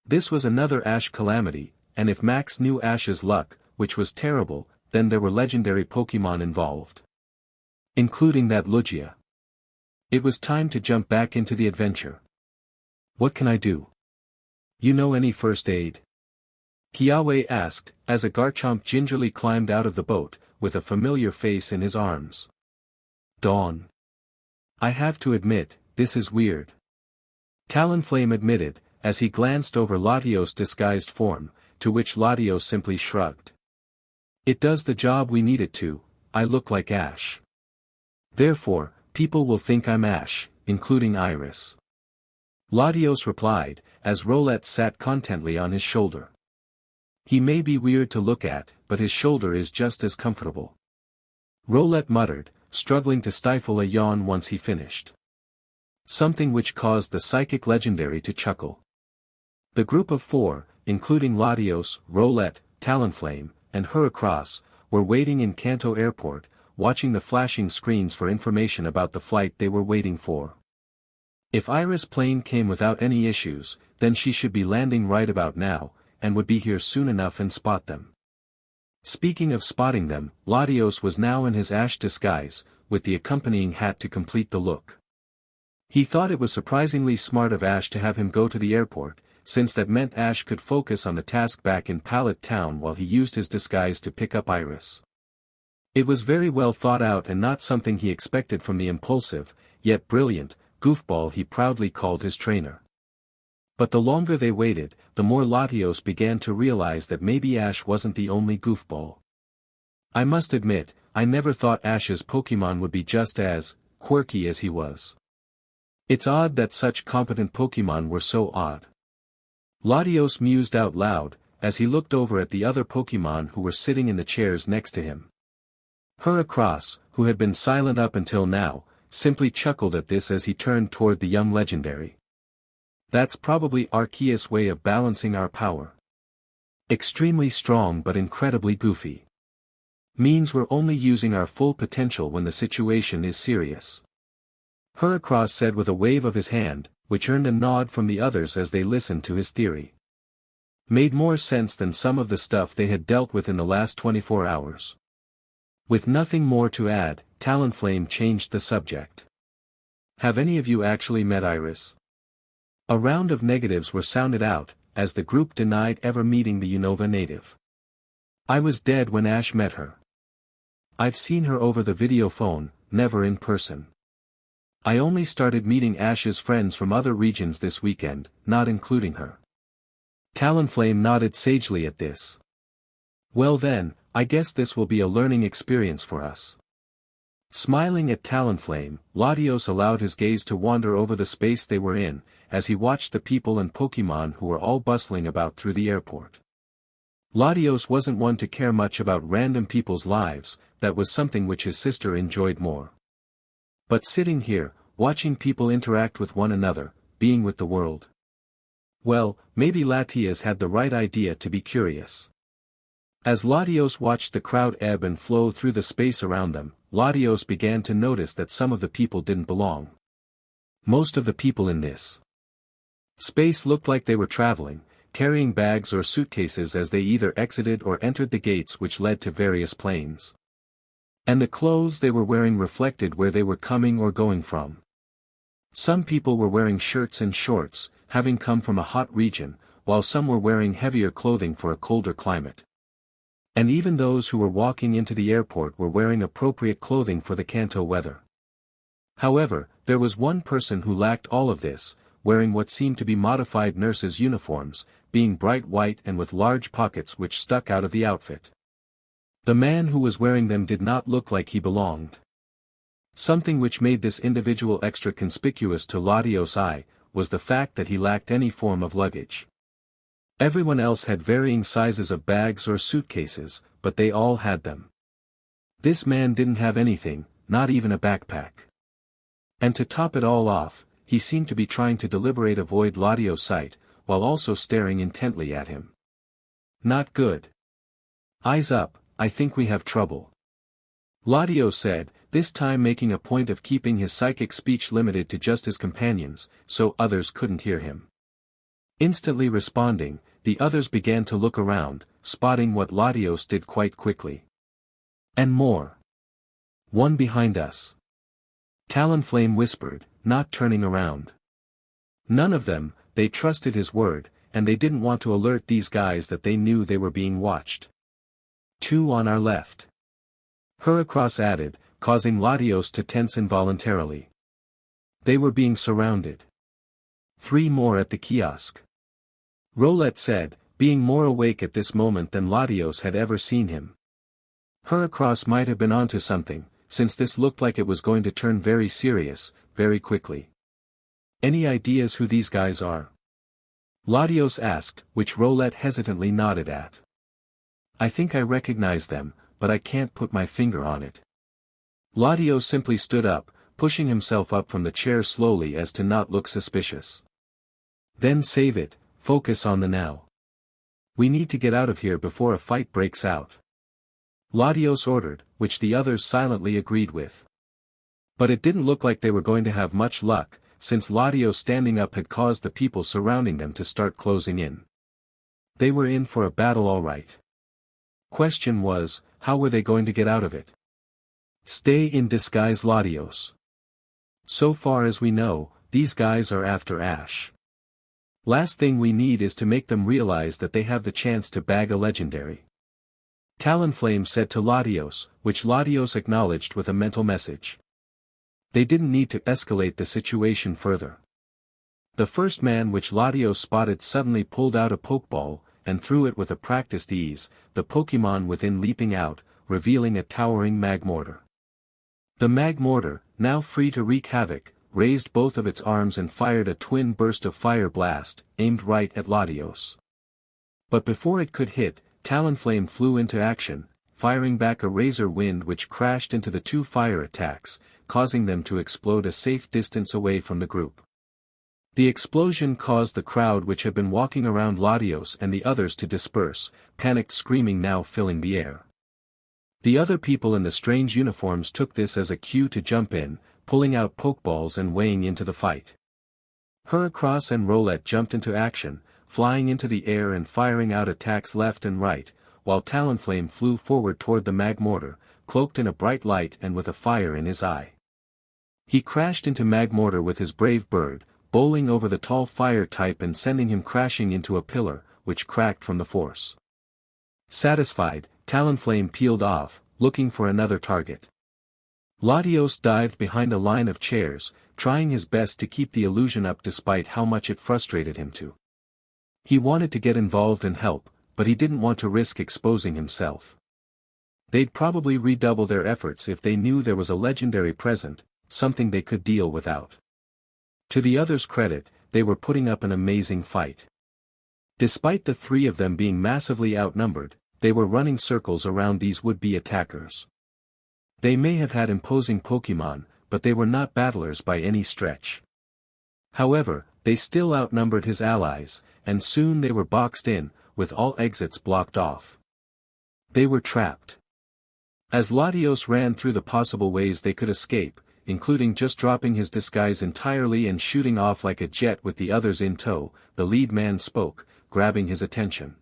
This was another Ash calamity, and if Max knew Ash's luck, which was terrible, then there were legendary Pokémon involved. Including that Lugia. It was time to jump back into the adventure. "What can I do? You know any first aid?" Kiawe asked, as a Garchomp gingerly climbed out of the boat, with a familiar face in his arms. "Dawn. I have to admit, this is weird." Talonflame admitted, as he glanced over Latios' disguised form, to which Latios simply shrugged. "It does the job we need it to. I look like Ash. Therefore, people will think I'm Ash, including Iris." Latios replied, as Rowlet sat contently on his shoulder. "He may be weird to look at, but his shoulder is just as comfortable." Rowlet muttered, struggling to stifle a yawn once he finished. Something which caused the psychic legendary to chuckle. The group of four, including Latios, Rowlet, Talonflame, and Heracross, were waiting in Kanto Airport, watching the flashing screens for information about the flight they were waiting for. If Iris' plane came without any issues, then she should be landing right about now, and would be here soon enough and spot them. Speaking of spotting them, Latios was now in his Ash disguise, with the accompanying hat to complete the look. He thought it was surprisingly smart of Ash to have him go to the airport, since that meant Ash could focus on the task back in Pallet Town while he used his disguise to pick up Iris. It was very well thought out and not something he expected from the impulsive, yet brilliant, goofball he proudly called his trainer. But the longer they waited, the more Latios began to realize that maybe Ash wasn't the only goofball. I must admit, I never thought Ash's Pokémon would be just as quirky as he was. It's odd that such competent Pokémon were so odd. Latios mused out loud, as he looked over at the other Pokémon who were sitting in the chairs next to him. Heracross, who had been silent up until now, simply chuckled at this as he turned toward the young legendary. That's probably Arceus' way of balancing our power. Extremely strong but incredibly goofy. Means we're only using our full potential when the situation is serious. Heracross said with a wave of his hand, which earned a nod from the others as they listened to his theory. Made more sense than some of the stuff they had dealt with in the last 24 hours. With nothing more to add, Talonflame changed the subject. Have any of you actually met Iris? A round of negatives were sounded out, as the group denied ever meeting the Unova native. I was dead when Ash met her. I've seen her over the video phone, never in person. I only started meeting Ash's friends from other regions this weekend, not including her. Talonflame nodded sagely at this. Well then, I guess this will be a learning experience for us. Smiling at Talonflame, Latios allowed his gaze to wander over the space they were in, as he watched the people and Pokémon who were all bustling about through the airport. Latios wasn't one to care much about random people's lives, that was something which his sister enjoyed more. But sitting here, watching people interact with one another, being with the world. Well, maybe Latios had the right idea to be curious. As Latios watched the crowd ebb and flow through the space around them, Latios began to notice that some of the people didn't belong. Most of the people in this space looked like they were traveling, carrying bags or suitcases as they either exited or entered the gates which led to various planes. And the clothes they were wearing reflected where they were coming or going from. Some people were wearing shirts and shorts, having come from a hot region, while some were wearing heavier clothing for a colder climate. And even those who were walking into the airport were wearing appropriate clothing for the Kanto weather. However, there was one person who lacked all of this, wearing what seemed to be modified nurses' uniforms, being bright white and with large pockets which stuck out of the outfit. The man who was wearing them did not look like he belonged. Something which made this individual extra conspicuous to Latios' eye, was the fact that he lacked any form of luggage. Everyone else had varying sizes of bags or suitcases, but they all had them. This man didn't have anything, not even a backpack. And to top it all off, he seemed to be trying to deliberately avoid Latios' sight, while also staring intently at him. Not good. Eyes up, I think we have trouble. Latios said, this time making a point of keeping his psychic speech limited to just his companions, so others couldn't hear him. Instantly responding, the others began to look around, spotting what Latios did quite quickly. And more. One behind us. Talonflame whispered, not turning around. None of them, they trusted his word, and they didn't want to alert these guys that they knew they were being watched. Two on our left. Heracross added, causing Latios to tense involuntarily. They were being surrounded. 3 more at the kiosk. Rowlet said, being more awake at this moment than Latios had ever seen him. Heracross might have been onto something, since this looked like it was going to turn very serious, very quickly. Any ideas who these guys are? Latios asked, which Rowlet hesitantly nodded at. I think I recognize them, but I can't put my finger on it. Latios simply stood up, pushing himself up from the chair slowly as to not look suspicious. Then save it, focus on the now. We need to get out of here before a fight breaks out. Latios ordered, which the others silently agreed with. But it didn't look like they were going to have much luck, since Latios standing up had caused the people surrounding them to start closing in. They were in for a battle all right. Question was, how were they going to get out of it? Stay in disguise Latios. So far as we know, these guys are after Ash. Last thing we need is to make them realize that they have the chance to bag a legendary. Talonflame said to Latios, which Latios acknowledged with a mental message. They didn't need to escalate the situation further. The first man which Latios spotted suddenly pulled out a Pokeball, and threw it with a practiced ease, the Pokémon within leaping out, revealing a towering Magmortar. The Magmortar, now free to wreak havoc, raised both of its arms and fired a twin burst of fire blast, aimed right at Latios. But before it could hit, Talonflame flew into action, firing back a razor wind which crashed into the two fire attacks, causing them to explode a safe distance away from the group. The explosion caused the crowd which had been walking around Latios and the others to disperse, panicked screaming now filling the air. The other people in the strange uniforms took this as a cue to jump in, pulling out Pokeballs and weighing into the fight. Heracross and Rowlet jumped into action, flying into the air and firing out attacks left and right, while Talonflame flew forward toward the Magmortar, cloaked in a bright light and with a fire in his eye. He crashed into Magmortar with his brave bird, bowling over the tall fire type and sending him crashing into a pillar, which cracked from the force. Satisfied, Talonflame peeled off, looking for another target. Latios dived behind a line of chairs, trying his best to keep the illusion up despite how much it frustrated him to. He wanted to get involved and help, but he didn't want to risk exposing himself. They'd probably redouble their efforts if they knew there was a legendary present, something they could deal without. To the others' credit, they were putting up an amazing fight. Despite the three of them being massively outnumbered, they were running circles around these would-be attackers. They may have had imposing Pokémon, but they were not battlers by any stretch. However, they still outnumbered his allies, and soon they were boxed in, with all exits blocked off. They were trapped. As Latios ran through the possible ways they could escape, including just dropping his disguise entirely and shooting off like a jet with the others in tow, the lead man spoke, grabbing his attention.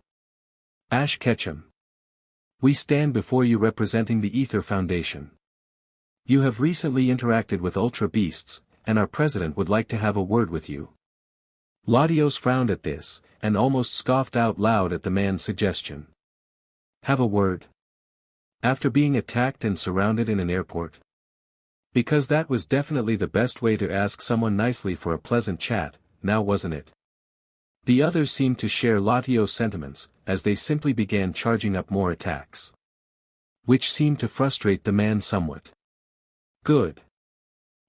Ash Ketchum. We stand before you representing the Ether Foundation. You have recently interacted with Ultra Beasts, and our president would like to have a word with you. Latios frowned at this, and almost scoffed out loud at the man's suggestion. Have a word? After being attacked and surrounded in an airport? Because that was definitely the best way to ask someone nicely for a pleasant chat, now wasn't it? The others seemed to share Latios' sentiments, as they simply began charging up more attacks. Which seemed to frustrate the man somewhat. Good.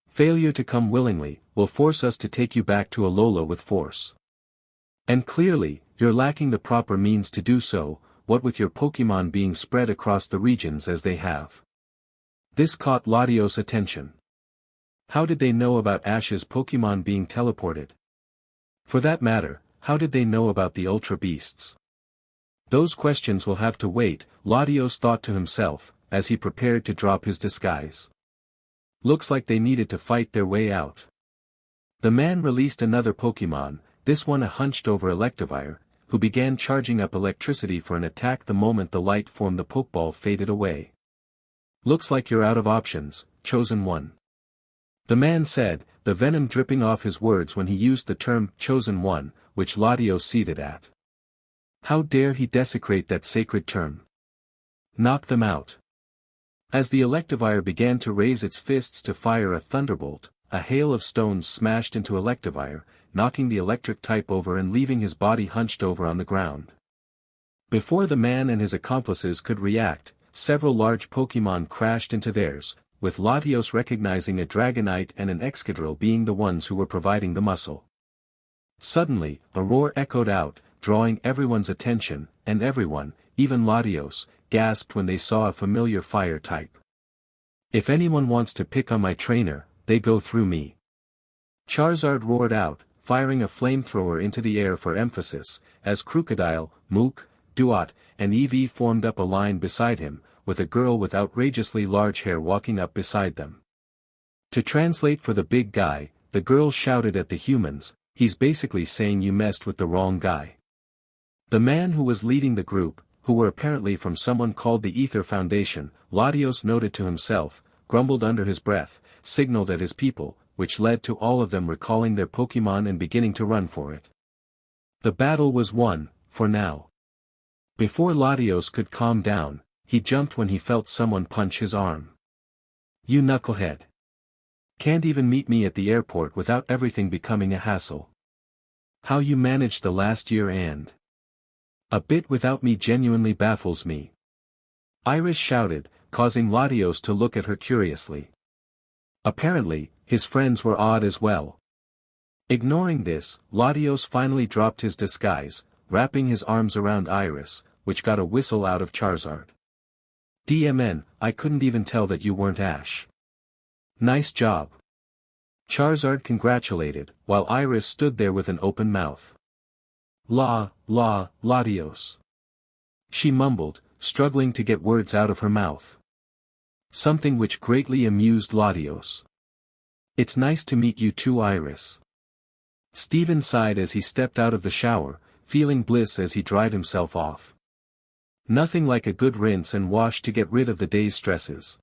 Failure to come willingly, will force us to take you back to Alola with force. And clearly, you're lacking the proper means to do so, what with your Pokémon being spread across the regions as they have. This caught Latios' attention. How did they know about Ash's Pokémon being teleported? For that matter, how did they know about the Ultra Beasts? Those questions will have to wait, Latios thought to himself, as he prepared to drop his disguise. Looks like they needed to fight their way out. The man released another Pokémon, this one a hunched-over Electivire, who began charging up electricity for an attack the moment the light from the Pokeball faded away. Looks like you're out of options, chosen one. The man said, the venom dripping off his words when he used the term chosen one, which Latios seethed at. How dare he desecrate that sacred term? Knock them out. As the Electivire began to raise its fists to fire a thunderbolt, a hail of stones smashed into Electivire, knocking the electric type over and leaving his body hunched over on the ground. Before the man and his accomplices could react, several large Pokémon crashed into theirs, with Latios recognizing a Dragonite and an Excadrill being the ones who were providing the muscle. Suddenly, a roar echoed out, drawing everyone's attention, and everyone, even Latios, gasped when they saw a familiar fire type. If anyone wants to pick on my trainer, they go through me. Charizard roared out, firing a flamethrower into the air for emphasis, as Crocodile, Mook, Duat, and Eevee formed up a line beside him, with a girl with outrageously large hair walking up beside them. To translate for the big guy, the girl shouted at the humans, he's basically saying you messed with the wrong guy. The man who was leading the group, who were apparently from someone called the Ether Foundation, Latios noted to himself, grumbled under his breath, signaled at his people, which led to all of them recalling their Pokémon and beginning to run for it. The battle was won, for now. Before Latios could calm down, he jumped when he felt someone punch his arm. "You knucklehead. Can't even meet me at the airport without everything becoming a hassle. How you managed the last year and a bit without me genuinely baffles me." Iris shouted, causing Latios to look at her curiously. Apparently, his friends were odd as well. Ignoring this, Latios finally dropped his disguise, wrapping his arms around Iris, which got a whistle out of Charizard. "DMN, I couldn't even tell that you weren't Ash. Nice job." Charizard congratulated, while Iris stood there with an open mouth. Latios." She mumbled, struggling to get words out of her mouth. Something which greatly amused Latios. "It's nice to meet you too, Iris." Steven sighed as he stepped out of the shower, feeling bliss as he dried himself off. Nothing like a good rinse and wash to get rid of the day's stresses.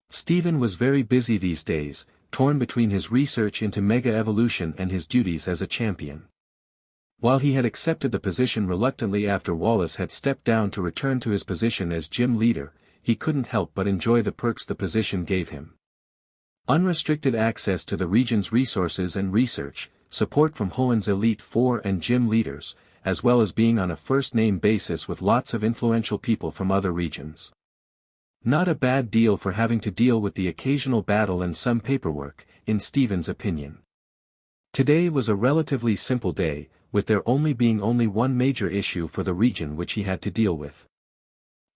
Steven was very busy these days, torn between his research into Mega Evolution and his duties as a champion. While he had accepted the position reluctantly after Wallace had stepped down to return to his position as gym leader, he couldn't help but enjoy the perks the position gave him. Unrestricted access to the region's resources and research, support from Hoenn's Elite Four and gym leaders, as well as being on a first-name basis with lots of influential people from other regions. Not a bad deal for having to deal with the occasional battle and some paperwork, in Steven's opinion. Today was a relatively simple day, with there being only one major issue for the region which he had to deal with.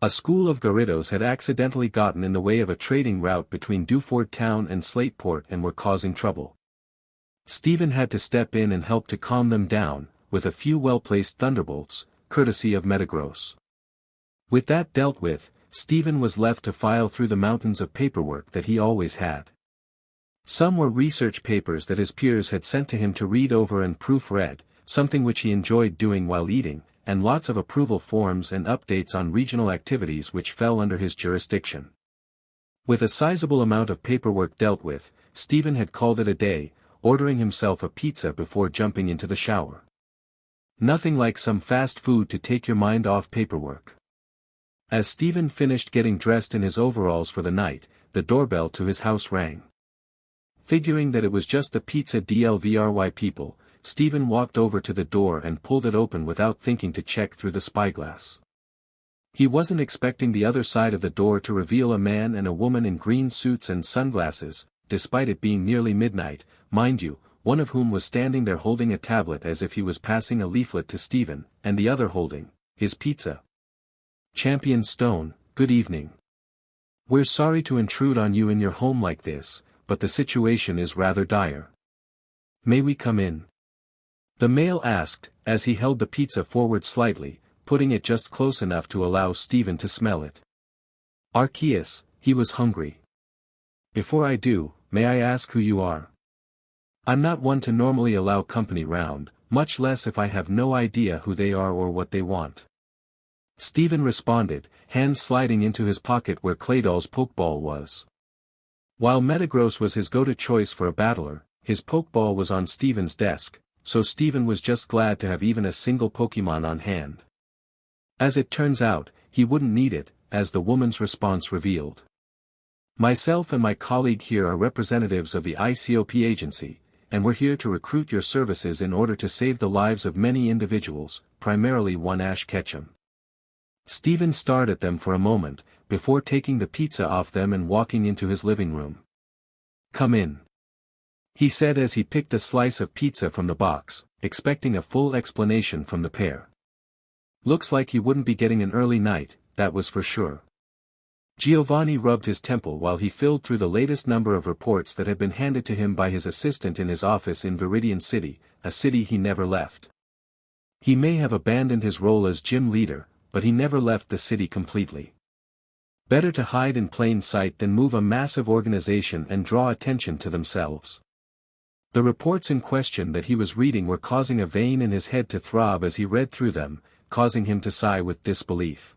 A school of Gyarados had accidentally gotten in the way of a trading route between Dewford Town and Slateport and were causing trouble. Steven had to step in and help to calm them down, with a few well-placed thunderbolts, courtesy of Metagross. With that dealt with, Steven was left to file through the mountains of paperwork that he always had. Some were research papers that his peers had sent to him to read over and proofread, something which he enjoyed doing while eating, and lots of approval forms and updates on regional activities which fell under his jurisdiction. With a sizable amount of paperwork dealt with, Steven had called it a day, ordering himself a pizza before jumping into the shower. Nothing like some fast food to take your mind off paperwork. As Steven finished getting dressed in his overalls for the night, the doorbell to his house rang. Figuring that it was just the pizza delivery people, Steven walked over to the door and pulled it open without thinking to check through the spyglass. He wasn't expecting the other side of the door to reveal a man and a woman in green suits and sunglasses, despite it being nearly midnight, mind you, one of whom was standing there holding a tablet as if he was passing a leaflet to Steven, and the other holding his pizza. "Champion Stone, good evening. We're sorry to intrude on you in your home like this, but the situation is rather dire. May we come in?" The male asked, as he held the pizza forward slightly, putting it just close enough to allow Steven to smell it. Arceus, he was hungry. "Before I do, may I ask who you are? I'm not one to normally allow company round, much less if I have no idea who they are or what they want." Steven responded, hands sliding into his pocket where Claydol's Pokeball was. While Metagross was his go-to choice for a battler, his Pokeball was on Steven's desk, so Steven was just glad to have even a single Pokemon on hand. As it turns out, he wouldn't need it, as the woman's response revealed. "Myself and my colleague here are representatives of the ICOP agency, and we're here to recruit your services in order to save the lives of many individuals, primarily one Ash Ketchum." Steven stared at them for a moment, before taking the pizza off them and walking into his living room. "Come in," he said as he picked a slice of pizza from the box, expecting a full explanation from the pair. Looks like he wouldn't be getting an early night, that was for sure. Giovanni rubbed his temple while he filled through the latest number of reports that had been handed to him by his assistant in his office in Viridian City, a city he never left. He may have abandoned his role as gym leader, but he never left the city completely. Better to hide in plain sight than move a massive organization and draw attention to themselves. The reports in question that he was reading were causing a vein in his head to throb as he read through them, causing him to sigh with disbelief.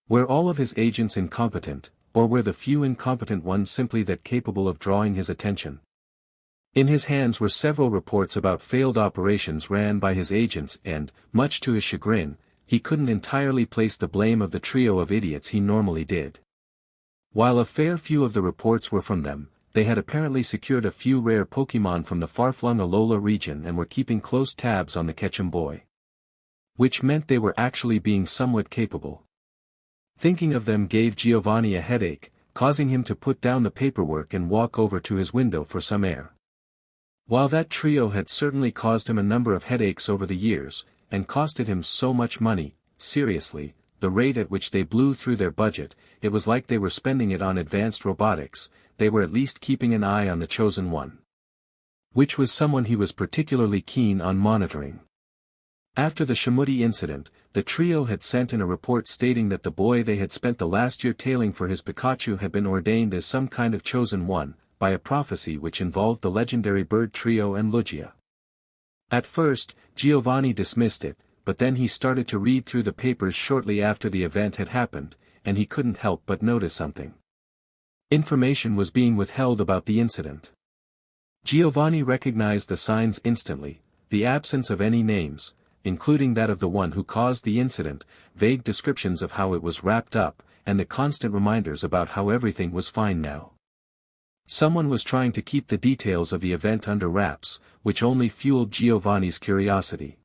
Were all of his agents incompetent, or were the few incompetent ones simply that capable of drawing his attention? In his hands were several reports about failed operations ran by his agents and, much to his chagrin, he couldn't entirely place the blame of the trio of idiots he normally did. While a fair few of the reports were from them, they had apparently secured a few rare Pokémon from the far-flung Alola region and were keeping close tabs on the Ketchum boy. Which meant they were actually being somewhat capable. Thinking of them gave Giovanni a headache, causing him to put down the paperwork and walk over to his window for some air. While that trio had certainly caused him a number of headaches over the years, and costed him so much money, seriously, the rate at which they blew through their budget, it was like they were spending it on advanced robotics, they were at least keeping an eye on the chosen one. Which was someone he was particularly keen on monitoring. After the Shamuti incident, the trio had sent in a report stating that the boy they had spent the last year tailing for his Pikachu had been ordained as some kind of chosen one, by a prophecy which involved the legendary bird trio and Lugia. At first, Giovanni dismissed it, but then he started to read through the papers shortly after the event had happened, and he couldn't help but notice something. Information was being withheld about the incident. Giovanni recognized the signs instantly, the absence of any names, including that of the one who caused the incident, vague descriptions of how it was wrapped up, and the constant reminders about how everything was fine now. Someone was trying to keep the details of the event under wraps, which only fueled Giovanni's curiosity.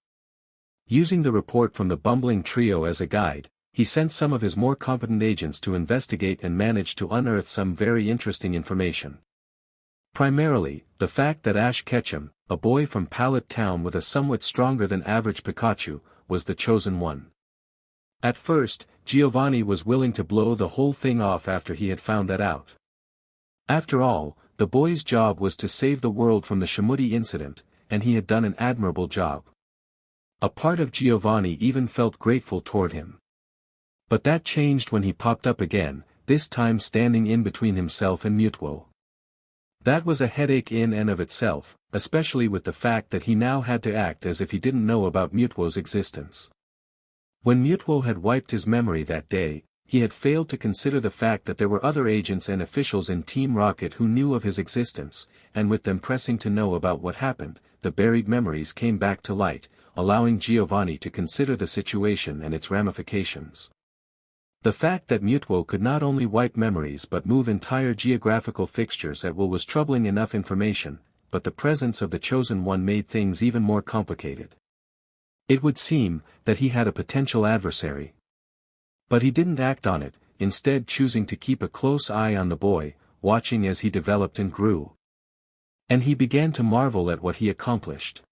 Using the report from the bumbling trio as a guide, he sent some of his more competent agents to investigate and managed to unearth some very interesting information. Primarily, the fact that Ash Ketchum, a boy from Pallet Town with a somewhat stronger than average Pikachu, was the chosen one. At first, Giovanni was willing to blow the whole thing off after he had found that out. After all, the boy's job was to save the world from the Shamuti incident, and he had done an admirable job. A part of Giovanni even felt grateful toward him. But that changed when he popped up again, this time standing in between himself and Mewtwo. That was a headache in and of itself, especially with the fact that he now had to act as if he didn't know about Mewtwo's existence. When Mewtwo had wiped his memory that day, he had failed to consider the fact that there were other agents and officials in Team Rocket who knew of his existence, and with them pressing to know about what happened, the buried memories came back to light, allowing Giovanni to consider the situation and its ramifications. The fact that Mewtwo could not only wipe memories but move entire geographical fixtures at will was troubling enough information, but the presence of the Chosen One made things even more complicated. It would seem that he had a potential adversary. But he didn't act on it, instead choosing to keep a close eye on the boy, watching as he developed and grew. And he began to marvel at what he accomplished.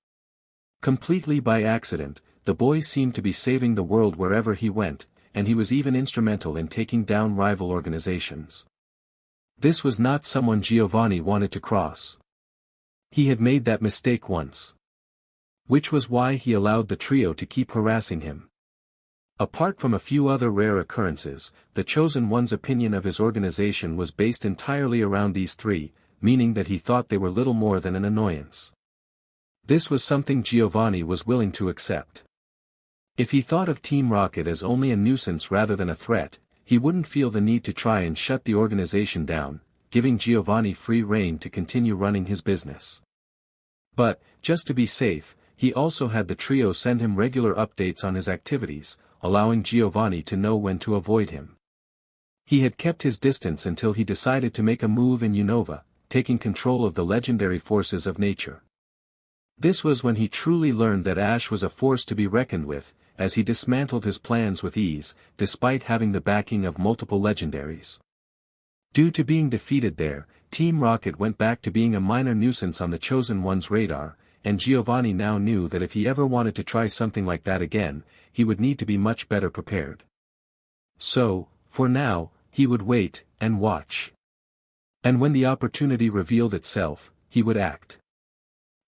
Completely by accident, the boy seemed to be saving the world wherever he went, and he was even instrumental in taking down rival organizations. This was not someone Giovanni wanted to cross. He had made that mistake once. Which was why he allowed the trio to keep harassing him. Apart from a few other rare occurrences, the Chosen One's opinion of his organization was based entirely around these three, meaning that he thought they were little more than an annoyance. This was something Giovanni was willing to accept. If he thought of Team Rocket as only a nuisance rather than a threat, he wouldn't feel the need to try and shut the organization down, giving Giovanni free rein to continue running his business. But, just to be safe, he also had the trio send him regular updates on his activities, allowing Giovanni to know when to avoid him. He had kept his distance until he decided to make a move in Unova, taking control of the legendary forces of nature. This was when he truly learned that Ash was a force to be reckoned with, as he dismantled his plans with ease, despite having the backing of multiple legendaries. Due to being defeated there, Team Rocket went back to being a minor nuisance on the Chosen One's radar, and Giovanni now knew that if he ever wanted to try something like that again, he would need to be much better prepared. So, for now, he would wait, and watch. And when the opportunity revealed itself, he would act.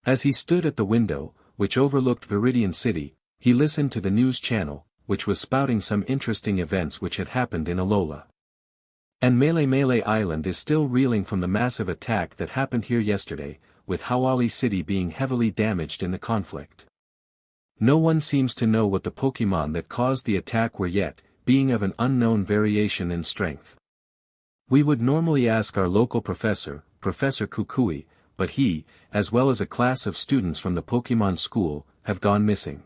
As he stood at the window, which overlooked Viridian City, he listened to the news channel, which was spouting some interesting events which had happened in Alola. And Melee Island is still reeling from the massive attack that happened here yesterday, with Hawi City being heavily damaged in the conflict. No one seems to know what the Pokémon that caused the attack were yet, being of an unknown variation in strength. We would normally ask our local professor, Professor Kukui, but he, as well as a class of students from the Pokémon school, have gone missing.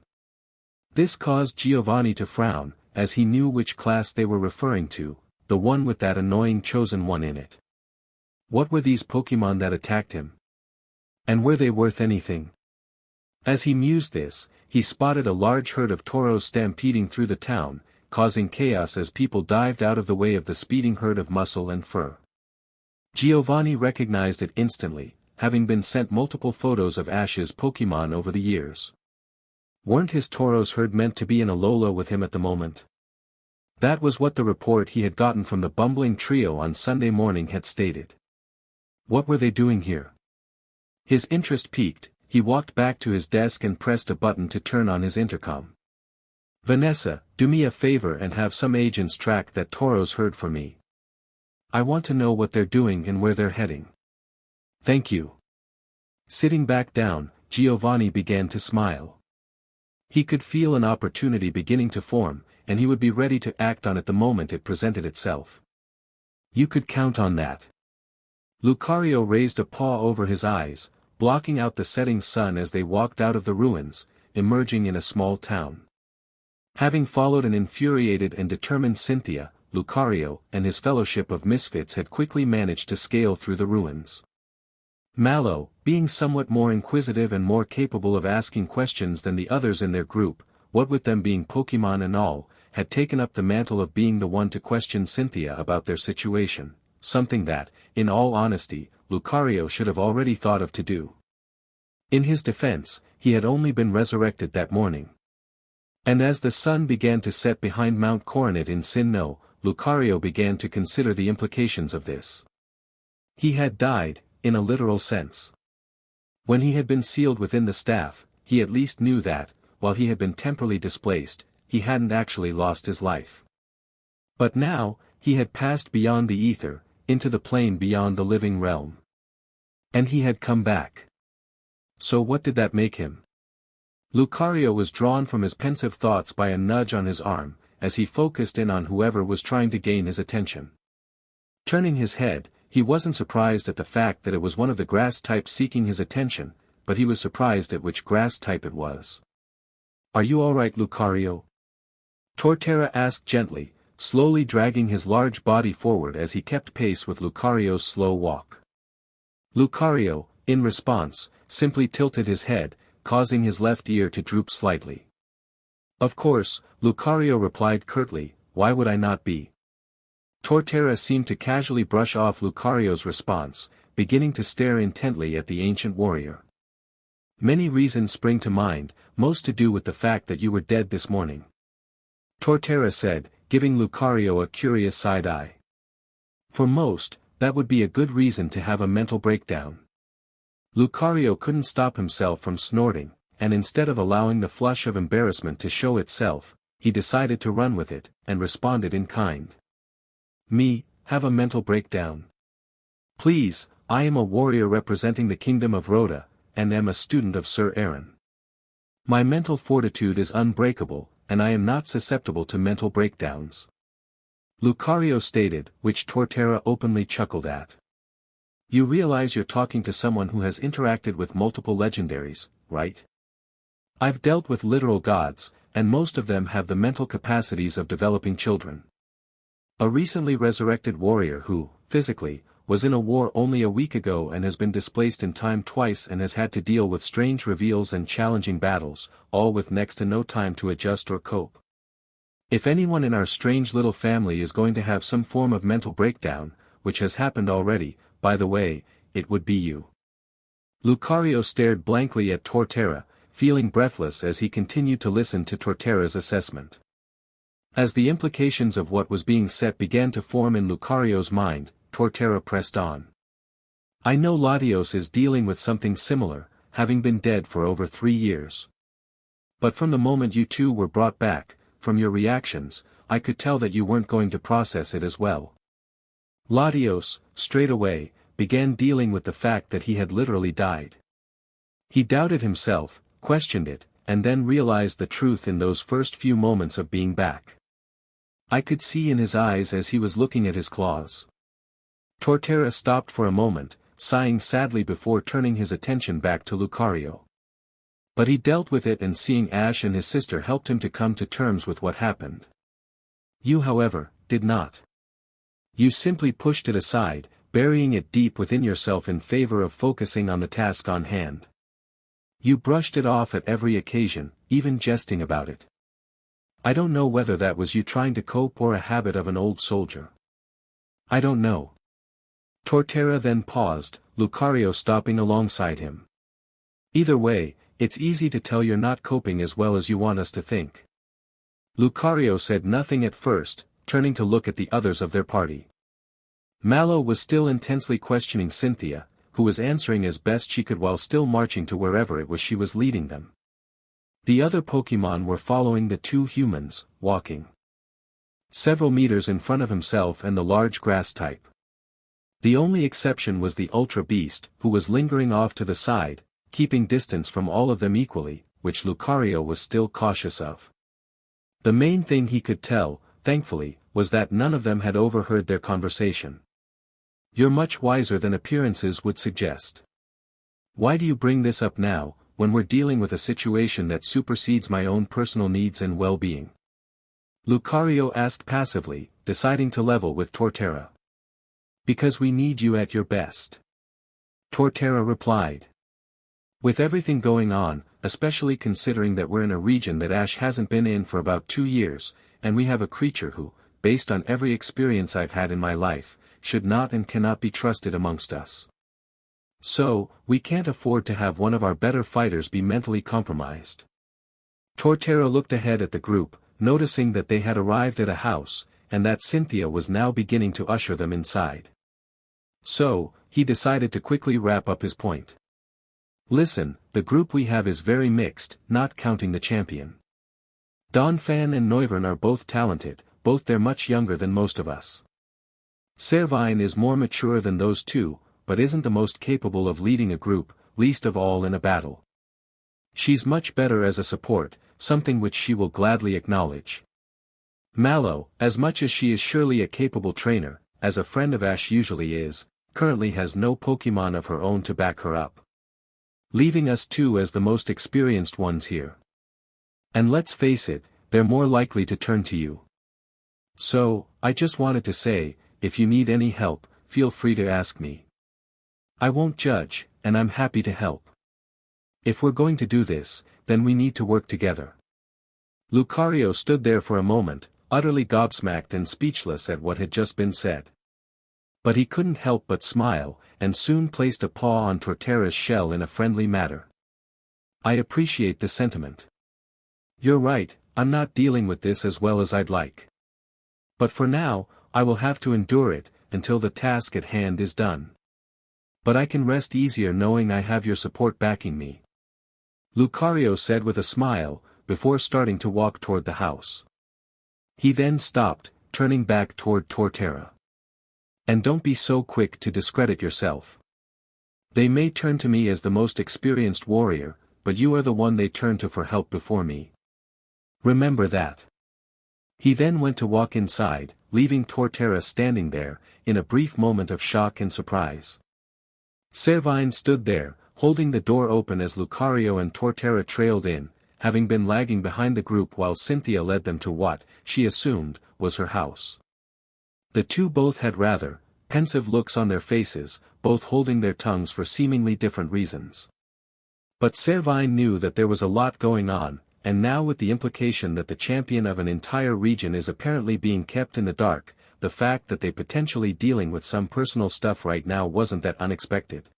This caused Giovanni to frown, as he knew which class they were referring to, the one with that annoying chosen one in it. What were these Pokémon that attacked him? And were they worth anything? As he mused this, he spotted a large herd of toros stampeding through the town, causing chaos as people dived out of the way of the speeding herd of muscle and fur. Giovanni recognized it instantly, having been sent multiple photos of Ash's Pokémon over the years. Weren't his toros herd meant to be in Alola with him at the moment? That was what the report he had gotten from the bumbling trio on Sunday morning had stated. What were they doing here? His interest piqued, he walked back to his desk and pressed a button to turn on his intercom. "Vanessa, do me a favor and have some agents track that toros herd for me. I want to know what they're doing and where they're heading." "Thank you." Sitting back down, Giovanni began to smile. He could feel an opportunity beginning to form, and he would be ready to act on it the moment it presented itself. You could count on that. Lucario raised a paw over his eyes, blocking out the setting sun as they walked out of the ruins, emerging in a small town. Having followed an infuriated and determined Cynthia, Lucario and his fellowship of misfits had quickly managed to scale through the ruins. Mallow, being somewhat more inquisitive and more capable of asking questions than the others in their group, what with them being Pokémon and all, had taken up the mantle of being the one to question Cynthia about their situation, something that, in all honesty, Lucario should have already thought of to do. In his defense, he had only been resurrected that morning. And as the sun began to set behind Mount Coronet in Sinnoh, Lucario began to consider the implications of this. He had died, in a literal sense. When he had been sealed within the staff, he at least knew that, while he had been temporarily displaced, he hadn't actually lost his life. But now, he had passed beyond the ether, into the plane beyond the living realm. And he had come back. So what did that make him? Lucario was drawn from his pensive thoughts by a nudge on his arm, as he focused in on whoever was trying to gain his attention. Turning his head, he wasn't surprised at the fact that it was one of the grass types seeking his attention, but he was surprised at which grass type it was. "Are you all right, Lucario?" Torterra asked gently, slowly dragging his large body forward as he kept pace with Lucario's slow walk. Lucario, in response, simply tilted his head, causing his left ear to droop slightly. "Of course," Lucario replied curtly, "why would I not be?" Torterra seemed to casually brush off Lucario's response, beginning to stare intently at the ancient warrior. "Many reasons spring to mind, most to do with the fact that you were dead this morning," Torterra said, giving Lucario a curious side-eye. "For most, that would be a good reason to have a mental breakdown." Lucario couldn't stop himself from snorting, and instead of allowing the flush of embarrassment to show itself, he decided to run with it, and responded in kind. "Me, have a mental breakdown? Please, I am a warrior representing the kingdom of Rhoda, and am a student of Sir Aaron. My mental fortitude is unbreakable, and I am not susceptible to mental breakdowns," Lucario stated, which Torterra openly chuckled at. "You realize you're talking to someone who has interacted with multiple legendaries, right? I've dealt with literal gods, and most of them have the mental capacities of developing children. A recently resurrected warrior who, physically, was in a war only a week ago and has been displaced in time twice and has had to deal with strange reveals and challenging battles, all with next to no time to adjust or cope. If anyone in our strange little family is going to have some form of mental breakdown, which has happened already, by the way, it would be you." Lucario stared blankly at Torterra, feeling breathless as he continued to listen to Torterra's assessment. As the implications of what was being said began to form in Lucario's mind, Torterra pressed on. "I know Latios is dealing with something similar, having been dead for over 3 years. But from the moment you two were brought back, from your reactions, I could tell that you weren't going to process it as well. Latios, straight away, began dealing with the fact that he had literally died. He doubted himself, questioned it, and then realized the truth in those first few moments of being back. I could see in his eyes as he was looking at his claws." Torterra stopped for a moment, sighing sadly before turning his attention back to Lucario. But he dealt with it, and seeing Ash and his sister helped him to come to terms with what happened. You, however, did not. You simply pushed it aside, burying it deep within yourself in favor of focusing on the task on hand. You brushed it off at every occasion, even jesting about it. I don't know whether that was you trying to cope or a habit of an old soldier. I don't know. Torterra then paused, Lucario stopping alongside him. Either way, it's easy to tell you're not coping as well as you want us to think. Lucario said nothing at first, turning to look at the others of their party. Mallow was still intensely questioning Cynthia, who was answering as best she could while still marching to wherever it was she was leading them. The other Pokémon were following the two humans, walking several meters in front of himself and the large grass type. The only exception was the Ultra Beast, who was lingering off to the side, keeping distance from all of them equally, which Lucario was still cautious of. The main thing he could tell, thankfully, was that none of them had overheard their conversation. You're much wiser than appearances would suggest. Why do you bring this up now, when we're dealing with a situation that supersedes my own personal needs and well-being? Lucario asked passively, deciding to level with Torterra. Because we need you at your best. Torterra replied. With everything going on, especially considering that we're in a region that Ash hasn't been in for about 2 years, and we have a creature who, based on every experience I've had in my life, should not and cannot be trusted amongst us. So, we can't afford to have one of our better fighters be mentally compromised. Torterra looked ahead at the group, noticing that they had arrived at a house, and that Cynthia was now beginning to usher them inside. So, he decided to quickly wrap up his point. Listen, the group we have is very mixed, not counting the champion. Donphan and Noivern are both talented, both they're much younger than most of us. Servine is more mature than those two, but isn't the most capable of leading a group, least of all in a battle. She's much better as a support, something which she will gladly acknowledge. Mallow, as much as she is surely a capable trainer, as a friend of Ash usually is, currently has no Pokémon of her own to back her up. Leaving us two as the most experienced ones here. And let's face it, they're more likely to turn to you. So, I just wanted to say, if you need any help, feel free to ask me. I won't judge, and I'm happy to help. If we're going to do this, then we need to work together. Lucario stood there for a moment, utterly gobsmacked and speechless at what had just been said. But he couldn't help but smile, and soon placed a paw on Torterra's shell in a friendly manner. I appreciate the sentiment. You're right, I'm not dealing with this as well as I'd like. But for now, I will have to endure it, until the task at hand is done. But I can rest easier knowing I have your support backing me. Lucario said with a smile, before starting to walk toward the house. He then stopped, turning back toward Torterra. And don't be so quick to discredit yourself. They may turn to me as the most experienced warrior, but you are the one they turn to for help before me. Remember that. He then went to walk inside, leaving Torterra standing there, in a brief moment of shock and surprise. Servine stood there, holding the door open as Lucario and Torterra trailed in, having been lagging behind the group while Cynthia led them to what, she assumed, was her house. The two both had rather pensive looks on their faces, both holding their tongues for seemingly different reasons. But Servine knew that there was a lot going on, and now with the implication that the champion of an entire region is apparently being kept in the dark, the fact that they potentially dealing with some personal stuff right now wasn't that unexpected.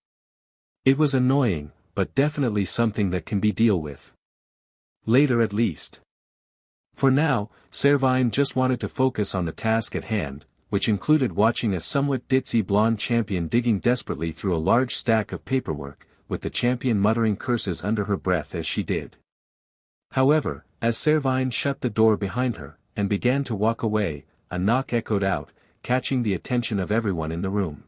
It was annoying, but definitely something that can be dealt with. Later at least. For now, Servine just wanted to focus on the task at hand, which included watching a somewhat ditzy blonde champion digging desperately through a large stack of paperwork, with the champion muttering curses under her breath as she did. However, as Servine shut the door behind her, and began to walk away, a knock echoed out, catching the attention of everyone in the room.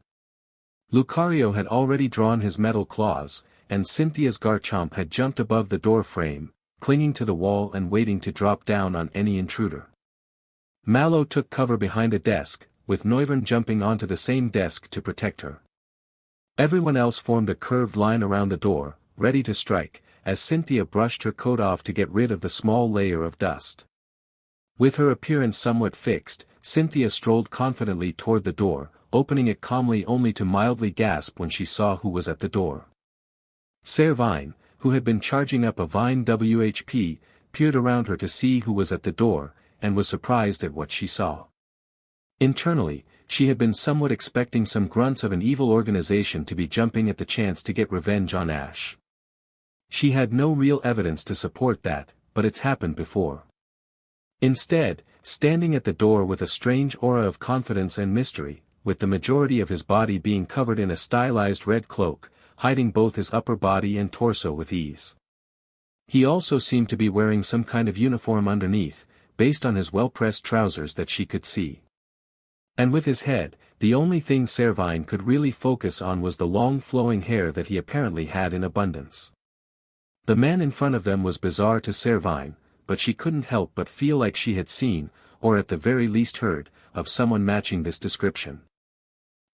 Lucario had already drawn his metal claws, and Cynthia's Garchomp had jumped above the door frame, clinging to the wall and waiting to drop down on any intruder. Mallow took cover behind a desk, with Noivern jumping onto the same desk to protect her. Everyone else formed a curved line around the door, ready to strike, as Cynthia brushed her coat off to get rid of the small layer of dust. With her appearance somewhat fixed, Cynthia strolled confidently toward the door, opening it calmly only to mildly gasp when she saw who was at the door. Servine, who had been charging up a vine WHP, peered around her to see who was at the door, and was surprised at what she saw. Internally, she had been somewhat expecting some grunts of an evil organization to be jumping at the chance to get revenge on Ash. She had no real evidence to support that, but it's happened before. Instead, standing at the door with a strange aura of confidence and mystery, with the majority of his body being covered in a stylized red cloak, hiding both his upper body and torso with ease. He also seemed to be wearing some kind of uniform underneath, based on his well-pressed trousers that she could see. And with his head, the only thing Servine could really focus on was the long flowing hair that he apparently had in abundance. The man in front of them was bizarre to Servine, but she couldn't help but feel like she had seen, or at the very least heard, of someone matching this description.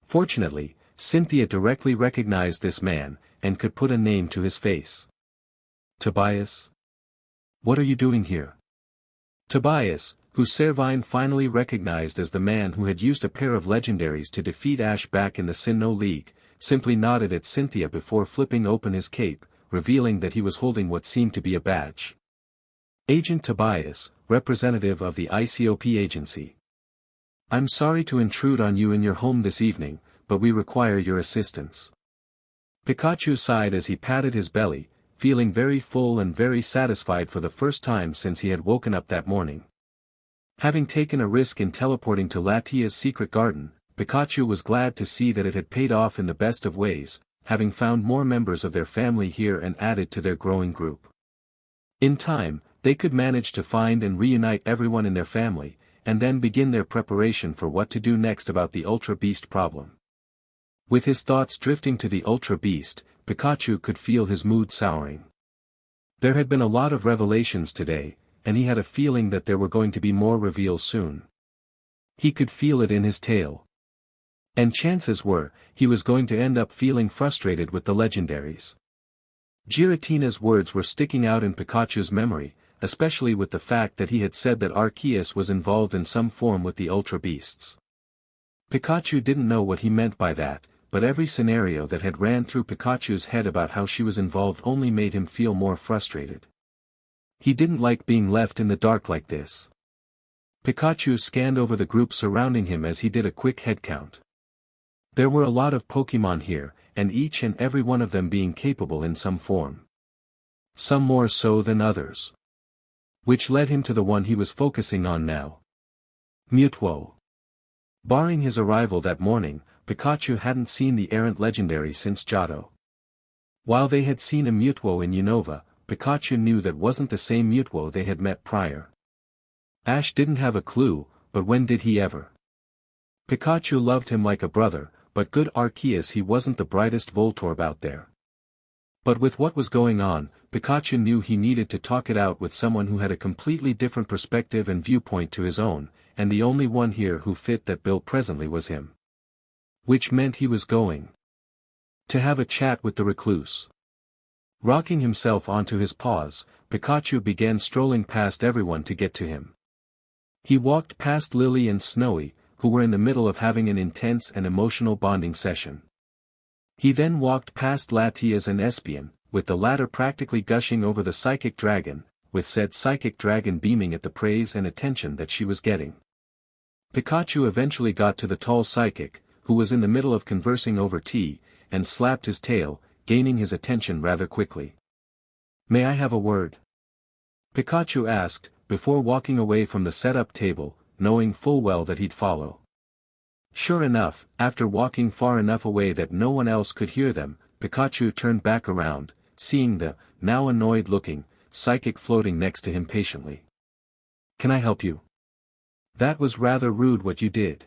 Fortunately, Cynthia directly recognized this man, and could put a name to his face. Tobias? What are you doing here? Tobias, who Servine finally recognized as the man who had used a pair of legendaries to defeat Ash back in the Sinnoh League, simply nodded at Cynthia before flipping open his cape, revealing that he was holding what seemed to be a badge. Agent Tobias, representative of the ICOP agency. I'm sorry to intrude on you in your home this evening, but we require your assistance. Pikachu sighed as he patted his belly, feeling very full and very satisfied for the first time since he had woken up that morning. Having taken a risk in teleporting to Latia's secret garden, Pikachu was glad to see that it had paid off in the best of ways, having found more members of their family here and added to their growing group. In time, they could manage to find and reunite everyone in their family, and then begin their preparation for what to do next about the Ultra Beast problem. With his thoughts drifting to the Ultra Beast, Pikachu could feel his mood souring. There had been a lot of revelations today, and he had a feeling that there were going to be more reveals soon. He could feel it in his tail. And chances were, he was going to end up feeling frustrated with the legendaries. Giratina's words were sticking out in Pikachu's memory, especially with the fact that he had said that Arceus was involved in some form with the Ultra Beasts. Pikachu didn't know what he meant by that, but every scenario that had ran through Pikachu's head about how she was involved only made him feel more frustrated. He didn't like being left in the dark like this. Pikachu scanned over the group surrounding him as he did a quick head count. There were a lot of Pokémon here, and each and every one of them being capable in some form. Some more so than others. Which led him to the one he was focusing on now. Mewtwo. Barring his arrival that morning, Pikachu hadn't seen the errant legendary since Johto. While they had seen a Mewtwo in Unova, Pikachu knew that wasn't the same Mewtwo they had met prior. Ash didn't have a clue, but when did he ever? Pikachu loved him like a brother, but good Arceus he wasn't the brightest Voltorb out there. But with what was going on, Pikachu knew he needed to talk it out with someone who had a completely different perspective and viewpoint to his own, and the only one here who fit that bill presently was him. Which meant he was going to have a chat with the recluse. Rocking himself onto his paws, Pikachu began strolling past everyone to get to him. He walked past Lily and Snowy, who were in the middle of having an intense and emotional bonding session. He then walked past Latias and Espion, with the latter practically gushing over the psychic dragon, with said psychic dragon beaming at the praise and attention that she was getting. Pikachu eventually got to the tall psychic, who was in the middle of conversing over tea, and slapped his tail, gaining his attention rather quickly. "May I have a word?" Pikachu asked, before walking away from the set-up table, knowing full well that he'd follow. Sure enough, after walking far enough away that no one else could hear them, Pikachu turned back around, seeing the, now annoyed-looking, psychic floating next to him patiently. "Can I help you?" "That was rather rude what you did,"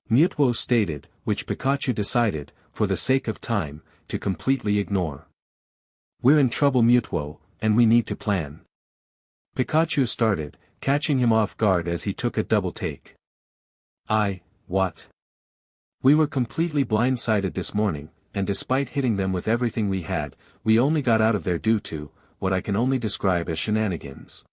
Mewtwo stated, which Pikachu decided, for the sake of time, to completely ignore. "We're in trouble, Mewtwo, and we need to plan." Pikachu started, catching him off guard as he took a double take. What? We were completely blindsided this morning, and despite hitting them with everything we had, we only got out of there due to what I can only describe as shenanigans.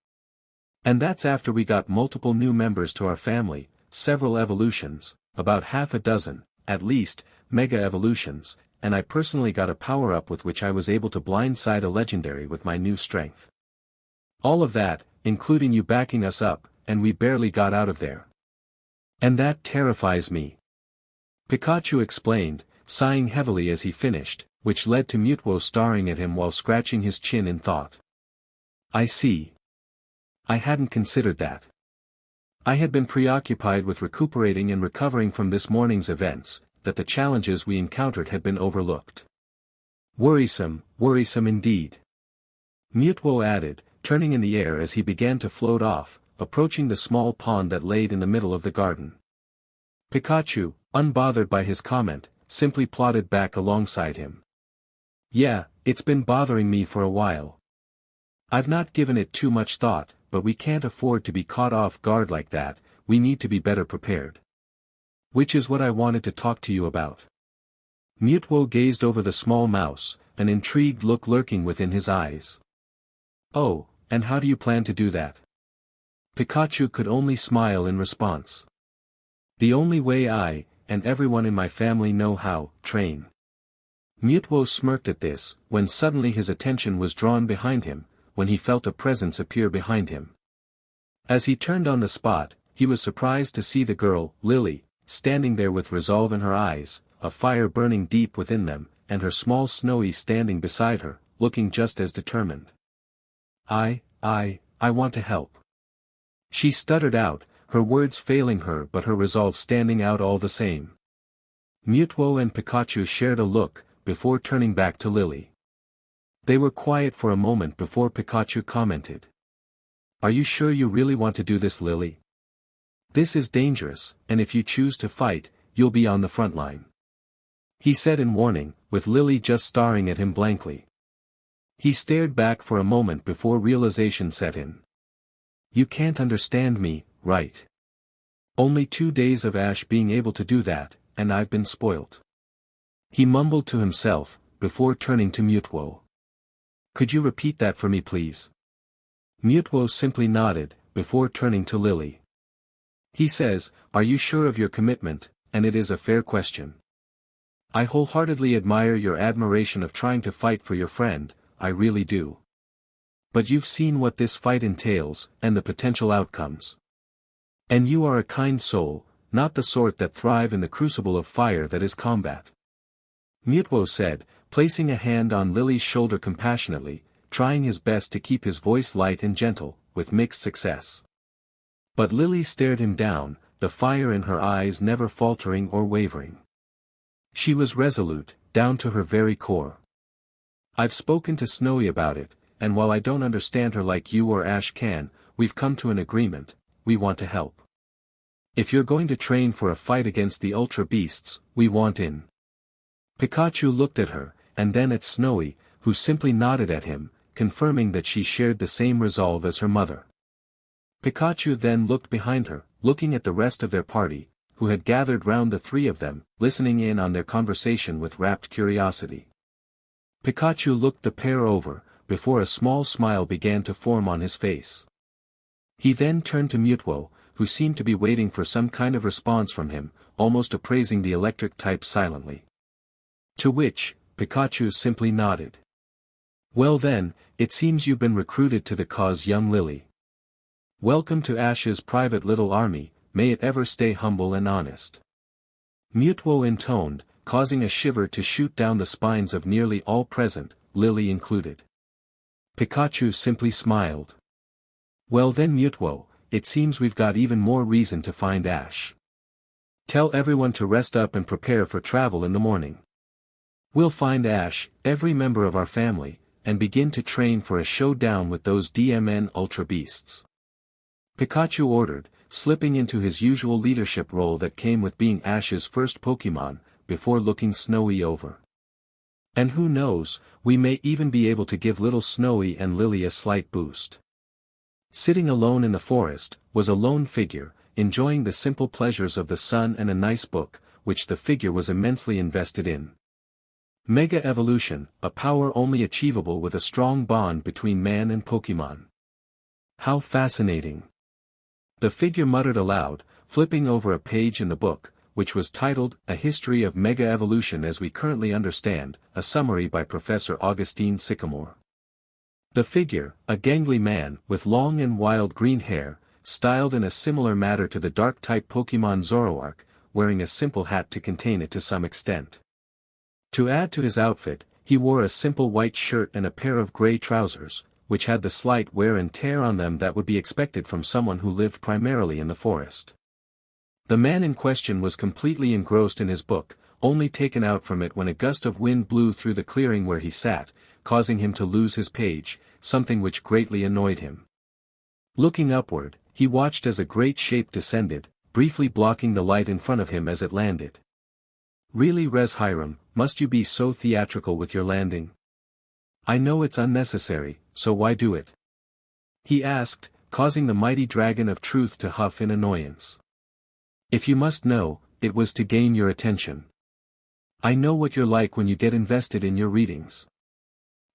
And that's after we got multiple new members to our family, several evolutions, about half a dozen, at least, mega evolutions, and I personally got a power-up with which I was able to blindside a legendary with my new strength. All of that, including you backing us up, and we barely got out of there. And that terrifies me. Pikachu explained, sighing heavily as he finished, which led to Mewtwo staring at him while scratching his chin in thought. I see. I hadn't considered that. I had been preoccupied with recuperating and recovering from this morning's events, that the challenges we encountered had been overlooked. Worrisome, worrisome indeed. Mewtwo added, turning in the air as he began to float off, approaching the small pond that laid in the middle of the garden. Pikachu, unbothered by his comment, simply plodded back alongside him. Yeah, it's been bothering me for a while. I've not given it too much thought, but we can't afford to be caught off guard like that, we need to be better prepared. Which is what I wanted to talk to you about. Mewtwo gazed over the small mouse, an intrigued look lurking within his eyes. Oh, and how do you plan to do that? Pikachu could only smile in response. The only way I, and everyone in my family know how, train. Mewtwo smirked at this, when suddenly his attention was drawn behind him, when he felt a presence appear behind him. As he turned on the spot, he was surprised to see the girl, Lily, standing there with resolve in her eyes, a fire burning deep within them, and her small Snowy standing beside her, looking just as determined. I want to help. She stuttered out, her words failing her but her resolve standing out all the same. Mewtwo and Pikachu shared a look, before turning back to Lily. They were quiet for a moment before Pikachu commented. Are you sure you really want to do this, Lily? This is dangerous, and if you choose to fight, you'll be on the front line. He said in warning, with Lily just staring at him blankly. He stared back for a moment before realization set in. You can't understand me, right? Only 2 days of Ash being able to do that, and I've been spoilt. He mumbled to himself, before turning to Mewtwo. Could you repeat that for me please? Mewtwo simply nodded, before turning to Lily. He says, are you sure of your commitment, and it is a fair question. I wholeheartedly admire your admiration of trying to fight for your friend, I really do. But you've seen what this fight entails, and the potential outcomes. And you are a kind soul, not the sort that thrive in the crucible of fire that is combat. Mewtwo said, placing a hand on Lily's shoulder compassionately, trying his best to keep his voice light and gentle, with mixed success. But Lily stared him down, the fire in her eyes never faltering or wavering. She was resolute, down to her very core. I've spoken to Snowy about it, and while I don't understand her like you or Ash can, we've come to an agreement, we want to help. If you're going to train for a fight against the Ultra Beasts, we want in. Pikachu looked at her, and then at Snowy, who simply nodded at him, confirming that she shared the same resolve as her mother. Pikachu then looked behind her, looking at the rest of their party, who had gathered round the three of them, listening in on their conversation with rapt curiosity. Pikachu looked the pair over, before a small smile began to form on his face. He then turned to Mewtwo, who seemed to be waiting for some kind of response from him, almost appraising the electric type silently. To which, Pikachu simply nodded. Well then, it seems you've been recruited to the cause, young Lily. Welcome to Ash's private little army, may it ever stay humble and honest. Mewtwo intoned, causing a shiver to shoot down the spines of nearly all present, Lily included. Pikachu simply smiled. Well then Mewtwo, it seems we've got even more reason to find Ash. Tell everyone to rest up and prepare for travel in the morning. We'll find Ash, every member of our family, and begin to train for a showdown with those DMN Ultra Beasts. Pikachu ordered, slipping into his usual leadership role that came with being Ash's first Pokémon, before looking Snowy over. And who knows, we may even be able to give little Snowy and Lily a slight boost. Sitting alone in the forest, was a lone figure, enjoying the simple pleasures of the sun and a nice book, which the figure was immensely invested in. Mega Evolution, a power only achievable with a strong bond between man and Pokémon. How fascinating. The figure muttered aloud, flipping over a page in the book, which was titled, A History of Mega Evolution as We Currently Understand, a summary by Professor Augustine Sycamore. The figure, a gangly man, with long and wild green hair, styled in a similar manner to the dark-type Pokémon Zoroark, wearing a simple hat to contain it to some extent. To add to his outfit, he wore a simple white shirt and a pair of grey trousers, which had the slight wear and tear on them that would be expected from someone who lived primarily in the forest. The man in question was completely engrossed in his book, only taken out from it when a gust of wind blew through the clearing where he sat, causing him to lose his page, something which greatly annoyed him. Looking upward, he watched as a great shape descended, briefly blocking the light in front of him as it landed. Really, Reshiram, must you be so theatrical with your landing? I know it's unnecessary, so why do it? He asked, causing the mighty dragon of truth to huff in annoyance. If you must know, it was to gain your attention. I know what you're like when you get invested in your readings.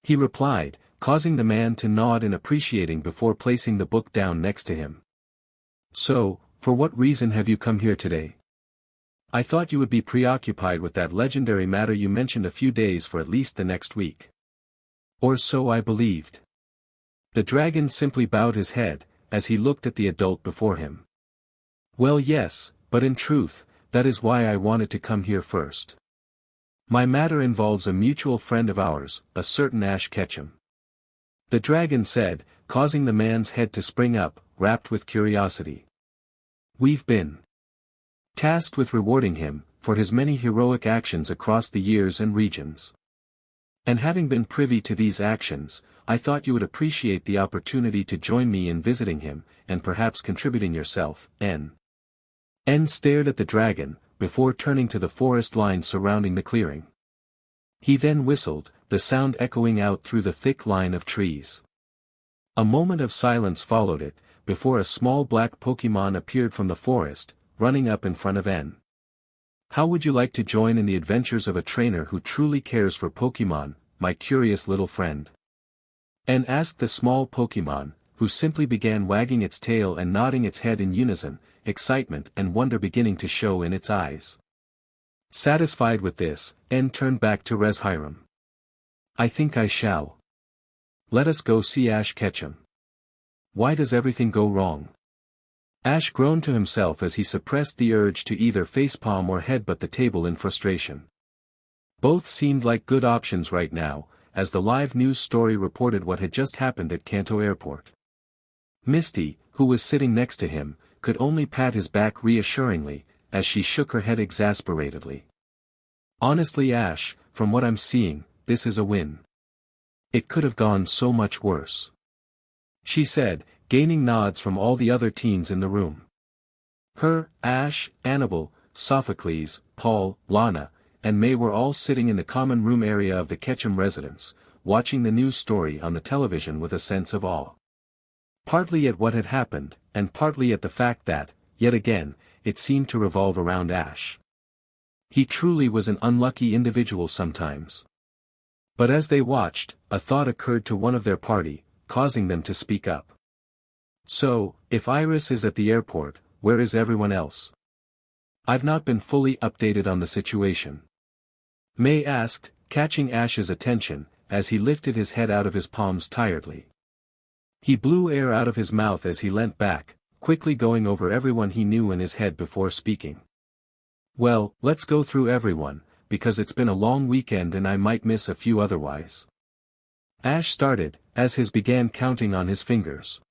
He replied, causing the man to nod in appreciating before placing the book down next to him. So, for what reason have you come here today? I thought you would be preoccupied with that legendary matter you mentioned a few days for at least the next week. Or so I believed. The dragon simply bowed his head, as he looked at the adult before him. Well, yes, but in truth, that is why I wanted to come here first. My matter involves a mutual friend of ours, a certain Ash Ketchum. The dragon said, causing the man's head to spring up, wrapped with curiosity. We've been tasked with rewarding him, for his many heroic actions across the years and regions. And having been privy to these actions, I thought you would appreciate the opportunity to join me in visiting him, and perhaps contributing yourself, N. Stared at the dragon, before turning to the forest line surrounding the clearing. He then whistled, the sound echoing out through the thick line of trees. A moment of silence followed it, before a small black Pokémon appeared from the forest, running up in front of N. How would you like to join in the adventures of a trainer who truly cares for Pokémon, my curious little friend? N asked the small Pokémon, who simply began wagging its tail and nodding its head in unison, excitement and wonder beginning to show in its eyes. Satisfied with this, N turned back to Reshiram. I think I shall. Let us go see Ash Ketchum. Why does everything go wrong? Ash groaned to himself as he suppressed the urge to either facepalm or headbutt the table in frustration. Both seemed like good options right now, as the live news story reported what had just happened at Kanto Airport. Misty, who was sitting next to him, could only pat his back reassuringly, as she shook her head exasperatedly. Honestly, Ash, from what I'm seeing, this is a win. It could have gone so much worse. She said, gaining nods from all the other teens in the room. Her, Ash, Annabelle, Sophocles, Paul, Lana, and May were all sitting in the common room area of the Ketchum residence, watching the news story on the television with a sense of awe. Partly at what had happened, and partly at the fact that, yet again, it seemed to revolve around Ash. He truly was an unlucky individual sometimes. But as they watched, a thought occurred to one of their party, causing them to speak up. So, if Iris is at the airport, where is everyone else? I've not been fully updated on the situation. May asked, catching Ash's attention, as he lifted his head out of his palms tiredly. He blew air out of his mouth as he leant back, quickly going over everyone he knew in his head before speaking. Well, let's go through everyone, because it's been a long weekend and I might miss a few otherwise. Ash started, as his began counting on his fingers.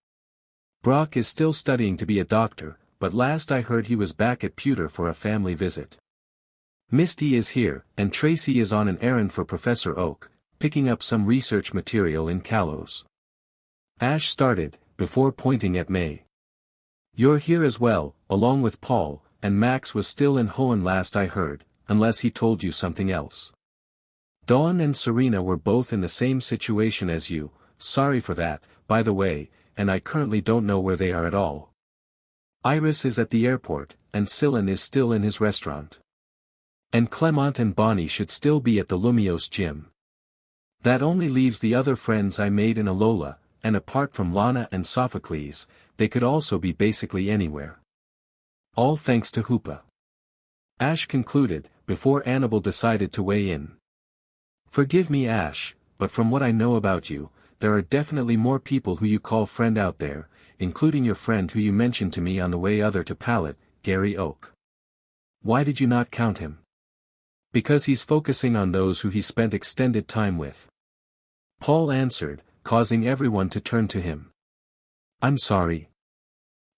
Brock is still studying to be a doctor, but last I heard he was back at Pewter for a family visit. Misty is here, and Tracy is on an errand for Professor Oak, picking up some research material in Kalos. Ash started, before pointing at May. You're here as well, along with Paul, and Max was still in Hoenn last I heard, unless he told you something else. Dawn and Serena were both in the same situation as you, sorry for that, by the way, and I currently don't know where they are at all. Iris is at the airport, and Scylla is still in his restaurant. And Clement and Bonnie should still be at the Lumiose gym. That only leaves the other friends I made in Alola, and apart from Lana and Sophocles, they could also be basically anywhere. All thanks to Hoopa. Ash concluded, before Annabelle decided to weigh in. Forgive me, Ash, but from what I know about you, there are definitely more people who you call friend out there, including your friend who you mentioned to me on the way other to Pallet, Gary Oak. Why did you not count him? Because he's focusing on those who he spent extended time with. Paul answered, causing everyone to turn to him. I'm sorry.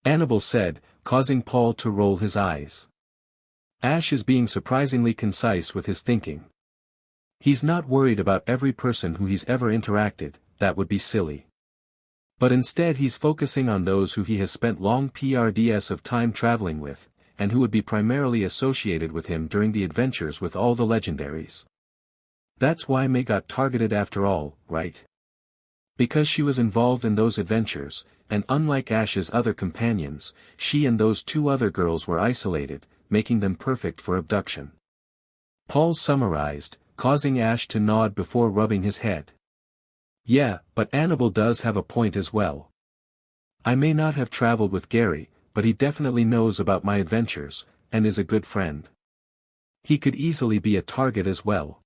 Annabelle said, causing Paul to roll his eyes. Ash is being surprisingly concise with his thinking. He's not worried about every person who he's ever interacted, that would be silly. But instead he's focusing on those who he has spent long PRDS of time traveling with, and who would be primarily associated with him during the adventures with all the legendaries. That's why May got targeted after all, right? Because she was involved in those adventures, and unlike Ash's other companions, she and those two other girls were isolated, making them perfect for abduction. Paul summarized, causing Ash to nod before rubbing his head. Yeah, but Annabelle does have a point as well. I may not have traveled with Gary, but he definitely knows about my adventures, and is a good friend. He could easily be a target as well.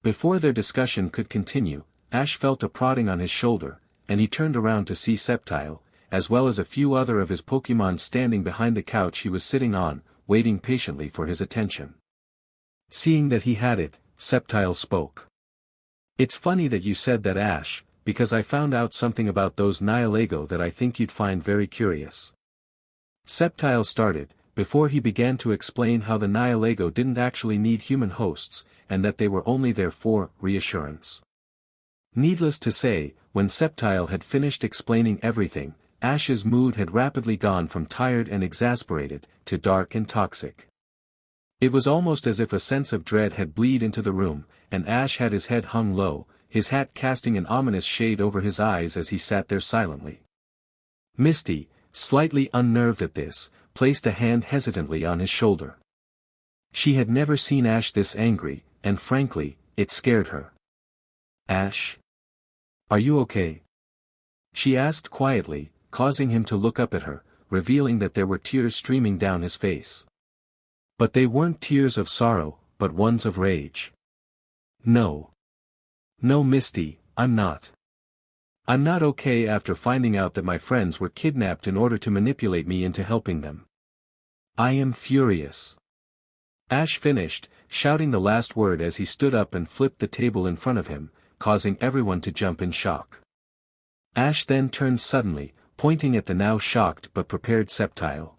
Before their discussion could continue, Ash felt a prodding on his shoulder, and he turned around to see Sceptile, as well as a few other of his Pokémon standing behind the couch he was sitting on, waiting patiently for his attention. Seeing that he had it, Sceptile spoke. It's funny that you said that, Ash, because I found out something about those Nilego that I think you'd find very curious. Sceptile started, before he began to explain how the Nilego didn't actually need human hosts, and that they were only there for reassurance. Needless to say, when Sceptile had finished explaining everything, Ash's mood had rapidly gone from tired and exasperated, to dark and toxic. It was almost as if a sense of dread had bled into the room, and Ash had his head hung low, his hat casting an ominous shade over his eyes as he sat there silently. Misty, slightly unnerved at this, placed a hand hesitantly on his shoulder. She had never seen Ash this angry, and frankly, it scared her. Ash? Are you okay? She asked quietly, causing him to look up at her, revealing that there were tears streaming down his face. But they weren't tears of sorrow, but ones of rage. No. No, Misty, I'm not. I'm not okay after finding out that my friends were kidnapped in order to manipulate me into helping them. I am furious. Ash finished, shouting the last word as he stood up and flipped the table in front of him, causing everyone to jump in shock. Ash then turned suddenly, pointing at the now shocked but prepared Sceptile.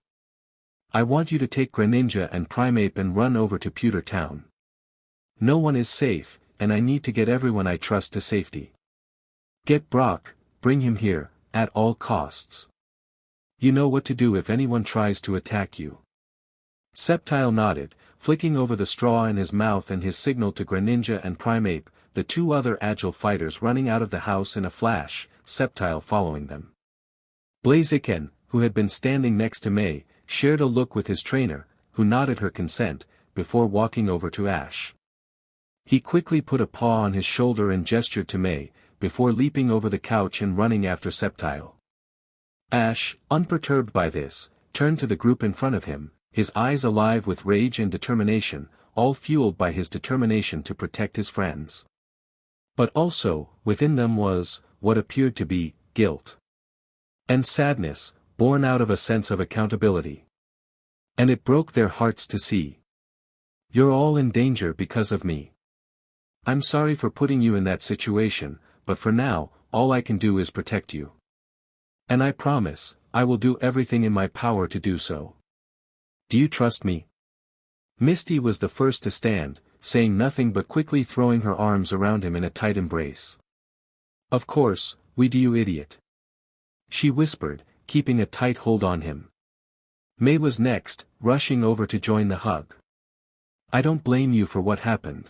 I want you to take Greninja and Primeape and run over to Pewter Town. No one is safe, and I need to get everyone I trust to safety. Get Brock, bring him here, at all costs. You know what to do if anyone tries to attack you. Sceptile nodded, flicking over the straw in his mouth and his signal to Greninja and Primeape, the two other agile fighters running out of the house in a flash, Sceptile following them. Blaziken, who had been standing next to May, shared a look with his trainer, who nodded her consent, before walking over to Ash. He quickly put a paw on his shoulder and gestured to May, before leaping over the couch and running after Sceptile. Ash, unperturbed by this, turned to the group in front of him, his eyes alive with rage and determination, all fueled by his determination to protect his friends. But also, within them was, what appeared to be, guilt. And sadness, born out of a sense of accountability. And it broke their hearts to see. You're all in danger because of me. I'm sorry for putting you in that situation, but for now, all I can do is protect you. And I promise, I will do everything in my power to do so. Do you trust me? Misty was the first to stand, saying nothing but quickly throwing her arms around him in a tight embrace. Of course, we do, you idiot. She whispered, keeping a tight hold on him. May was next, rushing over to join the hug. I don't blame you for what happened.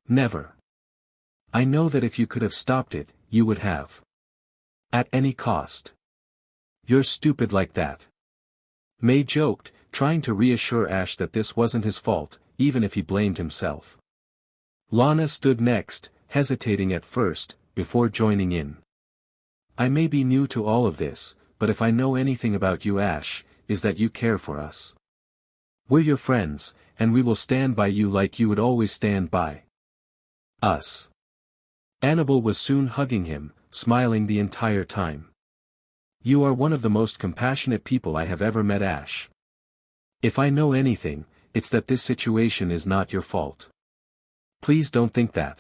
Never. I know that if you could have stopped it, you would have. At any cost. You're stupid like that. May joked, trying to reassure Ash that this wasn't his fault, even if he blamed himself. Lana stood next, hesitating at first, before joining in. I may be new to all of this, but if I know anything about you, Ash, is that you care for us. We're your friends, and we will stand by you like you would always stand by us. Annabelle was soon hugging him, smiling the entire time. You are one of the most compassionate people I have ever met, Ash. If I know anything, it's that this situation is not your fault. Please don't think that.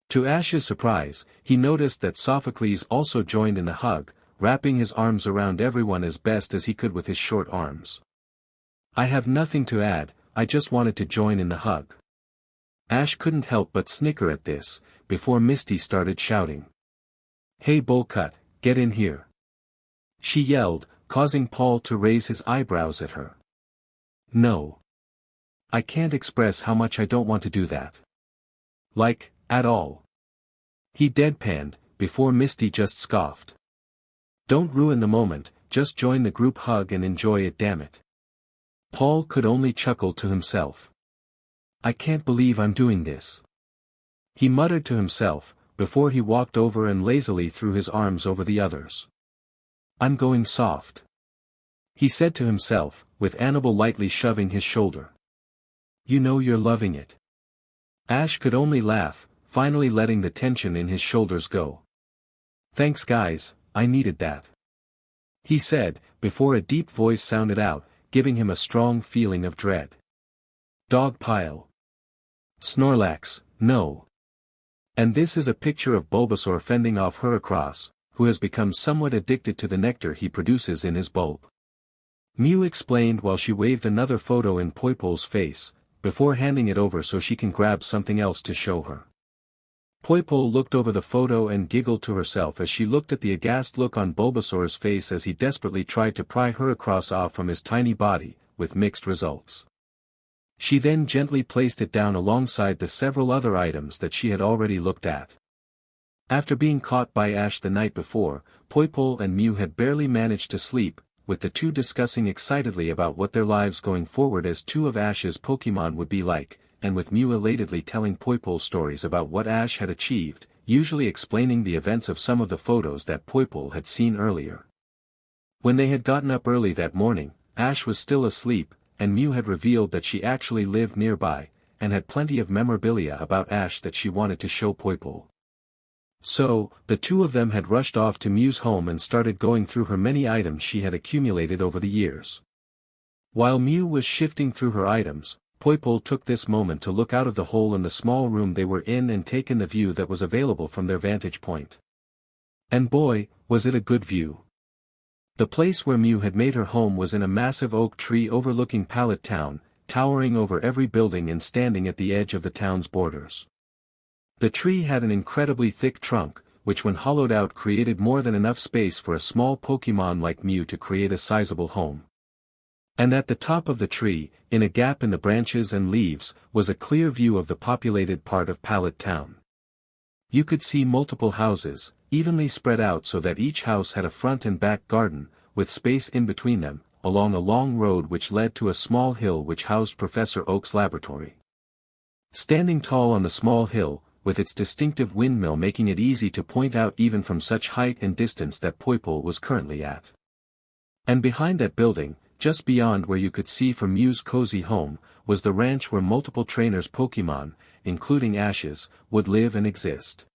To Ash's surprise, he noticed that Sophocles also joined in the hug, wrapping his arms around everyone as best as he could with his short arms. I have nothing to add, I just wanted to join in the hug. Ash couldn't help but snicker at this, before Misty started shouting. Hey Bullcut, get in here. She yelled, causing Paul to raise his eyebrows at her. No. I can't express how much I don't want to do that. Like, at all. He deadpanned, before Misty just scoffed. Don't ruin the moment, just join the group hug and enjoy it, damn it. Paul could only chuckle to himself. I can't believe I'm doing this. He muttered to himself, before he walked over and lazily threw his arms over the others. I'm going soft. He said to himself, with Annabelle lightly shoving his shoulder. You know you're loving it. Ash could only laugh, finally letting the tension in his shoulders go. Thanks guys, I needed that. He said, before a deep voice sounded out, giving him a strong feeling of dread. Dog pile. Snorlax, no. And this is a picture of Bulbasaur fending off Heracross, who has become somewhat addicted to the nectar he produces in his bulb. Mew explained while she waved another photo in Poipole's face, before handing it over so she can grab something else to show her. Poipole looked over the photo and giggled to herself as she looked at the aghast look on Bulbasaur's face as he desperately tried to pry Heracross off from his tiny body, with mixed results. She then gently placed it down alongside the several other items that she had already looked at. After being caught by Ash the night before, Poipole and Mew had barely managed to sleep, with the two discussing excitedly about what their lives going forward as two of Ash's Pokémon would be like, and with Mew elatedly telling Poipole stories about what Ash had achieved, usually explaining the events of some of the photos that Poipole had seen earlier. When they had gotten up early that morning, Ash was still asleep, and Mew had revealed that she actually lived nearby, and had plenty of memorabilia about Ash that she wanted to show Poipole. So, the two of them had rushed off to Mew's home and started going through her many items she had accumulated over the years. While Mew was shifting through her items, Poipole took this moment to look out of the hole in the small room they were in and take in the view that was available from their vantage point. And boy, was it a good view. The place where Mew had made her home was in a massive oak tree overlooking Pallet town, towering over every building and standing at the edge of the town's borders. The tree had an incredibly thick trunk, which when hollowed out created more than enough space for a small Pokémon like Mew to create a sizable home. And at the top of the tree, in a gap in the branches and leaves, was a clear view of the populated part of Pallet town. You could see multiple houses, evenly spread out so that each house had a front and back garden, with space in between them, along a long road which led to a small hill which housed Professor Oak's laboratory. Standing tall on the small hill, with its distinctive windmill making it easy to point out even from such height and distance that Poipole was currently at. And behind that building, just beyond where you could see from Mew's cozy home, was the ranch where multiple trainers' Pokémon, including Ash's, would live and exist.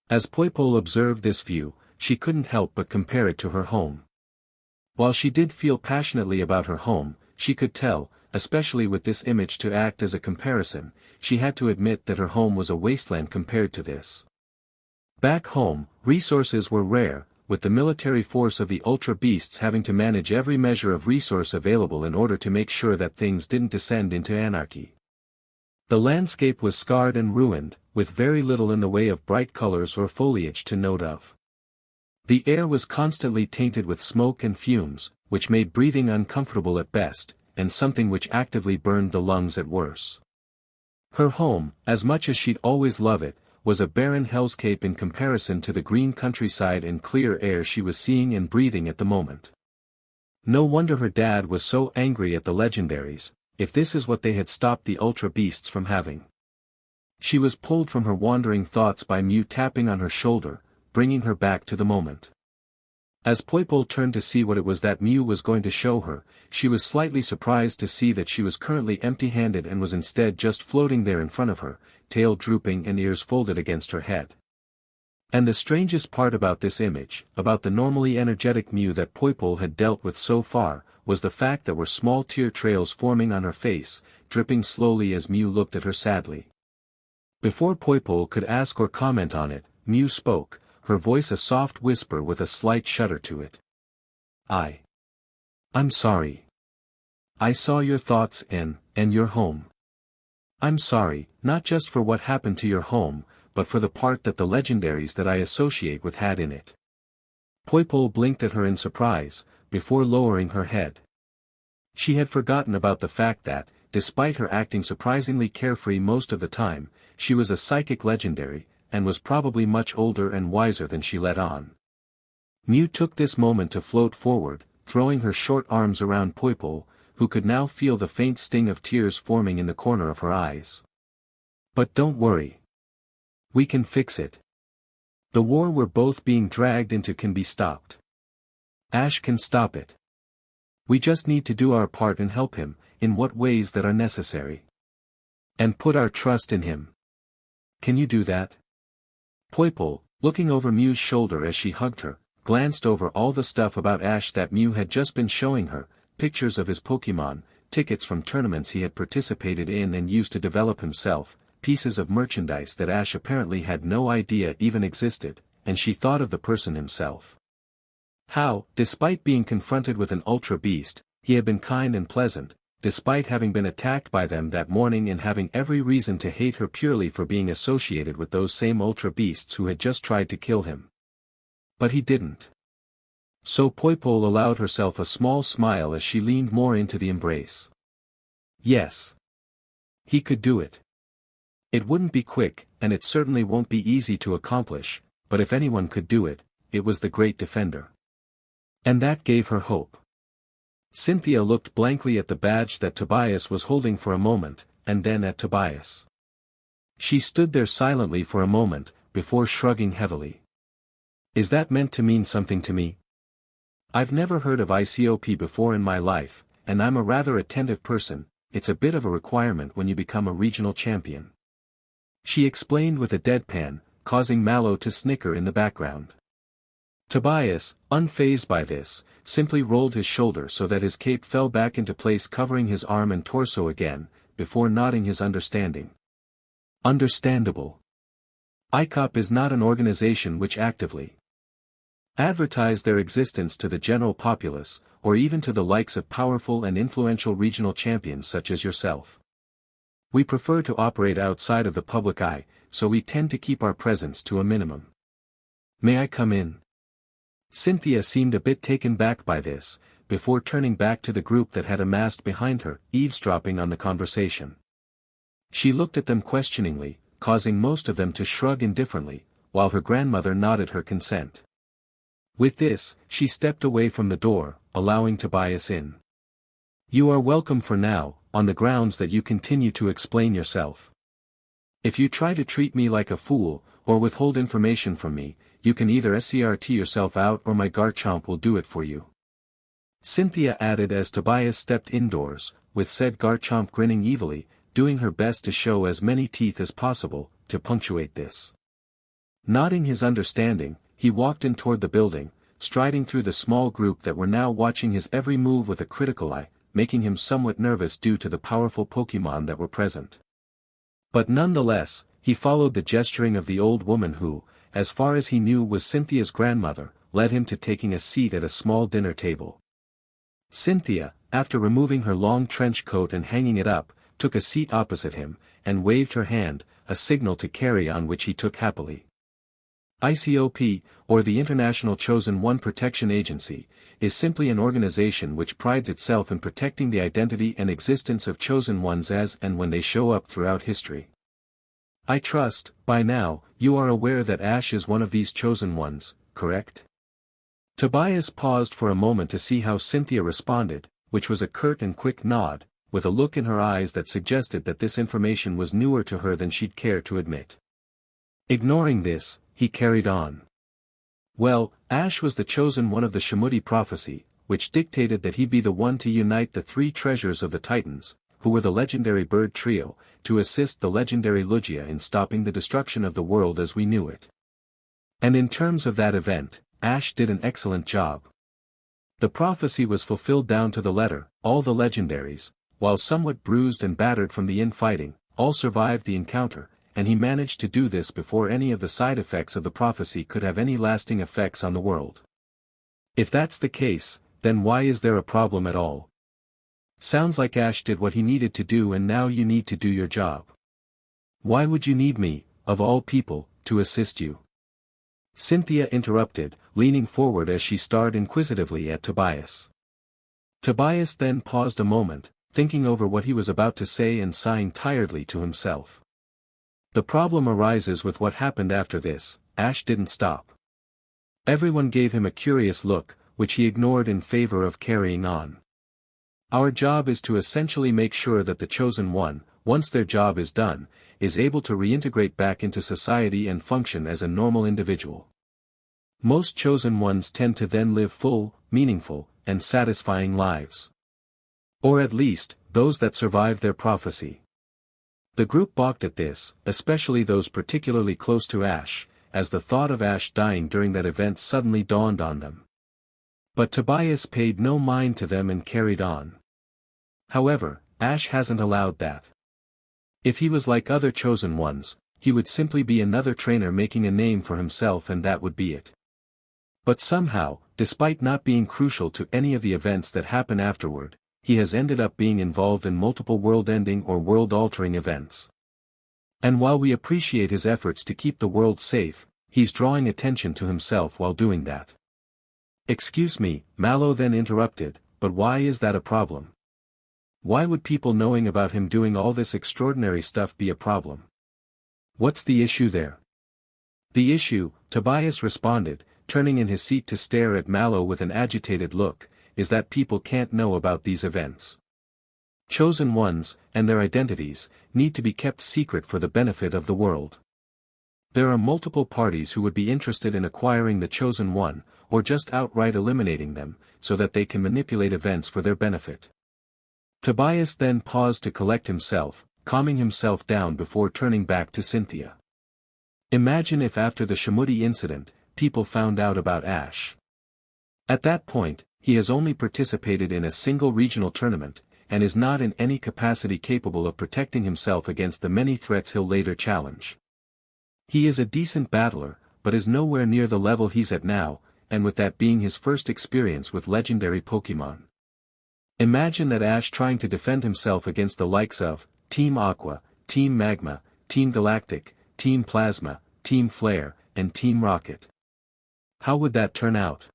As Poipole observed this view, she couldn't help but compare it to her home. While she did feel passionately about her home, she could tell, especially with this image to act as a comparison, she had to admit that her home was a wasteland compared to this. Back home, resources were rare, with the military force of the Ultra Beasts having to manage every measure of resource available in order to make sure that things didn't descend into anarchy. The landscape was scarred and ruined, with very little in the way of bright colors or foliage to note of. The air was constantly tainted with smoke and fumes, which made breathing uncomfortable at best, and something which actively burned the lungs at worst. Her home, as much as she'd always love it, was a barren hellscape in comparison to the green countryside and clear air she was seeing and breathing at the moment. No wonder her dad was so angry at the legendaries, if this is what they had stopped the Ultra Beasts from having. She was pulled from her wandering thoughts by Mew tapping on her shoulder, bringing her back to the moment. As Poo Po turned to see what it was that Mew was going to show her, she was slightly surprised to see that she was currently empty-handed and was instead just floating there in front of her, tail drooping and ears folded against her head. And the strangest part about this image, about the normally energetic Mew that Poo Po had dealt with so far, was the fact that were small tear trails forming on her face, dripping slowly as Mew looked at her sadly. Before Poo Po could ask or comment on it, Mew spoke, her voice a soft whisper with a slight shudder to it. I'm sorry. I saw your thoughts and your home. I'm sorry, not just for what happened to your home, but for the part that the legendaries that I associate with had in it. Poo Po blinked at her in surprise, before lowering her head. She had forgotten about the fact that, despite her acting surprisingly carefree most of the time, she was a psychic legendary, and was probably much older and wiser than she let on. Mew took this moment to float forward, throwing her short arms around Poo Po, who could now feel the faint sting of tears forming in the corner of her eyes. But don't worry. We can fix it. The war we're both being dragged into can be stopped. Ash can stop it. We just need to do our part and help him, in what ways that are necessary. And put our trust in him. Can you do that? Poo Po, looking over Mew's shoulder as she hugged her, glanced over all the stuff about Ash that Mew had just been showing her, pictures of his Pokémon, tickets from tournaments he had participated in and used to develop himself, pieces of merchandise that Ash apparently had no idea even existed, and she thought of the person himself. How, despite being confronted with an Ultra Beast, he had been kind and pleasant, despite having been attacked by them that morning and having every reason to hate her purely for being associated with those same Ultra Beasts who had just tried to kill him. But he didn't. So Poo Po allowed herself a small smile as she leaned more into the embrace. Yes. He could do it. It wouldn't be quick, and it certainly won't be easy to accomplish, but if anyone could do it, it was the Great Defender. And that gave her hope. Cynthia looked blankly at the badge that Tobias was holding for a moment, and then at Tobias. She stood there silently for a moment, before shrugging heavily. Is that meant to mean something to me? I've never heard of ICOP before in my life, and I'm a rather attentive person. It's a bit of a requirement when you become a regional champion. She explained with a deadpan, causing Mallow to snicker in the background. Tobias, unfazed by this, simply rolled his shoulder so that his cape fell back into place covering his arm and torso again, before nodding his understanding. Understandable. ICOP is not an organization which actively advertise their existence to the general populace, or even to the likes of powerful and influential regional champions such as yourself. We prefer to operate outside of the public eye, so we tend to keep our presence to a minimum. May I come in? Cynthia seemed a bit taken back by this, before turning back to the group that had amassed behind her, eavesdropping on the conversation. She looked at them questioningly, causing most of them to shrug indifferently, while her grandmother nodded her consent. With this, she stepped away from the door, allowing Tobias in. You are welcome for now, on the grounds that you continue to explain yourself. If you try to treat me like a fool, or withhold information from me, you can either SCRT yourself out or my Garchomp will do it for you. Cynthia added as Tobias stepped indoors, with said Garchomp grinning evilly, doing her best to show as many teeth as possible, to punctuate this. Nodding his understanding, he walked in toward the building, striding through the small group that were now watching his every move with a critical eye, making him somewhat nervous due to the powerful Pokémon that were present. But nonetheless, he followed the gesturing of the old woman who, as far as he knew was Cynthia's grandmother, led him to taking a seat at a small dinner table. Cynthia, after removing her long trench coat and hanging it up, took a seat opposite him, and waved her hand, a signal to carry on which he took happily. ICOP, or the International Chosen One Protection Agency, is simply an organization which prides itself in protecting the identity and existence of chosen ones as and when they show up throughout history. I trust, by now, you are aware that Ash is one of these chosen ones, correct? Tobias paused for a moment to see how Cynthia responded, which was a curt and quick nod, with a look in her eyes that suggested that this information was newer to her than she'd care to admit. Ignoring this, he carried on. Well, Ash was the chosen one of the Shimudi prophecy, which dictated that he be the one to unite the three treasures of the Titans, who were the legendary bird trio, to assist the legendary Lugia in stopping the destruction of the world as we knew it. And in terms of that event, Ash did an excellent job. The prophecy was fulfilled down to the letter. All the legendaries, while somewhat bruised and battered from the infighting, all survived the encounter, and he managed to do this before any of the side effects of the prophecy could have any lasting effects on the world. If that's the case, then why is there a problem at all? Sounds like Ash did what he needed to do and now you need to do your job. Why would you need me, of all people, to assist you? Cynthia interrupted, leaning forward as she stared inquisitively at Tobias. Tobias then paused a moment, thinking over what he was about to say and sighing tiredly to himself. The problem arises with what happened after this. Ash didn't stop. Everyone gave him a curious look, which he ignored in favor of carrying on. Our job is to essentially make sure that the chosen one, once their job is done, is able to reintegrate back into society and function as a normal individual. Most chosen ones tend to then live full, meaningful, and satisfying lives. Or at least, those that survive their prophecy. The group balked at this, especially those particularly close to Ash, as the thought of Ash dying during that event suddenly dawned on them. But Tobias paid no mind to them and carried on. However, Ash hasn't allowed that. If he was like other chosen ones, he would simply be another trainer making a name for himself and that would be it. But somehow, despite not being crucial to any of the events that happen afterward, he has ended up being involved in multiple world-ending or world-altering events. And while we appreciate his efforts to keep the world safe, he's drawing attention to himself while doing that. Excuse me, Mallow then interrupted, but why is that a problem? Why would people knowing about him doing all this extraordinary stuff be a problem? What's the issue there? The issue, Tobias responded, turning in his seat to stare at Mallow with an agitated look, is that people can't know about these events. Chosen ones, and their identities, need to be kept secret for the benefit of the world. There are multiple parties who would be interested in acquiring the chosen one, or just outright eliminating them, so that they can manipulate events for their benefit. Tobias then paused to collect himself, calming himself down before turning back to Cynthia. Imagine if after the Shimudi incident, people found out about Ash. At that point, he has only participated in a single regional tournament, and is not in any capacity capable of protecting himself against the many threats he'll later challenge. He is a decent battler, but is nowhere near the level he's at now, and with that being his first experience with legendary Pokémon. Imagine that Ash trying to defend himself against the likes of Team Aqua, Team Magma, Team Galactic, Team Plasma, Team Flare, and Team Rocket. How would that turn out?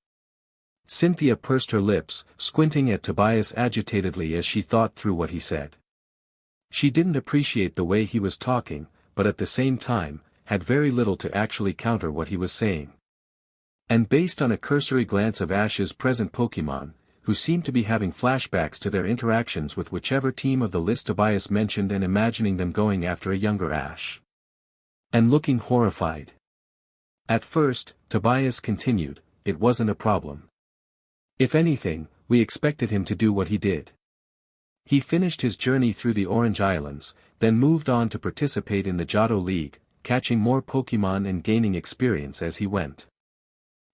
Cynthia pursed her lips, squinting at Tobias agitatedly as she thought through what he said. She didn't appreciate the way he was talking, but at the same time, had very little to actually counter what he was saying. And based on a cursory glance of Ash's present Pokémon, who seemed to be having flashbacks to their interactions with whichever team of the list Tobias mentioned and imagining them going after a younger Ash. And looking horrified. At first, Tobias continued, it wasn't a problem. If anything, we expected him to do what he did. He finished his journey through the Orange Islands, then moved on to participate in the Johto League, catching more Pokémon and gaining experience as he went.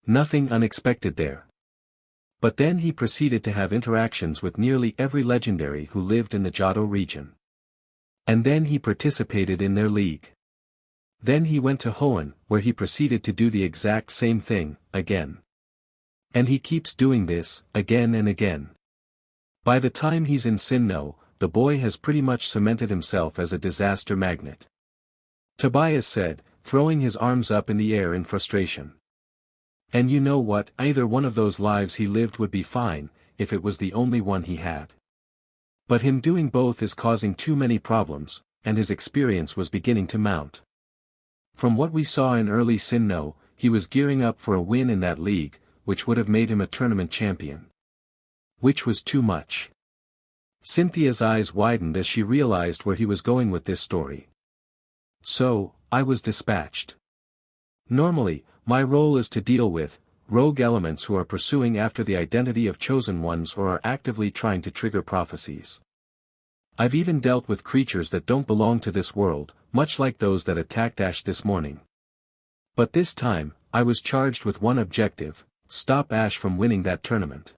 Nothing unexpected there. But then he proceeded to have interactions with nearly every legendary who lived in the Johto region. And then he participated in their league. Then he went to Hoenn, where he proceeded to do the exact same thing, again. And he keeps doing this, again and again. By the time he's in Sinnoh, the boy has pretty much cemented himself as a disaster magnet. Tobias said, throwing his arms up in the air in frustration. And you know what, either one of those lives he lived would be fine, if it was the only one he had. But him doing both is causing too many problems, and his experience was beginning to mount. From what we saw in early Sinnoh, he was gearing up for a win in that league, which would have made him a tournament champion. Which was too much. Cynthia's eyes widened as she realized where he was going with this story. So, I was dispatched. Normally, my role is to deal with rogue elements who are pursuing after the identity of chosen ones or are actively trying to trigger prophecies. I've even dealt with creatures that don't belong to this world, much like those that attacked Ash this morning. But this time, I was charged with one objective: stop Ash from winning that tournament.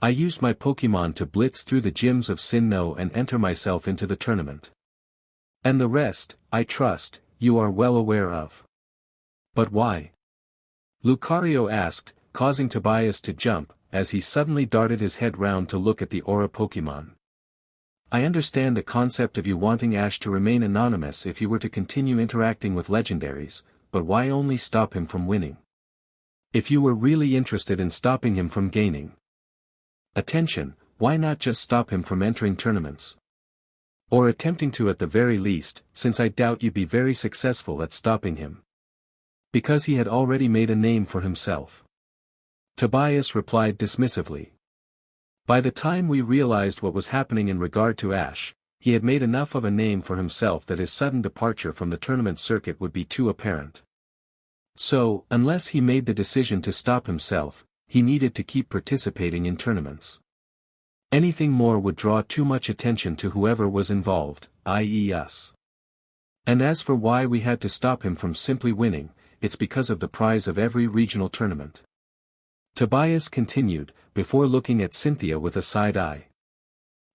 I used my Pokémon to blitz through the gyms of Sinnoh and enter myself into the tournament. And the rest, I trust, you are well aware of. But why? Lucario asked, causing Tobias to jump, as he suddenly darted his head round to look at the Aura Pokémon. I understand the concept of you wanting Ash to remain anonymous if you were to continue interacting with legendaries, but why only stop him from winning? If you were really interested in stopping him from gaining attention, why not just stop him from entering tournaments? Or attempting to at the very least, since I doubt you'd be very successful at stopping him. Because he had already made a name for himself. Tobias replied dismissively. By the time we realized what was happening in regard to Ash, he had made enough of a name for himself that his sudden departure from the tournament circuit would be too apparent. So, unless he made the decision to stop himself, he needed to keep participating in tournaments. Anything more would draw too much attention to whoever was involved, i.e. us. And as for why we had to stop him from simply winning, it's because of the prize of every regional tournament. Tobias continued, before looking at Cynthia with a side eye.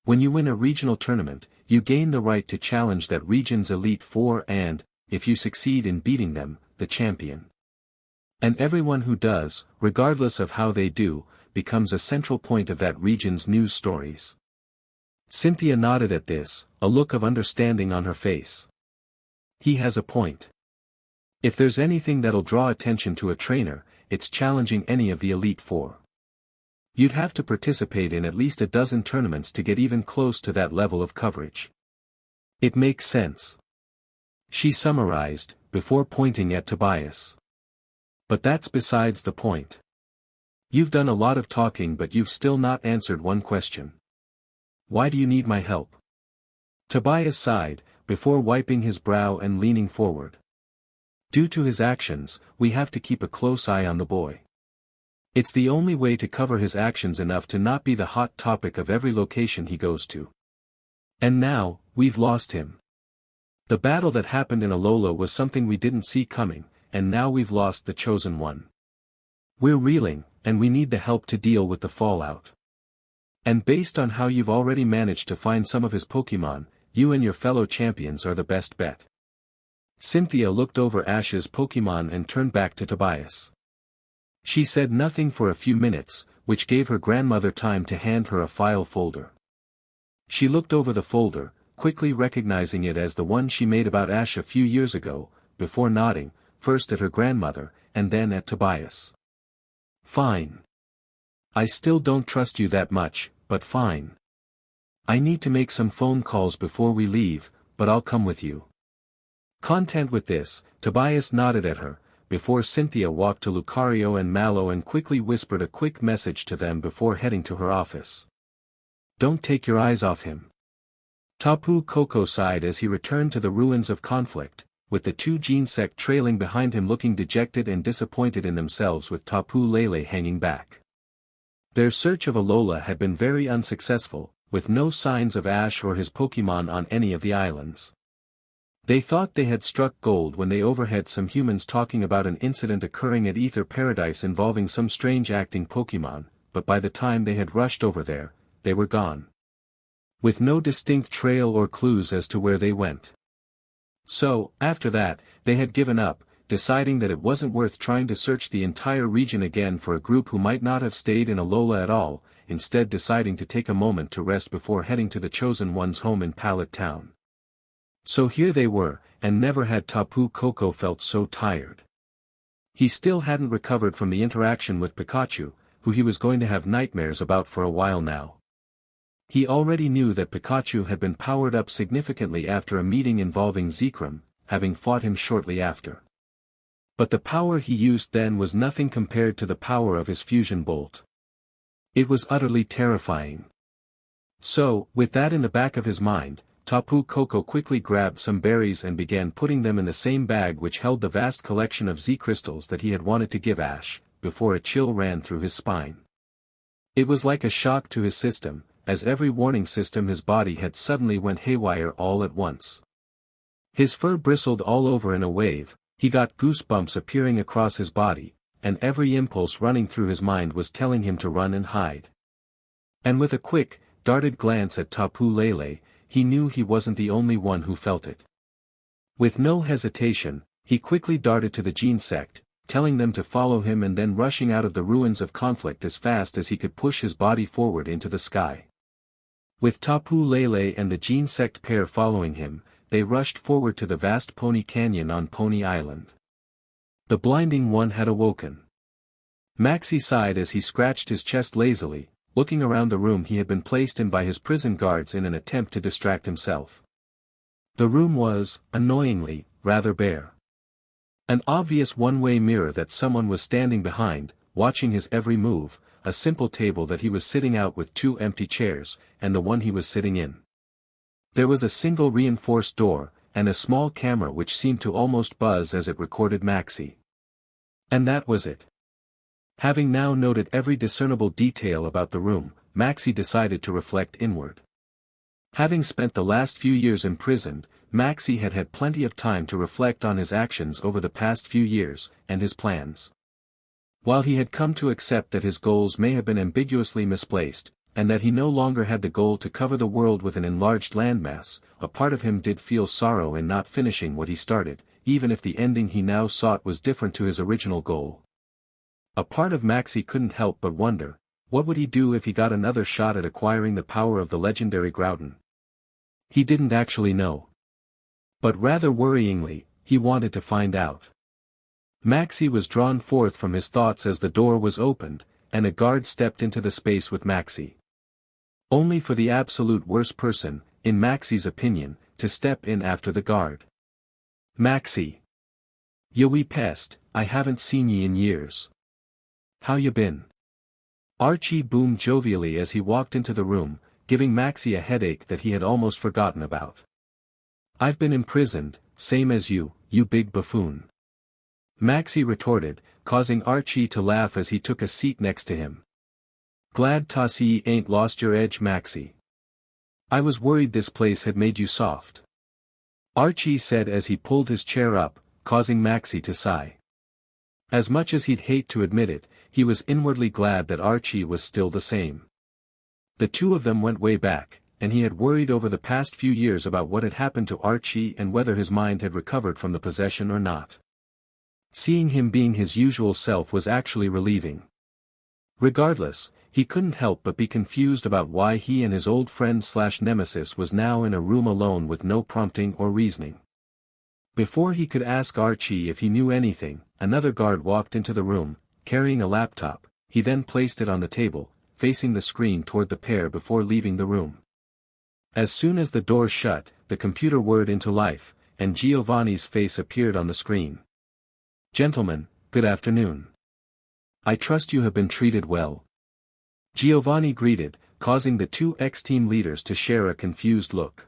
When you win a regional tournament, you gain the right to challenge that region's Elite Four and, if you succeed in beating them, the champion. And everyone who does, regardless of how they do, becomes a central point of that region's news stories. Cynthia nodded at this, a look of understanding on her face. He has a point. If there's anything that'll draw attention to a trainer, it's challenging any of the Elite Four. You'd have to participate in at least a dozen tournaments to get even close to that level of coverage. It makes sense. She summarized, before pointing at Tobias. But that's besides the point. You've done a lot of talking but you've still not answered one question. Why do you need my help? Tobias sighed, before wiping his brow and leaning forward. Due to his actions, we have to keep a close eye on the boy. It's the only way to cover his actions enough to not be the hot topic of every location he goes to. And now, we've lost him. The battle that happened in Alola was something we didn't see coming, and now we've lost the chosen one. We're reeling, and we need the help to deal with the fallout. And based on how you've already managed to find some of his Pokémon, you and your fellow champions are the best bet. Cynthia looked over Ash's Pokémon and turned back to Tobias. She said nothing for a few minutes, which gave her grandmother time to hand her a file folder. She looked over the folder, quickly recognizing it as the one she made about Ash a few years ago, before nodding, first at her grandmother, and then at Tobias. Fine. I still don't trust you that much, but fine. I need to make some phone calls before we leave, but I'll come with you. Content with this, Tobias nodded at her, before Cynthia walked to Lucario and Mallow and quickly whispered a quick message to them before heading to her office. Don't take your eyes off him. Tapu Koko sighed as he returned to the ruins of conflict, with the two Genesect trailing behind him looking dejected and disappointed in themselves with Tapu Lele hanging back. Their search of Alola had been very unsuccessful, with no signs of Ash or his Pokémon on any of the islands. They thought they had struck gold when they overheard some humans talking about an incident occurring at Ether Paradise involving some strange acting Pokémon, but by the time they had rushed over there, they were gone. With no distinct trail or clues as to where they went. So, after that, they had given up, deciding that it wasn't worth trying to search the entire region again for a group who might not have stayed in Alola at all, instead deciding to take a moment to rest before heading to the Chosen One's home in Pallet Town. So here they were, and never had Tapu Koko felt so tired. He still hadn't recovered from the interaction with Pikachu, who he was going to have nightmares about for a while now. He already knew that Pikachu had been powered up significantly after a meeting involving Zekrom, having fought him shortly after. But the power he used then was nothing compared to the power of his fusion bolt. It was utterly terrifying. So, with that in the back of his mind, Tapu Koko quickly grabbed some berries and began putting them in the same bag which held the vast collection of Z-crystals that he had wanted to give Ash, before a chill ran through his spine. It was like a shock to his system, as every warning system his body had suddenly went haywire all at once. His fur bristled all over in a wave, he got goosebumps appearing across his body, and every impulse running through his mind was telling him to run and hide. And with a quick, darted glance at Tapu Lele, he knew he wasn't the only one who felt it. With no hesitation, he quickly darted to the Gene Sect, telling them to follow him and then rushing out of the ruins of conflict as fast as he could push his body forward into the sky. With Tapu Lele and the Gene Sect pair following him, they rushed forward to the vast Pony Canyon on Pony Island. The blinding one had awoken. Maxie sighed as he scratched his chest lazily, looking around the room he had been placed in by his prison guards in an attempt to distract himself. The room was, annoyingly, rather bare. An obvious one-way mirror that someone was standing behind, watching his every move, a simple table that he was sitting out with 2 empty chairs, and the one he was sitting in. There was a single reinforced door, and a small camera which seemed to almost buzz as it recorded Maxie. And that was it. Having now noted every discernible detail about the room, Maxie decided to reflect inward. Having spent the last few years imprisoned, Maxie had had plenty of time to reflect on his actions over the past few years, and his plans. While he had come to accept that his goals may have been ambiguously misplaced, and that he no longer had the goal to cover the world with an enlarged landmass, a part of him did feel sorrow in not finishing what he started, even if the ending he now sought was different to his original goal. A part of Maxie couldn't help but wonder, what would he do if he got another shot at acquiring the power of the legendary Groudon? He didn't actually know. But rather worryingly, he wanted to find out. Maxie was drawn forth from his thoughts as the door was opened, and a guard stepped into the space with Maxie. Only for the absolute worst person, in Maxie's opinion, to step in after the guard. Maxie. Ya wee pest, I haven't seen ye in years. How you been? Archie boomed jovially as he walked into the room, giving Maxie a headache that he had almost forgotten about. I've been imprisoned, same as you big buffoon. Maxie retorted, causing Archie to laugh as he took a seat next to him. Glad Tassie ain't lost your edge, Maxie. I was worried this place had made you soft. Archie said as he pulled his chair up, causing Maxie to sigh. As much as he'd hate to admit it, he was inwardly glad that Archie was still the same. The two of them went way back, and he had worried over the past few years about what had happened to Archie and whether his mind had recovered from the possession or not. Seeing him being his usual self was actually relieving. Regardless, he couldn't help but be confused about why he and his old friend/nemesis was now in a room alone with no prompting or reasoning. Before he could ask Archie if he knew anything, another guard walked into the room, carrying a laptop. He then placed it on the table, facing the screen toward the pair before leaving the room. As soon as the door shut, the computer whirred into life, and Giovanni's face appeared on the screen. Gentlemen, good afternoon. I trust you have been treated well. Giovanni greeted, causing the two ex-team leaders to share a confused look.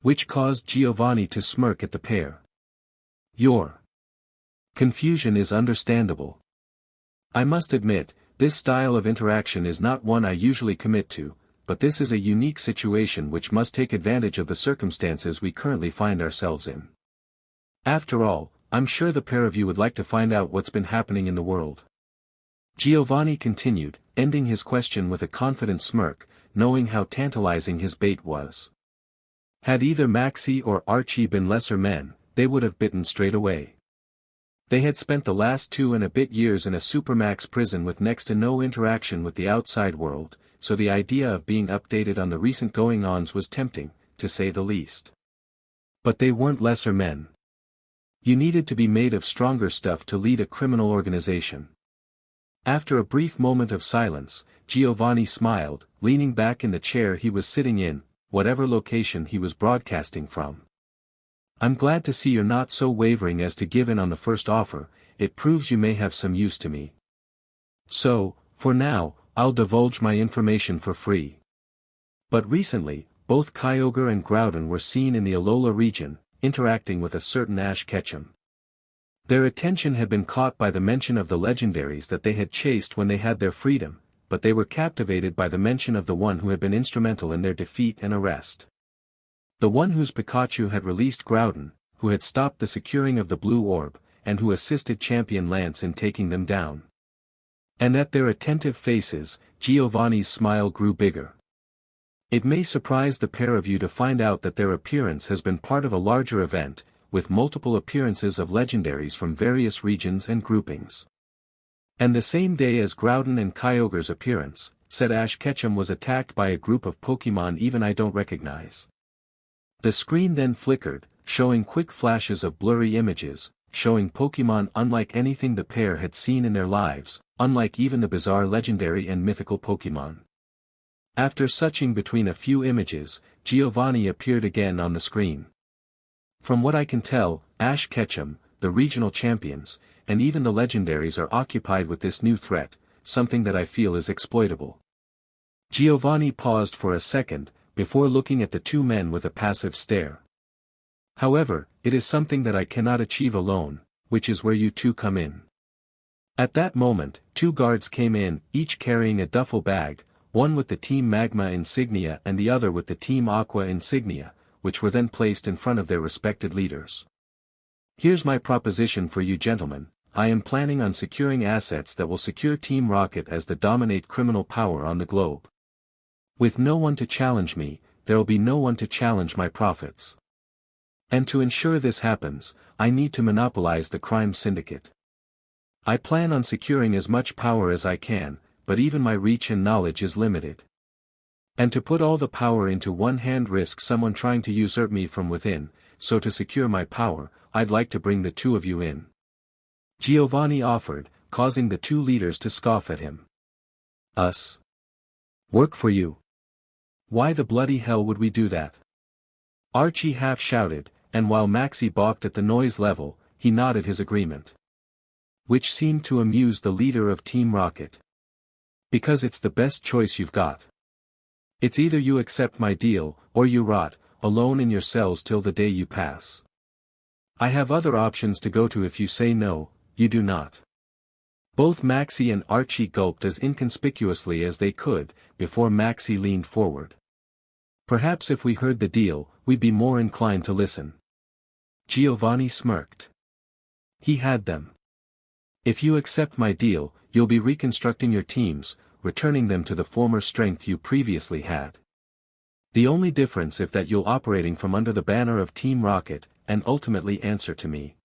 Which caused Giovanni to smirk at the pair. Your confusion is understandable. I must admit, this style of interaction is not one I usually commit to, but this is a unique situation which must take advantage of the circumstances we currently find ourselves in. After all, I'm sure the pair of you would like to find out what's been happening in the world. Giovanni continued, ending his question with a confident smirk, knowing how tantalizing his bait was. Had either Maxie or Archie been lesser men, they would have bitten straight away. They had spent the last 2 and a bit years in a supermax prison with next to no interaction with the outside world, so the idea of being updated on the recent going-ons was tempting, to say the least. But they weren't lesser men. You needed to be made of stronger stuff to lead a criminal organization. After a brief moment of silence, Giovanni smiled, leaning back in the chair he was sitting in, whatever location he was broadcasting from. I'm glad to see you're not so wavering as to give in on the first offer, it proves you may have some use to me. So, for now, I'll divulge my information for free. But recently, both Kyogre and Groudon were seen in the Alola region, interacting with a certain Ash Ketchum. Their attention had been caught by the mention of the legendaries that they had chased when they had their freedom, but they were captivated by the mention of the one who had been instrumental in their defeat and arrest. The one whose Pikachu had released Groudon, who had stopped the securing of the blue orb, and who assisted Champion Lance in taking them down. And at their attentive faces, Giovanni's smile grew bigger. It may surprise the pair of you to find out that their appearance has been part of a larger event, with multiple appearances of legendaries from various regions and groupings. And the same day as Groudon and Kyogre's appearance, said Ash Ketchum was attacked by a group of Pokémon even I don't recognize. The screen then flickered, showing quick flashes of blurry images, showing Pokémon unlike anything the pair had seen in their lives, unlike even the bizarre legendary and mythical Pokémon. After searching between a few images, Giovanni appeared again on the screen. From what I can tell, Ash Ketchum, the regional champions, and even the legendaries are occupied with this new threat, something that I feel is exploitable. Giovanni paused for a second, before looking at the two men with a passive stare. However, it is something that I cannot achieve alone, which is where you two come in. At that moment, two guards came in, each carrying a duffel bag, one with the Team Magma insignia and the other with the Team Aqua insignia, which were then placed in front of their respected leaders. Here's my proposition for you gentlemen. I am planning on securing assets that will secure Team Rocket as the dominate criminal power on the globe. With no one to challenge me, there'll be no one to challenge my profits. And to ensure this happens, I need to monopolize the crime syndicate. I plan on securing as much power as I can, but even my reach and knowledge is limited. And to put all the power into one hand risks someone trying to usurp me from within, so to secure my power, I'd like to bring the two of you in. Giovanni offered, causing the two leaders to scoff at him. Us? Work for you? Why the bloody hell would we do that? Archie half shouted, and while Maxie balked at the noise level, he nodded his agreement. Which seemed to amuse the leader of Team Rocket. Because it's the best choice you've got. It's either you accept my deal, or you rot, alone in your cells till the day you pass. I have other options to go to if you say no, you do not. Both Maxie and Archie gulped as inconspicuously as they could, before Maxie leaned forward. Perhaps if we heard the deal, we'd be more inclined to listen. Giovanni smirked. He had them. If you accept my deal, you'll be reconstructing your teams, returning them to the former strength you previously had. The only difference is that you'll operating from under the banner of Team Rocket, and ultimately answer to me.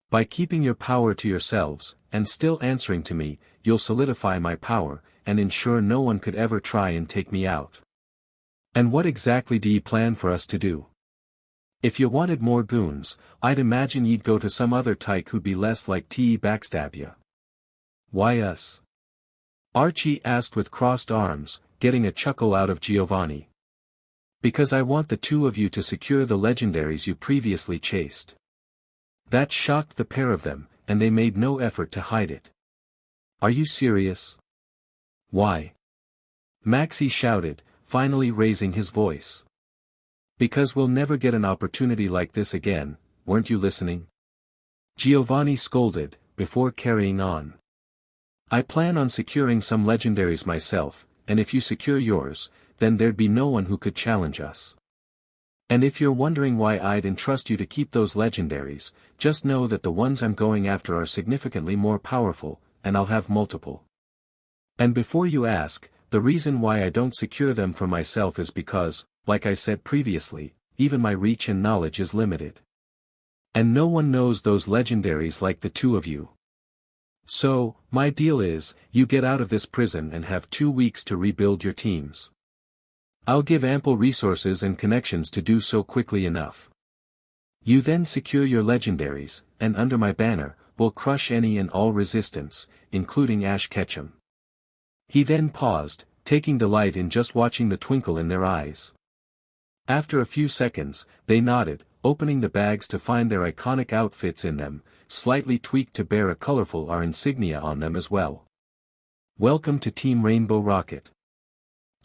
By keeping your power to yourselves, and still answering to me, you'll solidify my power, and ensure no one could ever try and take me out. And what exactly do ye plan for us to do? If you wanted more goons, I'd imagine you'd go to some other tyke who'd be less like to backstab ya. Why us? Archie asked with crossed arms, getting a chuckle out of Giovanni. Because I want the two of you to secure the legendaries you previously chased. That shocked the pair of them, and they made no effort to hide it. Are you serious? Why? Maxie shouted, finally raising his voice. Because we'll never get an opportunity like this again, weren't you listening? Giovanni scolded, before carrying on. I plan on securing some legendaries myself, and if you secure yours, then there'd be no one who could challenge us. And if you're wondering why I'd entrust you to keep those legendaries, just know that the ones I'm going after are significantly more powerful, and I'll have multiple. And before you ask, the reason why I don't secure them for myself is because, like I said previously, even my reach and knowledge is limited. And no one knows those legendaries like the two of you. So, my deal is, you get out of this prison and have 2 weeks to rebuild your teams. I'll give ample resources and connections to do so quickly enough. You then secure your legendaries, and under my banner, will crush any and all resistance, including Ash Ketchum. He then paused, taking delight in just watching the twinkle in their eyes. After a few seconds, they nodded, opening the bags to find their iconic outfits in them, slightly tweaked to bear a colorful R insignia on them as well. Welcome to Team Rainbow Rocket.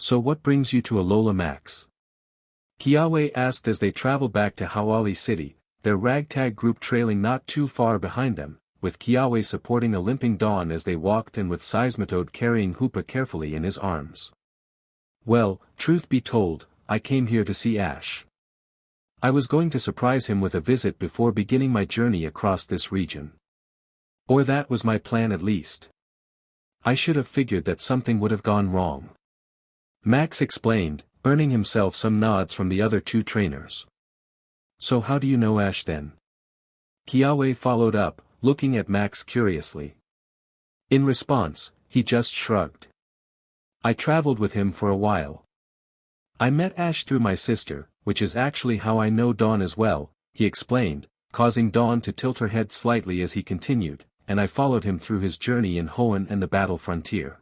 So what brings you to Alola Max? Kiawe asked as they traveled back to Hawi City, their ragtag group trailing not too far behind them, with Kiawe supporting a limping Dawn as they walked and with Seismitoad carrying Hoopa carefully in his arms. Well, truth be told, I came here to see Ash. I was going to surprise him with a visit before beginning my journey across this region. Or that was my plan at least. I should have figured that something would have gone wrong. Max explained, earning himself some nods from the other two trainers. So how do you know Ash then? Kiawe followed up, looking at Max curiously. In response, he just shrugged. I traveled with him for a while. I met Ash through my sister, which is actually how I know Dawn as well, he explained, causing Dawn to tilt her head slightly as he continued, and I followed him through his journey in Hoenn and the battle frontier.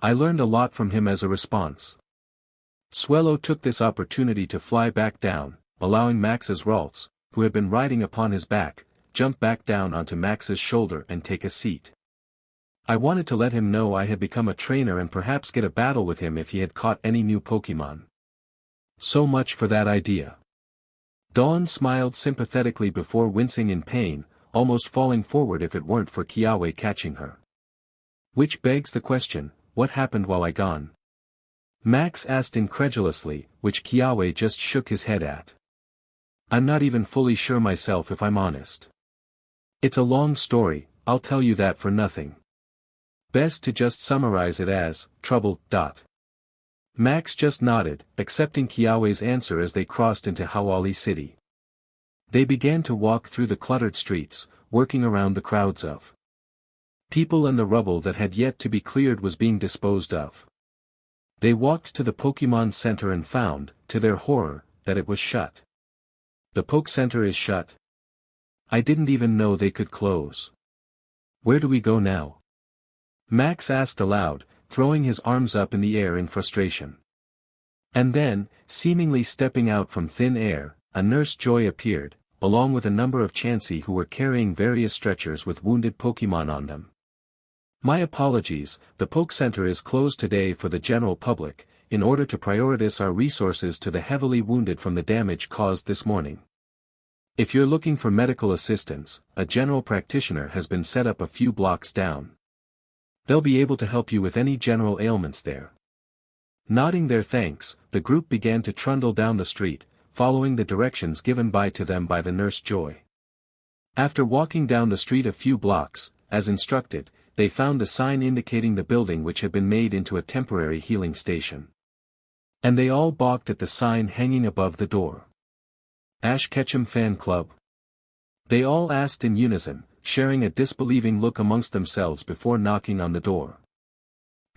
I learned a lot from him as a response. Swellow took this opportunity to fly back down, allowing Max's Ralts, who had been riding upon his back, jump back down onto Max's shoulder and take a seat. I wanted to let him know I had become a trainer and perhaps get a battle with him if he had caught any new Pokémon. So much for that idea. Dawn smiled sympathetically before wincing in pain, almost falling forward if it weren't for Kiawe catching her. Which begs the question, what happened while I gone? Max asked incredulously, which Kiawe just shook his head at. I'm not even fully sure myself if I'm honest. It's a long story, I'll tell you that for nothing. Best to just summarize it as, trouble. Max just nodded, accepting Kiawe's answer as they crossed into Hawi City. They began to walk through the cluttered streets, working around the crowds of people and the rubble that had yet to be cleared was being disposed of. They walked to the Pokémon Center and found, to their horror, that it was shut. The Poke Center is shut? I didn't even know they could close. Where do we go now? Max asked aloud, throwing his arms up in the air in frustration. And then, seemingly stepping out from thin air, a Nurse Joy appeared, along with a number of Chansey who were carrying various stretchers with wounded Pokémon on them. My apologies, the Poke Center is closed today for the general public, in order to prioritize our resources to the heavily wounded from the damage caused this morning. If you're looking for medical assistance, a general practitioner has been set up a few blocks down. They'll be able to help you with any general ailments there. Nodding their thanks, the group began to trundle down the street, following the directions given to them by the Nurse Joy. After walking down the street a few blocks, as instructed, they found the sign indicating the building which had been made into a temporary healing station. And they all balked at the sign hanging above the door. Ash Ketchum Fan Club? They all asked in unison, sharing a disbelieving look amongst themselves before knocking on the door.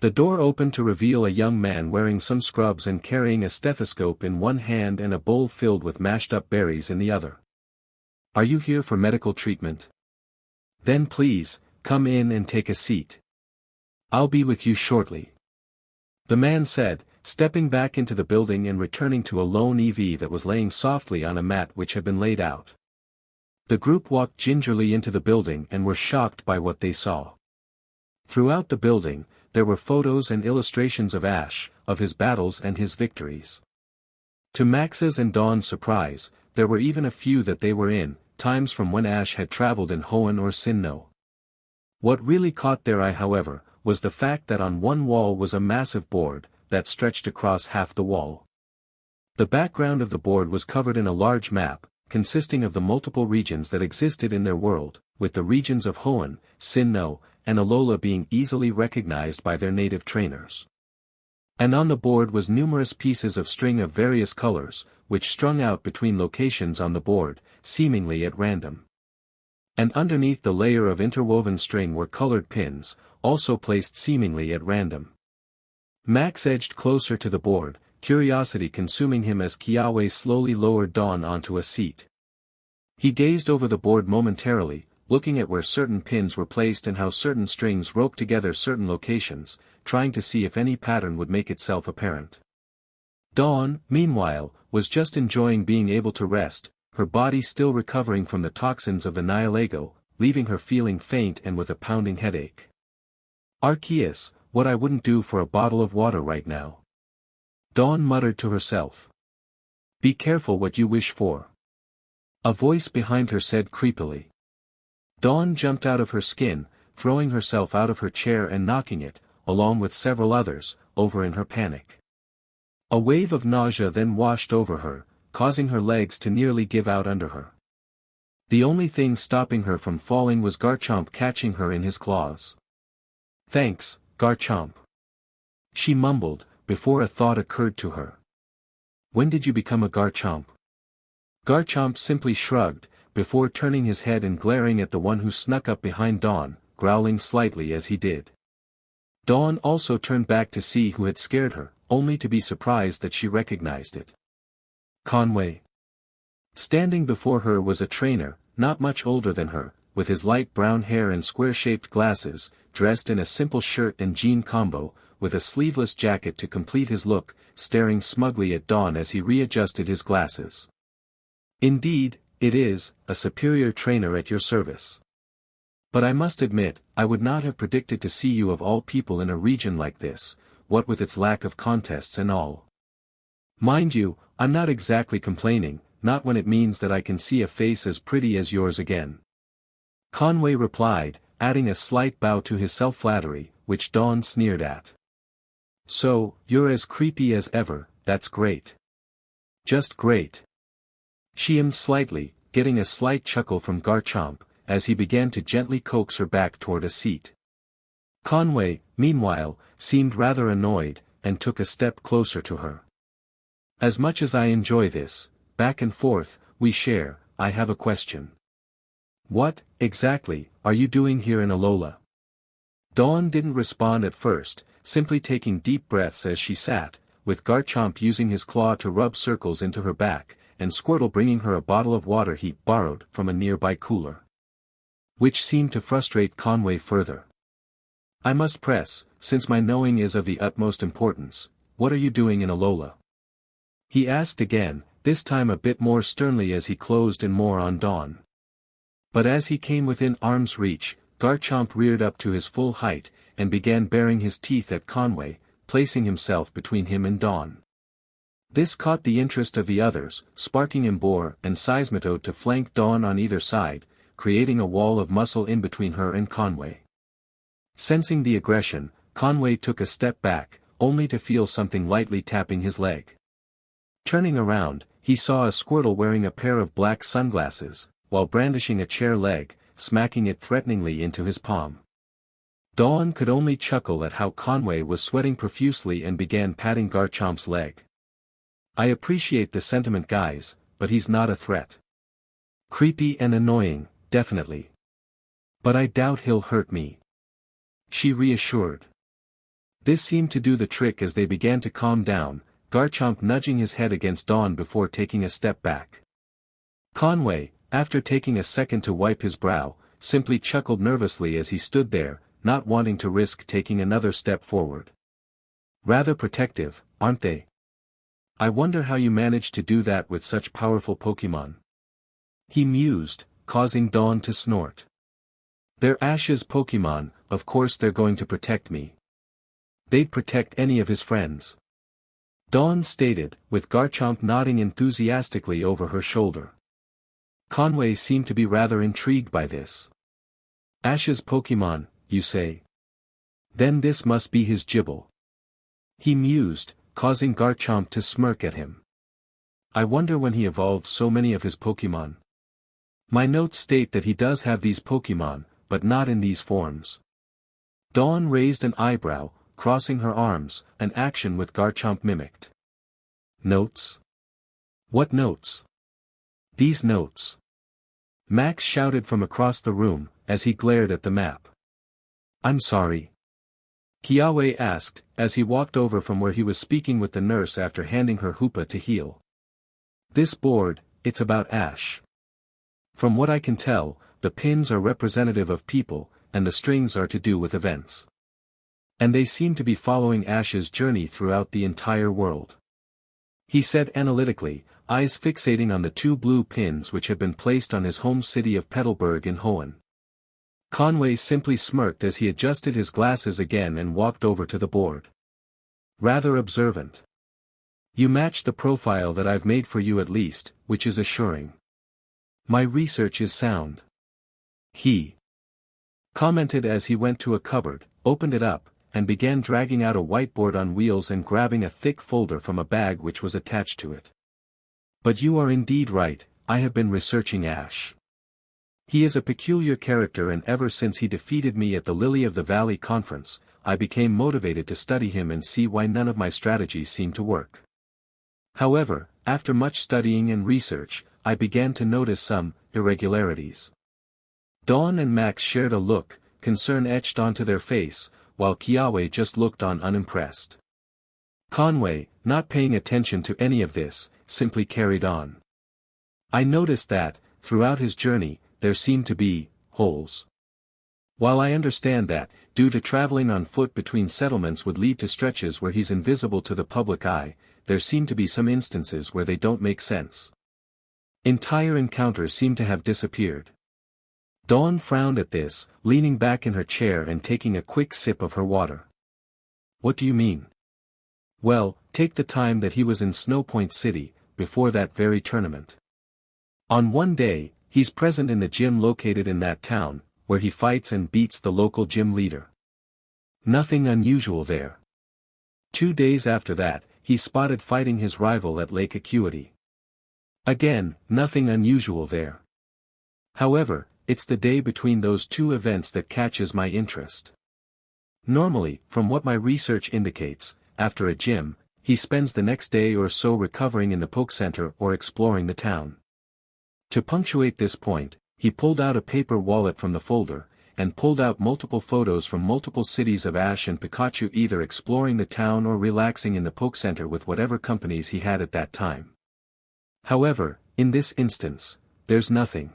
The door opened to reveal a young man wearing some scrubs and carrying a stethoscope in one hand and a bowl filled with mashed-up berries in the other. Are you here for medical treatment? Then please, come in and take a seat. I'll be with you shortly. The man said, stepping back into the building and returning to a lone EV that was laying softly on a mat which had been laid out. The group walked gingerly into the building and were shocked by what they saw. Throughout the building, there were photos and illustrations of Ash, of his battles and his victories. To Max's and Dawn's surprise, there were even a few that they were in, times from when Ash had traveled in Hoenn or Sinnoh. What really caught their eye however, was the fact that on one wall was a massive board, that stretched across half the wall. The background of the board was covered in a large map, consisting of the multiple regions that existed in their world, with the regions of Hoenn, Sinnoh, and Alola being easily recognized by their native trainers. And on the board was numerous pieces of string of various colors, which strung out between locations on the board, seemingly at random. And underneath the layer of interwoven string were colored pins, also placed seemingly at random. Max edged closer to the board, curiosity consuming him as Kiawe slowly lowered Dawn onto a seat. He gazed over the board momentarily, looking at where certain pins were placed and how certain strings roped together certain locations, trying to see if any pattern would make itself apparent. Dawn, meanwhile, was just enjoying being able to rest, her body still recovering from the toxins of the Nilego, leaving her feeling faint and with a pounding headache. Arceus, what I wouldn't do for a bottle of water right now. Dawn muttered to herself. Be careful what you wish for. A voice behind her said creepily. Dawn jumped out of her skin, throwing herself out of her chair and knocking it, along with several others, over in her panic. A wave of nausea then washed over her, causing her legs to nearly give out under her. The only thing stopping her from falling was Garchomp catching her in his claws. Thanks, Garchomp. She mumbled, before a thought occurred to her. When did you become a Garchomp? Garchomp simply shrugged, before turning his head and glaring at the one who snuck up behind Dawn, growling slightly as he did. Dawn also turned back to see who had scared her, only to be surprised that she recognized it. Conway. Standing before her was a trainer, not much older than her, with his light brown hair and square-shaped glasses, dressed in a simple shirt and jean combo, with a sleeveless jacket to complete his look, staring smugly at Dawn as he readjusted his glasses. Indeed, it is, a superior trainer at your service. But I must admit, I would not have predicted to see you of all people in a region like this, what with its lack of contests and all. Mind you, I'm not exactly complaining, not when it means that I can see a face as pretty as yours again. Conway replied, adding a slight bow to his self-flattery, which Dawn sneered at. So, you're as creepy as ever, that's great. Just great. She hemmed slightly, getting a slight chuckle from Garchomp, as he began to gently coax her back toward a seat. Conway, meanwhile, seemed rather annoyed, and took a step closer to her. As much as I enjoy this, back and forth, we share, I have a question. What, exactly, are you doing here in Alola? Dawn didn't respond at first, simply taking deep breaths as she sat, with Garchomp using his claw to rub circles into her back, and Squirtle bringing her a bottle of water he borrowed from a nearby cooler. Which seemed to frustrate Conway further. I must press, since my knowing is of the utmost importance, what are you doing in Alola? He asked again, this time a bit more sternly as he closed in more on Dawn. But as he came within arm's reach, Garchomp reared up to his full height, and began baring his teeth at Conway, placing himself between him and Dawn. This caught the interest of the others, sparking Emboar and Seismitoad to flank Dawn on either side, creating a wall of muscle in between her and Conway. Sensing the aggression, Conway took a step back, only to feel something lightly tapping his leg. Turning around, he saw a Squirtle wearing a pair of black sunglasses, while brandishing a chair leg, smacking it threateningly into his palm. Dawn could only chuckle at how Conway was sweating profusely and began patting Garchomp's leg. I appreciate the sentiment guys, but he's not a threat. Creepy and annoying, definitely. But I doubt he'll hurt me. She reassured. This seemed to do the trick as they began to calm down, Garchomp nudging his head against Dawn before taking a step back. Conway, after taking a second to wipe his brow, simply chuckled nervously as he stood there, not wanting to risk taking another step forward. Rather protective, aren't they? I wonder how you managed to do that with such powerful Pokémon. He mused, causing Dawn to snort. They're Ash's Pokémon, of course they're going to protect me. They'd protect any of his friends. Dawn stated, with Garchomp nodding enthusiastically over her shoulder. Conway seemed to be rather intrigued by this. Ash's Pokémon, you say? Then this must be his Gibble. He mused, causing Garchomp to smirk at him. I wonder when he evolved so many of his Pokémon. My notes state that he does have these Pokémon, but not in these forms. Dawn raised an eyebrow, crossing her arms, an action with Garchomp mimicked. Notes? What notes? These notes. Max shouted from across the room, as he glared at the map. I'm sorry. Kiawe asked, as he walked over from where he was speaking with the nurse after handing her Hoopa to heal. This board, it's about Ash. From what I can tell, the pins are representative of people, and the strings are to do with events. And they seem to be following Ash's journey throughout the entire world. He said analytically, eyes fixating on the two blue pins which had been placed on his home city of Petalburg in Hoenn. Conway simply smirked as he adjusted his glasses again and walked over to the board. Rather observant. You match the profile that I've made for you at least, which is assuring. My research is sound. He commented as he went to a cupboard, opened it up, and began dragging out a whiteboard on wheels and grabbing a thick folder from a bag which was attached to it. But you are indeed right, I have been researching Ash. He is a peculiar character, and ever since he defeated me at the Lily of the Valley conference, I became motivated to study him and see why none of my strategies seemed to work. However, after much studying and research, I began to notice some irregularities. Dawn and Max shared a look, concern etched onto their face, while Kiawe just looked on unimpressed. Conway, not paying attention to any of this, simply carried on. I noticed that, throughout his journey, there seemed to be holes. While I understand that, due to traveling on foot between settlements would lead to stretches where he's invisible to the public eye, there seem to be some instances where they don't make sense. Entire encounters seem to have disappeared. Dawn frowned at this, leaning back in her chair and taking a quick sip of her water. What do you mean? Well, take the time that he was in Snowpoint City, before that very tournament. On one day, he's present in the gym located in that town, where he fights and beats the local gym leader. Nothing unusual there. 2 days after that, he's spotted fighting his rival at Lake Acuity. Again, nothing unusual there. However, it's the day between those two events that catches my interest. Normally, from what my research indicates, after a gym, he spends the next day or so recovering in the Poke Center or exploring the town. To punctuate this point, he pulled out a paper wallet from the folder, and pulled out multiple photos from multiple cities of Ash and Pikachu either exploring the town or relaxing in the Poke Center with whatever companies he had at that time. However, in this instance, there's nothing.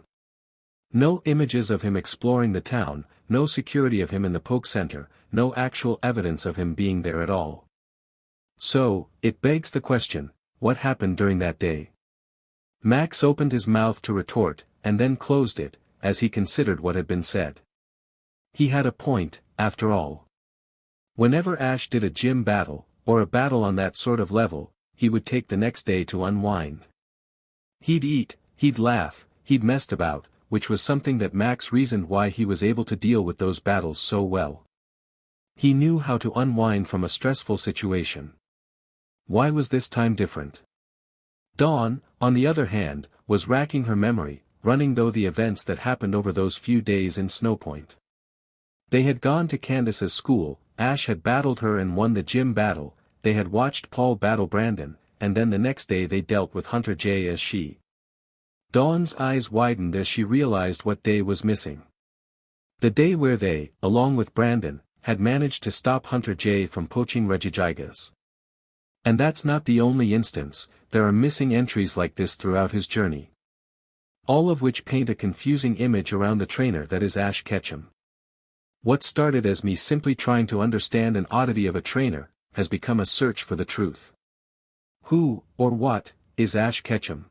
No images of him exploring the town, no security of him in the Poke Center, no actual evidence of him being there at all. So, it begs the question, what happened during that day? Max opened his mouth to retort, and then closed it, as he considered what had been said. He had a point, after all. Whenever Ash did a gym battle, or a battle on that sort of level, he would take the next day to unwind. He'd eat, he'd laugh, he'd messed about, which was something that Max reasoned why he was able to deal with those battles so well. He knew how to unwind from a stressful situation. Why was this time different? Dawn, on the other hand, was racking her memory, running through the events that happened over those few days in Snowpoint. They had gone to Candace's school, Ash had battled her and won the gym battle, they had watched Paul battle Brandon, and then the next day they dealt with Hunter J as she. Dawn's eyes widened as she realized what day was missing. The day where they, along with Brandon, had managed to stop Hunter J from poaching Regigigas. And that's not the only instance, there are missing entries like this throughout his journey. All of which paint a confusing image around the trainer that is Ash Ketchum. What started as me simply trying to understand an oddity of a trainer, has become a search for the truth. Who, or what, is Ash Ketchum?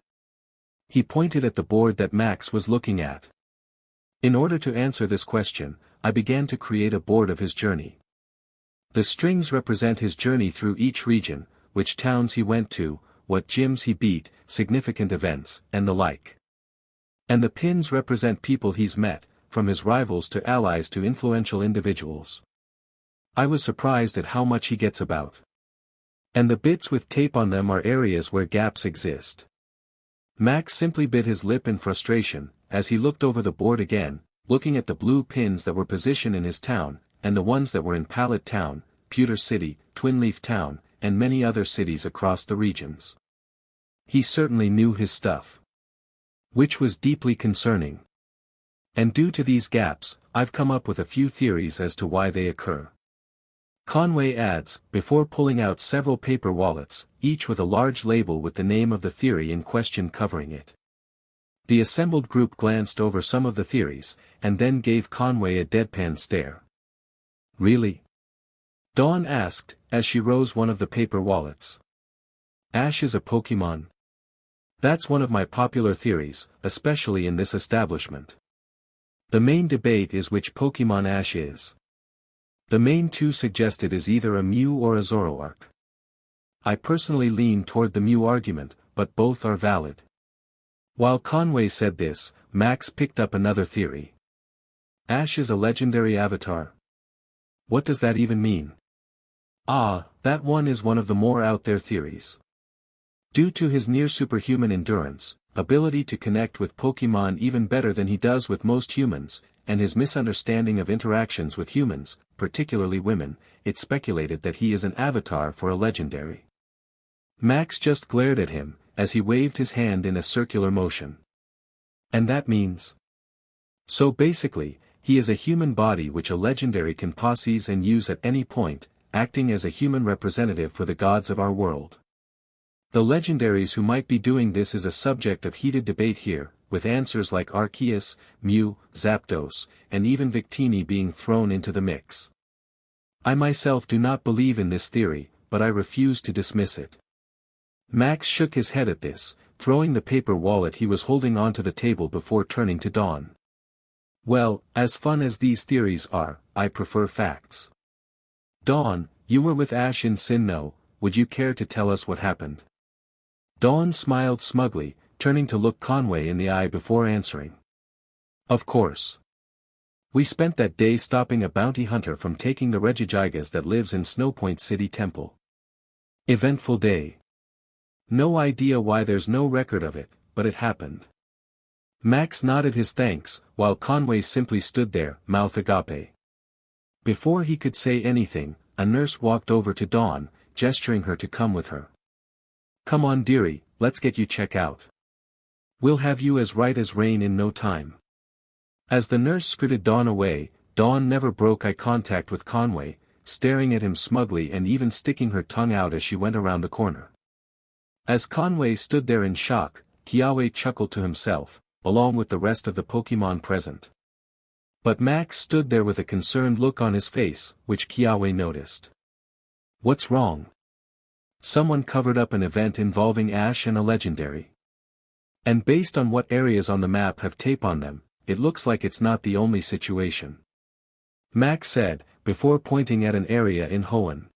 He pointed at the board that Max was looking at. In order to answer this question, I began to create a board of his journey. The strings represent his journey through each region, which towns he went to, what gyms he beat, significant events, and the like. And the pins represent people he's met, from his rivals to allies to influential individuals. I was surprised at how much he gets about. And the bits with tape on them are areas where gaps exist. Max simply bit his lip in frustration, as he looked over the board again, looking at the blue pins that were positioned in his town, and the ones that were in Pallet Town, Pewter City, Twinleaf Town, and many other cities across the regions. He certainly knew his stuff. Which was deeply concerning. And due to these gaps, I've come up with a few theories as to why they occur. Conway adds, before pulling out several paper wallets, each with a large label with the name of the theory in question covering it. The assembled group glanced over some of the theories, and then gave Conway a deadpan stare. Really? Dawn asked, as she rose one of the paper wallets. Ash is a Pokémon? That's one of my popular theories, especially in this establishment. The main debate is which Pokémon Ash is. The main two suggested is either a Mew or a Zoroark. I personally lean toward the Mew argument, but both are valid. While Conway said this, Max picked up another theory. Ash is a legendary avatar. What does that even mean? Ah, that one is one of the more out there theories. Due to his near-superhuman endurance, ability to connect with Pokémon even better than he does with most humans, and his misunderstanding of interactions with humans, particularly women, it's speculated that he is an avatar for a legendary. Max just glared at him, as he waved his hand in a circular motion. And that means? So basically, he is a human body which a legendary can possess and use at any point, acting as a human representative for the gods of our world. The legendaries who might be doing this is a subject of heated debate here, with answers like Arceus, Mew, Zapdos, and even Victini being thrown into the mix. I myself do not believe in this theory, but I refuse to dismiss it. Max shook his head at this, throwing the paper wallet he was holding onto the table before turning to Dawn. Well, as fun as these theories are, I prefer facts. Dawn, you were with Ash in Sinnoh, would you care to tell us what happened? Dawn smiled smugly, turning to look Conway in the eye before answering. Of course. We spent that day stopping a bounty hunter from taking the Regigigas that lives in Snowpoint City Temple. Eventful day. No idea why there's no record of it, but it happened. Max nodded his thanks, while Conway simply stood there, mouth agape. Before he could say anything, a nurse walked over to Dawn, gesturing her to come with her. Come on dearie, let's get you checked out. We'll have you as right as rain in no time. As the nurse scooted Dawn away, Dawn never broke eye contact with Conway, staring at him smugly and even sticking her tongue out as she went around the corner. As Conway stood there in shock, Kiawe chuckled to himself, along with the rest of the Pokémon present. But Max stood there with a concerned look on his face, which Kiawe noticed. What's wrong? Someone covered up an event involving Ash and a legendary. And based on what areas on the map have tape on them, it looks like it's not the only situation. Max said, before pointing at an area in Hoenn.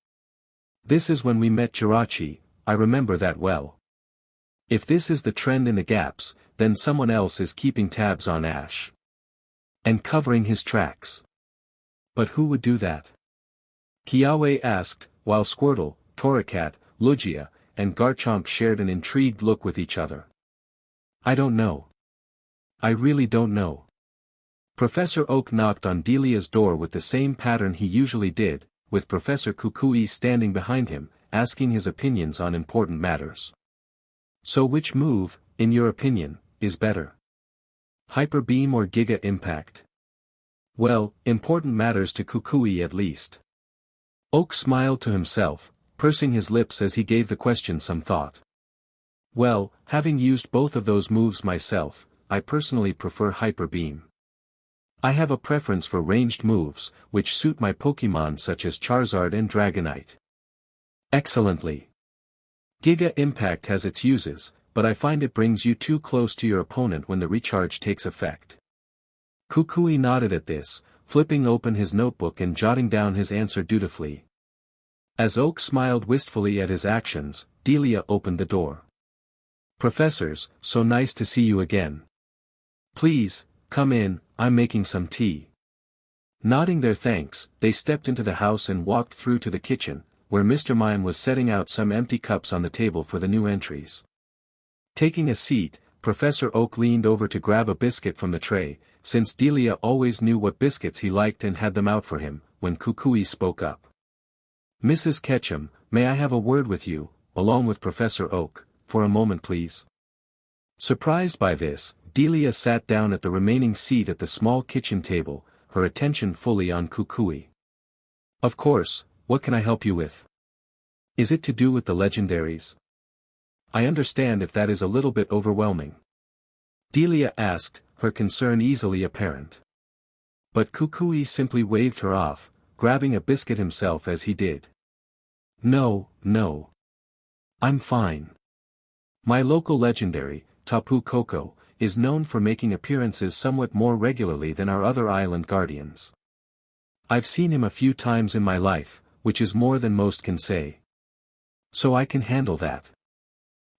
This is when we met Jirachi, I remember that well. If this is the trend in the gaps, then someone else is keeping tabs on Ash. And covering his tracks. But who would do that? Kiawe asked, while Squirtle, Torracat, Lugia, and Garchomp shared an intrigued look with each other. I don't know. I really don't know. Professor Oak knocked on Dileia's door with the same pattern he usually did, with Professor Kukui standing behind him, asking his opinions on important matters. So which move, in your opinion, is better? Hyper Beam or Giga Impact? Well, important matters to Kukui at least. Oak smiled to himself, pursing his lips as he gave the question some thought. Well, having used both of those moves myself, I personally prefer Hyper Beam. I have a preference for ranged moves, which suit my Pokémon such as Charizard and Dragonite. Excellently. Giga Impact has its uses, but I find it brings you too close to your opponent when the recharge takes effect. Kukui nodded at this, flipping open his notebook and jotting down his answer dutifully. As Oak smiled wistfully at his actions, Dileia opened the door. Professors, so nice to see you again. Please, come in, I'm making some tea. Nodding their thanks, they stepped into the house and walked through to the kitchen, where Mr. Mime was setting out some empty cups on the table for the new entries. Taking a seat, Professor Oak leaned over to grab a biscuit from the tray, since Dileia always knew what biscuits he liked and had them out for him, when Kukui spoke up. Mrs. Ketchum, may I have a word with you, along with Professor Oak, for a moment please? Surprised by this, Dileia sat down at the remaining seat at the small kitchen table, her attention fully on Kukui. Of course, what can I help you with? Is it to do with the legendaries? I understand if that is a little bit overwhelming. Dileia asked, her concern easily apparent. But Kukui simply waved her off, grabbing a biscuit himself as he did. No, no. I'm fine. My local legendary, Tapu Koko, is known for making appearances somewhat more regularly than our other island guardians. I've seen him a few times in my life, which is more than most can say. So I can handle that.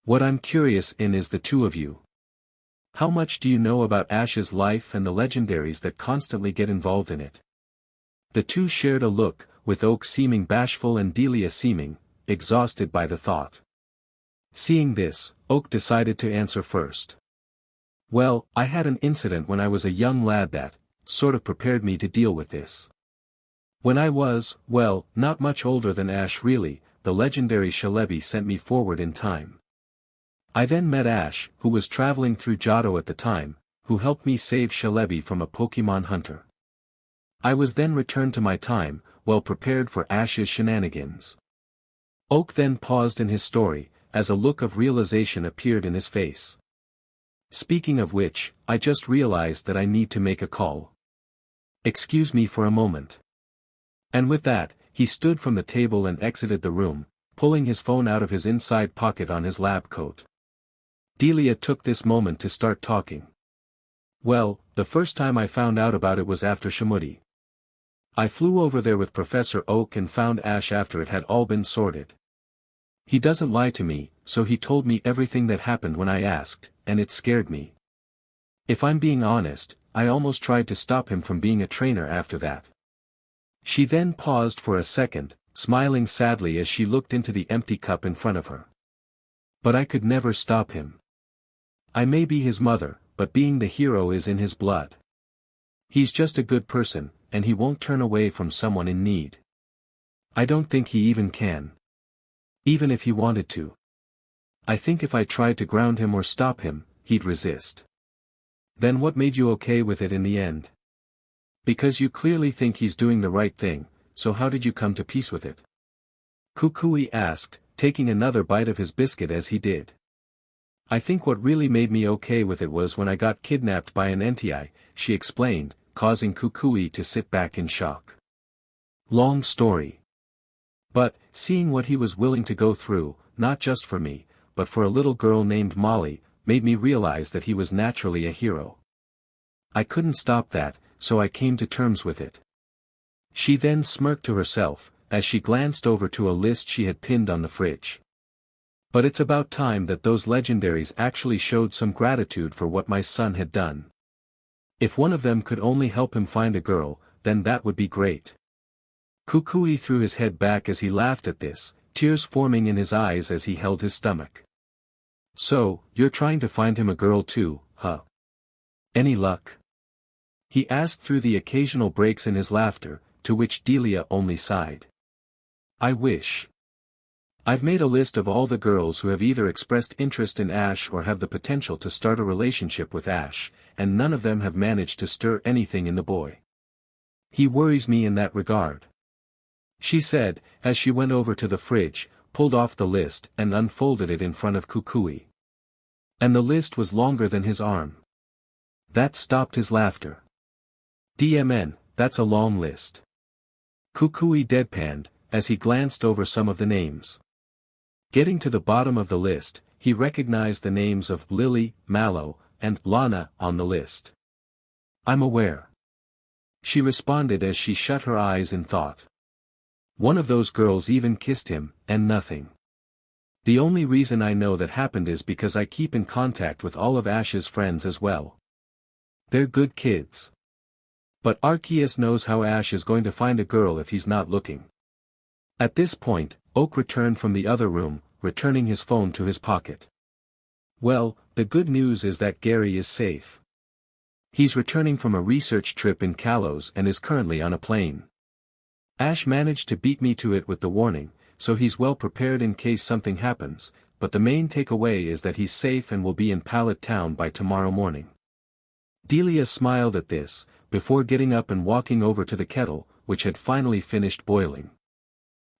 What I'm curious in is the two of you. How much do you know about Ash's life and the legendaries that constantly get involved in it? The two shared a look, with Oak seeming bashful and Dileia seeming exhausted by the thought. Seeing this, Oak decided to answer first. Well, I had an incident when I was a young lad that sort of prepared me to deal with this. When I was, well, not much older than Ash really, the legendary Celebi sent me forward in time. I then met Ash, who was traveling through Johto at the time, who helped me save Celebi from a Pokémon hunter. I was then returned to my time, well prepared for Ash's shenanigans. Oak then paused in his story, as a look of realization appeared in his face. Speaking of which, I just realized that I need to make a call. Excuse me for a moment. And with that, he stood from the table and exited the room, pulling his phone out of his inside pocket on his lab coat. Dileia took this moment to start talking. Well, the first time I found out about it was after Shimudi. I flew over there with Professor Oak and found Ash after it had all been sorted. He doesn't lie to me, so he told me everything that happened when I asked, and it scared me. If I'm being honest, I almost tried to stop him from being a trainer after that. She then paused for a second, smiling sadly as she looked into the empty cup in front of her. But I could never stop him. I may be his mother, but being the hero is in his blood. He's just a good person, and he won't turn away from someone in need. I don't think he even can. Even if he wanted to. I think if I tried to ground him or stop him, he'd resist. Then what made you okay with it in the end? Because you clearly think he's doing the right thing, so how did you come to peace with it? Kukui asked, taking another bite of his biscuit as he did. I think what really made me okay with it was when I got kidnapped by an Entei, she explained, causing Kukui to sit back in shock. Long story. But, seeing what he was willing to go through, not just for me, but for a little girl named Molly, made me realize that he was naturally a hero. I couldn't stop that, so I came to terms with it. She then smirked to herself, as she glanced over to a list she had pinned on the fridge. But it's about time that those legendaries actually showed some gratitude for what my son had done. If one of them could only help him find a girl, then that would be great. Kukui threw his head back as he laughed at this, tears forming in his eyes as he held his stomach. So, you're trying to find him a girl too, huh? Any luck? He asked through the occasional breaks in his laughter, to which Dileia only sighed. I wish. I've made a list of all the girls who have either expressed interest in Ash or have the potential to start a relationship with Ash, and none of them have managed to stir anything in the boy. He worries me in that regard. She said, as she went over to the fridge, pulled off the list and unfolded it in front of Kukui. And the list was longer than his arm. That stopped his laughter. DMN, that's a long list. Kukui deadpanned, as he glanced over some of the names. Getting to the bottom of the list, he recognized the names of Lily, Mallow, and Lana on the list. I'm aware. She responded as she shut her eyes in thought. One of those girls even kissed him, and nothing. The only reason I know that happened is because I keep in contact with all of Ash's friends as well. They're good kids. But Arceus knows how Ash is going to find a girl if he's not looking. At this point, Oak returned from the other room, returning his phone to his pocket. Well, the good news is that Gary is safe. He's returning from a research trip in Kalos and is currently on a plane. Ash managed to beat me to it with the warning, so he's well prepared in case something happens, but the main takeaway is that he's safe and will be in Pallet Town by tomorrow morning. Dileia smiled at this, before getting up and walking over to the kettle, which had finally finished boiling.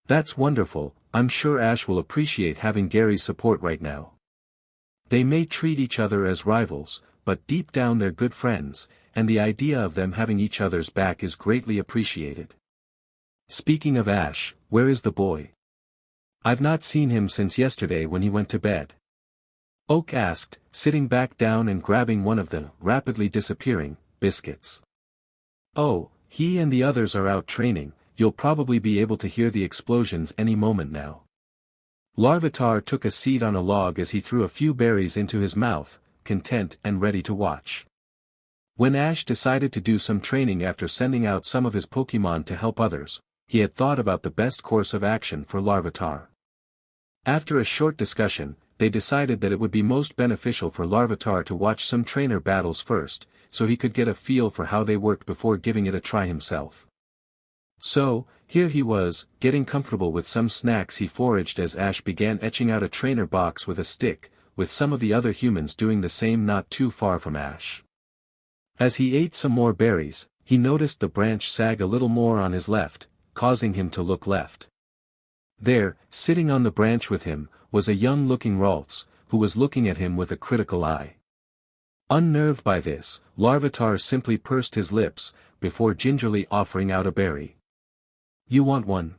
That's wonderful, I'm sure Ash will appreciate having Gary's support right now. They may treat each other as rivals, but deep down they're good friends, and the idea of them having each other's back is greatly appreciated. Speaking of Ash, where is the boy? I've not seen him since yesterday when he went to bed. Oak asked, sitting back down and grabbing one of the rapidly disappearing biscuits. Oh, he and the others are out training, you'll probably be able to hear the explosions any moment now. Larvitar took a seat on a log as he threw a few berries into his mouth, content and ready to watch. When Ash decided to do some training after sending out some of his Pokémon to help others, he had thought about the best course of action for Larvitar. After a short discussion, they decided that it would be most beneficial for Larvitar to watch some trainer battles first, so he could get a feel for how they worked before giving it a try himself. So, here he was, getting comfortable with some snacks. He foraged as Ash began etching out a trainer box with a stick, with some of the other humans doing the same not too far from Ash. As he ate some more berries, he noticed the branch sag a little more on his left, causing him to look left. There, sitting on the branch with him, was a young-looking Ralts, who was looking at him with a critical eye. Unnerved by this, Larvitar simply pursed his lips, before gingerly offering out a berry. "You want one?"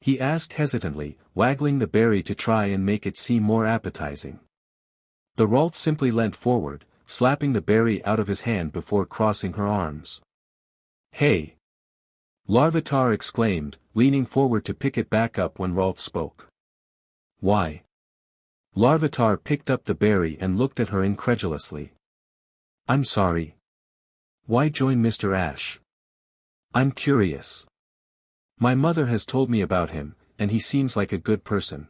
he asked hesitantly, waggling the berry to try and make it seem more appetizing. The Ralts simply leant forward, slapping the berry out of his hand before crossing her arms. "Hey!" Larvitar exclaimed, leaning forward to pick it back up when Ralts spoke. "Why?" Larvitar picked up the berry and looked at her incredulously. "I'm sorry." "Why join Mr. Ash?" "I'm curious. My mother has told me about him, and he seems like a good person.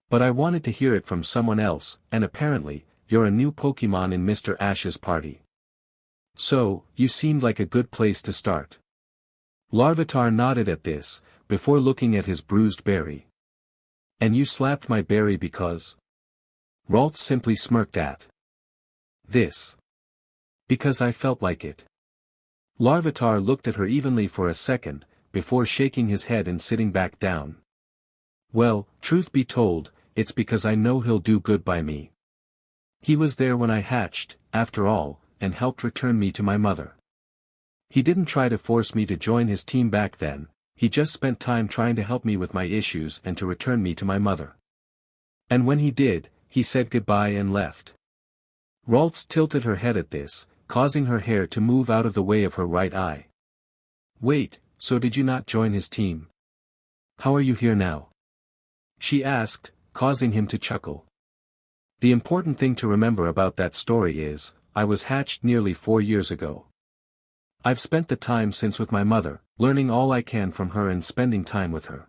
But I wanted to hear it from someone else, and apparently, you're a new Pokémon in Mr. Ash's party. So, you seemed like a good place to start." Larvitar nodded at this, before looking at his bruised berry. "And you slapped my berry because?" Ralts simply smirked at this. "Because I felt like it." Larvitar looked at her evenly for a second, before shaking his head and sitting back down. "Well, truth be told, it's because I know he'll do good by me. He was there when I hatched, after all, and helped return me to my mother. He didn't try to force me to join his team back then, he just spent time trying to help me with my issues and to return me to my mother. And when he did, he said goodbye and left." Ralts tilted her head at this, causing her hair to move out of the way of her right eye. "Wait, so did you not join his team? How are you here now?" she asked, causing him to chuckle. "The important thing to remember about that story is, I was hatched nearly 4 years ago. I've spent the time since with my mother, learning all I can from her and spending time with her.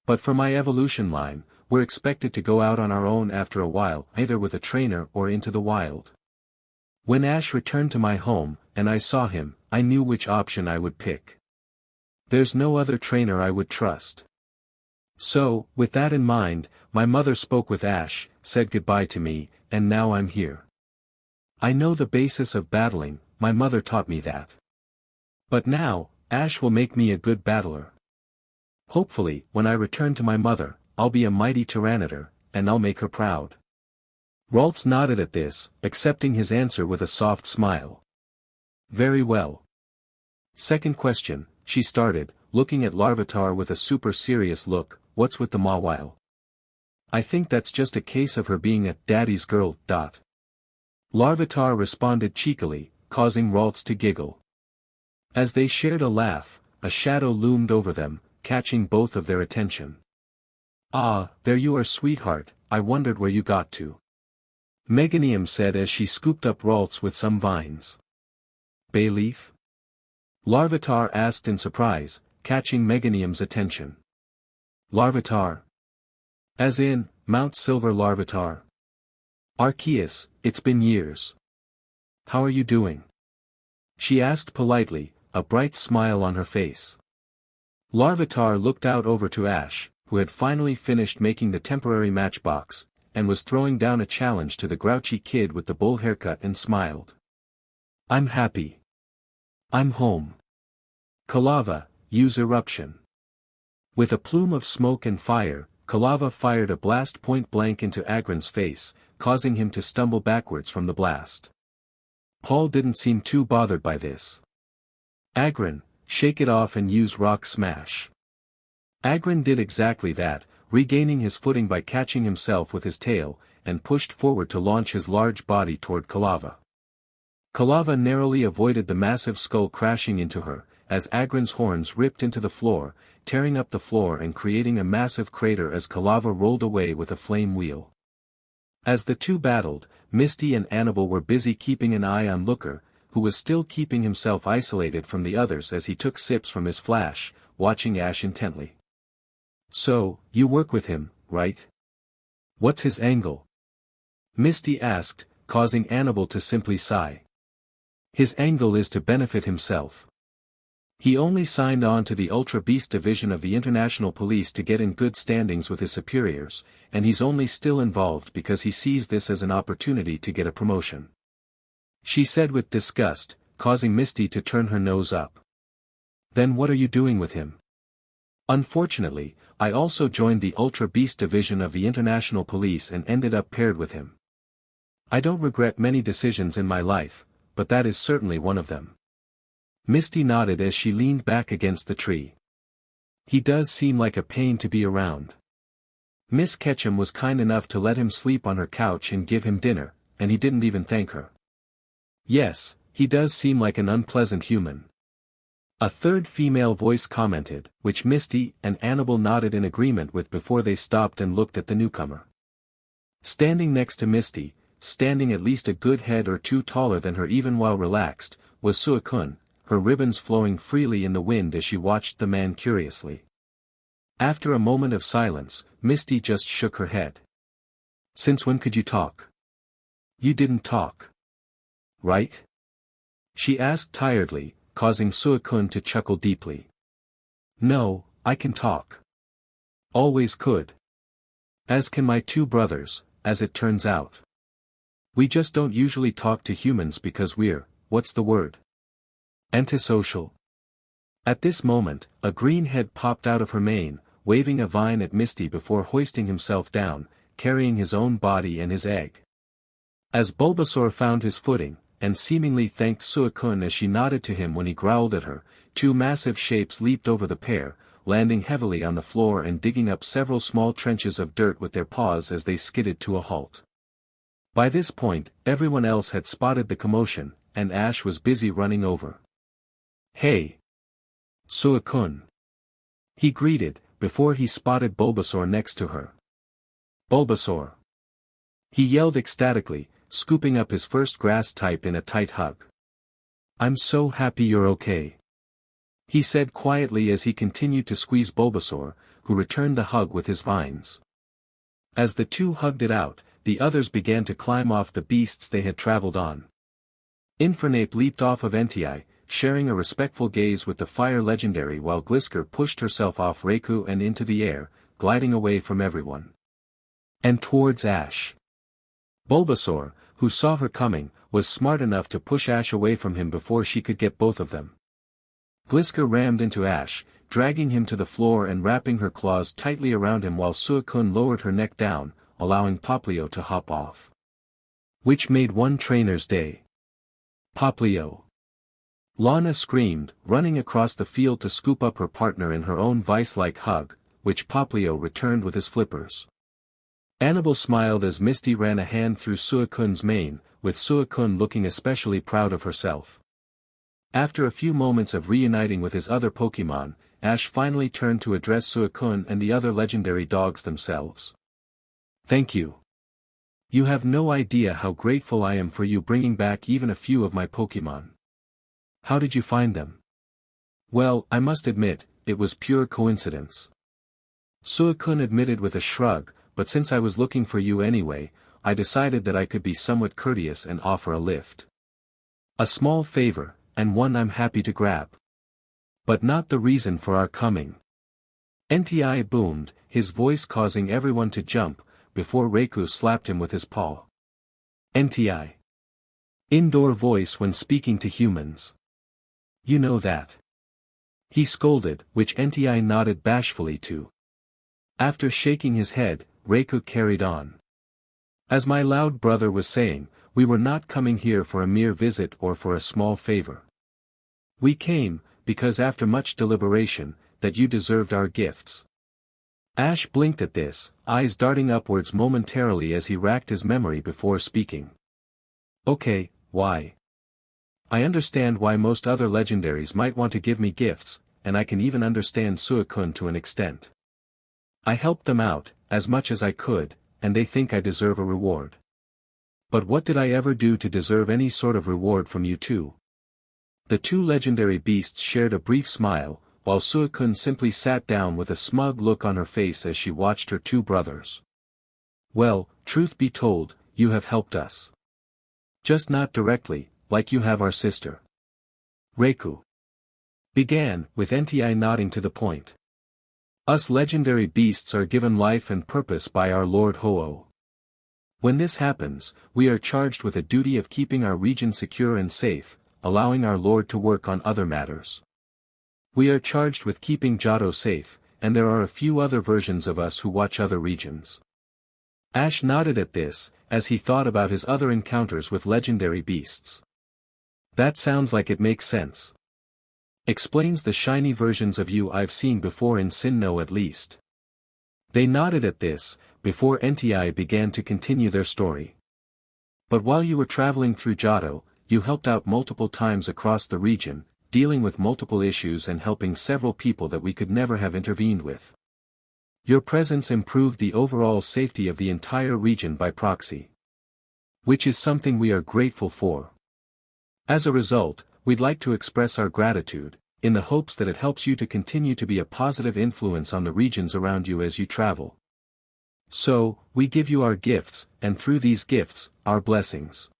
But for my evolution line, we're expected to go out on our own after a while, either with a trainer or into the wild. When Ash returned to my home, and I saw him, I knew which option I would pick. There's no other trainer I would trust. So, with that in mind, my mother spoke with Ash, said goodbye to me, and now I'm here. I know the basis of battling, my mother taught me that. But now, Ash will make me a good battler. Hopefully, when I return to my mother, I'll be a mighty Tyranitar, and I'll make her proud." Ralts nodded at this, accepting his answer with a soft smile. "Very well. Second question," she started, looking at Larvitar with a super serious look, "what's with the Mawile?" "I think that's just a case of her being a daddy's girl. Larvitar responded cheekily, causing Ralts to giggle. As they shared a laugh, a shadow loomed over them, catching both of their attention. "Ah, there you are, sweetheart, I wondered where you got to," Meganium said as she scooped up Ralts with some vines. "Bayleaf?" Larvitar asked in surprise, catching Meganium's attention. "Larvitar? As in, Mount Silver Larvitar? Arceus, it's been years. How are you doing?" she asked politely, a bright smile on her face. Larvitar looked out over to Ash, who had finally finished making the temporary matchbox, and was throwing down a challenge to the grouchy kid with the bowl haircut and smiled. "I'm happy. I'm home. Kalava, use eruption." With a plume of smoke and fire, Kalava fired a blast point blank into Agron's face, causing him to stumble backwards from the blast. Paul didn't seem too bothered by this. "Agron, shake it off and use Rock Smash." Agron did exactly that, regaining his footing by catching himself with his tail, and pushed forward to launch his large body toward Kalava. Kalava narrowly avoided the massive skull crashing into her, as Agron's horns ripped into the floor, tearing up the floor and creating a massive crater as lava rolled away with a flame wheel. As the two battled, Misty and Annabelle were busy keeping an eye on Looker, who was still keeping himself isolated from the others as he took sips from his flash, watching Ash intently. "So, you work with him, right? What's his angle?" Misty asked, causing Annabelle to simply sigh. "His angle is to benefit himself. He only signed on to the Ultra Beast Division of the International Police to get in good standings with his superiors, and he's only still involved because he sees this as an opportunity to get a promotion," she said with disgust, causing Misty to turn her nose up. "Then what are you doing with him?" "Unfortunately, I also joined the Ultra Beast Division of the International Police and ended up paired with him. I don't regret many decisions in my life, but that is certainly one of them." Misty nodded as she leaned back against the tree. "He does seem like a pain to be around. Miss Ketchum was kind enough to let him sleep on her couch and give him dinner, and he didn't even thank her. Yes, he does seem like an unpleasant human." A third female voice commented, which Misty and Annabelle nodded in agreement with before they stopped and looked at the newcomer. Standing next to Misty, standing at least a good head or two taller than her even while relaxed, was Suicune, her ribbons flowing freely in the wind as she watched the man curiously. After a moment of silence, Misty just shook her head. "Since when could you talk? You didn't talk. Right?" she asked tiredly, causing Suicune to chuckle deeply. "No, I can talk. Always could. As can my two brothers, as it turns out. We just don't usually talk to humans because we're, what's the word? Antisocial." At this moment, a green head popped out of her mane, waving a vine at Misty before hoisting himself down, carrying his own body and his egg. As Bulbasaur found his footing, and seemingly thanked Suicune as she nodded to him when he growled at her, two massive shapes leaped over the pair, landing heavily on the floor and digging up several small trenches of dirt with their paws as they skidded to a halt. By this point, everyone else had spotted the commotion, and Ash was busy running over. "Hey! Suicune!" he greeted, before he spotted Bulbasaur next to her. "Bulbasaur!" he yelled ecstatically, scooping up his first grass type in a tight hug. "I'm so happy you're okay," he said quietly as he continued to squeeze Bulbasaur, who returned the hug with his vines. As the two hugged it out, the others began to climb off the beasts they had traveled on. Infiltrating leaped off of Entei, sharing a respectful gaze with the fire legendary while Glisker pushed herself off Raikou and into the air, gliding away from everyone. And towards Ash. Bulbasaur, who saw her coming, was smart enough to push Ash away from him before she could get both of them. Glisker rammed into Ash, dragging him to the floor and wrapping her claws tightly around him while Suicune lowered her neck down, allowing Poplio to hop off. Which made one trainer's day. "Poplio!" Lana screamed, running across the field to scoop up her partner in her own vice-like hug, which Poplio returned with his flippers. Annabelle smiled as Misty ran a hand through Suicune's mane, with Suicune looking especially proud of herself. After a few moments of reuniting with his other Pokémon, Ash finally turned to address Suicune and the other legendary dogs themselves. "Thank you. You have no idea how grateful I am for you bringing back even a few of my Pokémon. How did you find them?" "Well, I must admit, it was pure coincidence," Suicune admitted with a shrug, "but since I was looking for you anyway, I decided that I could be somewhat courteous and offer a lift. A small favor, and one I'm happy to grab. But not the reason for our coming." Entei boomed, his voice causing everyone to jump, before Raikou slapped him with his paw. Entei. Indoor voice when speaking to humans. You know that. He scolded, which Entei nodded bashfully to. After shaking his head, Raikou carried on. "As my loud brother was saying, we were not coming here for a mere visit or for a small favor. We came, because after much deliberation, that you deserved our gifts." Ash blinked at this, eyes darting upwards momentarily as he racked his memory before speaking. "Okay, why? I understand why most other legendaries might want to give me gifts, and I can even understand Suicune to an extent. I helped them out, as much as I could, and they think I deserve a reward. But what did I ever do to deserve any sort of reward from you two? The two legendary beasts shared a brief smile, while Suicune simply sat down with a smug look on her face as she watched her two brothers. Well, truth be told, you have helped us. Just not directly, like you have our sister. Reiku began, with Nti nodding to the point. Us legendary beasts are given life and purpose by our Lord Ho-Oh. When this happens, we are charged with a duty of keeping our region secure and safe, allowing our Lord to work on other matters. We are charged with keeping Johto safe, and there are a few other versions of us who watch other regions. Ash nodded at this, as he thought about his other encounters with legendary beasts. That sounds like it makes sense. Explains the shiny versions of you I've seen before in Sinnoh at least. They nodded at this, before Nti began to continue their story. But while you were traveling through Johto, you helped out multiple times across the region, dealing with multiple issues and helping several people that we could never have intervened with. Your presence improved the overall safety of the entire region by proxy. Which is something we are grateful for. As a result, we'd like to express our gratitude, in the hopes that it helps you to continue to be a positive influence on the regions around you as you travel. So, we give you our gifts, and through these gifts, our blessings.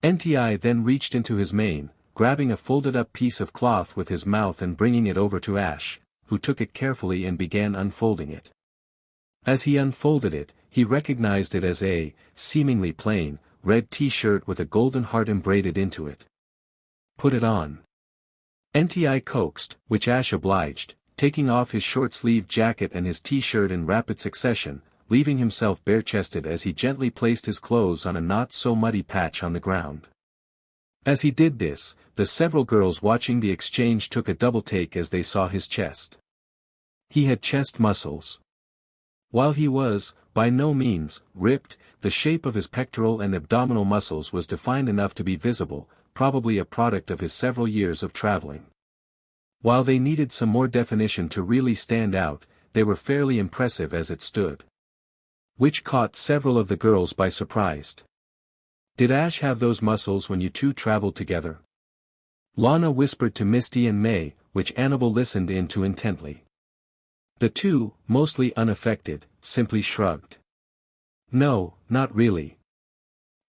Nti then reached into his mane, grabbing a folded-up piece of cloth with his mouth and bringing it over to Ash, who took it carefully and began unfolding it. As he unfolded it, he recognized it as a, seemingly plain, red t-shirt with a golden heart embroidered into it. Put it on. Nti coaxed, which Ash obliged, taking off his short-sleeved jacket and his t-shirt in rapid succession, leaving himself bare-chested as he gently placed his clothes on a not-so-muddy patch on the ground. As he did this, the several girls watching the exchange took a double take as they saw his chest. He had chest muscles. While he was, by no means, ripped, the shape of his pectoral and abdominal muscles was defined enough to be visible, probably a product of his several years of traveling. While they needed some more definition to really stand out, they were fairly impressive as it stood. Which caught several of the girls by surprise. Did Ash have those muscles when you two traveled together? Lana whispered to Misty and May, which Annabelle listened in to intently. The two, mostly unaffected, simply shrugged. No, not really.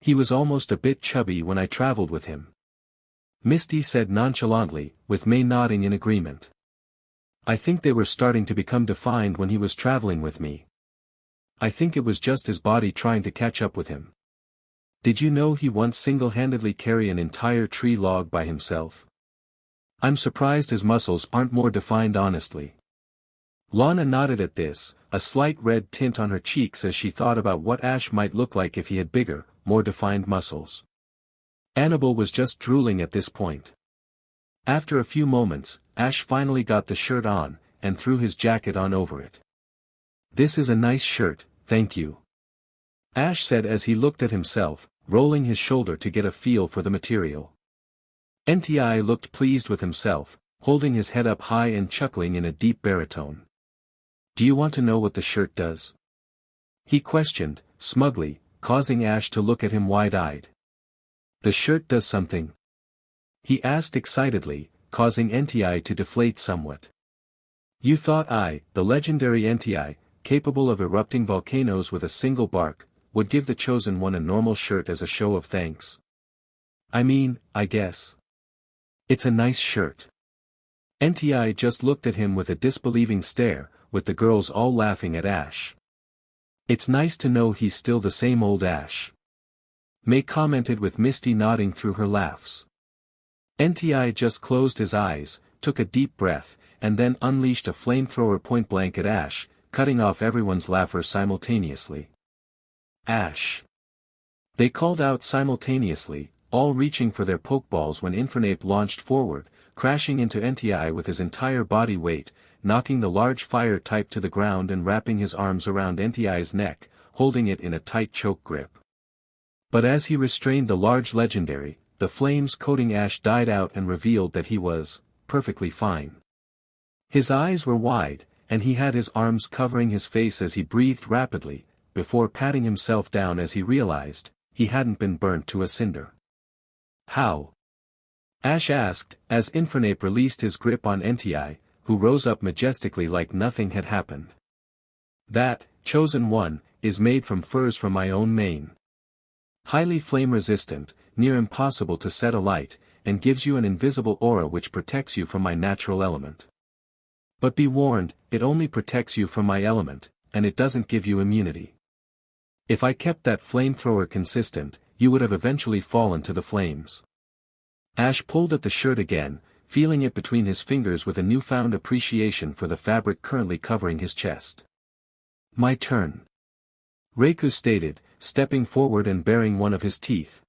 He was almost a bit chubby when I traveled with him. Misty said nonchalantly, with May nodding in agreement. I think they were starting to become defined when he was traveling with me. I think it was just his body trying to catch up with him. Did you know he once single-handedly carried an entire tree log by himself? I'm surprised his muscles aren't more defined honestly. Lana nodded at this, a slight red tint on her cheeks as she thought about what Ash might look like if he had bigger, more defined muscles. Annabelle was just drooling at this point. After a few moments, Ash finally got the shirt on, and threw his jacket on over it. This is a nice shirt, thank you. Ash said as he looked at himself, rolling his shoulder to get a feel for the material. Nti looked pleased with himself, holding his head up high and chuckling in a deep baritone. Do you want to know what the shirt does? He questioned, smugly, causing Ash to look at him wide-eyed. The shirt does something? He asked excitedly, causing Nti to deflate somewhat. You thought I, the legendary Nti, capable of erupting volcanoes with a single bark, would give the chosen one a normal shirt as a show of thanks. I mean, I guess. It's a nice shirt. Nti just looked at him with a disbelieving stare, with the girls all laughing at Ash. It's nice to know he's still the same old Ash. May commented with Misty nodding through her laughs. Nti just closed his eyes, took a deep breath, and then unleashed a flamethrower point blank at Ash, cutting off everyone's laughter simultaneously. Ash! They called out simultaneously, all reaching for their Pokeballs when Infernape launched forward, crashing into Nti with his entire body weight, knocking the large fire type to the ground and wrapping his arms around Nti's neck, holding it in a tight choke grip. But as he restrained the large legendary, the flames coating Ash died out and revealed that he was perfectly fine. His eyes were wide, and he had his arms covering his face as he breathed rapidly, before patting himself down as he realized, he hadn't been burnt to a cinder. How? Ash asked, as Infernape released his grip on Entei, who rose up majestically like nothing had happened. That, chosen one, is made from furs from my own mane. Highly flame-resistant, near impossible to set alight, and gives you an invisible aura which protects you from my natural element. But be warned, it only protects you from my element, and it doesn't give you immunity. If I kept that flamethrower consistent, you would have eventually fallen to the flames. Ash pulled at the shirt again, feeling it between his fingers with a newfound appreciation for the fabric currently covering his chest. My turn. Reiku stated, stepping forward and baring one of his teeth.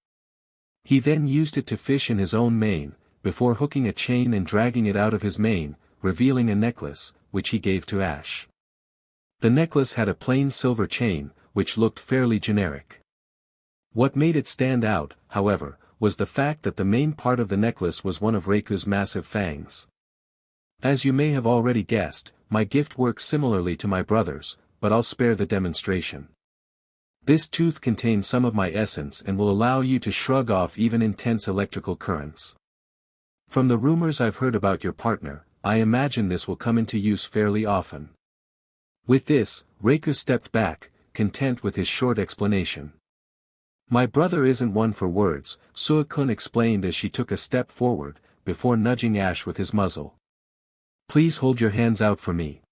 He then used it to fish in his own mane, before hooking a chain and dragging it out of his mane, revealing a necklace, which he gave to Ash. The necklace had a plain silver chain, which looked fairly generic. What made it stand out, however, was the fact that the main part of the necklace was one of Reiku's massive fangs. As you may have already guessed, my gift works similarly to my brother's, but I'll spare the demonstration. This tooth contains some of my essence and will allow you to shrug off even intense electrical currents. From the rumors I've heard about your partner, I imagine this will come into use fairly often. With this, Reiku stepped back, content with his short explanation. My brother isn't one for words, Suicune explained as she took a step forward, before nudging Ash with his muzzle. Please hold your hands out for me.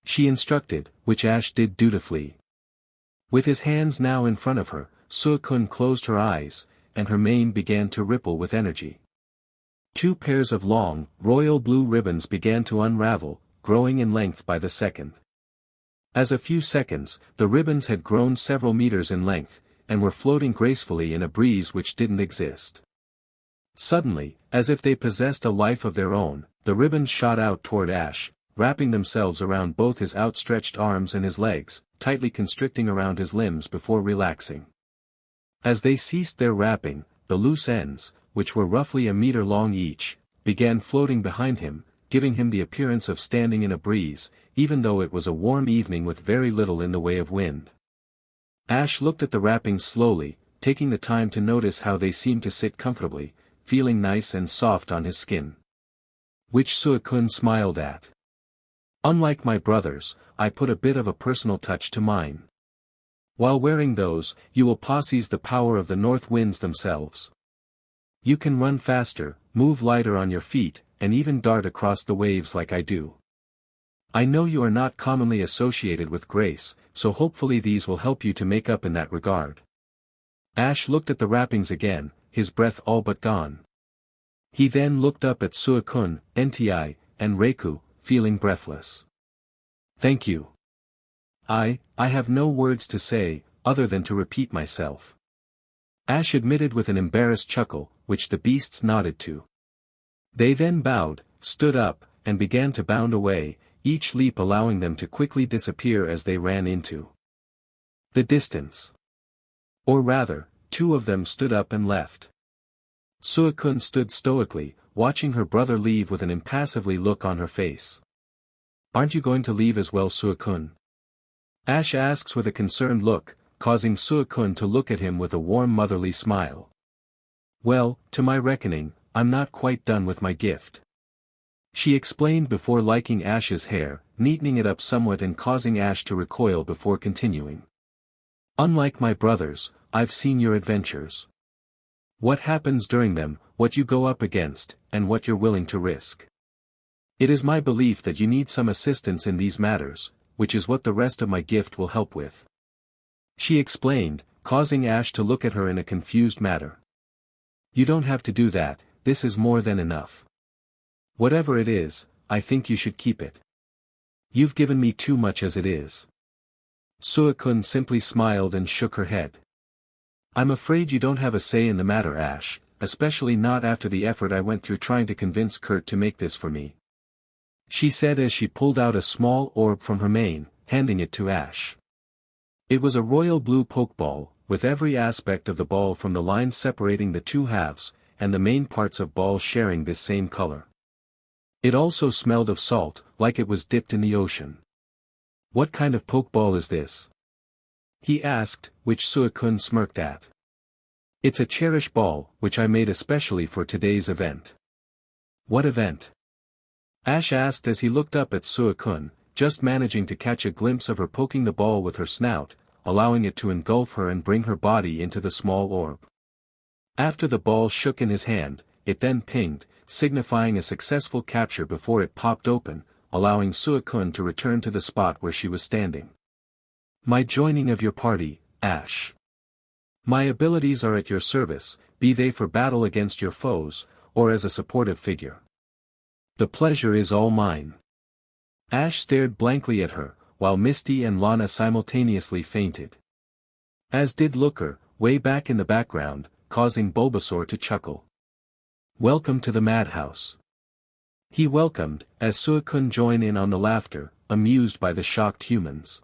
She instructed, which Ash did dutifully. With his hands now in front of her, Suicune closed her eyes, and her mane began to ripple with energy. 2 pairs of long, royal blue ribbons began to unravel, growing in length by the second. As a few seconds, the ribbons had grown several meters in length, and were floating gracefully in a breeze which didn't exist. Suddenly, as if they possessed a life of their own, the ribbons shot out toward Ash, wrapping themselves around both his outstretched arms and his legs, tightly constricting around his limbs before relaxing. As they ceased their wrapping, the loose ends, which were roughly a meter long each, began floating behind him, giving him the appearance of standing in a breeze, even though it was a warm evening with very little in the way of wind. Ash looked at the wrappings slowly, taking the time to notice how they seemed to sit comfortably, feeling nice and soft on his skin. Which Suicune smiled at. Unlike my brothers, I put a bit of a personal touch to mine. While wearing those, you will possess the power of the north winds themselves. You can run faster, move lighter on your feet, and even dart across the waves like I do. I know you are not commonly associated with grace, so hopefully these will help you to make up in that regard. Ash looked at the wrappings again, his breath all but gone. He then looked up at Suicune, Entei, and Reiku, feeling breathless. Thank you. I have no words to say, other than to repeat myself. Ash admitted with an embarrassed chuckle, which the beasts nodded to. They then bowed, stood up, and began to bound away, each leap allowing them to quickly disappear as they ran into the distance. Or rather, 2 of them stood up and left. Suicune stood stoically, watching her brother leave with an impassively look on her face. Aren't you going to leave as well, Suicune? Ash asks with a concerned look, causing Suicune to look at him with a warm motherly smile. Well, to my reckoning, I'm not quite done with my gift. She explained before liking Ash's hair, neatening it up somewhat and causing Ash to recoil before continuing. Unlike my brothers, I've seen your adventures. What happens during them, what you go up against, and what you're willing to risk. It is my belief that you need some assistance in these matters, which is what the rest of my gift will help with. She explained, causing Ash to look at her in a confused manner. You don't have to do that, this is more than enough. Whatever it is, I think you should keep it. You've given me too much as it is. Suicune simply smiled and shook her head. I'm afraid you don't have a say in the matter, Ash, especially not after the effort I went through trying to convince Kurt to make this for me. She said as she pulled out a small orb from her mane, handing it to Ash. It was a royal blue pokeball, with every aspect of the ball from the lines separating the 2 halves, and the main parts of ball sharing this same color. It also smelled of salt, like it was dipped in the ocean. What kind of pokeball is this? He asked, which Suicune smirked at. It's a cherish ball, which I made especially for today's event. What event? Ash asked as he looked up at Suicune, just managing to catch a glimpse of her poking the ball with her snout, allowing it to engulf her and bring her body into the small orb. After the ball shook in his hand, it then pinged, signifying a successful capture before it popped open, allowing Suicune to return to the spot where she was standing. My joining of your party, Ash. My abilities are at your service, be they for battle against your foes, or as a supportive figure. The pleasure is all mine. Ash stared blankly at her, while Misty and Lana simultaneously fainted. As did Looker, way back in the background, causing Bulbasaur to chuckle. Welcome to the madhouse. He welcomed, as Suicune joined in on the laughter, amused by the shocked humans.